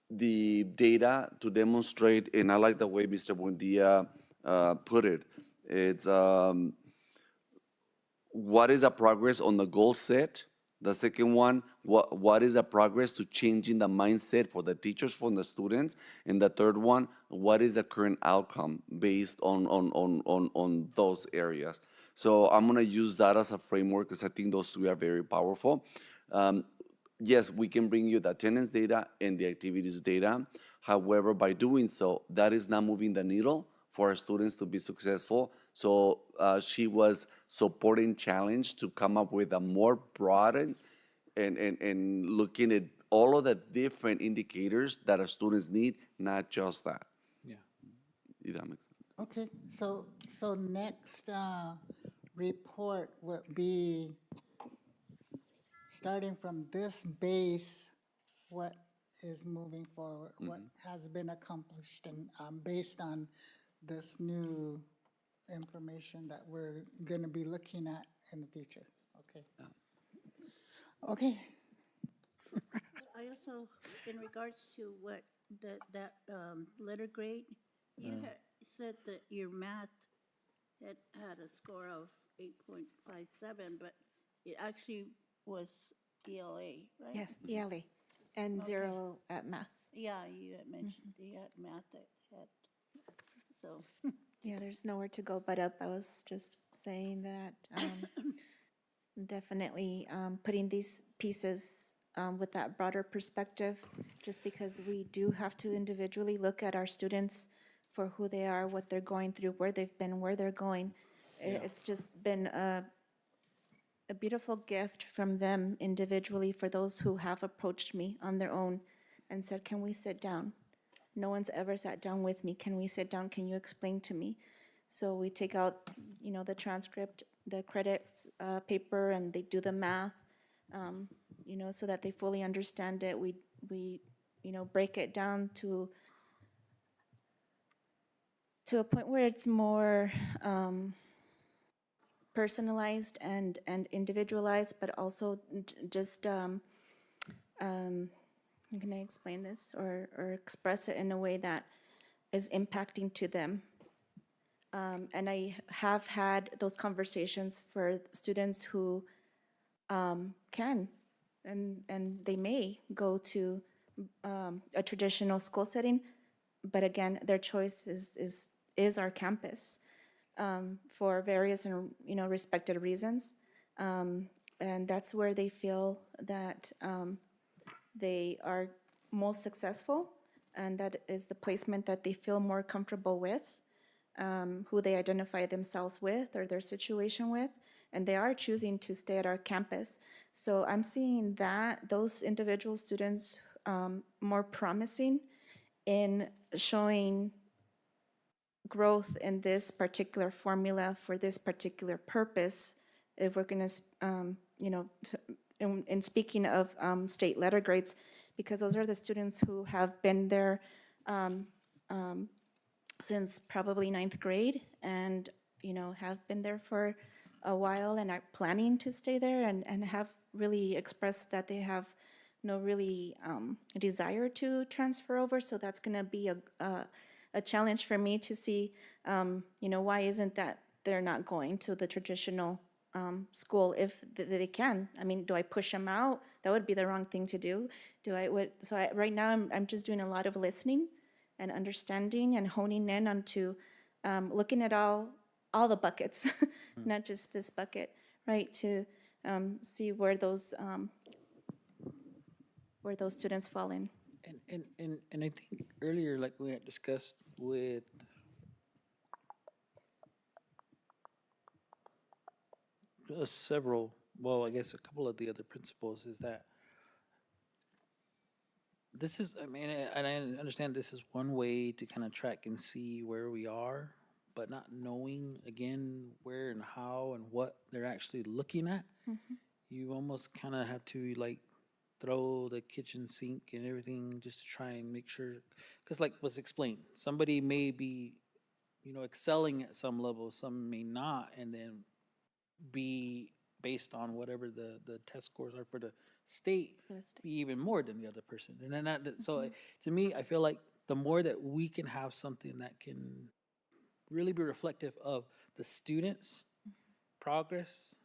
the data to demonstrate, and I like the way Mr. Buendia put it. It's what is the progress on the goal set? The second one, what is the progress to changing the mindset for the teachers, for the students? And the third one, what is the current outcome based on those areas? So I'm gonna use that as a framework because I think those three are very powerful. Yes, we can bring you the attendance data and the activities data. However, by doing so, that is not moving the needle for our students to be successful. So she was supporting challenge to come up with a more broad and looking at all of the different indicators that our students need, not just that. Yeah. If that makes sense. Okay, so next report would be, starting from this base, what is moving forward, what has been accomplished, and based on this new information that we're gonna be looking at in the future. Okay. Okay, I also, in regards to what, that letter grade, you had said that your math had a score of 8.57, but it actually was ELA, right? Yes, ELA, and Okay. 0 at math. Yeah, you had mentioned you had math that had, so, Yeah, there's nowhere to go but up. I was just saying that definitely putting these pieces with that broader perspective, just because we do have to individually look at our students for who they are, what they're going through, where they've been, where they're going. It's just been a beautiful gift from them individually for those who have approached me on their own and said, can we sit down? No one's ever sat down with me. Can we sit down? Can you explain to me? So we take out, the transcript, the credits paper, and they do the math, so that they fully understand it. We break it down to a point where it's more personalized and individualized, but also just how can I explain this or express it in a way that is impacting to them. And I have had those conversations for students who can and they may go to a traditional school setting, but again, their choice is our campus for various and respected reasons, and that's where they feel that they are most successful, and that is the placement that they feel more comfortable with, who they identify themselves with or their situation with, and they are choosing to stay at our campus. So I'm seeing that those individual students more promising in showing growth in this particular formula for this particular purpose. If we're going to, in speaking of state letter grades, because those are the students who have been there since probably ninth grade and, have been there for a while and are planning to stay there and have really expressed that they have no really desire to transfer over. So that's going to be a challenge for me to see, why isn't that they're not going to the traditional school if they can. I mean, do I push them out? That would be the wrong thing to do. Right now I'm just doing a lot of listening and understanding and honing in onto looking at all the buckets, not just this bucket, right? To see where those students fall in. And I think earlier, like we had discussed with several, well, I guess a couple of the other principals, is that this is, I mean, and I understand this is one way to kind of track and see where we are, but not knowing again where and how and what they're actually looking at, you almost kind of have to like throw the kitchen sink and everything just to try and make sure, because like was explained, somebody may be, excelling at some level, some may not, and then be based on whatever the test scores are for the state, For the state. be even more than the other person. And then so to me, I feel like the more that we can have something that can really be reflective of the students' progress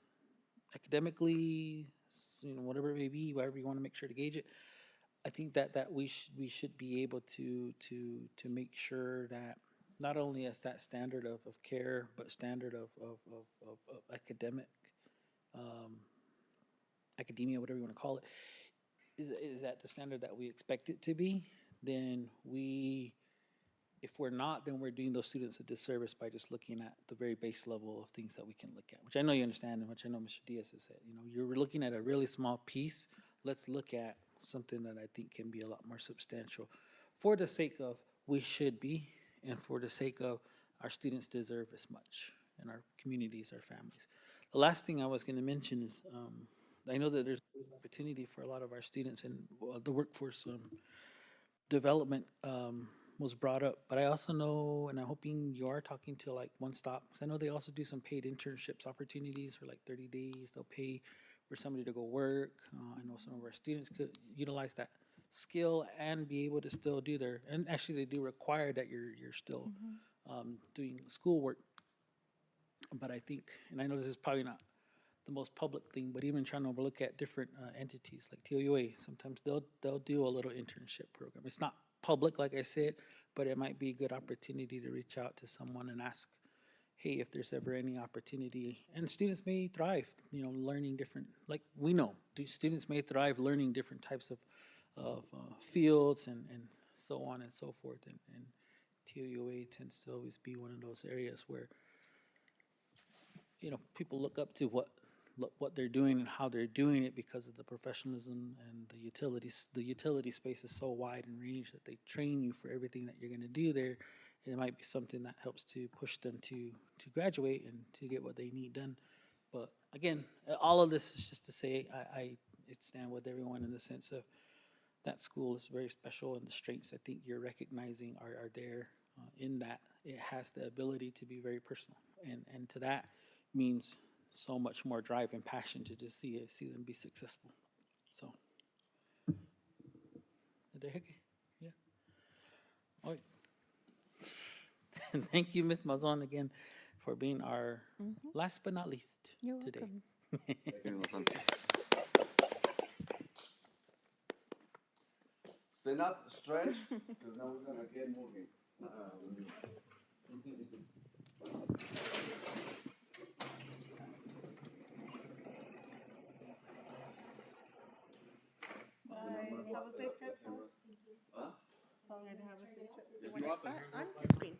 academically, whatever it may be, whatever you want to make sure to gauge it. I think that we should be able to make sure that not only as that standard of care, but standard of academic um, academia, whatever you want to call it, is that the standard that we expect it to be, then if we're not, then we're doing those students a disservice by just looking at the very base level of things that we can look at, which I know you understand and which I know Mr. Diaz has said. You're looking at a really small piece. Let's look at something that I think can be a lot more substantial for the sake of we should be, and for the sake of our students deserve as much, and our communities, our families. The last thing I was going to mention is I know that there's opportunity for a lot of our students, and the workforce development was brought up. But I also know, and I'm hoping you are talking to like One Stop, because I know they also do some paid internships opportunities for like 30 days. They'll pay for somebody to go work. I know some of our students could utilize that skill and be able to still do their, and actually they do require that you're still doing schoolwork. But I think, and I know this is probably not the most public thing, but even trying to look at different entities like TOUA, sometimes they'll do a little internship program. It's not public, like I said, but it might be a good opportunity to reach out to someone and ask, hey, if there's ever any opportunity. And students may thrive, learning different, like we know, students may thrive learning different types of fields and so on and so forth. And TOUA tends to always be one of those areas where people look up to what they're doing and how they're doing it because of the professionalism and the utilities. The utility space is so wide and range that they train you for everything that you're going to do there. And it might be something that helps to push them to graduate and to get what they need done. But again, all of this is just to say I stand with everyone in the sense of that school is very special, and the strengths I think you're recognizing are there in that it has the ability to be very personal, and to that means so much more drive and passion to just see them be successful. So, yeah. All right. Thank you, Ms. Mazon, again for being our last but not least You're today. welcome. Stand up, stretch, because now we're gonna get moving. Have a safe trip. Huh? Tell her to have a safe trip. It's not there. On that screen.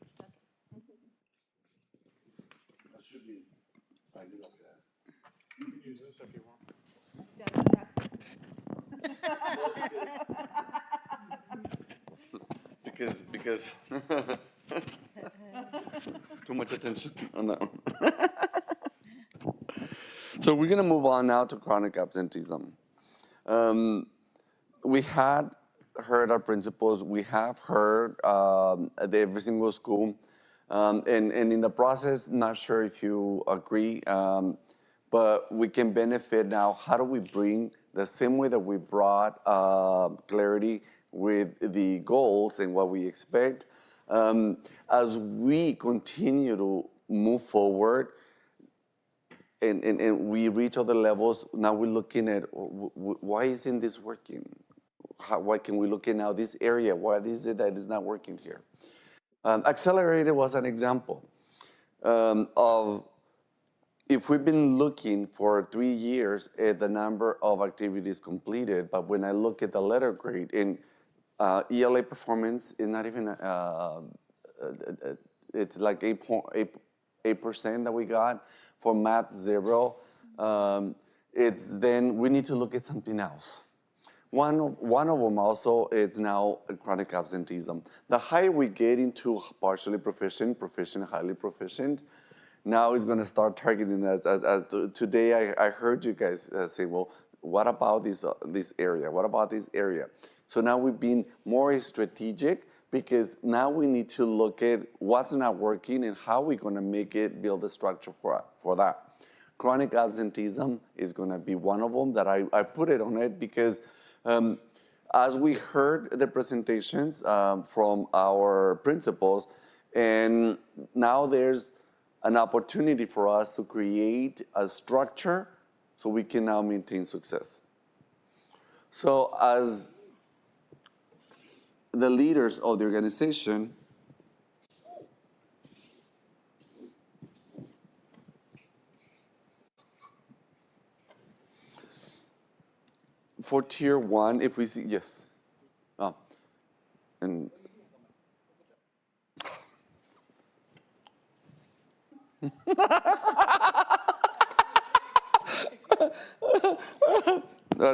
That should be, I do like that. Use this if you want. Because too much attention on that one. So we're gonna move on now to chronic absenteeism. We had heard our principals, we have heard at every single school, and in the process, not sure if you agree, but we can benefit now. How do we bring the same way that we brought clarity with the goals and what we expect, as we continue to move forward and we reach other levels, now we're looking at why isn't this working? what can we look at now? This area, what is it that is not working here? Accelerated was an example of if we've been looking for 3 years at the number of activities completed, but when I look at the letter grade in ELA performance is not even, it's like 8% that we got. For math, 0. It's then we need to look at something else. One of them also is now chronic absenteeism. The higher we get into partially proficient, highly proficient, now it's going to start targeting us. Today, I heard you guys say, well, what about this area? What about this area? So now we've been more strategic because now we need to look at what's not working and how we're going to make it, build a structure for that. Chronic absenteeism is going to be one of them that I put it on it because as we heard the presentations from our principals, and now there's an opportunity for us to create a structure so we can now maintain success. So as the leaders of the organization, for tier 1, if we see, yes. And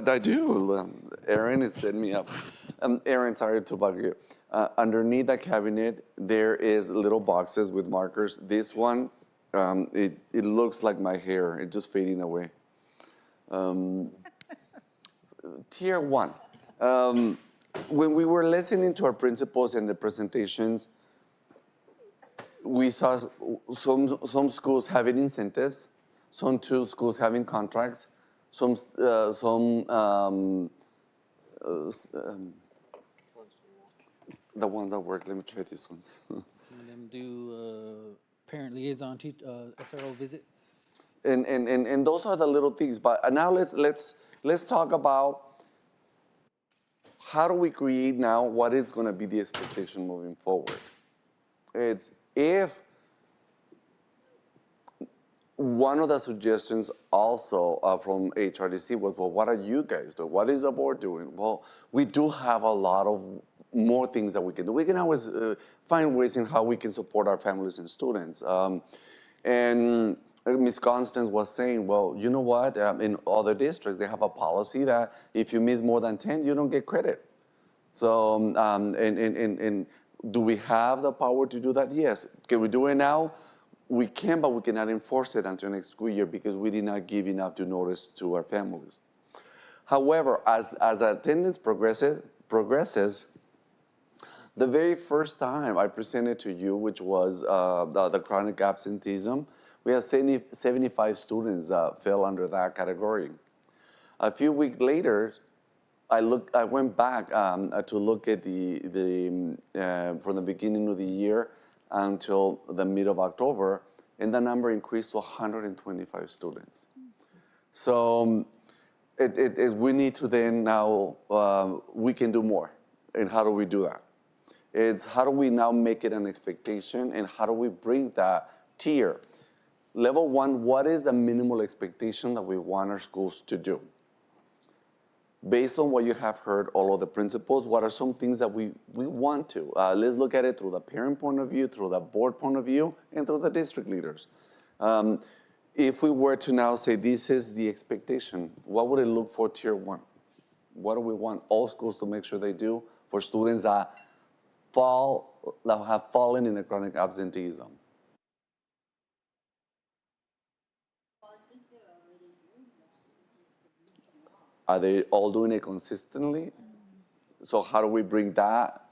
I do. Aaron has set me up. Aaron, sorry to bug you. Underneath the cabinet, there is little boxes with markers. This one, it looks like my hair. It's just fading away. Tier 1. When we were listening to our principals and the presentations, we saw some schools having incentives, some schools having contracts, the ones that work. Let me try these ones. And then do parent liaison SRO visits. And those are the little things. But now let's talk about how do we create now what is going to be the expectation moving forward. It's if one of the suggestions also from HRDC was, well, what are you guys doing? What is the board doing? Well, we do have a lot of more things that we can do. We can always find ways in how we can support our families and students. And Ms. Constance was saying, well, you know what? In other districts, they have a policy that if you miss more than 10, you don't get credit. So, and do we have the power to do that? Yes. Can we do it now? We can, but we cannot enforce it until next school year because we did not give enough to notice to our families. However, as attendance progresses, the very first time I presented to you, which was the chronic absenteeism, we had 75 students fell under that category. A few weeks later, I went back to look at from the beginning of the year until the mid of October, and the number increased to 125 students. So we need to then now, we can do more. And how do we do that? It's how do we now make it an expectation, and how do we bring that tier? Level 1, what is the minimal expectation that we want our schools to do? Based on what you have heard, all of the principals, what are some things that we want to? Let's look at it through the parent point of view, through the board point of view, and through the district leaders. If we were to now say this is the expectation, what would it look for tier 1? What do we want all schools to make sure they do for students that have fallen in the chronic absenteeism? Are they all doing it consistently? So how do we bring that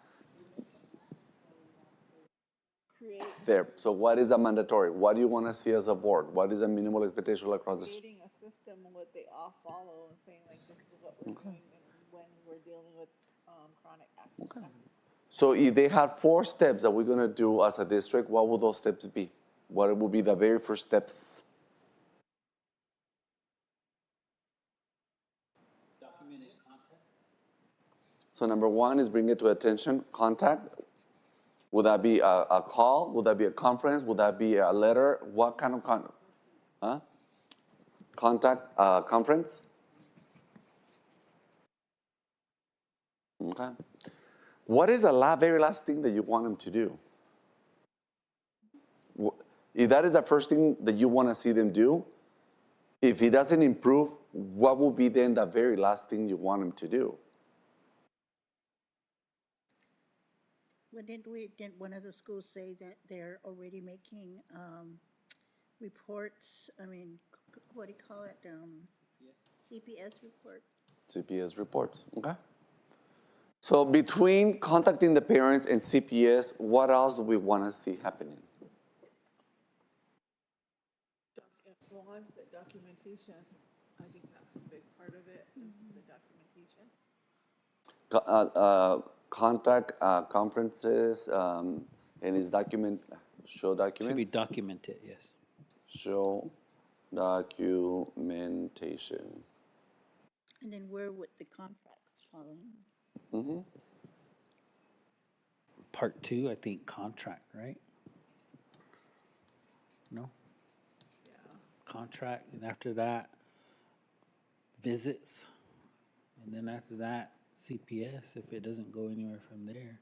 there? So what is a mandatory? What do you want to see as a board? What is a minimal expectation across the Creating a system what they all follow and saying like this is what we're doing when we're dealing with chronic absenteeism. Okay. So if they have 4 steps that we're going to do as a district, what will those steps be? What will be the very first steps? So number one is bring it to attention, contact. Would that be a call? Would that be a conference? Would that be a letter? What kind of contact, conference? Okay. What is the very last thing that you want them to do? If that is the first thing that you want to see them do, if it doesn't improve, what will be then the very last thing you want them to do? Well, didn't one of the schools say that they're already making reports? I mean, what do you call it? CPS reports. CPS reports, okay. So between contacting the parents and CPS, what else do we want to see happening? One, the documentation. I think that's a big part of it, is the documentation. Contact conferences and show Should be documents? documented, yes. Show documentation. And then where would the contracts follow in? Part two, I think contract, right? No? Contract, and after that, visits. And then after that, CPS, if it doesn't go anywhere from there.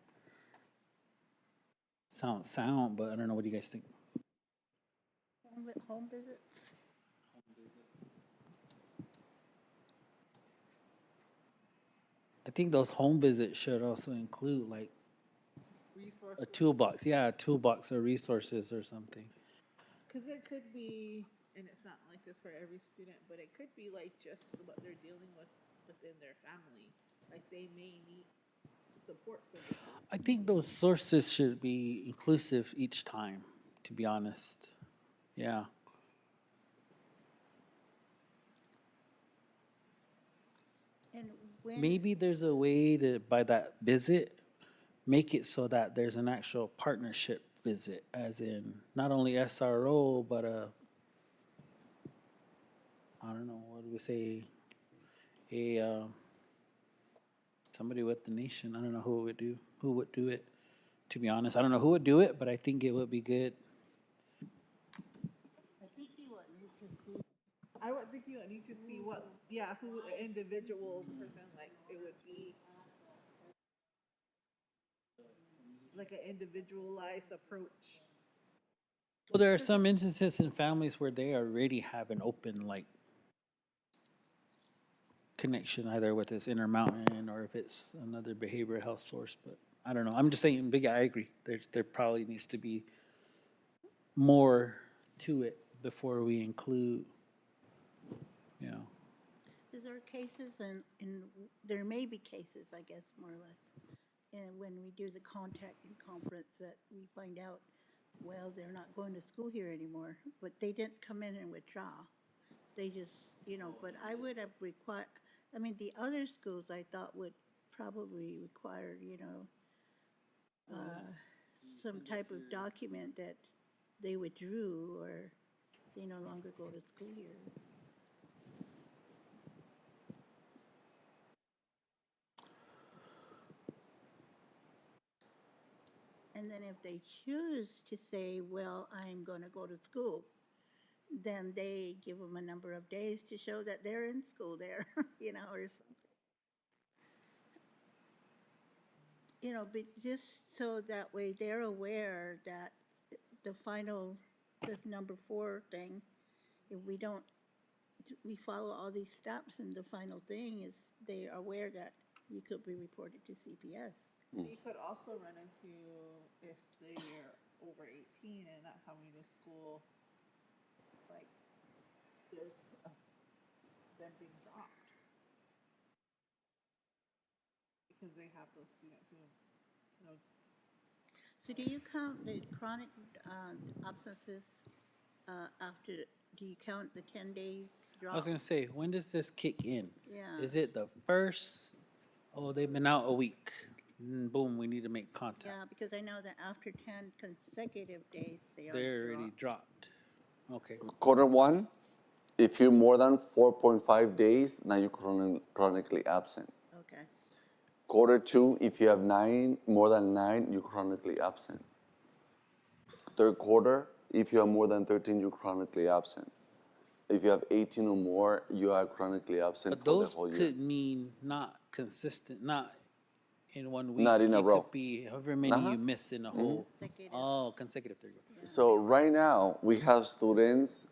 Sound, but I don't know, what do you guys think? Home visits? I think those home visits should also include like Resources. a toolbox, yeah, a toolbox of resources or something. Because it could be, and it's not like this for every student, but it could be like just what they're dealing with within their family. Like they may need support services. I think those sources should be inclusive each time, to be honest. Yeah. And when? Maybe there's a way to, by that visit, make it so that there's an actual partnership visit, as in not only SRO, but I don't know, what do we say? Somebody with the nation. I don't know who would do it. To be honest, I don't know who would do it, but I think it would be good. I think you would need to see. I would think you would need to see what, yeah, who an individual person, like it would be like an individualized approach. Well, there are some instances in families where they already have an open like connection, either with this Intermountain or if it's another behavioral health source. But I don't know. I'm just saying, big. I agree. There probably needs to be more to it before we include. You know. Is there cases, and there may be cases, I guess, more or less, and when we do the contact and conference that we find out, well, they're not going to school here anymore, but they didn't come in and withdraw. They just, but I would have required, I mean, the other schools I thought would probably require, some type of document that they withdrew or they no longer go to school here. And then if they choose to say, well, I'm going to go to school, then they give them a number of days to show that they're in school there, or something. But just so that way they're aware that the number 4 thing, if we follow all these steps, and the final thing is they are aware that you could be reported to CPS. You could also run into if they're over 18 and not coming to school, like there's them being dropped because they have those students who, So do you count the chronic absences after? Do you count the 10 days drop? I was gonna say, when does this kick in? Yeah. Is it the first? Oh, they've been out a week. Boom, we need to make contact. Yeah, because I know that after 10 consecutive days, They're already dropped. Okay. Quarter one, if you're more than 4.5 days, now you're chronically absent. Okay. Quarter two, if you have more than 9, you're chronically absent. Third quarter, if you have more than 13, you're chronically absent. If you have 18 or more, you are chronically absent But for the those whole year. could mean not consistent, not in 1 week. Not in a It row. could be however many you miss in a whole. Oh, consecutive. There you go. So right now, we have students,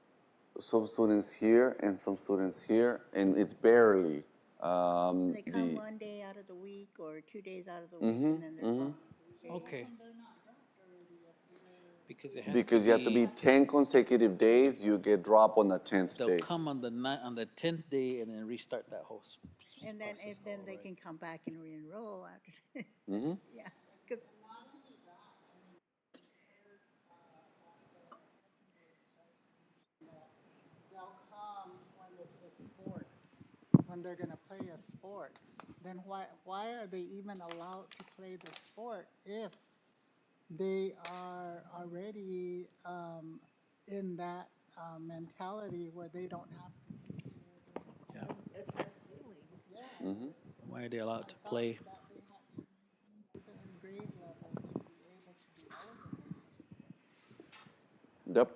some students here and some students here, and it's barely They come one day out of the week or 2 days out of the week, and then they're gone. Okay. Because it has because you have to be 10 consecutive days, you get dropped on the 10th they'll day. come on the 10th day and then restart that whole And then, process and then all they over. can come back and re-enroll after. Yeah. 'Cause they'll come when it's a sport, when they're gonna play a sport. Then why are they even allowed to play the sport if they are already in that mentality where they don't have to be Yeah. Yeah. Why are they allowed to I thought play? that they had to be a certain grade level to be able to be eligible for Yep.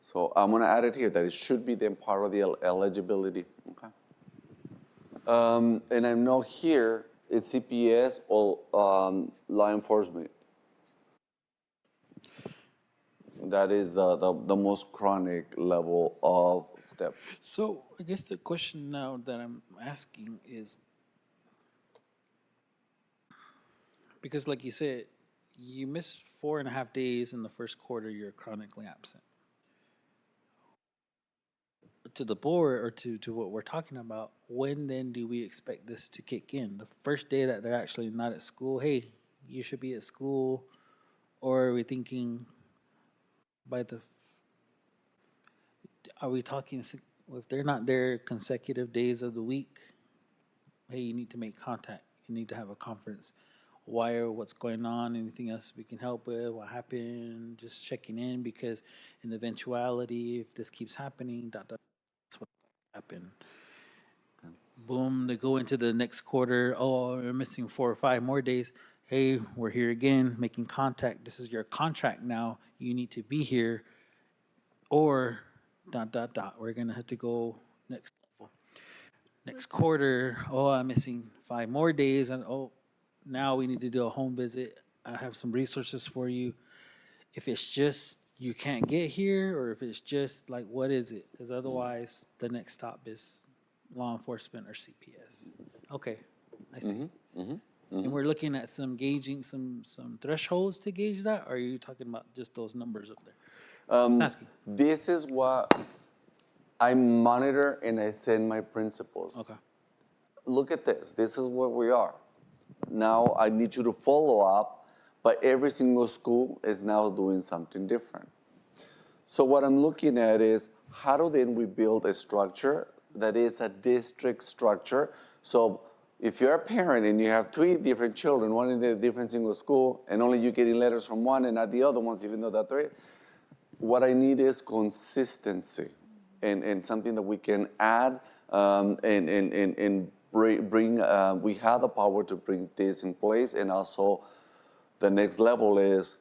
So I'm gonna add it here that it should be then part of the eligibility. Okay. And I know here it's CPS or law enforcement. That is the most chronic level of step. So I guess the question now that I'm asking is because, like you said, you miss 4.5 days in the first quarter, you're chronically absent. To the board or to what we're talking about, when then do we expect this to kick in? The first day that they're actually not at school, hey, you should be at school, or are we thinking by the are we talking if they're not there consecutive days of the week, hey, you need to make contact, you need to have a conference, why or what's going on, anything else we can help with, what happened, just checking in, because in the eventuality if this keeps happening, that's what happened. Boom, they go into the next quarter, oh, we're missing 4 or 5 more days, hey, we're here again making contact, this is your contract now, you need to be here, or ... we're gonna have to go next level. Next quarter, oh, I'm missing 5 more days, and oh, now we need to do a home visit. I have some resources for you. If it's just you can't get here, or if it's just like, what is it? Because otherwise, the next stop is law enforcement or CPS. Okay, I see. And we're looking at some gauging, some thresholds to gauge that, or are you talking about just those numbers up there? Asking. This is what I monitor and I send my principals. Okay. Look at this. This is where we are. Now I need you to follow up, but every single school is now doing something different. So what I'm looking at is how do then we build a structure that is a district structure. So if you're a parent and you have 3 different children, one in a different single school, and only you getting letters from one and not the other ones, even though they're 3, what I need is consistency and something that we can add and bring, we have the power to bring this in place. And also the next level is,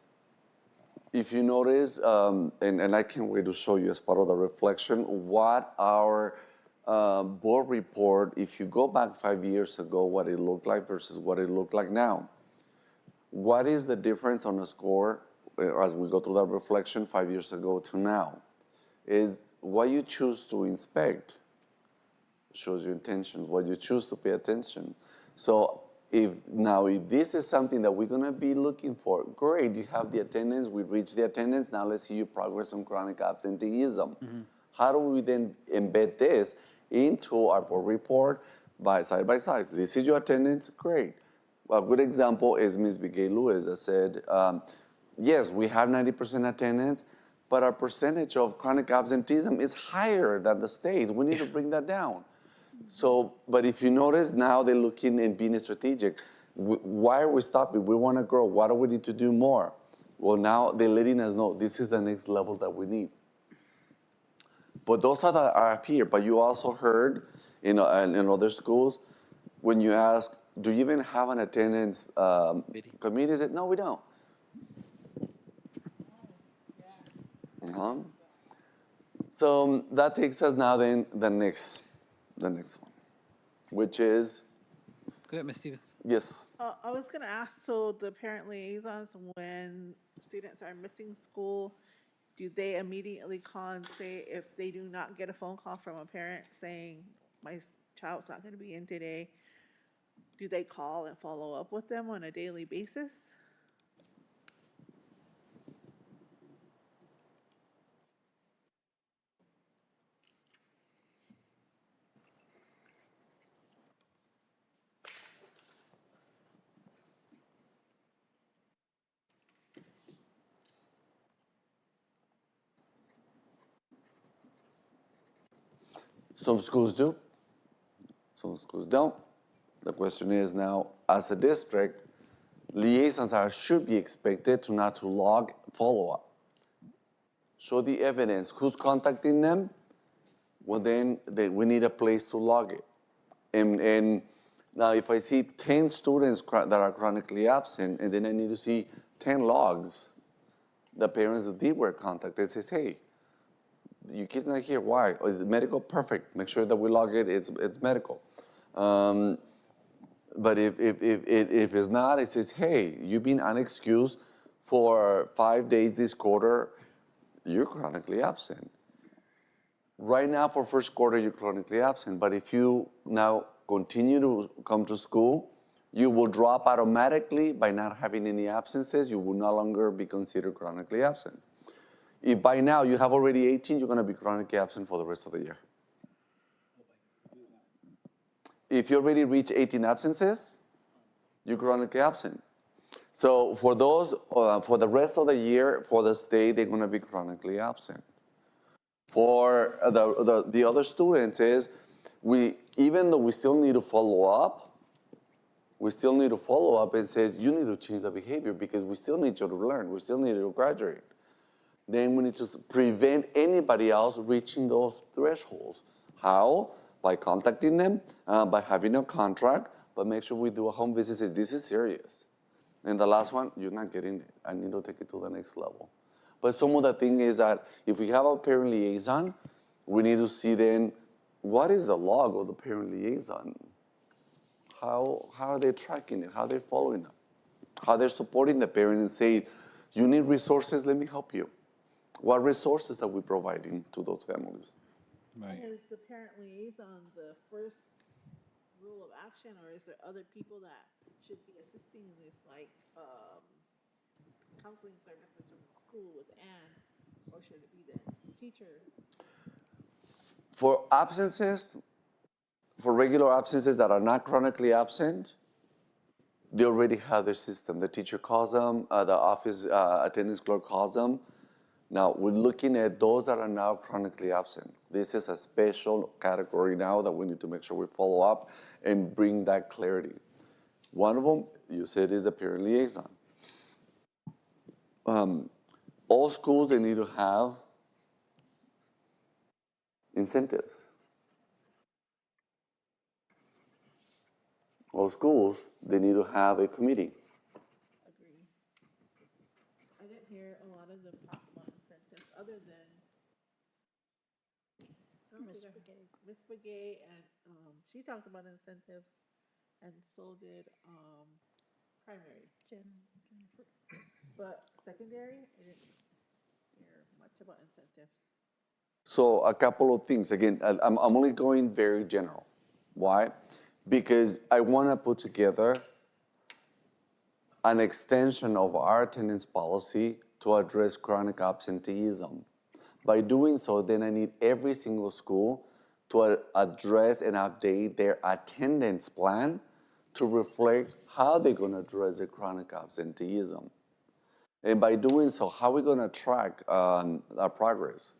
if you notice, and I can't wait to show you as part of the reflection, what our board report, if you go back 5 years ago, what it looked like versus what it looked like now. What is the difference on a score as we go through that reflection 5 years ago to now? Is what you choose to inspect shows your intentions, what you choose to pay attention. So if this is something that we're gonna be looking for, great, you have the attendance, we reached the attendance, now let's see your progress on chronic absenteeism. How do we then embed this into our board report side by side? This is your attendance, great. A good example is Ms. Bigay Lewis that said, yes, we have 90% attendance, but our percentage of chronic absenteeism is higher than the states. We need to bring that down. So, but if you notice now they're looking and being strategic. Why are we stopping? We want to grow. What do we need to do more? Well, now they're letting us know this is the next level that we need. But those are up here. But you also heard in other schools, when you ask, do you even have an attendance committee? I said, no, we don't. Uh-huh. So that takes us now then the next one, which is, Go ahead, Ms. Stevens. yes. I was gonna ask, so the parent liaisons, when students are missing school, do they immediately call and say if they do not get a phone call from a parent saying, my child's not gonna be in today, do they call and follow up with them on a daily basis? Some schools do, some schools don't. The question is now, as a district, liaisons should be expected to not to log follow-up. Show the evidence. Who's contacting them? Well, then we need a place to log it. And now if I see 10 students that are chronically absent, and then I need to see 10 logs, the parents that did were contacted says, hey, your kid's not here, why? Oh, is it medical? Perfect, make sure that we log it, it's medical. But if it's not, it says, hey, you've been unexcused for 5 days this quarter, you're chronically absent. Right now for first quarter, you're chronically absent, but if you now continue to come to school, you will drop automatically by not having any absences. You will no longer be considered chronically absent. If by now you have already 18, you're gonna be chronically absent for the rest of the year. If you already reach 18 absences, you're chronically absent. So for those, for the rest of the year, for the state, they're gonna be chronically absent. For the other students is, even though we still need to follow up, and says, you need to change the behavior because we still need you to learn, we still need you to graduate. Then we need to prevent anybody else reaching those thresholds. How? By contacting them, by having a contract, but make sure we do a home visit, says, this is serious. And the last one, you're not getting it. I need to take it to the next level. But some of the thing is that if we have a parent liaison, we need to see then, what is the log of the parent liaison? How are they tracking it? How are they following up? How they're supporting the parent and say, you need resources, let me help you. What resources are we providing to those families? Right. Is the parent liaison the first rule of action, or is there other people that should be assisting in this, like counseling services from the school with Anne, or should it be the teacher? For absences, for regular absences that are not chronically absent, they already have their system. The teacher calls them, the office attendance clerk calls them. Now, we're looking at those that are now chronically absent. This is a special category now that we need to make sure we follow up and bring that clarity. One of them, you said, is the parent liaison. All schools, they need to have incentives. All schools, they need to have a committee. Agree. I didn't hear a lot of them talk about incentives other than Miss Begay, and she talked about incentives, and so did primary. Jennifer. But secondary, I didn't hear much about incentives. So a couple of things. Again, I'm only going very general. Why? Because I want to put together an extension of our attendance policy to address chronic absenteeism. By doing so, then I need every single school to address and update their attendance plan to reflect how they're going to address the chronic absenteeism. And by doing so, how are we going to track our progress?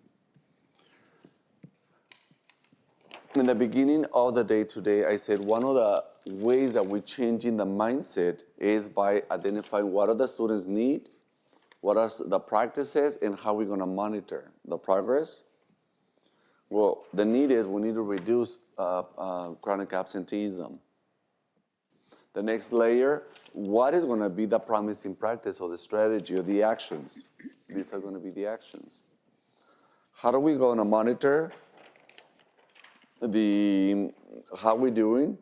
In the beginning of the day today, I said one of the ways that we're changing the mindset is by identifying what are the students need, what are the practices, and how we're going to monitor the progress. Well, the need is we need to reduce chronic absenteeism. The next layer, what is going to be the promising practice or the strategy or the actions? These are going to be the actions. How are we going to monitor how we're doing?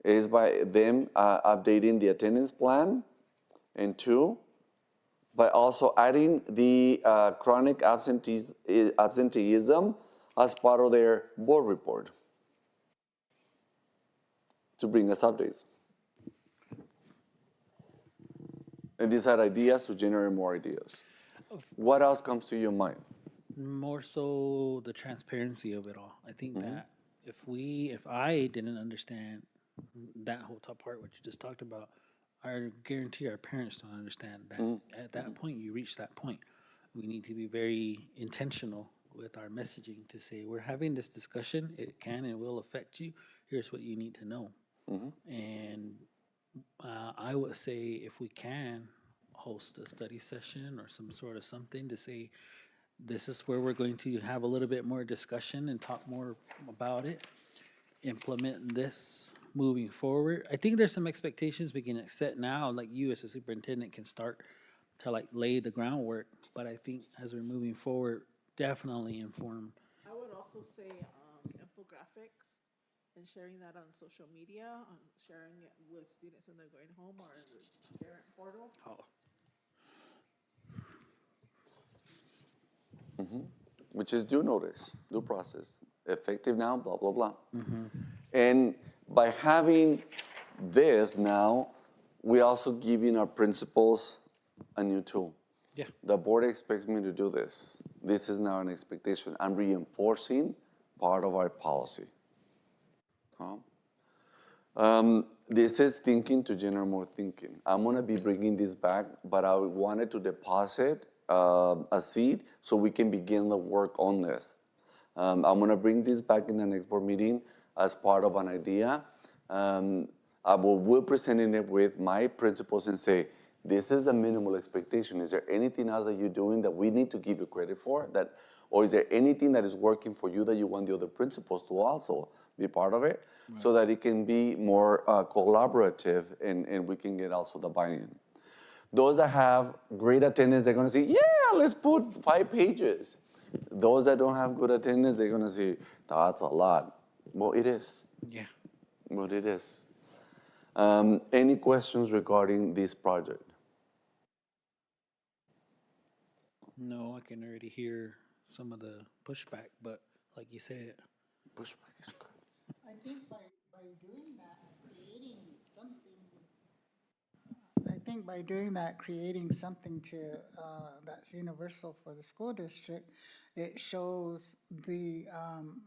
Is by them updating the attendance plan, and 2, by also adding the chronic absenteeism as part of their board report to bring us updates. And these are ideas to generate more ideas. What else comes to your mind? More so the transparency of it all. I think that if I didn't understand that whole top part, what you just talked about, I guarantee our parents don't understand that. At that point, you reach that point. We need to be very intentional with our messaging to say, we're having this discussion. It can and will affect you. Here's what you need to know. And I would say if we can host a study session or some sort of something to say, this is where we're going to have a little bit more discussion and talk more about it, implement this moving forward. I think there's some expectations we can set now, like you as a superintendent can start to like lay the groundwork. But I think as we're moving forward, definitely inform. I would also say infographics and sharing that on social media, sharing it with students when they're going home or the parent portal. Oh, Which is due notice, due process, effective now, blah, blah, blah. And by having this now, we also giving our principals a new tool. yeah. The board expects me to do this. This is now an expectation. I'm reinforcing part of our policy. This is thinking to generate more thinking. I'm going to be bringing this back, but I wanted to deposit a seed so we can begin the work on this. I'm going to bring this back in the next board meeting as part of an idea. I will presenting it with my principals and say, this is the minimal expectation. Is there anything else that you're doing that we need to give you credit for? Or is there anything that is working for you that you want the other principals to also be part of it? Right. So that it can be more collaborative and we can get also the buy-in. Those that have great attendance, they're going to say, yeah, let's put 5 pages. Those that don't have good attendance, they're going to say, that's a lot. Well, it is. Yeah. Well, it is. Any questions regarding this project? No, I can already hear some of the pushback, but like you said, Pushback is good. I think by doing that, creating something, I think by doing that, creating something that's universal for the school district, it shows the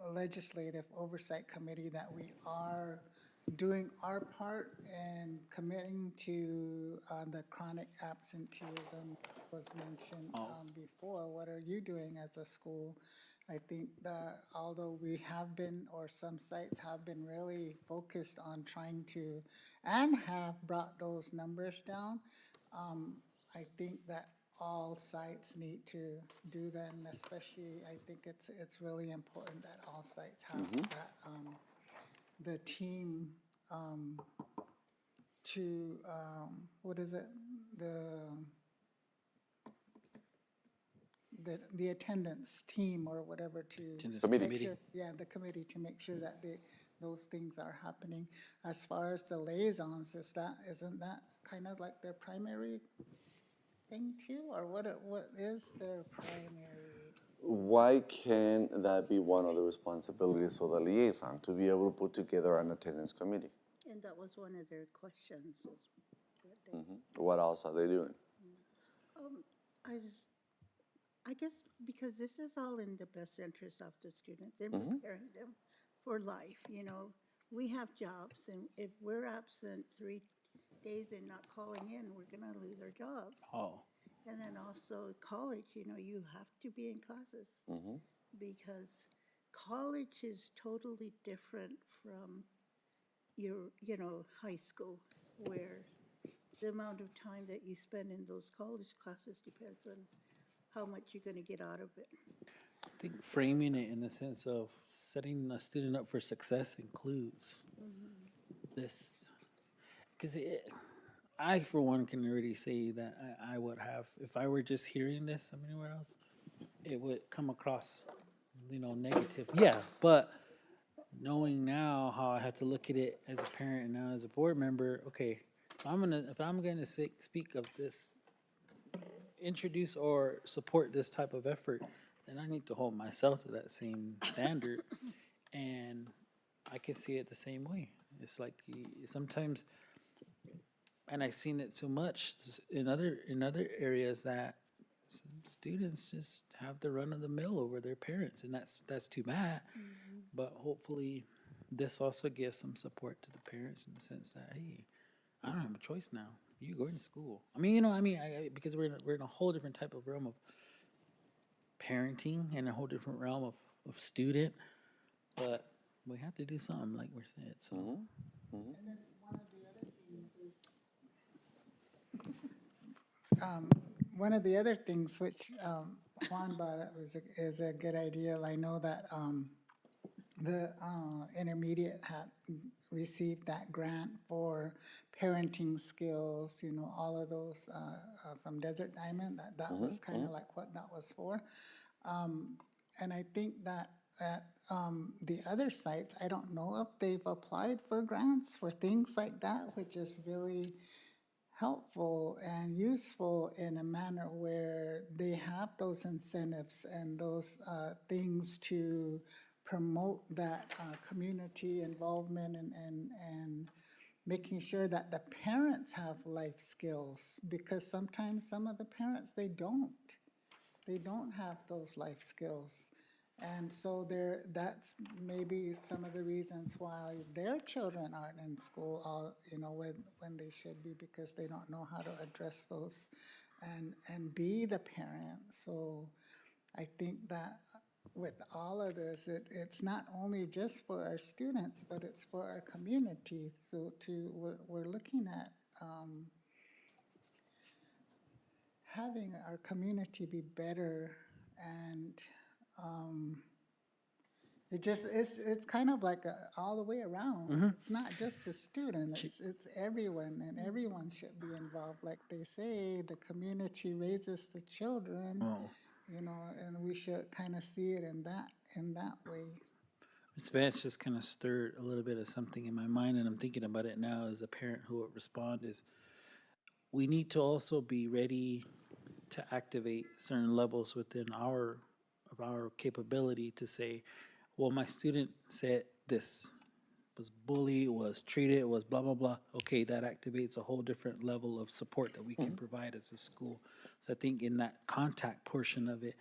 legislative oversight committee that we are doing our part and committing to the chronic absenteeism was mentioned before. What are you doing as a school? I think that although we have been, or some sites have been really focused on trying to, and have brought those numbers down, I think that all sites need to do that, and especially I think it's really important that all sites have that the team to what is it, the attendance team or whatever to Attendance make committee. sure, yeah, the committee to make sure that those things are happening. As far as the liaisons, isn't that kind of like their primary thing too, or what is their primary? Why can't that be one of the responsibilities of the liaison, to be able to put together an attendance committee? And that was one of their questions. What else are they doing? I guess because this is all in the best interest of the students and preparing them for life, you know. We have jobs, and if we're absent 3 days and not calling in, we're gonna lose our jobs. Oh, And then also college, you know, you have to be in classes because college is totally different from your, you know, high school, where the amount of time that you spend in those college classes depends on how much you're going to get out of it. I think framing it in the sense of setting a student up for success includes this. because I, for one, can already say that I would have, if I were just hearing this anywhere else, it would come across, negative. Yeah, but knowing now how I have to look at it as a parent and now as a board member, okay, if I'm gonna speak of this, introduce or support this type of effort, then I need to hold myself to that same standard, and I can see it the same way. It's like sometimes, and I've seen it so much in other areas that some students just have the run of the mill over their parents, and that's too bad. But hopefully, this also gives some support to the parents in the sense that, hey, I don't have a choice now. You're going to school. Because we're in a whole different type of realm of parenting and a whole different realm of student, but we have to do something like we're saying. So One of the other things which Juan brought up is a good idea. I know that the intermediate had received that grant for parenting skills, all of those from Desert Diamond. That was kind of like what that was for. And I think that at the other sites, I don't know if they've applied for grants for things like that, which is really helpful and useful in a manner where they have those incentives and those things to promote that community involvement and making sure that the parents have life skills, because sometimes some of the parents, they don't have those life skills. And so that's maybe some of the reasons why their children aren't in school, when they should be, because they don't know how to address those and be the parent. So I think that with all of this, it's not only just for our students, but it's for our community. So we're looking at having our community be better, and it's kind of like all the way around. It's not just the student, it's everyone, and everyone should be involved. Like they say, the community raises the children, oh, and we should kind of see it in that way. Ms. Vance just kind of stirred a little bit of something in my mind, and I'm thinking about it now as a parent who would respond is we need to also be ready to activate certain levels within our capability to say, well, my student said this, was bullied, was treated, was blah blah blah. Okay, that activates a whole different level of support that we can provide as a school. So I think in that contact portion of it,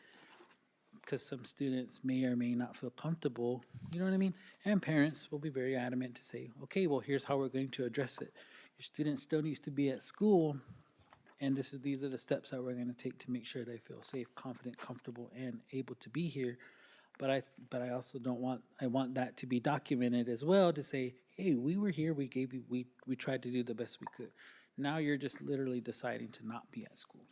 because some students may or may not feel comfortable, you know what I mean? And parents will be very adamant to say, okay, well, here's how we're going to address it. Your student still needs to be at school, and these are the steps that we're going to take to make sure they feel safe, confident, comfortable, and able to be here. But I also don't want I want that to be documented as well to say, hey, we were here, we gave you we tried to do the best we could. Now you're just literally deciding to not be at school.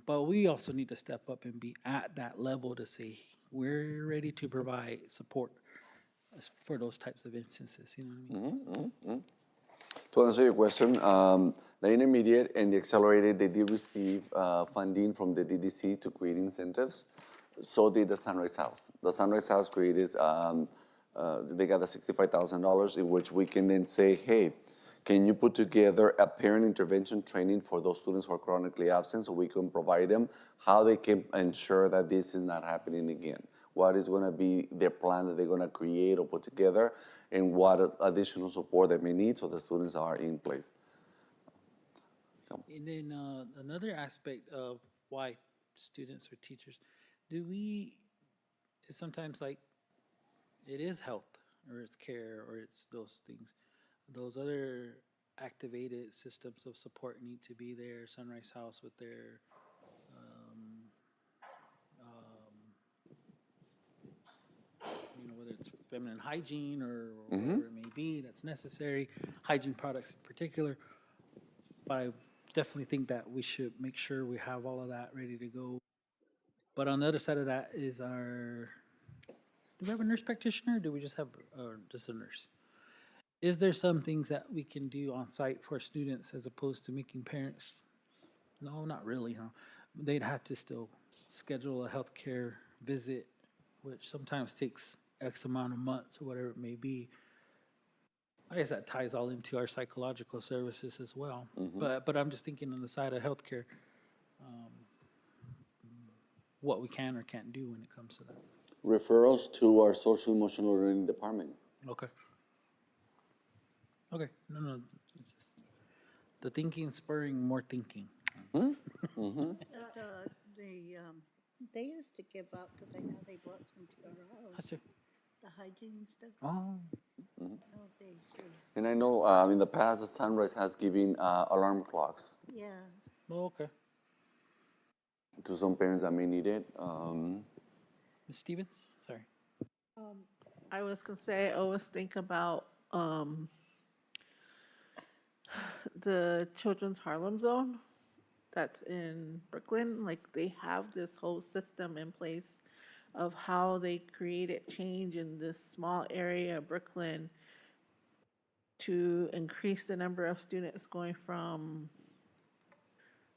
But we also need to step up and be at that level to say we're ready to provide support for those types of instances. You know what I mean? To answer your question, the intermediate and the accelerated, they did receive funding from the DDC to create incentives. So did the Sunrise House. The Sunrise House created, they got the $65,000 in which we can then say, hey, can you put together a parent intervention training for those students who are chronically absent so we can provide them how they can ensure that this is not happening again? What is going to be their plan that they're going to create or put together, and what additional support they may need so the students are in place. And then another aspect of why students or teachers, do we, it's sometimes like it is health or it's care or it's those things. Those other activated systems of support need to be there. Sunrise House with their whether it's feminine hygiene or whatever it may be that's necessary, hygiene products in particular. But I definitely think that we should make sure we have all of that ready to go. But on the other side of that is do we have a nurse practitioner or do we just have just a nurse? is there some things that we can do on site for students as opposed to making parents? No, not really, huh? They'd have to still schedule a healthcare visit, which sometimes takes X amount of months or whatever it may be. I guess that ties all into our psychological services as well. But I'm just thinking on the side of healthcare, what we can or can't do when it comes to that. Referrals to our social emotional learning department. Okay. Okay. No. It's just the thinking spurring more thinking. They used to give out, because I know they brought some to our house, That's it. the hygiene stuff. Oh. Oh, they, And I know in the past, the Sunrise has given alarm clocks yeah. Oh, okay. to some parents that may need it. Ms. Stevens? Sorry. I was gonna say, I always think about the Children's Harlem Zone that's in Brooklyn. Like they have this whole system in place of how they created change in this small area of Brooklyn to increase the number of students going from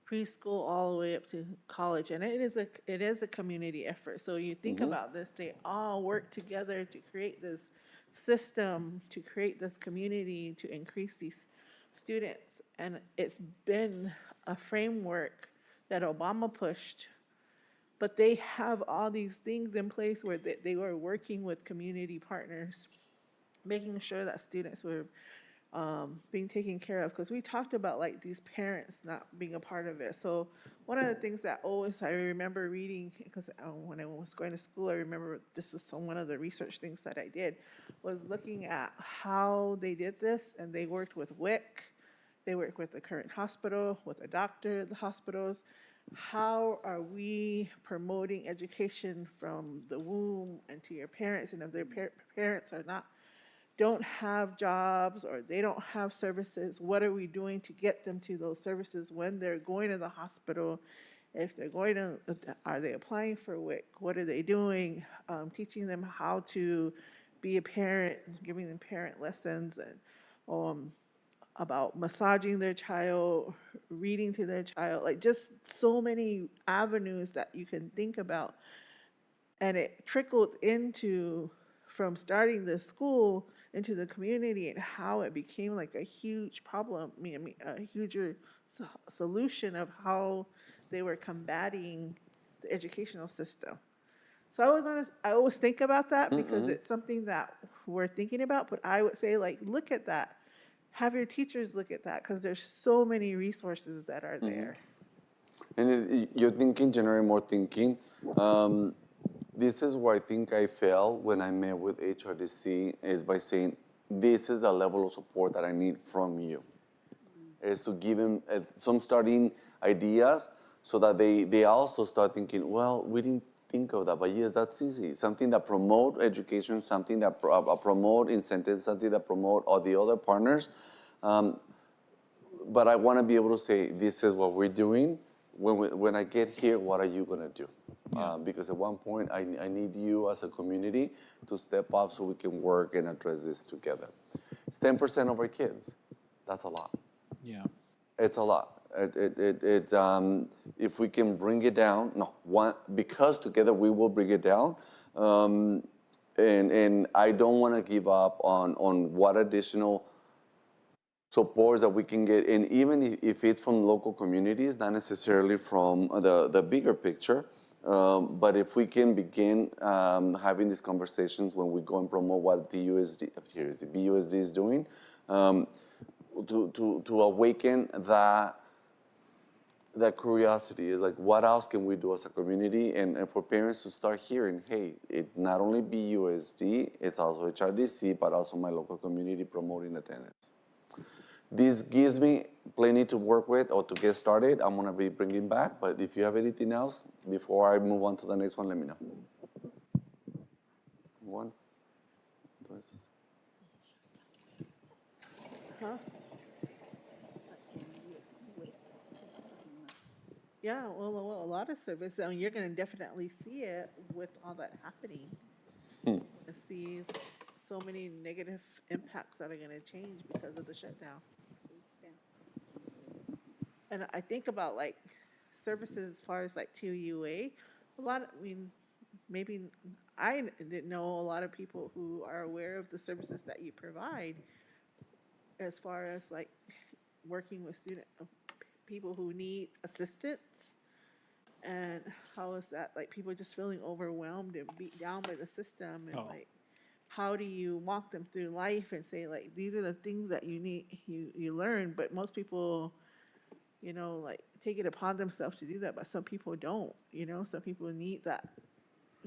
preschool all the way up to college. And it is a community effort. So you think about this, they all work together to create this system, to create this community, to increase these students. And it's been a framework that Obama pushed, but they have all these things in place where they were working with community partners, making sure that students were being taken care of, because we talked about like these parents not being a part of it. So one of the things that always I remember reading, because when I was going to school, I remember this was one of the research things that I did, was looking at how they did this, and they worked with WIC, they worked with the current hospital, with a doctor at the hospitals. How are we promoting education from the womb and to your parents? And if their parents are not, don't have jobs or they don't have services, what are we doing to get them to those services when they're going to the hospital? If they're going to, are they applying for WIC? What are they doing? Teaching them how to be a parent, giving them parent lessons, and about massaging their child, reading to their child, like just so many avenues that you can think about. And it trickled into, from starting the school into the community, and how it became like a huge problem, a huger solution of how they were combating the educational system. So I always think about that because it's something that we're thinking about, but I would say like, look at that. Have your teachers look at that, because there's so many resources that are there. And you're thinking, generate more thinking. This is where I think I failed when I met with HRDC, is by saying, this is the level of support that I need from you. Is to give them some starting ideas so that they also start thinking, well, we didn't think of that, but yes, that's easy. Something that promote education, something that promote incentives, something that promote all the other partners. But I want to be able to say, this is what we're doing. When I get here, what are you going to do? Because at one point, I need you as a community to step up so we can work and address this together. It's 10% of our kids. That's a lot. Yeah. It's a lot. If we can bring it down, because together we will bring it down. And I don't want to give up on what additional supports that we can get, and even if it's from local communities, not necessarily from the bigger picture, but if we can begin having these conversations when we go and promote what the BUSD is doing, to awaken that curiosity, like what else can we do as a community, and for parents to start hearing, hey, it not only BUSD, it's also HRDC, but also my local community promoting attendance. This gives me plenty to work with or to get started. I'm going to be bringing back, but if you have anything else, before I move on to the next one, let me know. Once, twice. Huh? Yeah, well, a lot of service, and you're going to definitely see it with all that happening. See so many negative impacts that are gonna change because of the shutdown. And I think about like services as far as like TUA, a lot of, I mean, maybe I didn't know a lot of people who are aware of the services that you provide as far as like working with people who need assistance. And how is that, like, people just feeling overwhelmed and beat down by the system, and Oh. like, how do you walk them through life and say, like, these are the things that you need, you learn, but most people, like, take it upon themselves to do that, but some people don't, some people need that.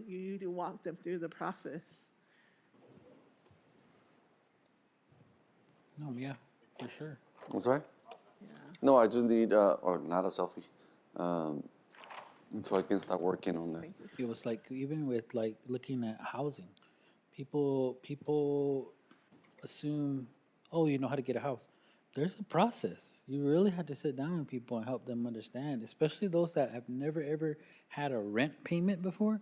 You need to walk them through the process. No, yeah, for sure. I'm sorry? Yeah. No, I just need, or not a selfie, so I can start working on this. Thank you. It was like even with like looking at housing, people assume, oh, you know how to get a house. There's a process. You really have to sit down with people and help them understand, especially those that have never ever had a rent payment before.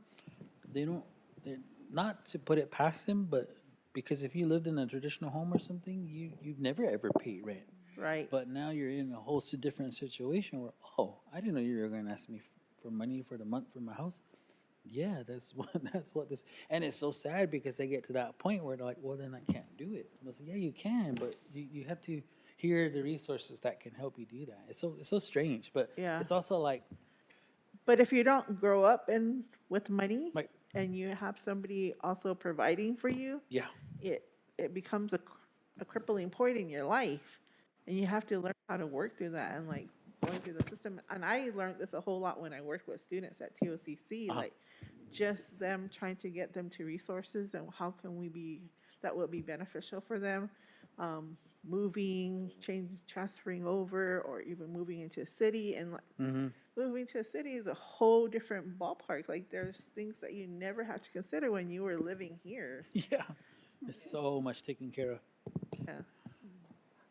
They don't, not to put it past them, but because if you lived in a traditional home or something, you've never ever paid rent. Right. But now you're in a whole different situation where, oh, I didn't know you were going to ask me for money for the month for my house. Yeah, that's what this, and it's so sad because they get to that point where they're like, well, then I can't do it. And I say, yeah, you can, but you have to hear the resources that can help you do that. It's so strange, but Yeah. it's also like, But if you don't grow up with money, Right. and you have somebody also providing for you, yeah, it becomes a crippling point in your life, and you have to learn how to work through that, and like going through the system. And I learned this a whole lot when I worked with students at TOCC, Uh-huh. like just them trying to get them to resources and how can that will be beneficial for them. Moving, transferring over, or even moving into a city, and like moving to a city is a whole different ballpark. Like there's things that you never had to consider when you were living here. yeah, there's so much taken care of. Yeah,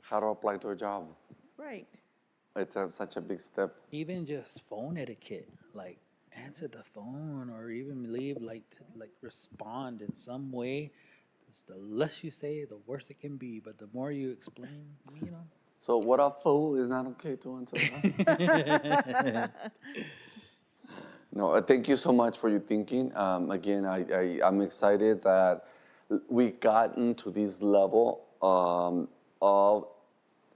How to apply to a job. right. It's such a big step. Even just phone etiquette, like answer the phone or even leave like respond in some way. It's the less you say, the worse it can be. But the more you explain. So what a fool is not okay to answer that. No, thank you so much for your thinking. Again, I'm excited that we gotten to this level of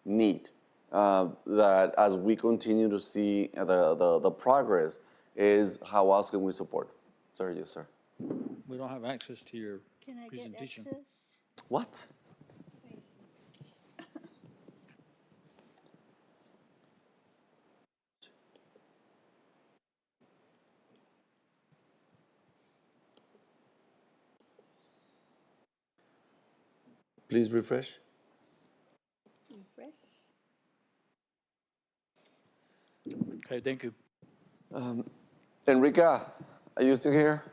need. That as we continue to see the progress, is how else can we support? Sir, yes, sir. We don't have access to your Can I get presentation. access? What? Please refresh. Refresh? Okay, thank you. Enrica, are you still here?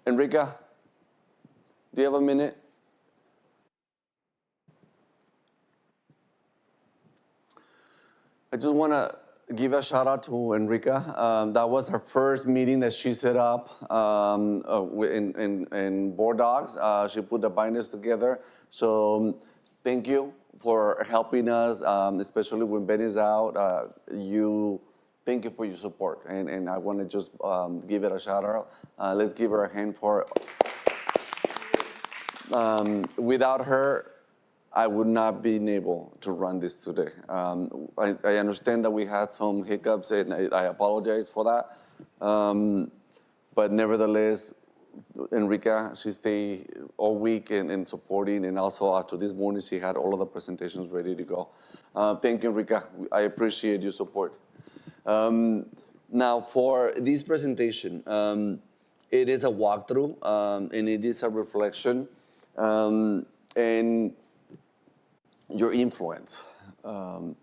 Enrica, do you have a minute? I just want to give a shout out to Enrica. That was her first meeting that she set up in Board Docs. She put the binders together. So thank you for helping us, especially when Ben is out. Thank you for your support. And I want to just give it a shout out. Let's give her a hand for it. Without her, I would not be able to run this today. I understand that we had some hiccups, and I apologize for that. But nevertheless, Enrica, she stayed all week in supporting, and also after this morning, she had all of the presentations ready to go. Thank you, Enrica. I appreciate your support. Now, for this presentation, it is a walkthrough, and it is a reflection. And your influence. I'm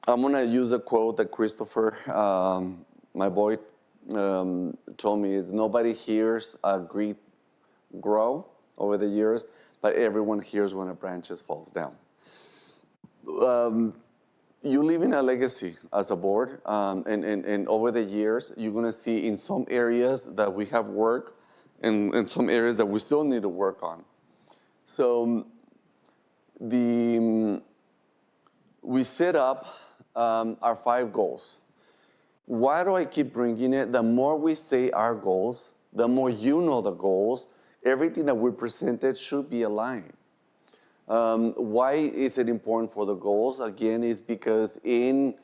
going to use a quote that Christopher, my boy, told me is nobody hears a tree grow over the years, but everyone hears when a branch falls down. you live in a legacy as a board, and over the years, you're gonna see in some areas that we have worked and in some areas that we still need to work on. So we set up our 5 goals. Why do I keep bringing it? The more we say our goals, the more you know the goals, everything that we presented should be aligned. Why is it important for the goals? Again, is because in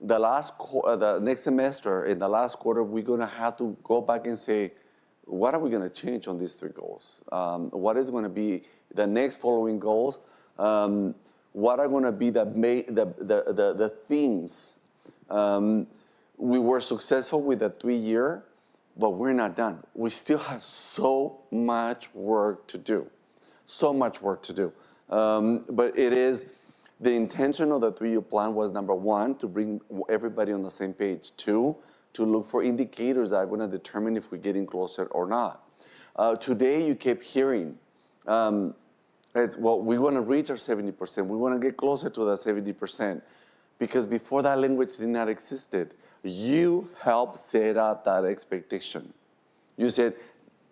the next semester, in the last quarter, we're gonna have to go back and say, what are we gonna change on these 3 goals? What is gonna be the next following goals? What are gonna be the themes? We were successful with the 3-year, but we're not done. We still have so much work to do. So much work to do. But it is, the intention of the 3-year plan was, number 1, to bring everybody on the same page. 2, to look for indicators that are going to determine if we're getting closer or not. Today, you kept hearing, well, we want to reach our 70%. We want to get closer to that 70%. Because before that language did not existed, you helped set out that expectation. You said,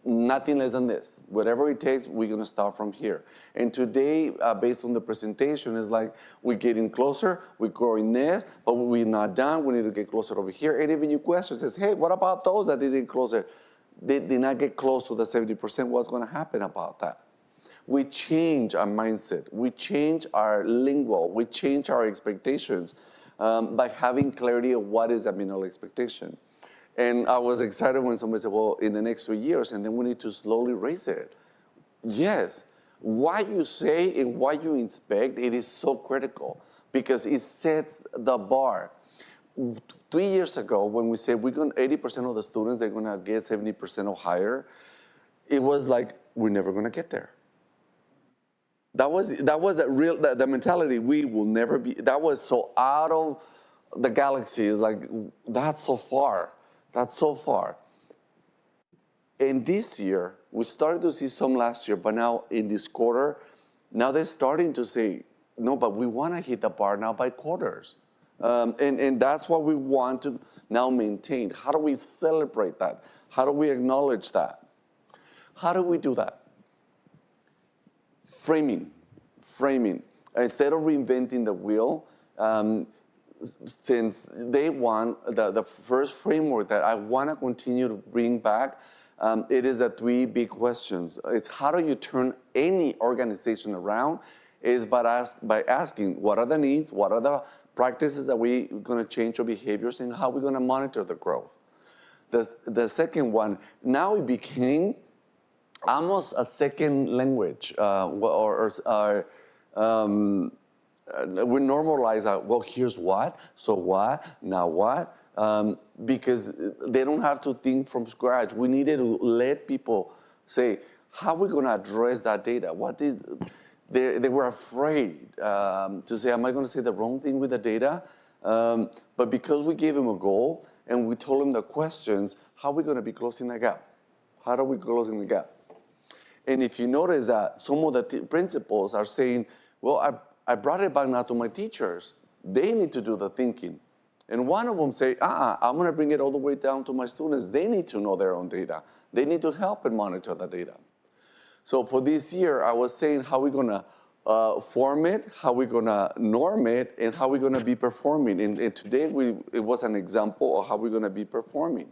nothing less than this. Whatever it takes, we're going to start from here. And today, based on the presentation, is like we're getting closer, we're growing this, but we're not done. We need to get closer over here. And even your question says, hey, what about those that didn't closer? They did not get close to the 70%. What's going to happen about that? We change our mindset. We change our lingo. We change our expectations by having clarity of what is a minimal expectation. And I was excited when somebody said, well, in the next 3 years, and then we need to slowly raise it. Yes, what you say and what you inspect, it is so critical because it sets the bar. 3 years ago, when we said 80% of the students, they're gonna get 70% or higher, it was like, we're never gonna get there. That was the mentality. We will never be. That was so out of the galaxy. Like, that's so far. That's so far. And this year, we started to see some last year, but now in this quarter, now they're starting to say, no, but we want to hit the bar now by quarters. And that's what we want to now maintain. How do we celebrate that? How do we acknowledge that? How do we do that? Framing. Instead of reinventing the wheel, since day one, the first framework that I want to continue to bring back, it is the 3 big questions. It's how do you turn any organization around is by asking what are the needs, what are the practices that we're going to change our behaviors, and how we're going to monitor the growth. The second one, now it became almost a second language, we normalize that, well, here's what, so what, now what, because they don't have to think from scratch. We needed to let people say, how are we going to address that data? They were afraid to say, am I going to say the wrong thing with the data? But because we gave them a goal and we told them the questions, how are we going to be closing the gap? How are we closing the gap? And if you notice that some of the principals are saying, well, I brought it back now to my teachers. They need to do the thinking. And one of them say, I'm going to bring it all the way down to my students. They need to know their own data. They need to help and monitor the data. So for this year, I was saying how we're going to form it, how we're going to norm it, and how we're going to be performing. And today, it was an example of how we're going to be performing.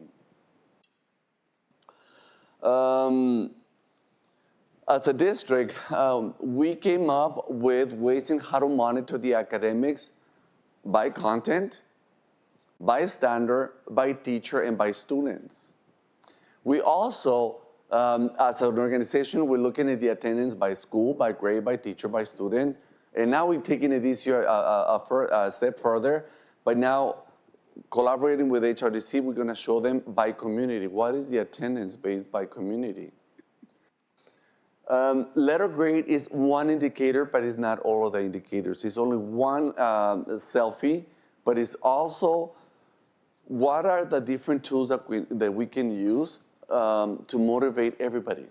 As a district, we came up with ways in how to monitor the academics by content, by standard, by teacher, and by students. We also, as an organization, we're looking at the attendance by school, by grade, by teacher, by student. And now we're taking it this year a step further. But now, collaborating with HRDC, we're going to show them by community. What is the attendance based by community? Letter grade is one indicator, but it's not all of the indicators. It's only one selfie, but it's also what are the different tools that we can use to motivate everybody.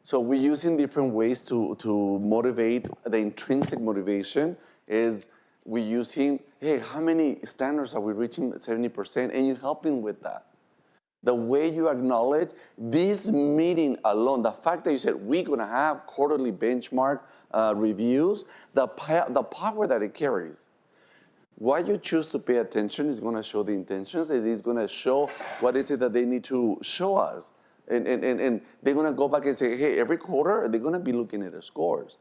So we're using different ways to motivate. The intrinsic motivation is We're using, hey, how many standards are we reaching at 70%? And you're helping with that. The way you acknowledge this meeting alone, the fact that you said we're going to have quarterly benchmark reviews, the power that it carries. What you choose to pay attention is going to show the intentions. It is going to show what is it that they need to show us. And they're going to go back and say, hey, every quarter, they're going to be looking at the scores.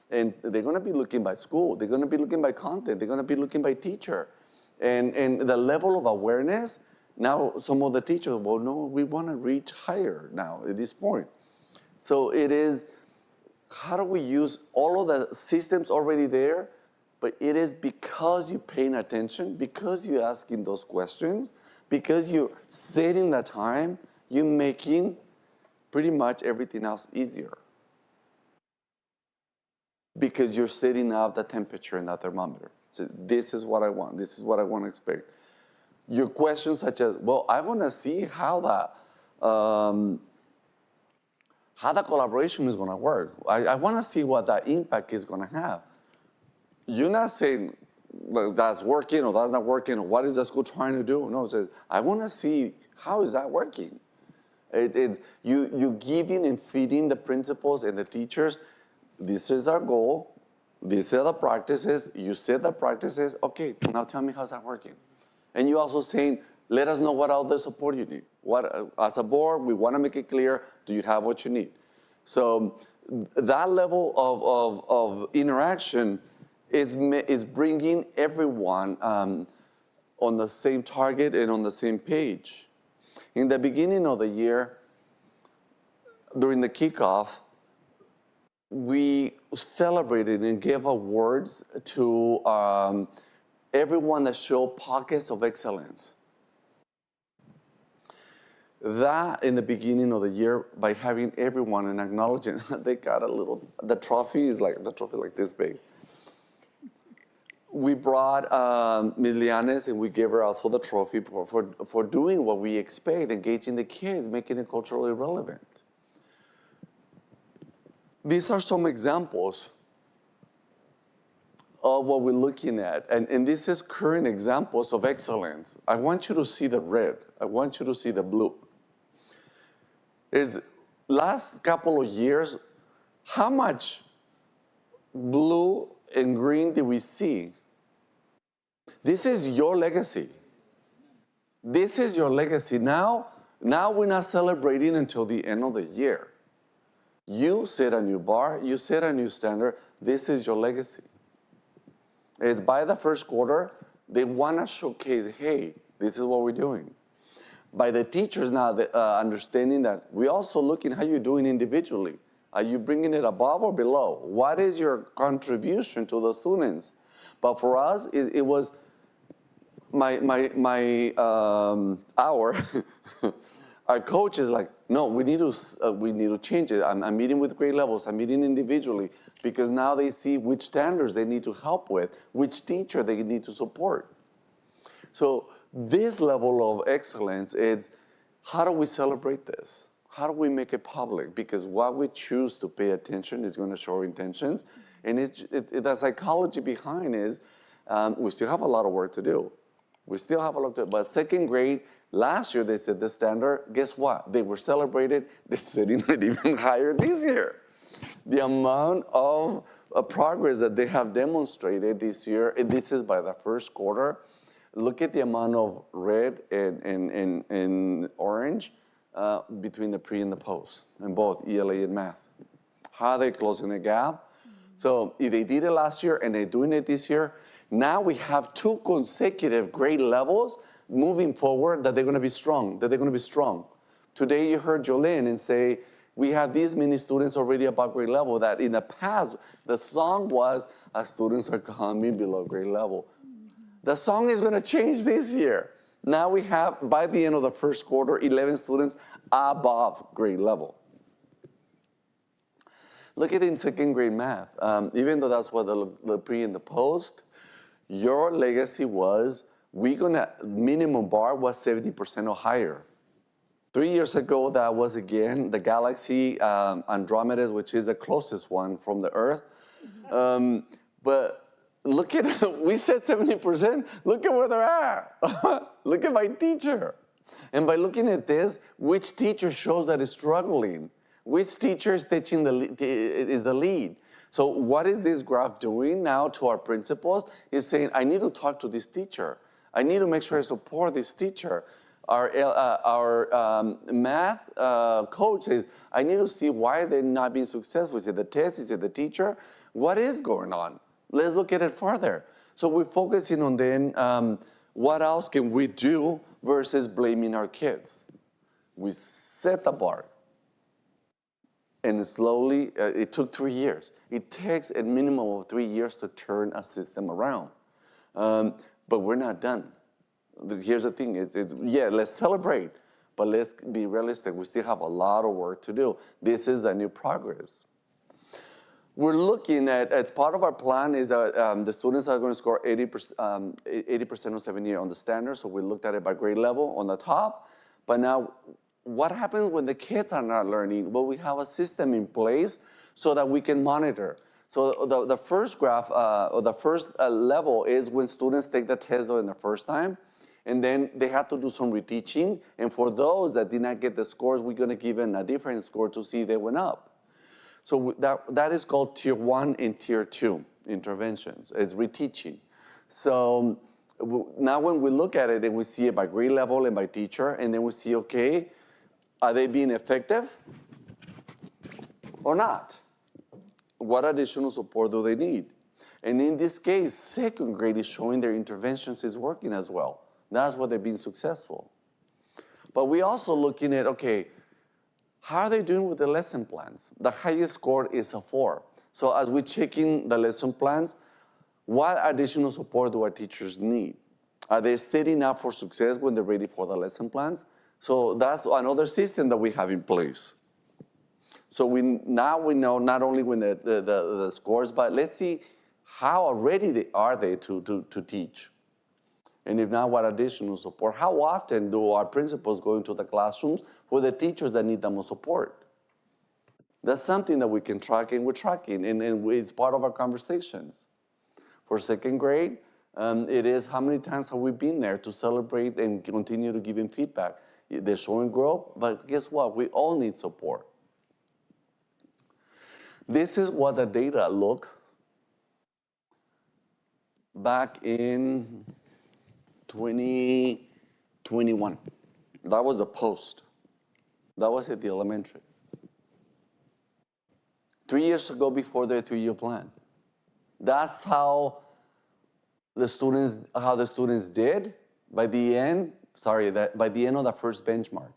And they're going to be looking by school. They're going to be looking by content. They're going to be looking by teacher. And the level of awareness, now some of the teachers, well, no, we want to reach higher now at this point. So it is, how do we use all of the systems already there? But it is because you're paying attention, because you're asking those questions, because you're setting the time, you're making pretty much everything else easier. Because you're setting up the temperature and the thermometer. So this is what I want. This is what I want to expect. Your questions such as, well, I want to see how the collaboration is going to work. I want to see what that impact is going to have. You're not saying that's working or that's not working or what is the school trying to do. No, it says, I want to see how is that working. You giving and feeding the principals and the teachers, this is our goal, these are the practices, you said the practices, okay, now tell me how's that working. And you also saying, let us know what other support you need. As a board, we want to make it clear, do you have what you need? So that level of interaction is bringing everyone on the same target and on the same page. In the beginning of the year, during the kickoff, we celebrated and gave awards to everyone that showed pockets of excellence. That in the beginning of the year, by having everyone and acknowledging they got the trophy is like this big. We brought Ms. Lianes and we gave her also the trophy for doing what we expect, engaging the kids, making it culturally relevant. These are some examples of what we're looking at. And this is current examples of excellence. I want you to see the red. I want you to see the blue. Is last couple of years, how much blue and green did we see? This is your legacy. This is your legacy. Now we're not celebrating until the end of the year. You set a new bar, you set a new standard, this is your legacy. It's by the first quarter, they want to showcase, hey, this is what we're doing. By the teachers now understanding that we're also looking how you're doing individually. Are you bringing it above or below? What is your contribution to the students? But for us, it was our coach is like, no, we need to change it. I'm meeting with grade levels. I'm meeting individually because now they see which standards they need to help with, which teacher they need to support. So this level of excellence is, how do we celebrate this? How do we make it public? Because what we choose to pay attention is going to show our intentions. And the psychology behind is we still have a lot of work to do. We still have a lot to do. But second grade, last year they set the standard. Guess what? They were celebrated. They're setting it even higher this year. The amount of progress that they have demonstrated this year, and this is by the first quarter. Look at the amount of red and orange between the pre and the post in both ELA and math. How are they closing the gap? So if they did it last year and they're doing it this year, now we have 2 consecutive grade levels moving forward that they're going to be strong, Today you heard Jolene and say, we have these many students already above grade level that in the past, the song was, our students are coming below grade level. The song is going to change this year. Now we have, by the end of the first quarter, 11 students above grade level. Look at it in second grade math. Even though that's what the pre and the post, your legacy was, minimum bar was 70% or higher. 3 years ago, that was again the galaxy Andromeda, which is the closest one from the Earth. But look at, we said 70%, look at where they're at. Look at my teacher. And by looking at this, which teacher shows that is struggling? Which teacher is teaching is the lead? So what is this graph doing now to our principals? Is saying, I need to talk to this teacher. I need to make sure I support this teacher. Our math coach says, I need to see why they're not being successful. Is it the test? Is it the teacher? What is going on? Let's look at it further. So we're focusing on then what else can we do versus blaming our kids. We set the bar. And slowly, it took 3 years. It takes a minimum of 3 years to turn a system around. But we're not done. Here's the thing, yeah, let's celebrate, but let's be realistic. We still have a lot of work to do. This is a new progress. We're looking at, as part of our plan is that the students are going to score 80% of 70 on the standard, so we looked at it by grade level on the top. But now, what happens when the kids are not learning? Well, we have a system in place so that we can monitor. So the first graph, or the first level is when students take the test in the first time, and then they have to do some reteaching. And for those that did not get the scores, we're going to give them a different score to see if they went up. So that is called Tier 1 and Tier 2 interventions. It's reteaching. So now when we look at it, and we see it by grade level and by teacher, and then we see, okay, are they being effective or not? What additional support do they need? And in this case, second grade is showing their interventions is working as well. That's why they're being successful. But we're also looking at, okay, how are they doing with the lesson plans? The highest score is a 4. So as we check in the lesson plans, what additional support do our teachers need? Are they setting up for success when they're ready for the lesson plans? So that's another system that we have in place. So now we know not only when the scores, but let's see how ready are they to teach. And if not, what additional support? How often do our principals go into the classrooms for the teachers that need the most support? That's something that we can track, and we're tracking, and it's part of our conversations. For second grade, it is how many times have we been there to celebrate and continue to give them feedback. They're showing growth, but guess what? We all need support. This is what the data look back in 2021. That was a post. That was at the elementary. 3 years ago, before their 3-year plan. That's how the students did by the end of the first benchmark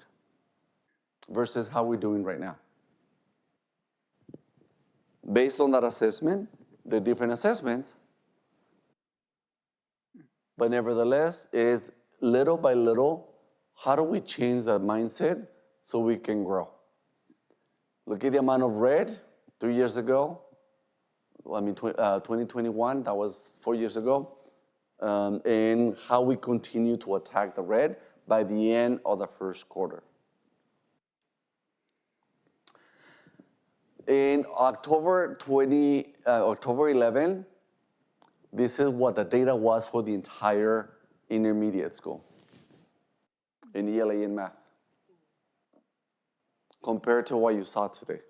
versus how we're doing right now. Based on that assessment, the different assessments, but nevertheless, is little by little, how do we change that mindset so we can grow? Look at the amount of red 3 years ago. 2021, that was 4 years ago. And how we continue to attack the red by the end of the first quarter. In October 11, this is what the data was for the entire intermediate school in ELA and math, compared to what you saw today.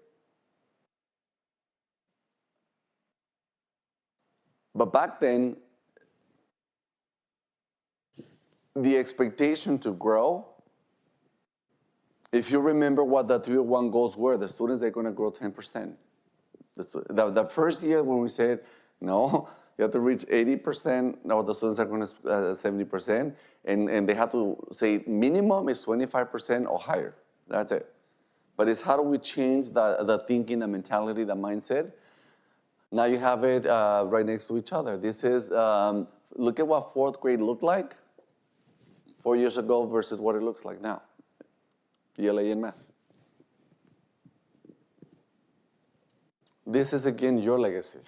But back then, the expectation to grow, if you remember what the 301 goals were, the students, they're going to grow 10%. The first year when we said, no, you have to reach 80%, now the students are going to 70%, and they have to say minimum is 25% or higher. That's it. But it's how do we change the thinking, the mentality, the mindset. Now you have it right next to each other. This is, look at what fourth grade looked like 4 years ago versus what it looks like now. ELA and math. This is, again, your legacy.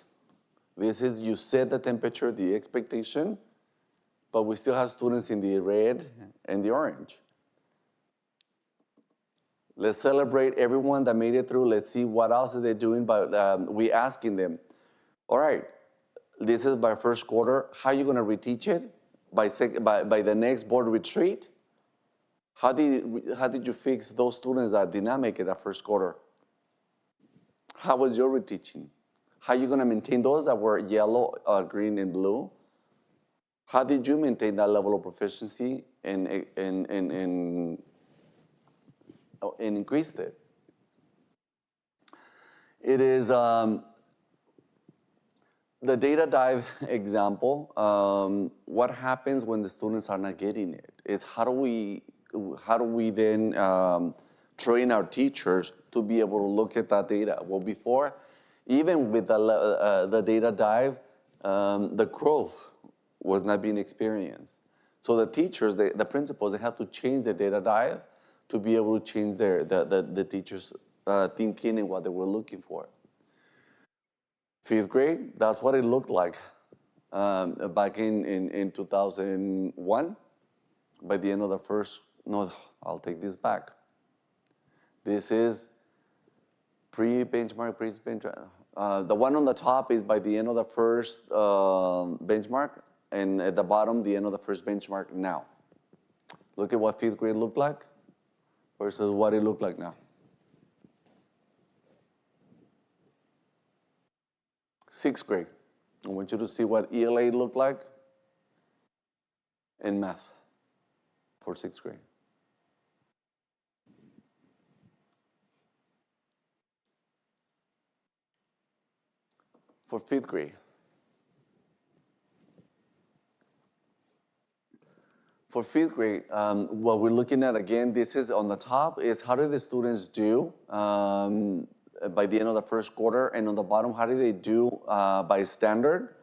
This is, you set the temperature, the expectation, but we still have students in the red and the orange. Let's celebrate everyone that made it through. Let's see what else are they doing, but we asking them, all right, This is by first quarter. How are you going to reteach it? By the next board retreat? How did you fix those students that did not make it that first quarter? How was your reteaching? How are you going to maintain those that were yellow, green, and blue? How did you maintain that level of proficiency and increased it? It is the data dive example. What happens when the students are not getting it? It's how do we then train our teachers to be able to look at that data? Well, before, even with the data dive, the growth was not being experienced. So the teachers, the principals, they have to change the data dive to be able to change the teachers' thinking and what they were looking for. 5th grade, that's what it looked like back in 2001. By the end of the first, no, I'll take this back. This is pre-benchmark, the one on the top is by the end of the first benchmark, and at the bottom, the end of the first benchmark now. Look at what 5th grade looked like versus what it looked like now. 6th grade. I want you to see what ELA looked like in math for 6th grade. For 5th grade. For 5th grade, what we're looking at again, this is on the top, is how did the students do by the end of the first quarter, and on the bottom, how did they do by standard,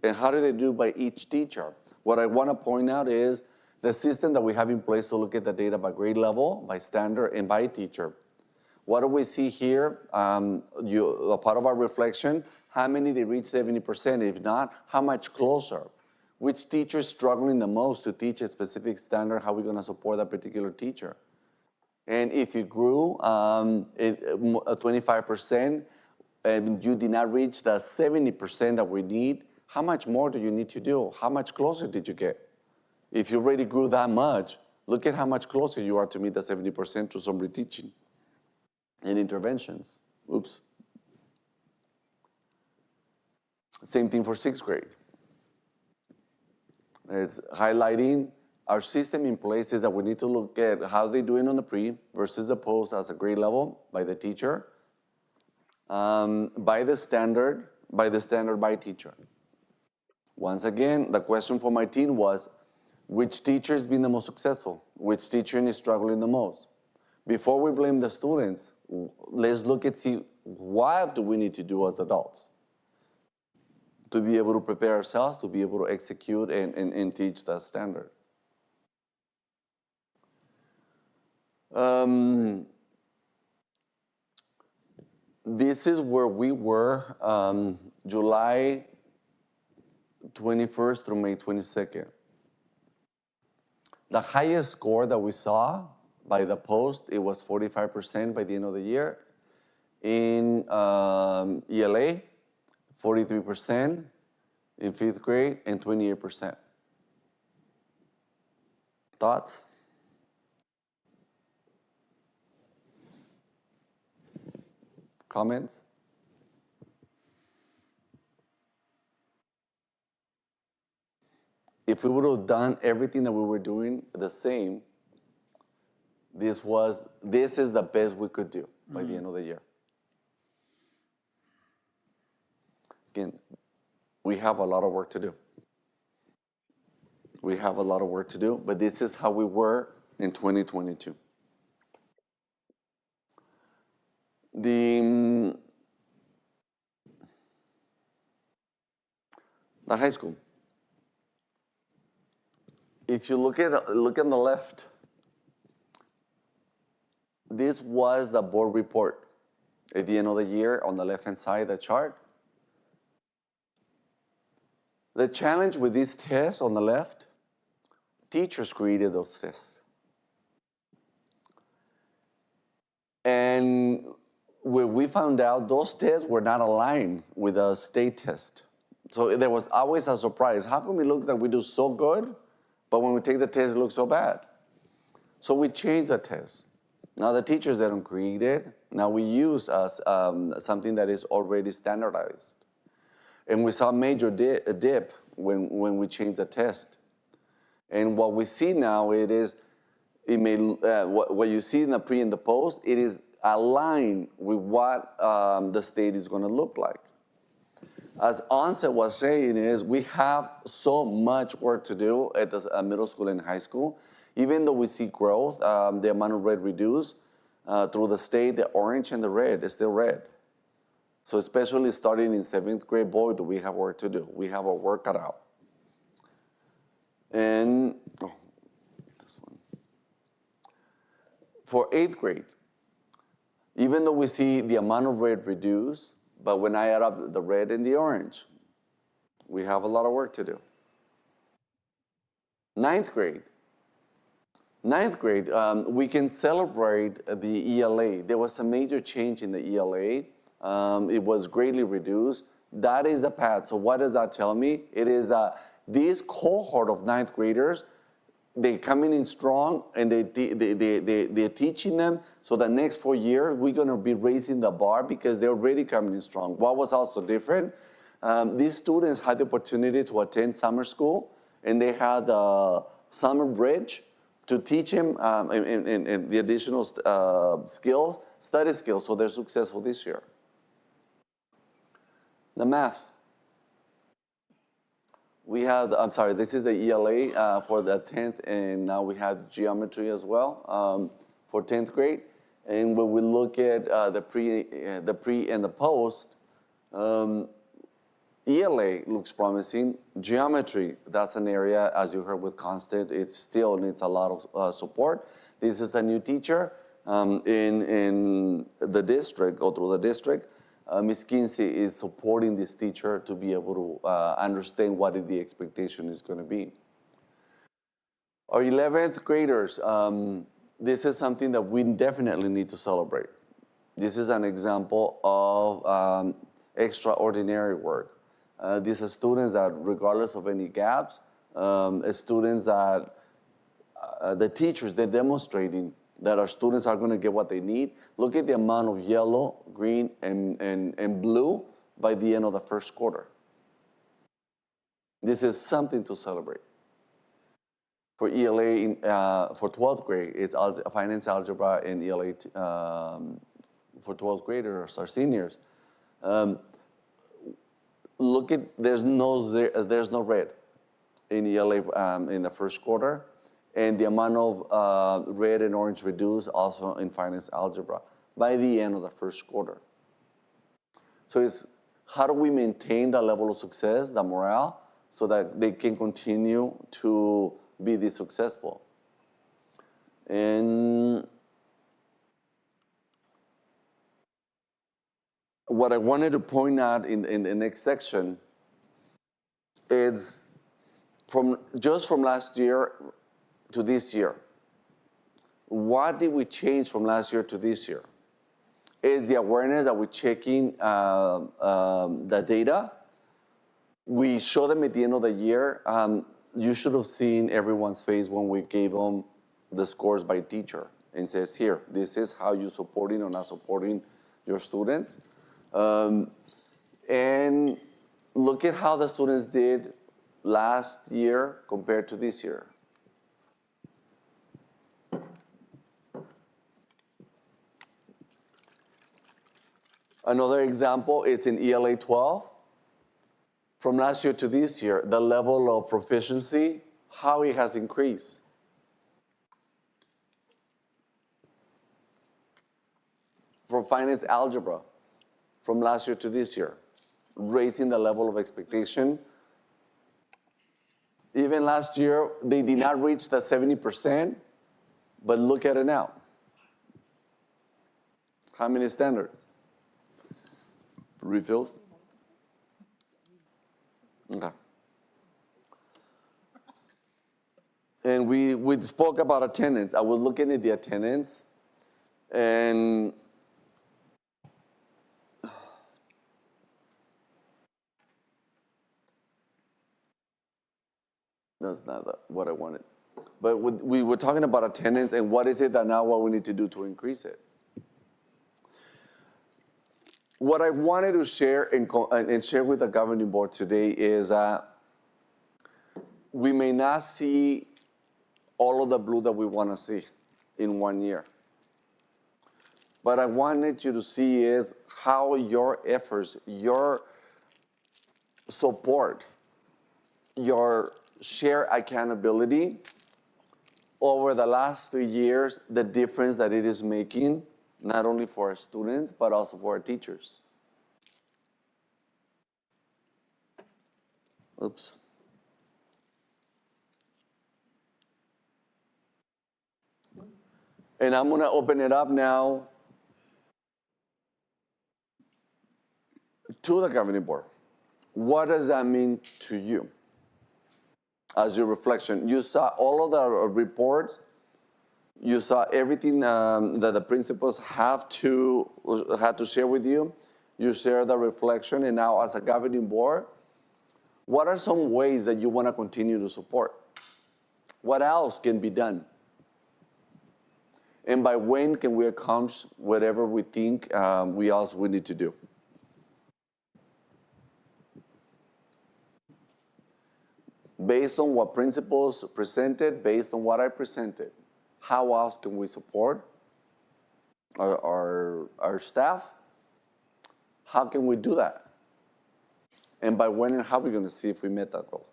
and how did they do by each teacher? What I want to point out is the system that we have in place to look at the data by grade level, by standard, and by teacher. What do we see here? A part of our reflection, how many they reach 70%? If not, how much closer? Which teacher is struggling the most to teach a specific standard? How are we going to support that particular teacher? And if you grew 25% and you did not reach the 70% that we need, how much more do you need to do? How much closer did you get? If you already grew that much, look at how much closer you are to meet the 70% through some reteaching and interventions. Oops. Same thing for 6th grade. It's highlighting our system in place is that we need to look at how they're doing on the pre versus the post as a grade level by the teacher, by the standard by teacher. Once again, the question for my team was, which teacher has been the most successful? Which teacher is struggling the most? Before we blame the students, let's look and see what do we need to do as adults to be able to prepare ourselves, to be able to execute and teach that standard. This is where we were July 21st through May 22nd. The highest score that we saw by the post, it was 45% by the end of the year. In ELA, 43%, in 5th grade, and 28%. Thoughts? Comments? If we would have done everything that we were doing the same, this is the best we could do by the end of the year. Again, we have a lot of work to do. We have a lot of work to do, but this is how we were in 2022. The high school. If you look on the left, this was the board report at the end of the year on the left-hand side of the chart. The challenge with these tests on the left, teachers created those tests. And when we found out those tests were not aligned with a state test. So there was always a surprise. How come it looks like we do so good, but when we take the test, it looks so bad? So we changed the test. Now the teachers, they don't create it. Now we use something that is already standardized. And we saw a major dip when we changed the test. And what we see now, what you see in the pre and the post, it is aligned with what the state is going to look like. As Onset was saying, we have so much work to do at the middle school and high school. Even though we see growth, the amount of red reduced through the state, the orange and the red is still red. So especially starting in 7th grade, boy, do we have work to do. We have our work cut out. And this one. For 8th grade, even though we see the amount of red reduced, but when I add up the red and the orange, we have a lot of work to do. 9th grade. We can celebrate the ELA. There was a major change in the ELA. It was greatly reduced. That is the path. So what does that tell me? It is this cohort of 9th graders, they coming in strong, and they're teaching them. So the next 4 years, we're going to be raising the bar because they're already coming in strong. What was also different, these students had the opportunity to attend summer school, and they had a summer bridge to teach them and the additional study skills, so they're successful this year. The math. We have, this is the ELA for the 10th, and now we have geometry as well for 10th grade. And when we look at the pre and the post, ELA looks promising. Geometry, that's an area, as you heard with Constant, it still needs a lot of support. This is a new teacher in the district, go through the district. Ms. Kinsey is supporting this teacher to be able to understand what the expectation is going to be. Our 11th graders, this is something that we definitely need to celebrate. This is an example of extraordinary work. These are students that, regardless of any gaps, students that the teachers, they're demonstrating that our students are going to get what they need. Look at the amount of yellow, green, and blue by the end of the first quarter. This is something to celebrate. For ELA, for 12th grade, it's finance, algebra, and ELA for 12th graders, our seniors. Look at, there's no red in ELA in the first quarter, and the amount of red and orange reduced also in finance algebra by the end of the first quarter. So it's how do we maintain that level of success, the morale, so that they can continue to be this successful. And what I wanted to point out in the next section is just from last year to this year. What did we change from last year to this year? Is the awareness that we're checking the data. We show them at the end of the year. You should have seen everyone's face when we gave them the scores by teacher and says, here, this is how you're supporting or not supporting your students. And look at how the students did last year compared to this year. Another example, it's in ELA 12. From last year to this year, the level of proficiency, how it has increased. For finance algebra, from last year to this year, raising the level of expectation. Even last year, they did not reach the 70%, but look at it now. How many standards? Refills? Okay. And we spoke about attendance. I was looking at the attendance, and That's not what I wanted. But we were talking about attendance and what is it that now what we need to do to increase it. What I wanted to share and share with the governing board today is that we may not see all of the blue that we want to see in 1 year. But I wanted you to see is how your efforts, your support, your share accountability over the last 3 years, the difference that it is making, not only for our students, but also for our teachers. Oops. And I'm gonna open it up now to the governing board. What does that mean to you as your reflection? You saw all of the reports. You saw everything that the principals had to share with you. You share the reflection, and now as a governing board, what are some ways that you want to continue to support? What else can be done? And by when can we accomplish whatever we think we need to do? Based on what principals presented, based on what I presented, how else can we support our staff? How can we do that? And by when and how are we going to see if we met that goal?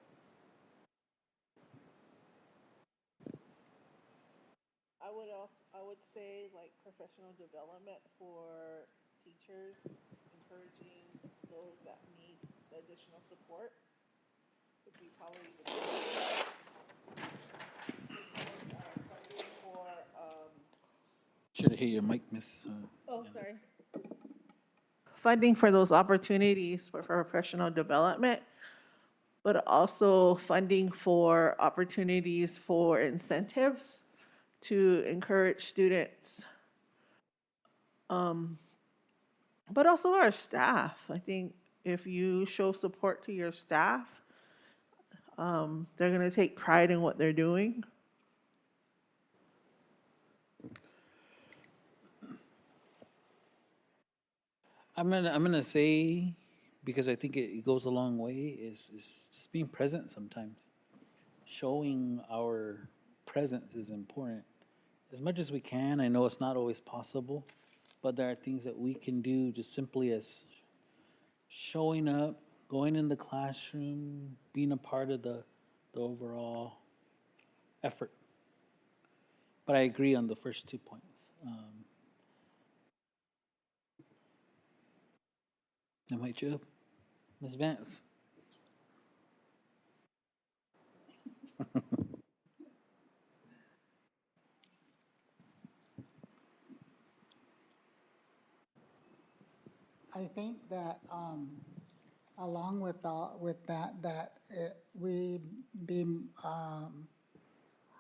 I would say like professional development for teachers, encouraging those that need the additional support would be probably the biggest. Funding for, Should have hit your mic, Miss. oh, sorry. Funding for those opportunities for professional development, but also funding for opportunities for incentives to encourage students. But also our staff. I think if you show support to your staff, they're going to take pride in what they're doing. I'm gonna say, because I think it goes a long way, is just being present sometimes. Showing our presence is important. As much as we can, I know it's not always possible, but there are things that we can do just simply as showing up, going in the classroom, being a part of the overall effort. But I agree on the first 2 points. Am I up, Ms. Vance? I think that along with we be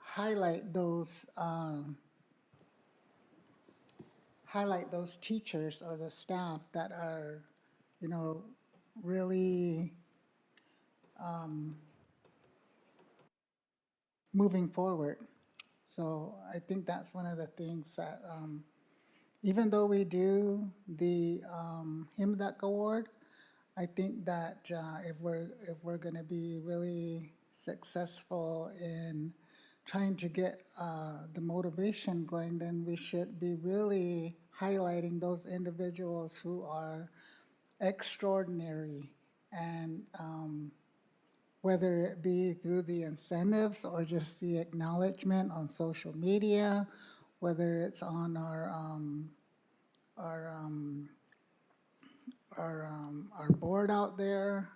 highlight those teachers or the staff that are, you know, really moving forward. So I think that's one of the things that, even though we do the HIMDUC award, I think that if we're going to be really successful in trying to get the motivation going, then we should be really highlighting those individuals who are extraordinary, and whether it be through the incentives or just the acknowledgement on social media, whether it's on our um, our board out there,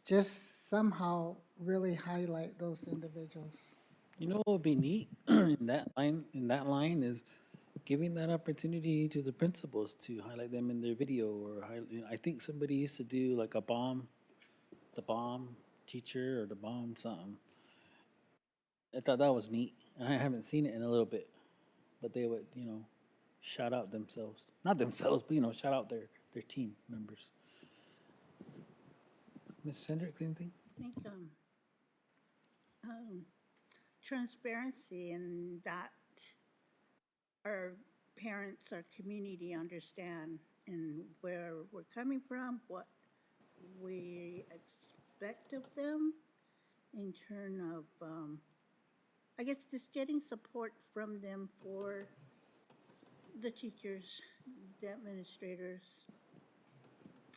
just somehow really highlight those individuals. You know what would be neat in that line is giving that opportunity to the principals to highlight them in their video or I think somebody used to do like the bomb teacher or the bomb something. I thought that was neat. I haven't seen it in a little bit, but they would, shout out themselves. Not themselves, but shout out their team members. Ms. Hendricks, anything? I think transparency and that our parents, our community understand and where we're coming from, what we expect of them in terms of, I guess, just getting support from them for the teachers, the administrators,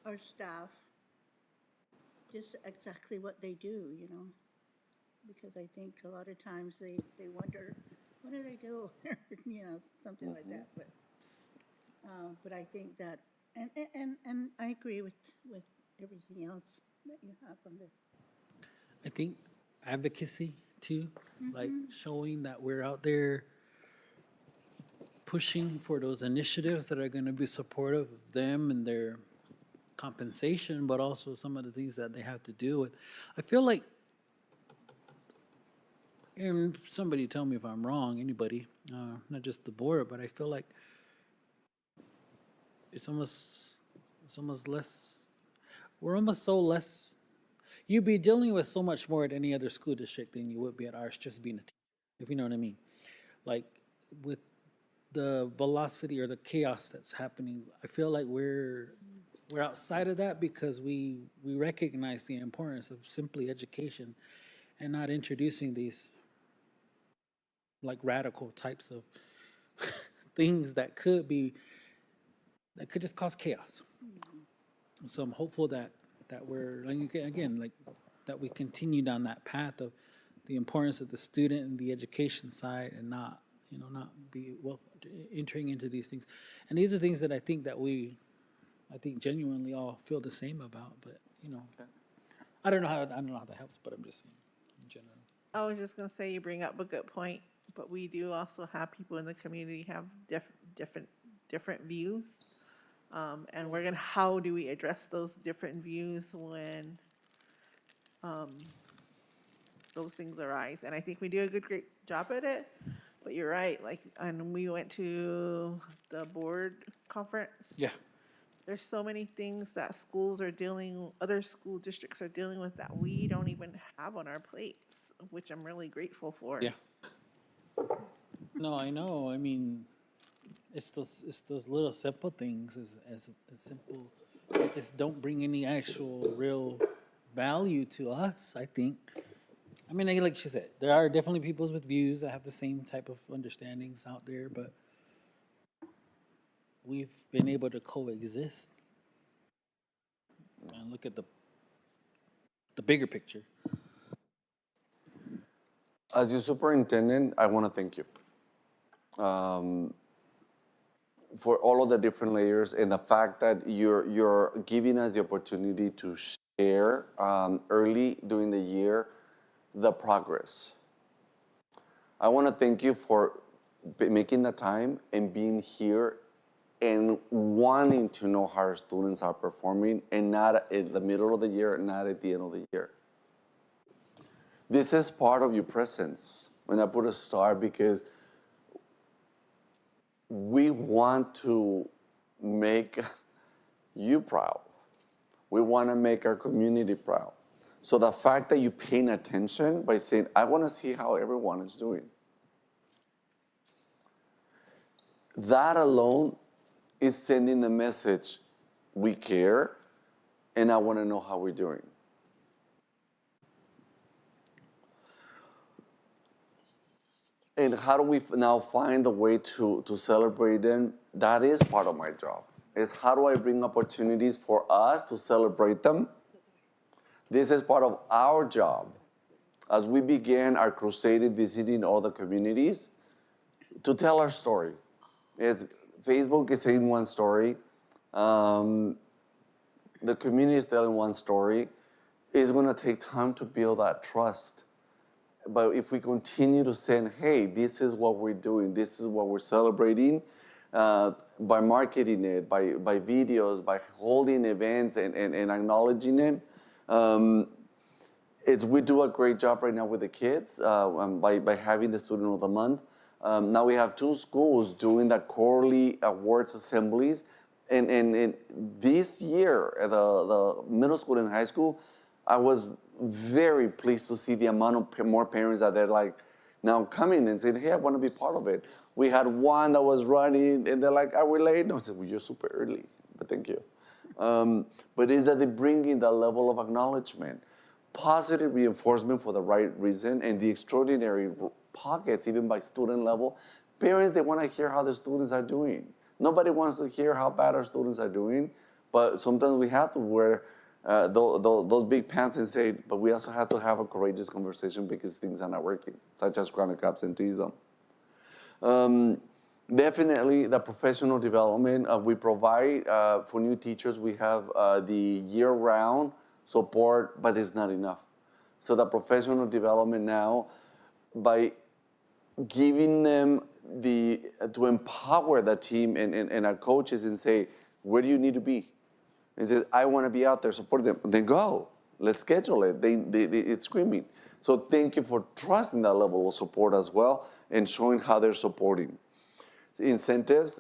our staff, just exactly what they do, you know? Because I think a lot of times they wonder, what do they do? You know, something like that. But I think that, and I agree with everything else that you have on the. I think advocacy too, like showing that we're out there pushing for those initiatives that are going to be supportive of them and their compensation, but also some of the things that they have to do with. I feel like, and somebody tell me if I'm wrong, anybody, not just the board, but I feel like it's almost less, we're almost so less, you'd be dealing with so much more at any other school district than you would be at ours just being a teacher, if you know what I mean. Like with the velocity or the chaos that's happening, I feel like we're outside of that because we recognize the importance of simply education and not introducing these like radical types of things that could just cause chaos. So I'm hopeful that we're like, again, like that we continue down that path of the importance of the student and the education side, and not be entering into these things. And these are things that I think genuinely all feel the same about. But I don't know how that helps, but I'm just saying in general. I was just gonna say, you bring up a good point, but we do also have people in the community have different views. And how do we address those different views when those things arise? And I think we do a great job at it, but you're right, like, and we went to the board conference. Yeah. There's so many things that other school districts are dealing with that we don't even have on our plates, which I'm really grateful for. Yeah. No, I know. I mean, it's those little simple things as simple. They just don't bring any actual real value to us, I think. I mean, like she said, there are definitely people with views that have the same type of understandings out there, but we've been able to coexist and look at the bigger picture. As your superintendent, I want to thank you for all of the different layers and the fact that you're giving us the opportunity to share early during the year the progress. I want to thank you for making the time and being here and wanting to know how our students are performing, and not at the middle of the year, not at the end of the year. This is part of your presence. When I put a star, because we want to make you proud. We want to make our community proud. So the fact that you're paying attention by saying, I want to see how everyone is doing. That alone is sending the message, we care, and I want to know how we're doing. And how do we now find the way to celebrate them? That is part of my job. Is how do I bring opportunities for us to celebrate them? This is part of our job. As we began our crusade visiting all the communities, to tell our story. Facebook is saying one story. The community is telling one story. It's going to take time to build that trust. But if we continue to say, hey, this is what we're doing, this is what we're celebrating, by marketing it, by videos, by holding events and acknowledging it, we do a great job right now with the kids by having the Student of the Month. Now we have 2 schools doing the quarterly awards assemblies. And this year, at the middle school and high school, I was very pleased to see the amount of more parents that they're like now coming and saying, hey, I want to be part of it. We had one that was running and they're like, are we late? No, I said, well, you're super early, but thank you. But is that they bring in that level of acknowledgement, positive reinforcement for the right reason, and the extraordinary pockets, even by student level. Parents, they want to hear how the students are doing. Nobody wants to hear how bad our students are doing, but sometimes we have to wear those big pants and say, but we also have to have a courageous conversation because things are not working, such as chronic absenteeism. Definitely the professional development we provide for new teachers. We have the year-round support, but it's not enough. So the professional development now, by giving them to empower the team and our coaches and say, where do you need to be? And says, I want to be out there supporting them. Then go. Let's schedule it. It's screaming. So thank you for trusting that level of support as well and showing how they're supporting. Incentives.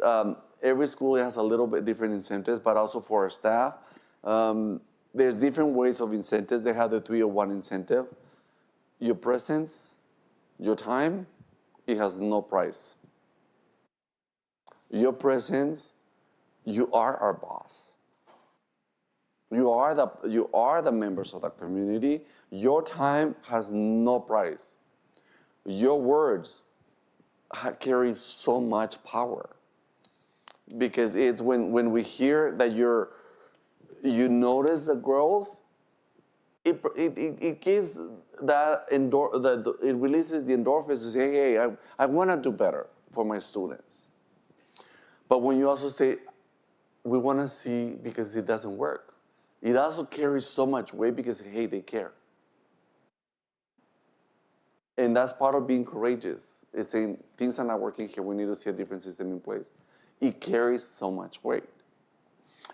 Every school has a little bit different incentives, but also for our staff. There's different ways of incentives. They have the 301 incentive. Your presence, your time, it has no price. Your presence, you are our boss. You are the members of the community. Your time has no price. Your words carry so much power because it's when we hear that you notice the growth, it gives that it releases the endorphins to say, hey, I want to do better for my students. But when you also say, we want to see because it doesn't work, it also carries so much weight because, hey, they care. And that's part of being courageous. It's saying things are not working here. We need to see a different system in place. It carries so much weight.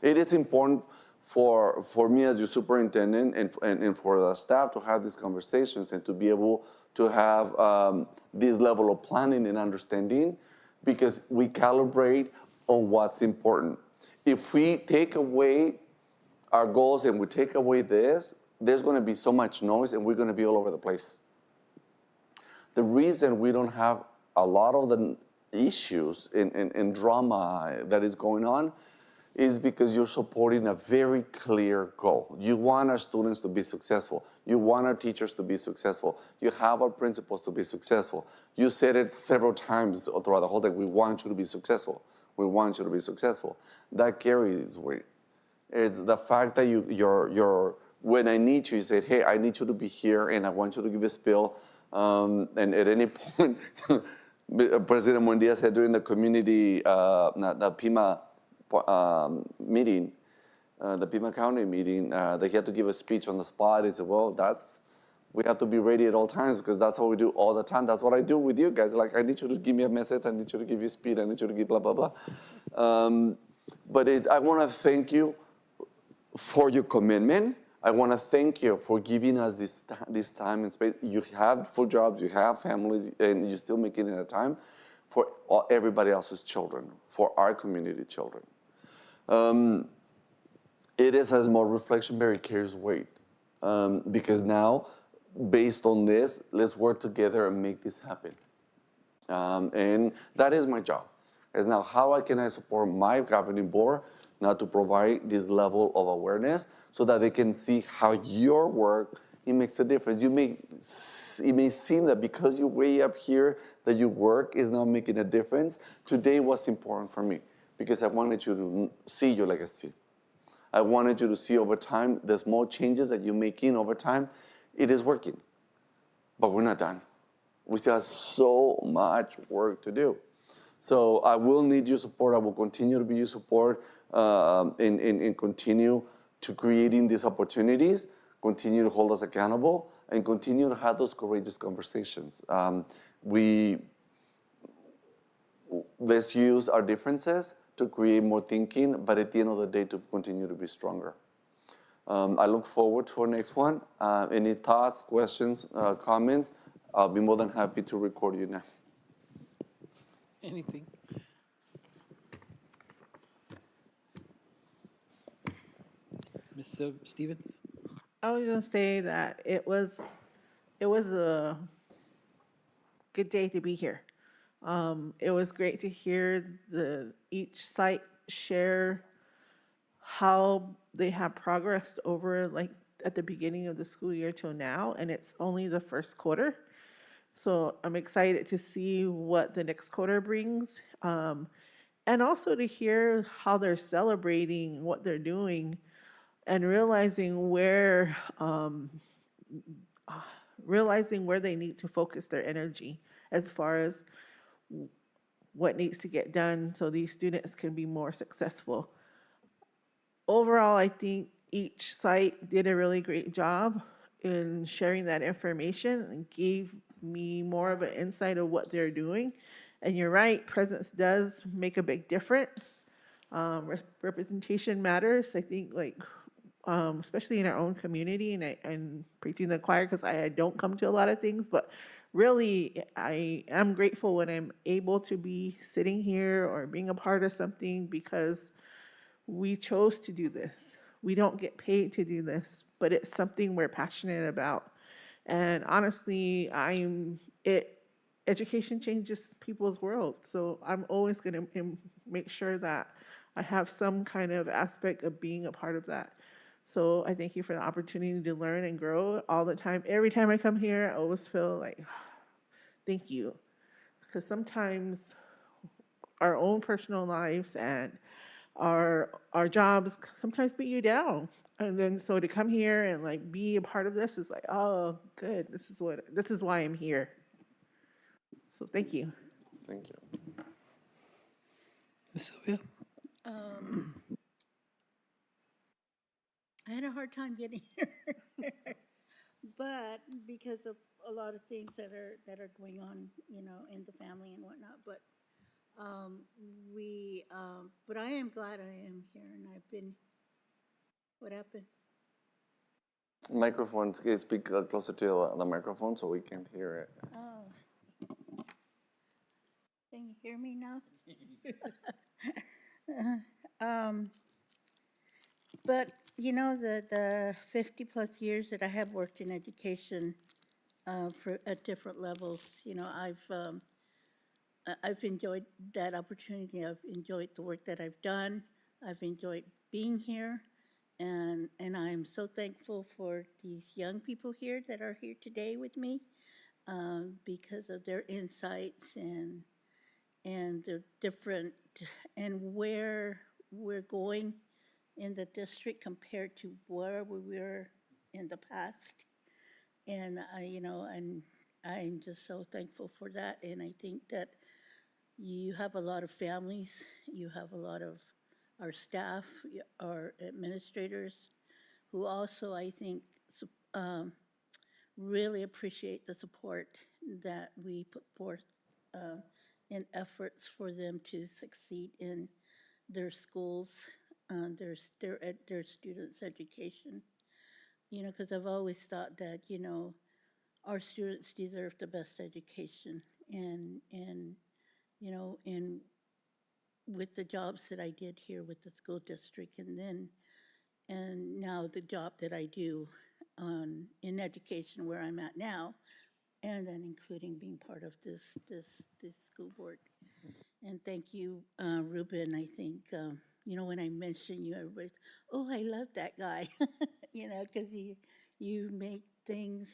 It is important for me as your superintendent and for the staff to have these conversations and to be able to have this level of planning and understanding because we calibrate on what's important. If we take away our goals and we take away this, there's going to be so much noise and we're going to be all over the place. The reason we don't have a lot of the issues and drama that is going on is because you're supporting a very clear goal. You want our students to be successful. You want our teachers to be successful. You have our principals to be successful. You said it several times throughout the whole day, we want you to be successful. We want you to be successful. That carries weight. It's the fact that you're when I need you said, hey, I need you to be here and I want you to give a spill. And at any point, President Buendia said during the community, the PIMA meeting, the Pima County meeting, that he had to give a speech on the spot. He said, well, we have to be ready at all times because that's what we do all the time. That's what I do with you guys. Like, I need you to give me a message. I need you to give you speed. I need you to give blah, blah, blah. But I want to thank you for your commitment. I want to thank you for giving us this time and space. You have full jobs, you have families, and you're still making it a time for everybody else's children, for our community children. It is a small reflection, but it carries weight. Because now, based on this, let's work together and make this happen. And that is my job. Is now how can I support my governing board now to provide this level of awareness so that they can see how your work, it makes a difference. It may seem that because you're way up here that your work is not making a difference. Today was important for me because I wanted you to see your legacy. I wanted you to see over time the small changes that you're making over time. It is working, but we're not done. We still have so much work to do. So I will need your support. I will continue to be your support and continue to creating these opportunities, continue to hold us accountable, and continue to have those courageous conversations. Let's use our differences to create more thinking, but at the end of the day, to continue to be stronger. I look forward to our next one. Any thoughts, questions, comments? I'll be more than happy to record you now. Anything? Ms. Stevens? I was gonna say that it was a good day to be here. It was great to hear each site share how they have progressed over like at the beginning of the school year till now, and it's only the first quarter. So I'm excited to see what the next quarter brings, and also to hear how they're celebrating what they're doing and realizing where they need to focus their energy as far as what needs to get done so these students can be more successful. Overall, I think each site did a really great job in sharing that information and gave me more of an insight of what they're doing. And you're right, presence does make a big difference. Representation matters. I think, like, especially in our own community, and preaching the choir because I don't come to a lot of things, but really, I am grateful when I'm able to be sitting here or being a part of something because we chose to do this. We don't get paid to do this, but it's something we're passionate about. And honestly, education changes people's world. So I'm always going to make sure that I have some kind of aspect of being a part of that. So I thank you for the opportunity to learn and grow all the time. Every time I come here, I always feel like, thank you. Because sometimes our own personal lives and our jobs sometimes beat you down. And then so to come here and like be a part of this is like, oh, good. This is why I'm here. So thank you. Thank you. Ms. Sylvia? Um, I had a hard time getting here, but because of a lot of things that are going on, in the family and whatnot. But um, but I am glad I am here, and I've been. What happened? Microphone, speak closer to the microphone so we can hear it. Oh, can you hear me now? um, but the 50 plus years that I have worked in education, for at different levels, I've enjoyed that opportunity. I've enjoyed the work that I've done. I've enjoyed being here, and I'm so thankful for these young people here that are here today with me, because of their insights and the different and where we're going in the district compared to where we were in the past. And and I'm just so thankful for that. And I think that you have a lot of families, you have a lot of our staff, our administrators, who also, I think, um, really appreciate the support that we put forth, uh, in efforts for them to succeed in their schools, their students' education. Because I've always thought that our students deserve the best education, and with the jobs that I did here with the school district, and now the job that I do in education where I'm at now, and then including being part of this school board. And thank you, Ruben. I think when I mention you, everybody's, oh, I love that guy, because you make things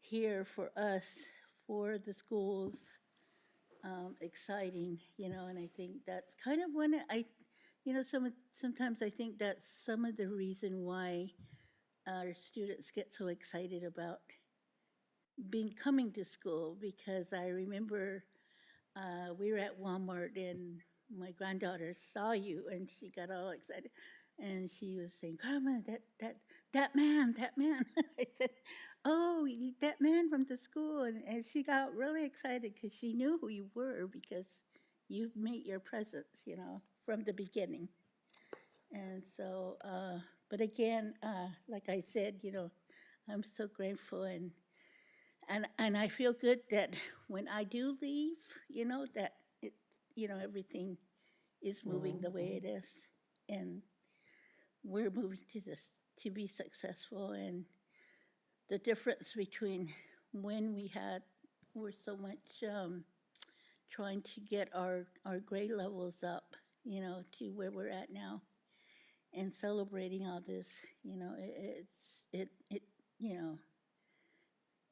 here for us, for the schools, exciting, and I think that's kind of when sometimes I think that's some of the reason why our students get so excited about being coming to school, because I remember we were at Walmart and my granddaughter saw you and she got all excited and she was saying, "Grandma, that man." I said, "Oh, that man from the school," and she got really excited because she knew who you were because you made your presence, from the beginning. And so, but again, like I said, I'm so grateful, and I feel good that when I do leave, that it, everything is moving the way it is, and we're moving to be successful, and the difference between when we're so much trying to get our grade levels up, to where we're at now, and celebrating all this, you know,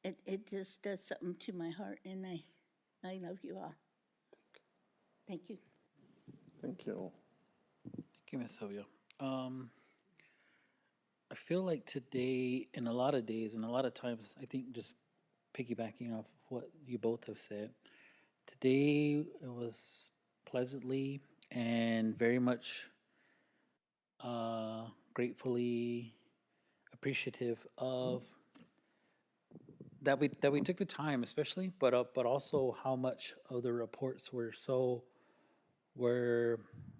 it just does something to my heart, and I love you all. Thank you. Thank you. Thank you, Ms. Sylvia. I feel like today, in a lot of days, and a lot of times, I think just piggybacking off what you both have said, today it was pleasantly and very much gratefully appreciative of that we took the time, especially, but also how much of the reports were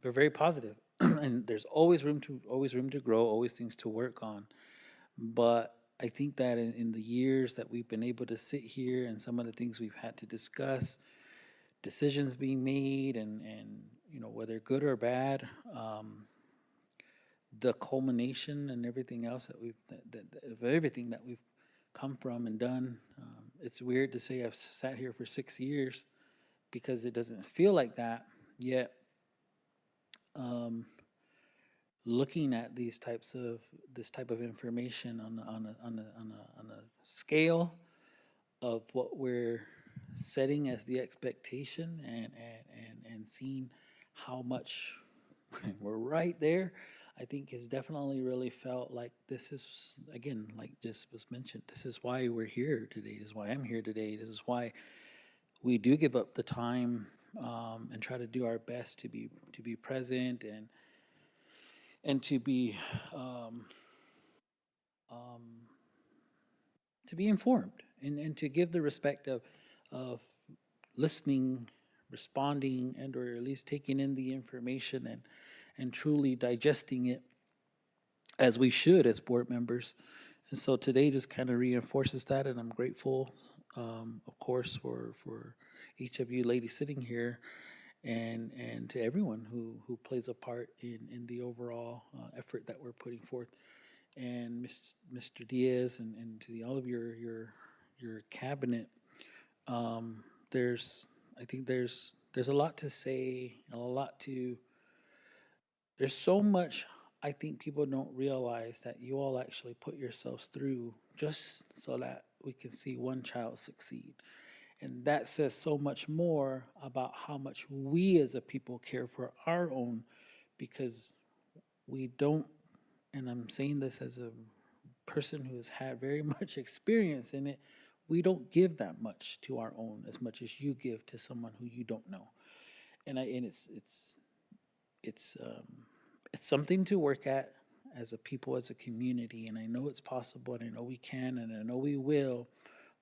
very positive, and there's always room to grow, always things to work on. But I think that in the years that we've been able to sit here and some of the things we've had to discuss, decisions being made, and whether good or bad, the culmination and everything else of everything that we've come from and done. It's weird to say I've sat here for 6 years because it doesn't feel like that yet. Um, Looking at this type of information on a scale of what we're setting as the expectation, and seeing how much we're right there, I think has definitely really felt like this is, again, like just was mentioned, this is why we're here today. This is why I'm here today. This is why we do give up the time, and try to do our best to be present, and um, um, to be informed, and to give the respect of listening, responding, and or at least taking in the information, and truly digesting it as we should as board members. And so today just kind of reinforces that, and I'm grateful, of course, for each of you ladies sitting here, and to everyone who plays a part in the overall effort that we're putting forth. And Mr. Diaz, and to all of your cabinet, there's I think there's a lot to say, there's so much I think people don't realize that you all actually put yourselves through just so that we can see one child succeed. And that says so much more about how much we as a people care for our own, because we don't, and I'm saying this as a person who has had very much experience in it, we don't give that much to our own as much as you give to someone who you don't know. And it's something to work at as a people, as a community, and I know it's possible, and I know we can, and I know we will.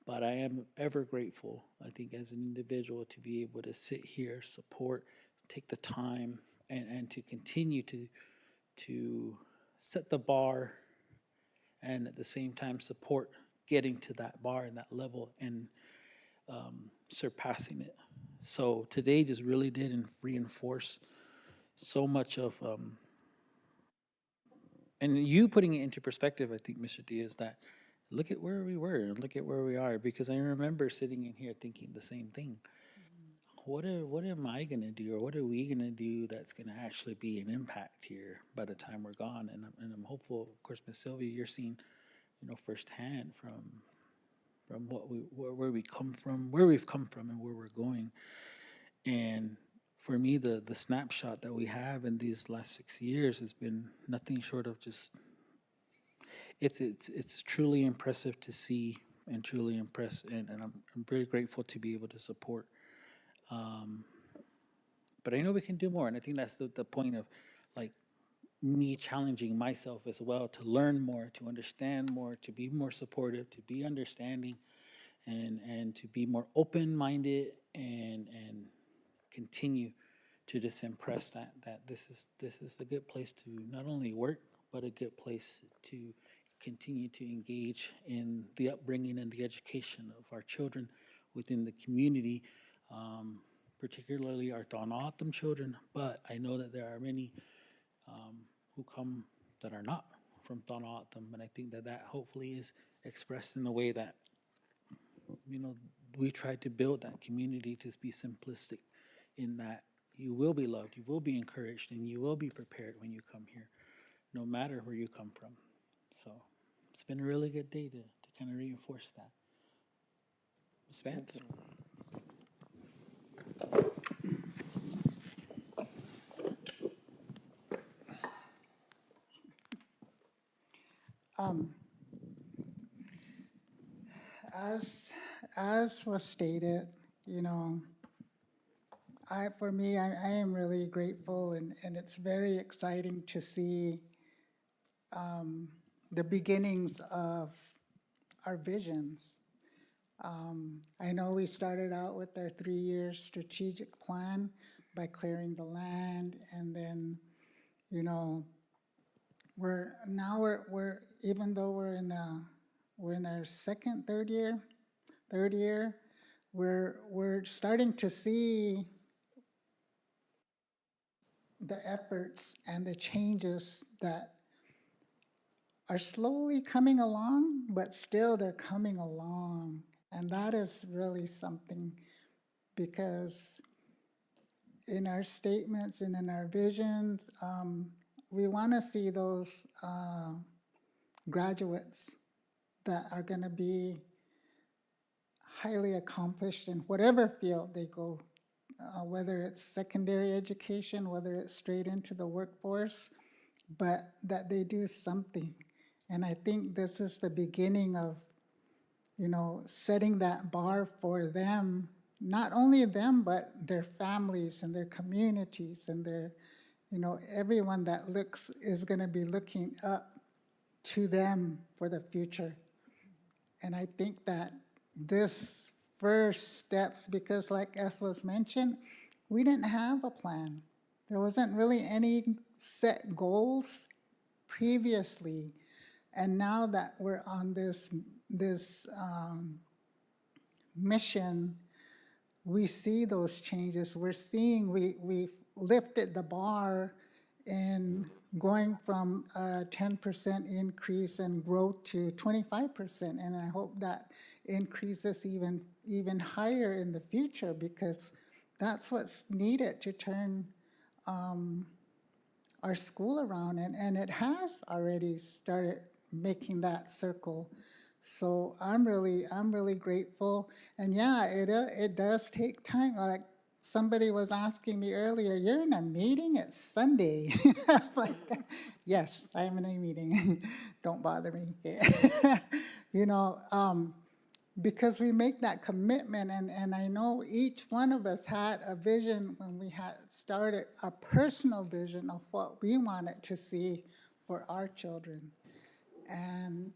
But I am ever grateful, I think, as an individual, to be able to sit here, support, take the time, and to continue to set the bar, and at the same time support getting to that bar and that level, and surpassing it. So today just really did reinforce so much of, and you putting it into perspective, I think, Mr. Diaz, that look at where we were and look at where we are, because I remember sitting in here thinking the same thing. What am I gonna do, or what are we gonna do that's gonna actually be an impact here by the time we're gone? And I'm hopeful, of course, Miss Sylvia, you're seeing, firsthand from where we come from, where we've come from, and where we're going. And for me, the snapshot that we have in these last 6 years has been nothing short of just, it's truly impressive to see, and truly impressed, and I'm very grateful to be able to support. Um, but I know we can do more, and I think that's the point of, like, me challenging myself as well, to learn more, to understand more, to be more supportive, to be understanding, and to be more open-minded, and continue to just impress that this is a good place to not only work, but a good place to continue to engage in the upbringing and the education of our children within the community, particularly our Tohono children. But I know that there are many who come that are not from Thanatom. And I think that that hopefully is expressed in a way that, you know, we try to build that community to be simplistic in that you will be loved, you will be encouraged, and you will be prepared when you come here, no matter where you come from. So it's been a really good day to kind of reinforce that. Ms. Vance? As, as was stated, you know, for me, I am really grateful and it's very exciting to see the beginnings of our visions. I know we started out with our 3-year strategic plan by clearing the land, and then, you know, we're even though we're in our third year, we're starting to see the efforts and the changes that are slowly coming along, but still they're coming along. And that is really something, because in our statements and in our visions, we want to see those graduates that are going to be highly accomplished in whatever field they go, whether it's secondary education, whether it's straight into the workforce, but that they do something. And I think this is the beginning of, you know, setting that bar for them, not only them, but their families and their communities and their, you know, everyone that is going to be looking up to them for the future. And I think that this first steps, because like as was mentioned, we didn't have a plan. There wasn't really any set goals previously. And now that we're on this mission, we see those changes. We're seeing, we've lifted the bar in going from a 10% increase and growth to 25%. And I hope that increases even higher in the future, because that's what's needed to turn our school around. And it has already started making that circle. So I'm really grateful. And yeah, it does take time. Like somebody was asking me earlier, you're in a meeting? It's Sunday. Like, yes, I am in a meeting. Don't bother me. You know, because we make that commitment, and I know each one of us had a vision when we had started, a personal vision of what we wanted to see for our children. And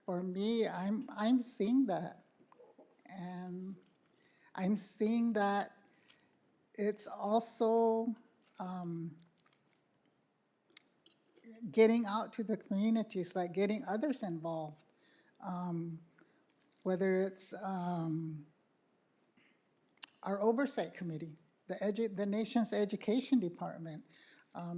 for me, I'm seeing that. And I'm seeing that it's also getting out to the communities, like getting others involved, whether it's our oversight committee, the nation's education department,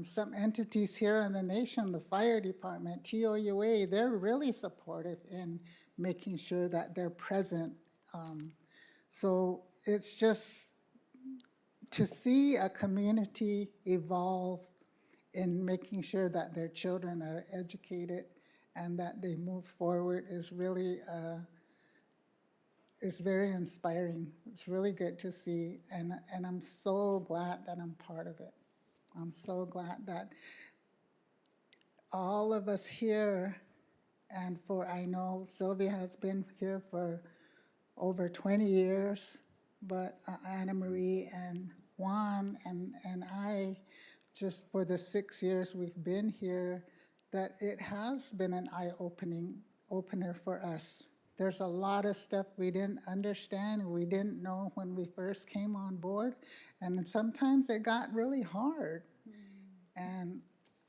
some entities here in the nation, the fire department, TOUA, they're really supportive in making sure that they're present. So it's just to see a community evolve in making sure that their children are educated and that they move forward is really is very inspiring. It's really good to see, and I'm so glad that I'm part of it. I'm so glad that all of us here, and I know Sylvia has been here for over 20 years, but Anna Marie and Juan and I, just for the 6 years we've been here, that it has been an opener for us. There's a lot of stuff we didn't understand, we didn't know when we first came on board, and sometimes it got really hard. And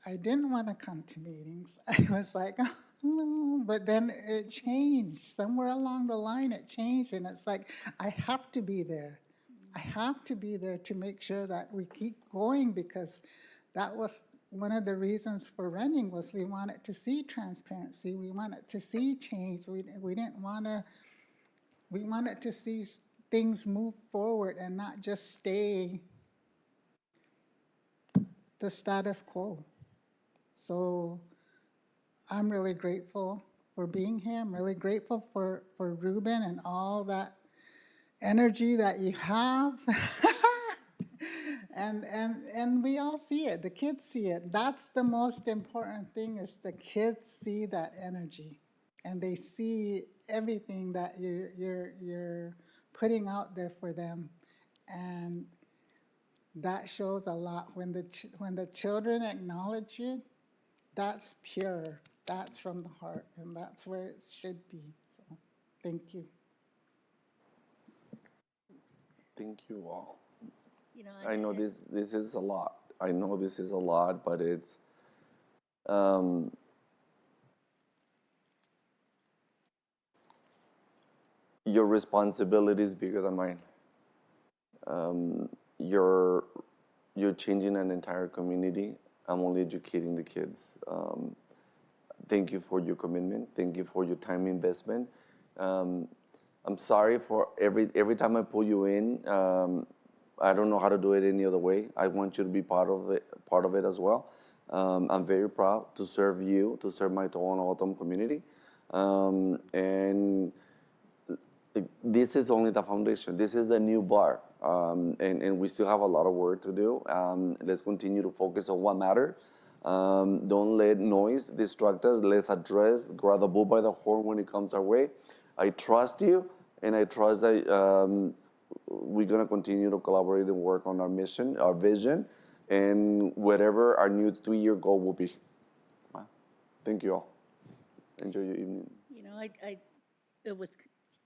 I didn't want to come to meetings. I was like, oh, no. But then it changed. Somewhere along the line, it changed. And it's like, I have to be there. I have to be there to make sure that we keep going, because that was one of the reasons for running was we wanted to see transparency. We wanted to see change. We didn't want to, we wanted to see things move forward and not just stay the status quo. So I'm really grateful for being here. I'm really grateful for Ruben and all that energy that you have. And we all see it. The kids see it. That's the most important thing is the kids see that energy. And they see everything that you're putting out there for them. And that shows a lot. When the children acknowledge you, that's pure. That's from the heart, and that's where it should be. So, thank you. Thank you all. You know, I know this is a lot. I know this is a lot, but it's um, your responsibility is bigger than mine. Um, you're you're changing an entire community. I'm only educating the kids. Thank you for your commitment. Thank you for your time investment. Um, I'm sorry for every time I pull you in. I don't know how to do it any other way. I want you to be part of it as well. I'm very proud to serve you, to serve my Tohono O'odham community, and this is only the foundation. This is the new bar, and we still have a lot of work to do. Let's continue to focus on what matters. Don't let noise distract us. Let's grab the bull by the horn when it comes our way. I trust you, and I trust that we're gonna continue to collaborate and work on our mission, our vision, and whatever our new 3-year goal will be. Thank you all. Enjoy your evening. you know, it was,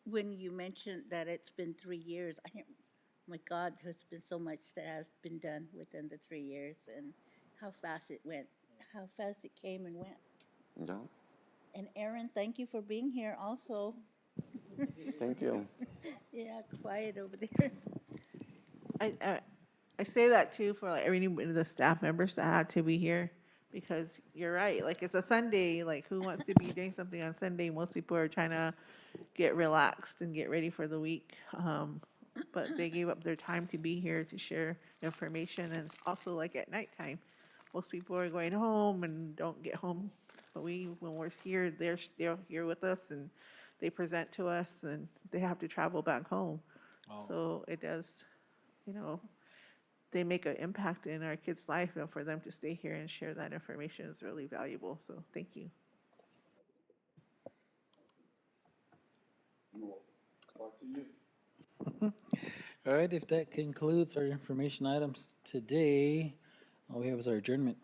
when you mentioned that it's been 3 years, I didn't, my God, there's been so much that has been done within the 3 years and how fast it went, how fast it came and went. Yeah. And Aaron, thank you for being here also. Thank you. Yeah, quiet over there. I say that too for like every of the staff members that had to be here because you're right. Like it's a Sunday. Like who wants to be doing something on Sunday? Most people are trying to get relaxed and get ready for the week. But they gave up their time to be here to share information and also like at nighttime. Most people are going home and don't get home. But when we're here, they're still here with us and they present to us and they have to travel back home. Oh. So it does, you know, they make an impact in our kids' life, and for them to stay here and share that information is really valuable. So thank you. All right, if that concludes our information items today, all we have is our adjournment.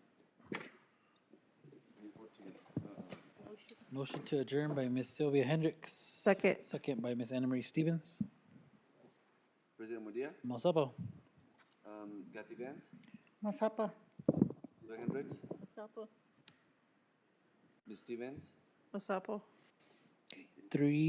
Motion to adjourn by Ms. Sylvia Hendricks. Second. Second by Ms. Anna Marie Stevens. President Mudia, Masapo. Kathy Vance, Masapa. Sylvia Hendricks, Ms. Stevens. Masapo. 3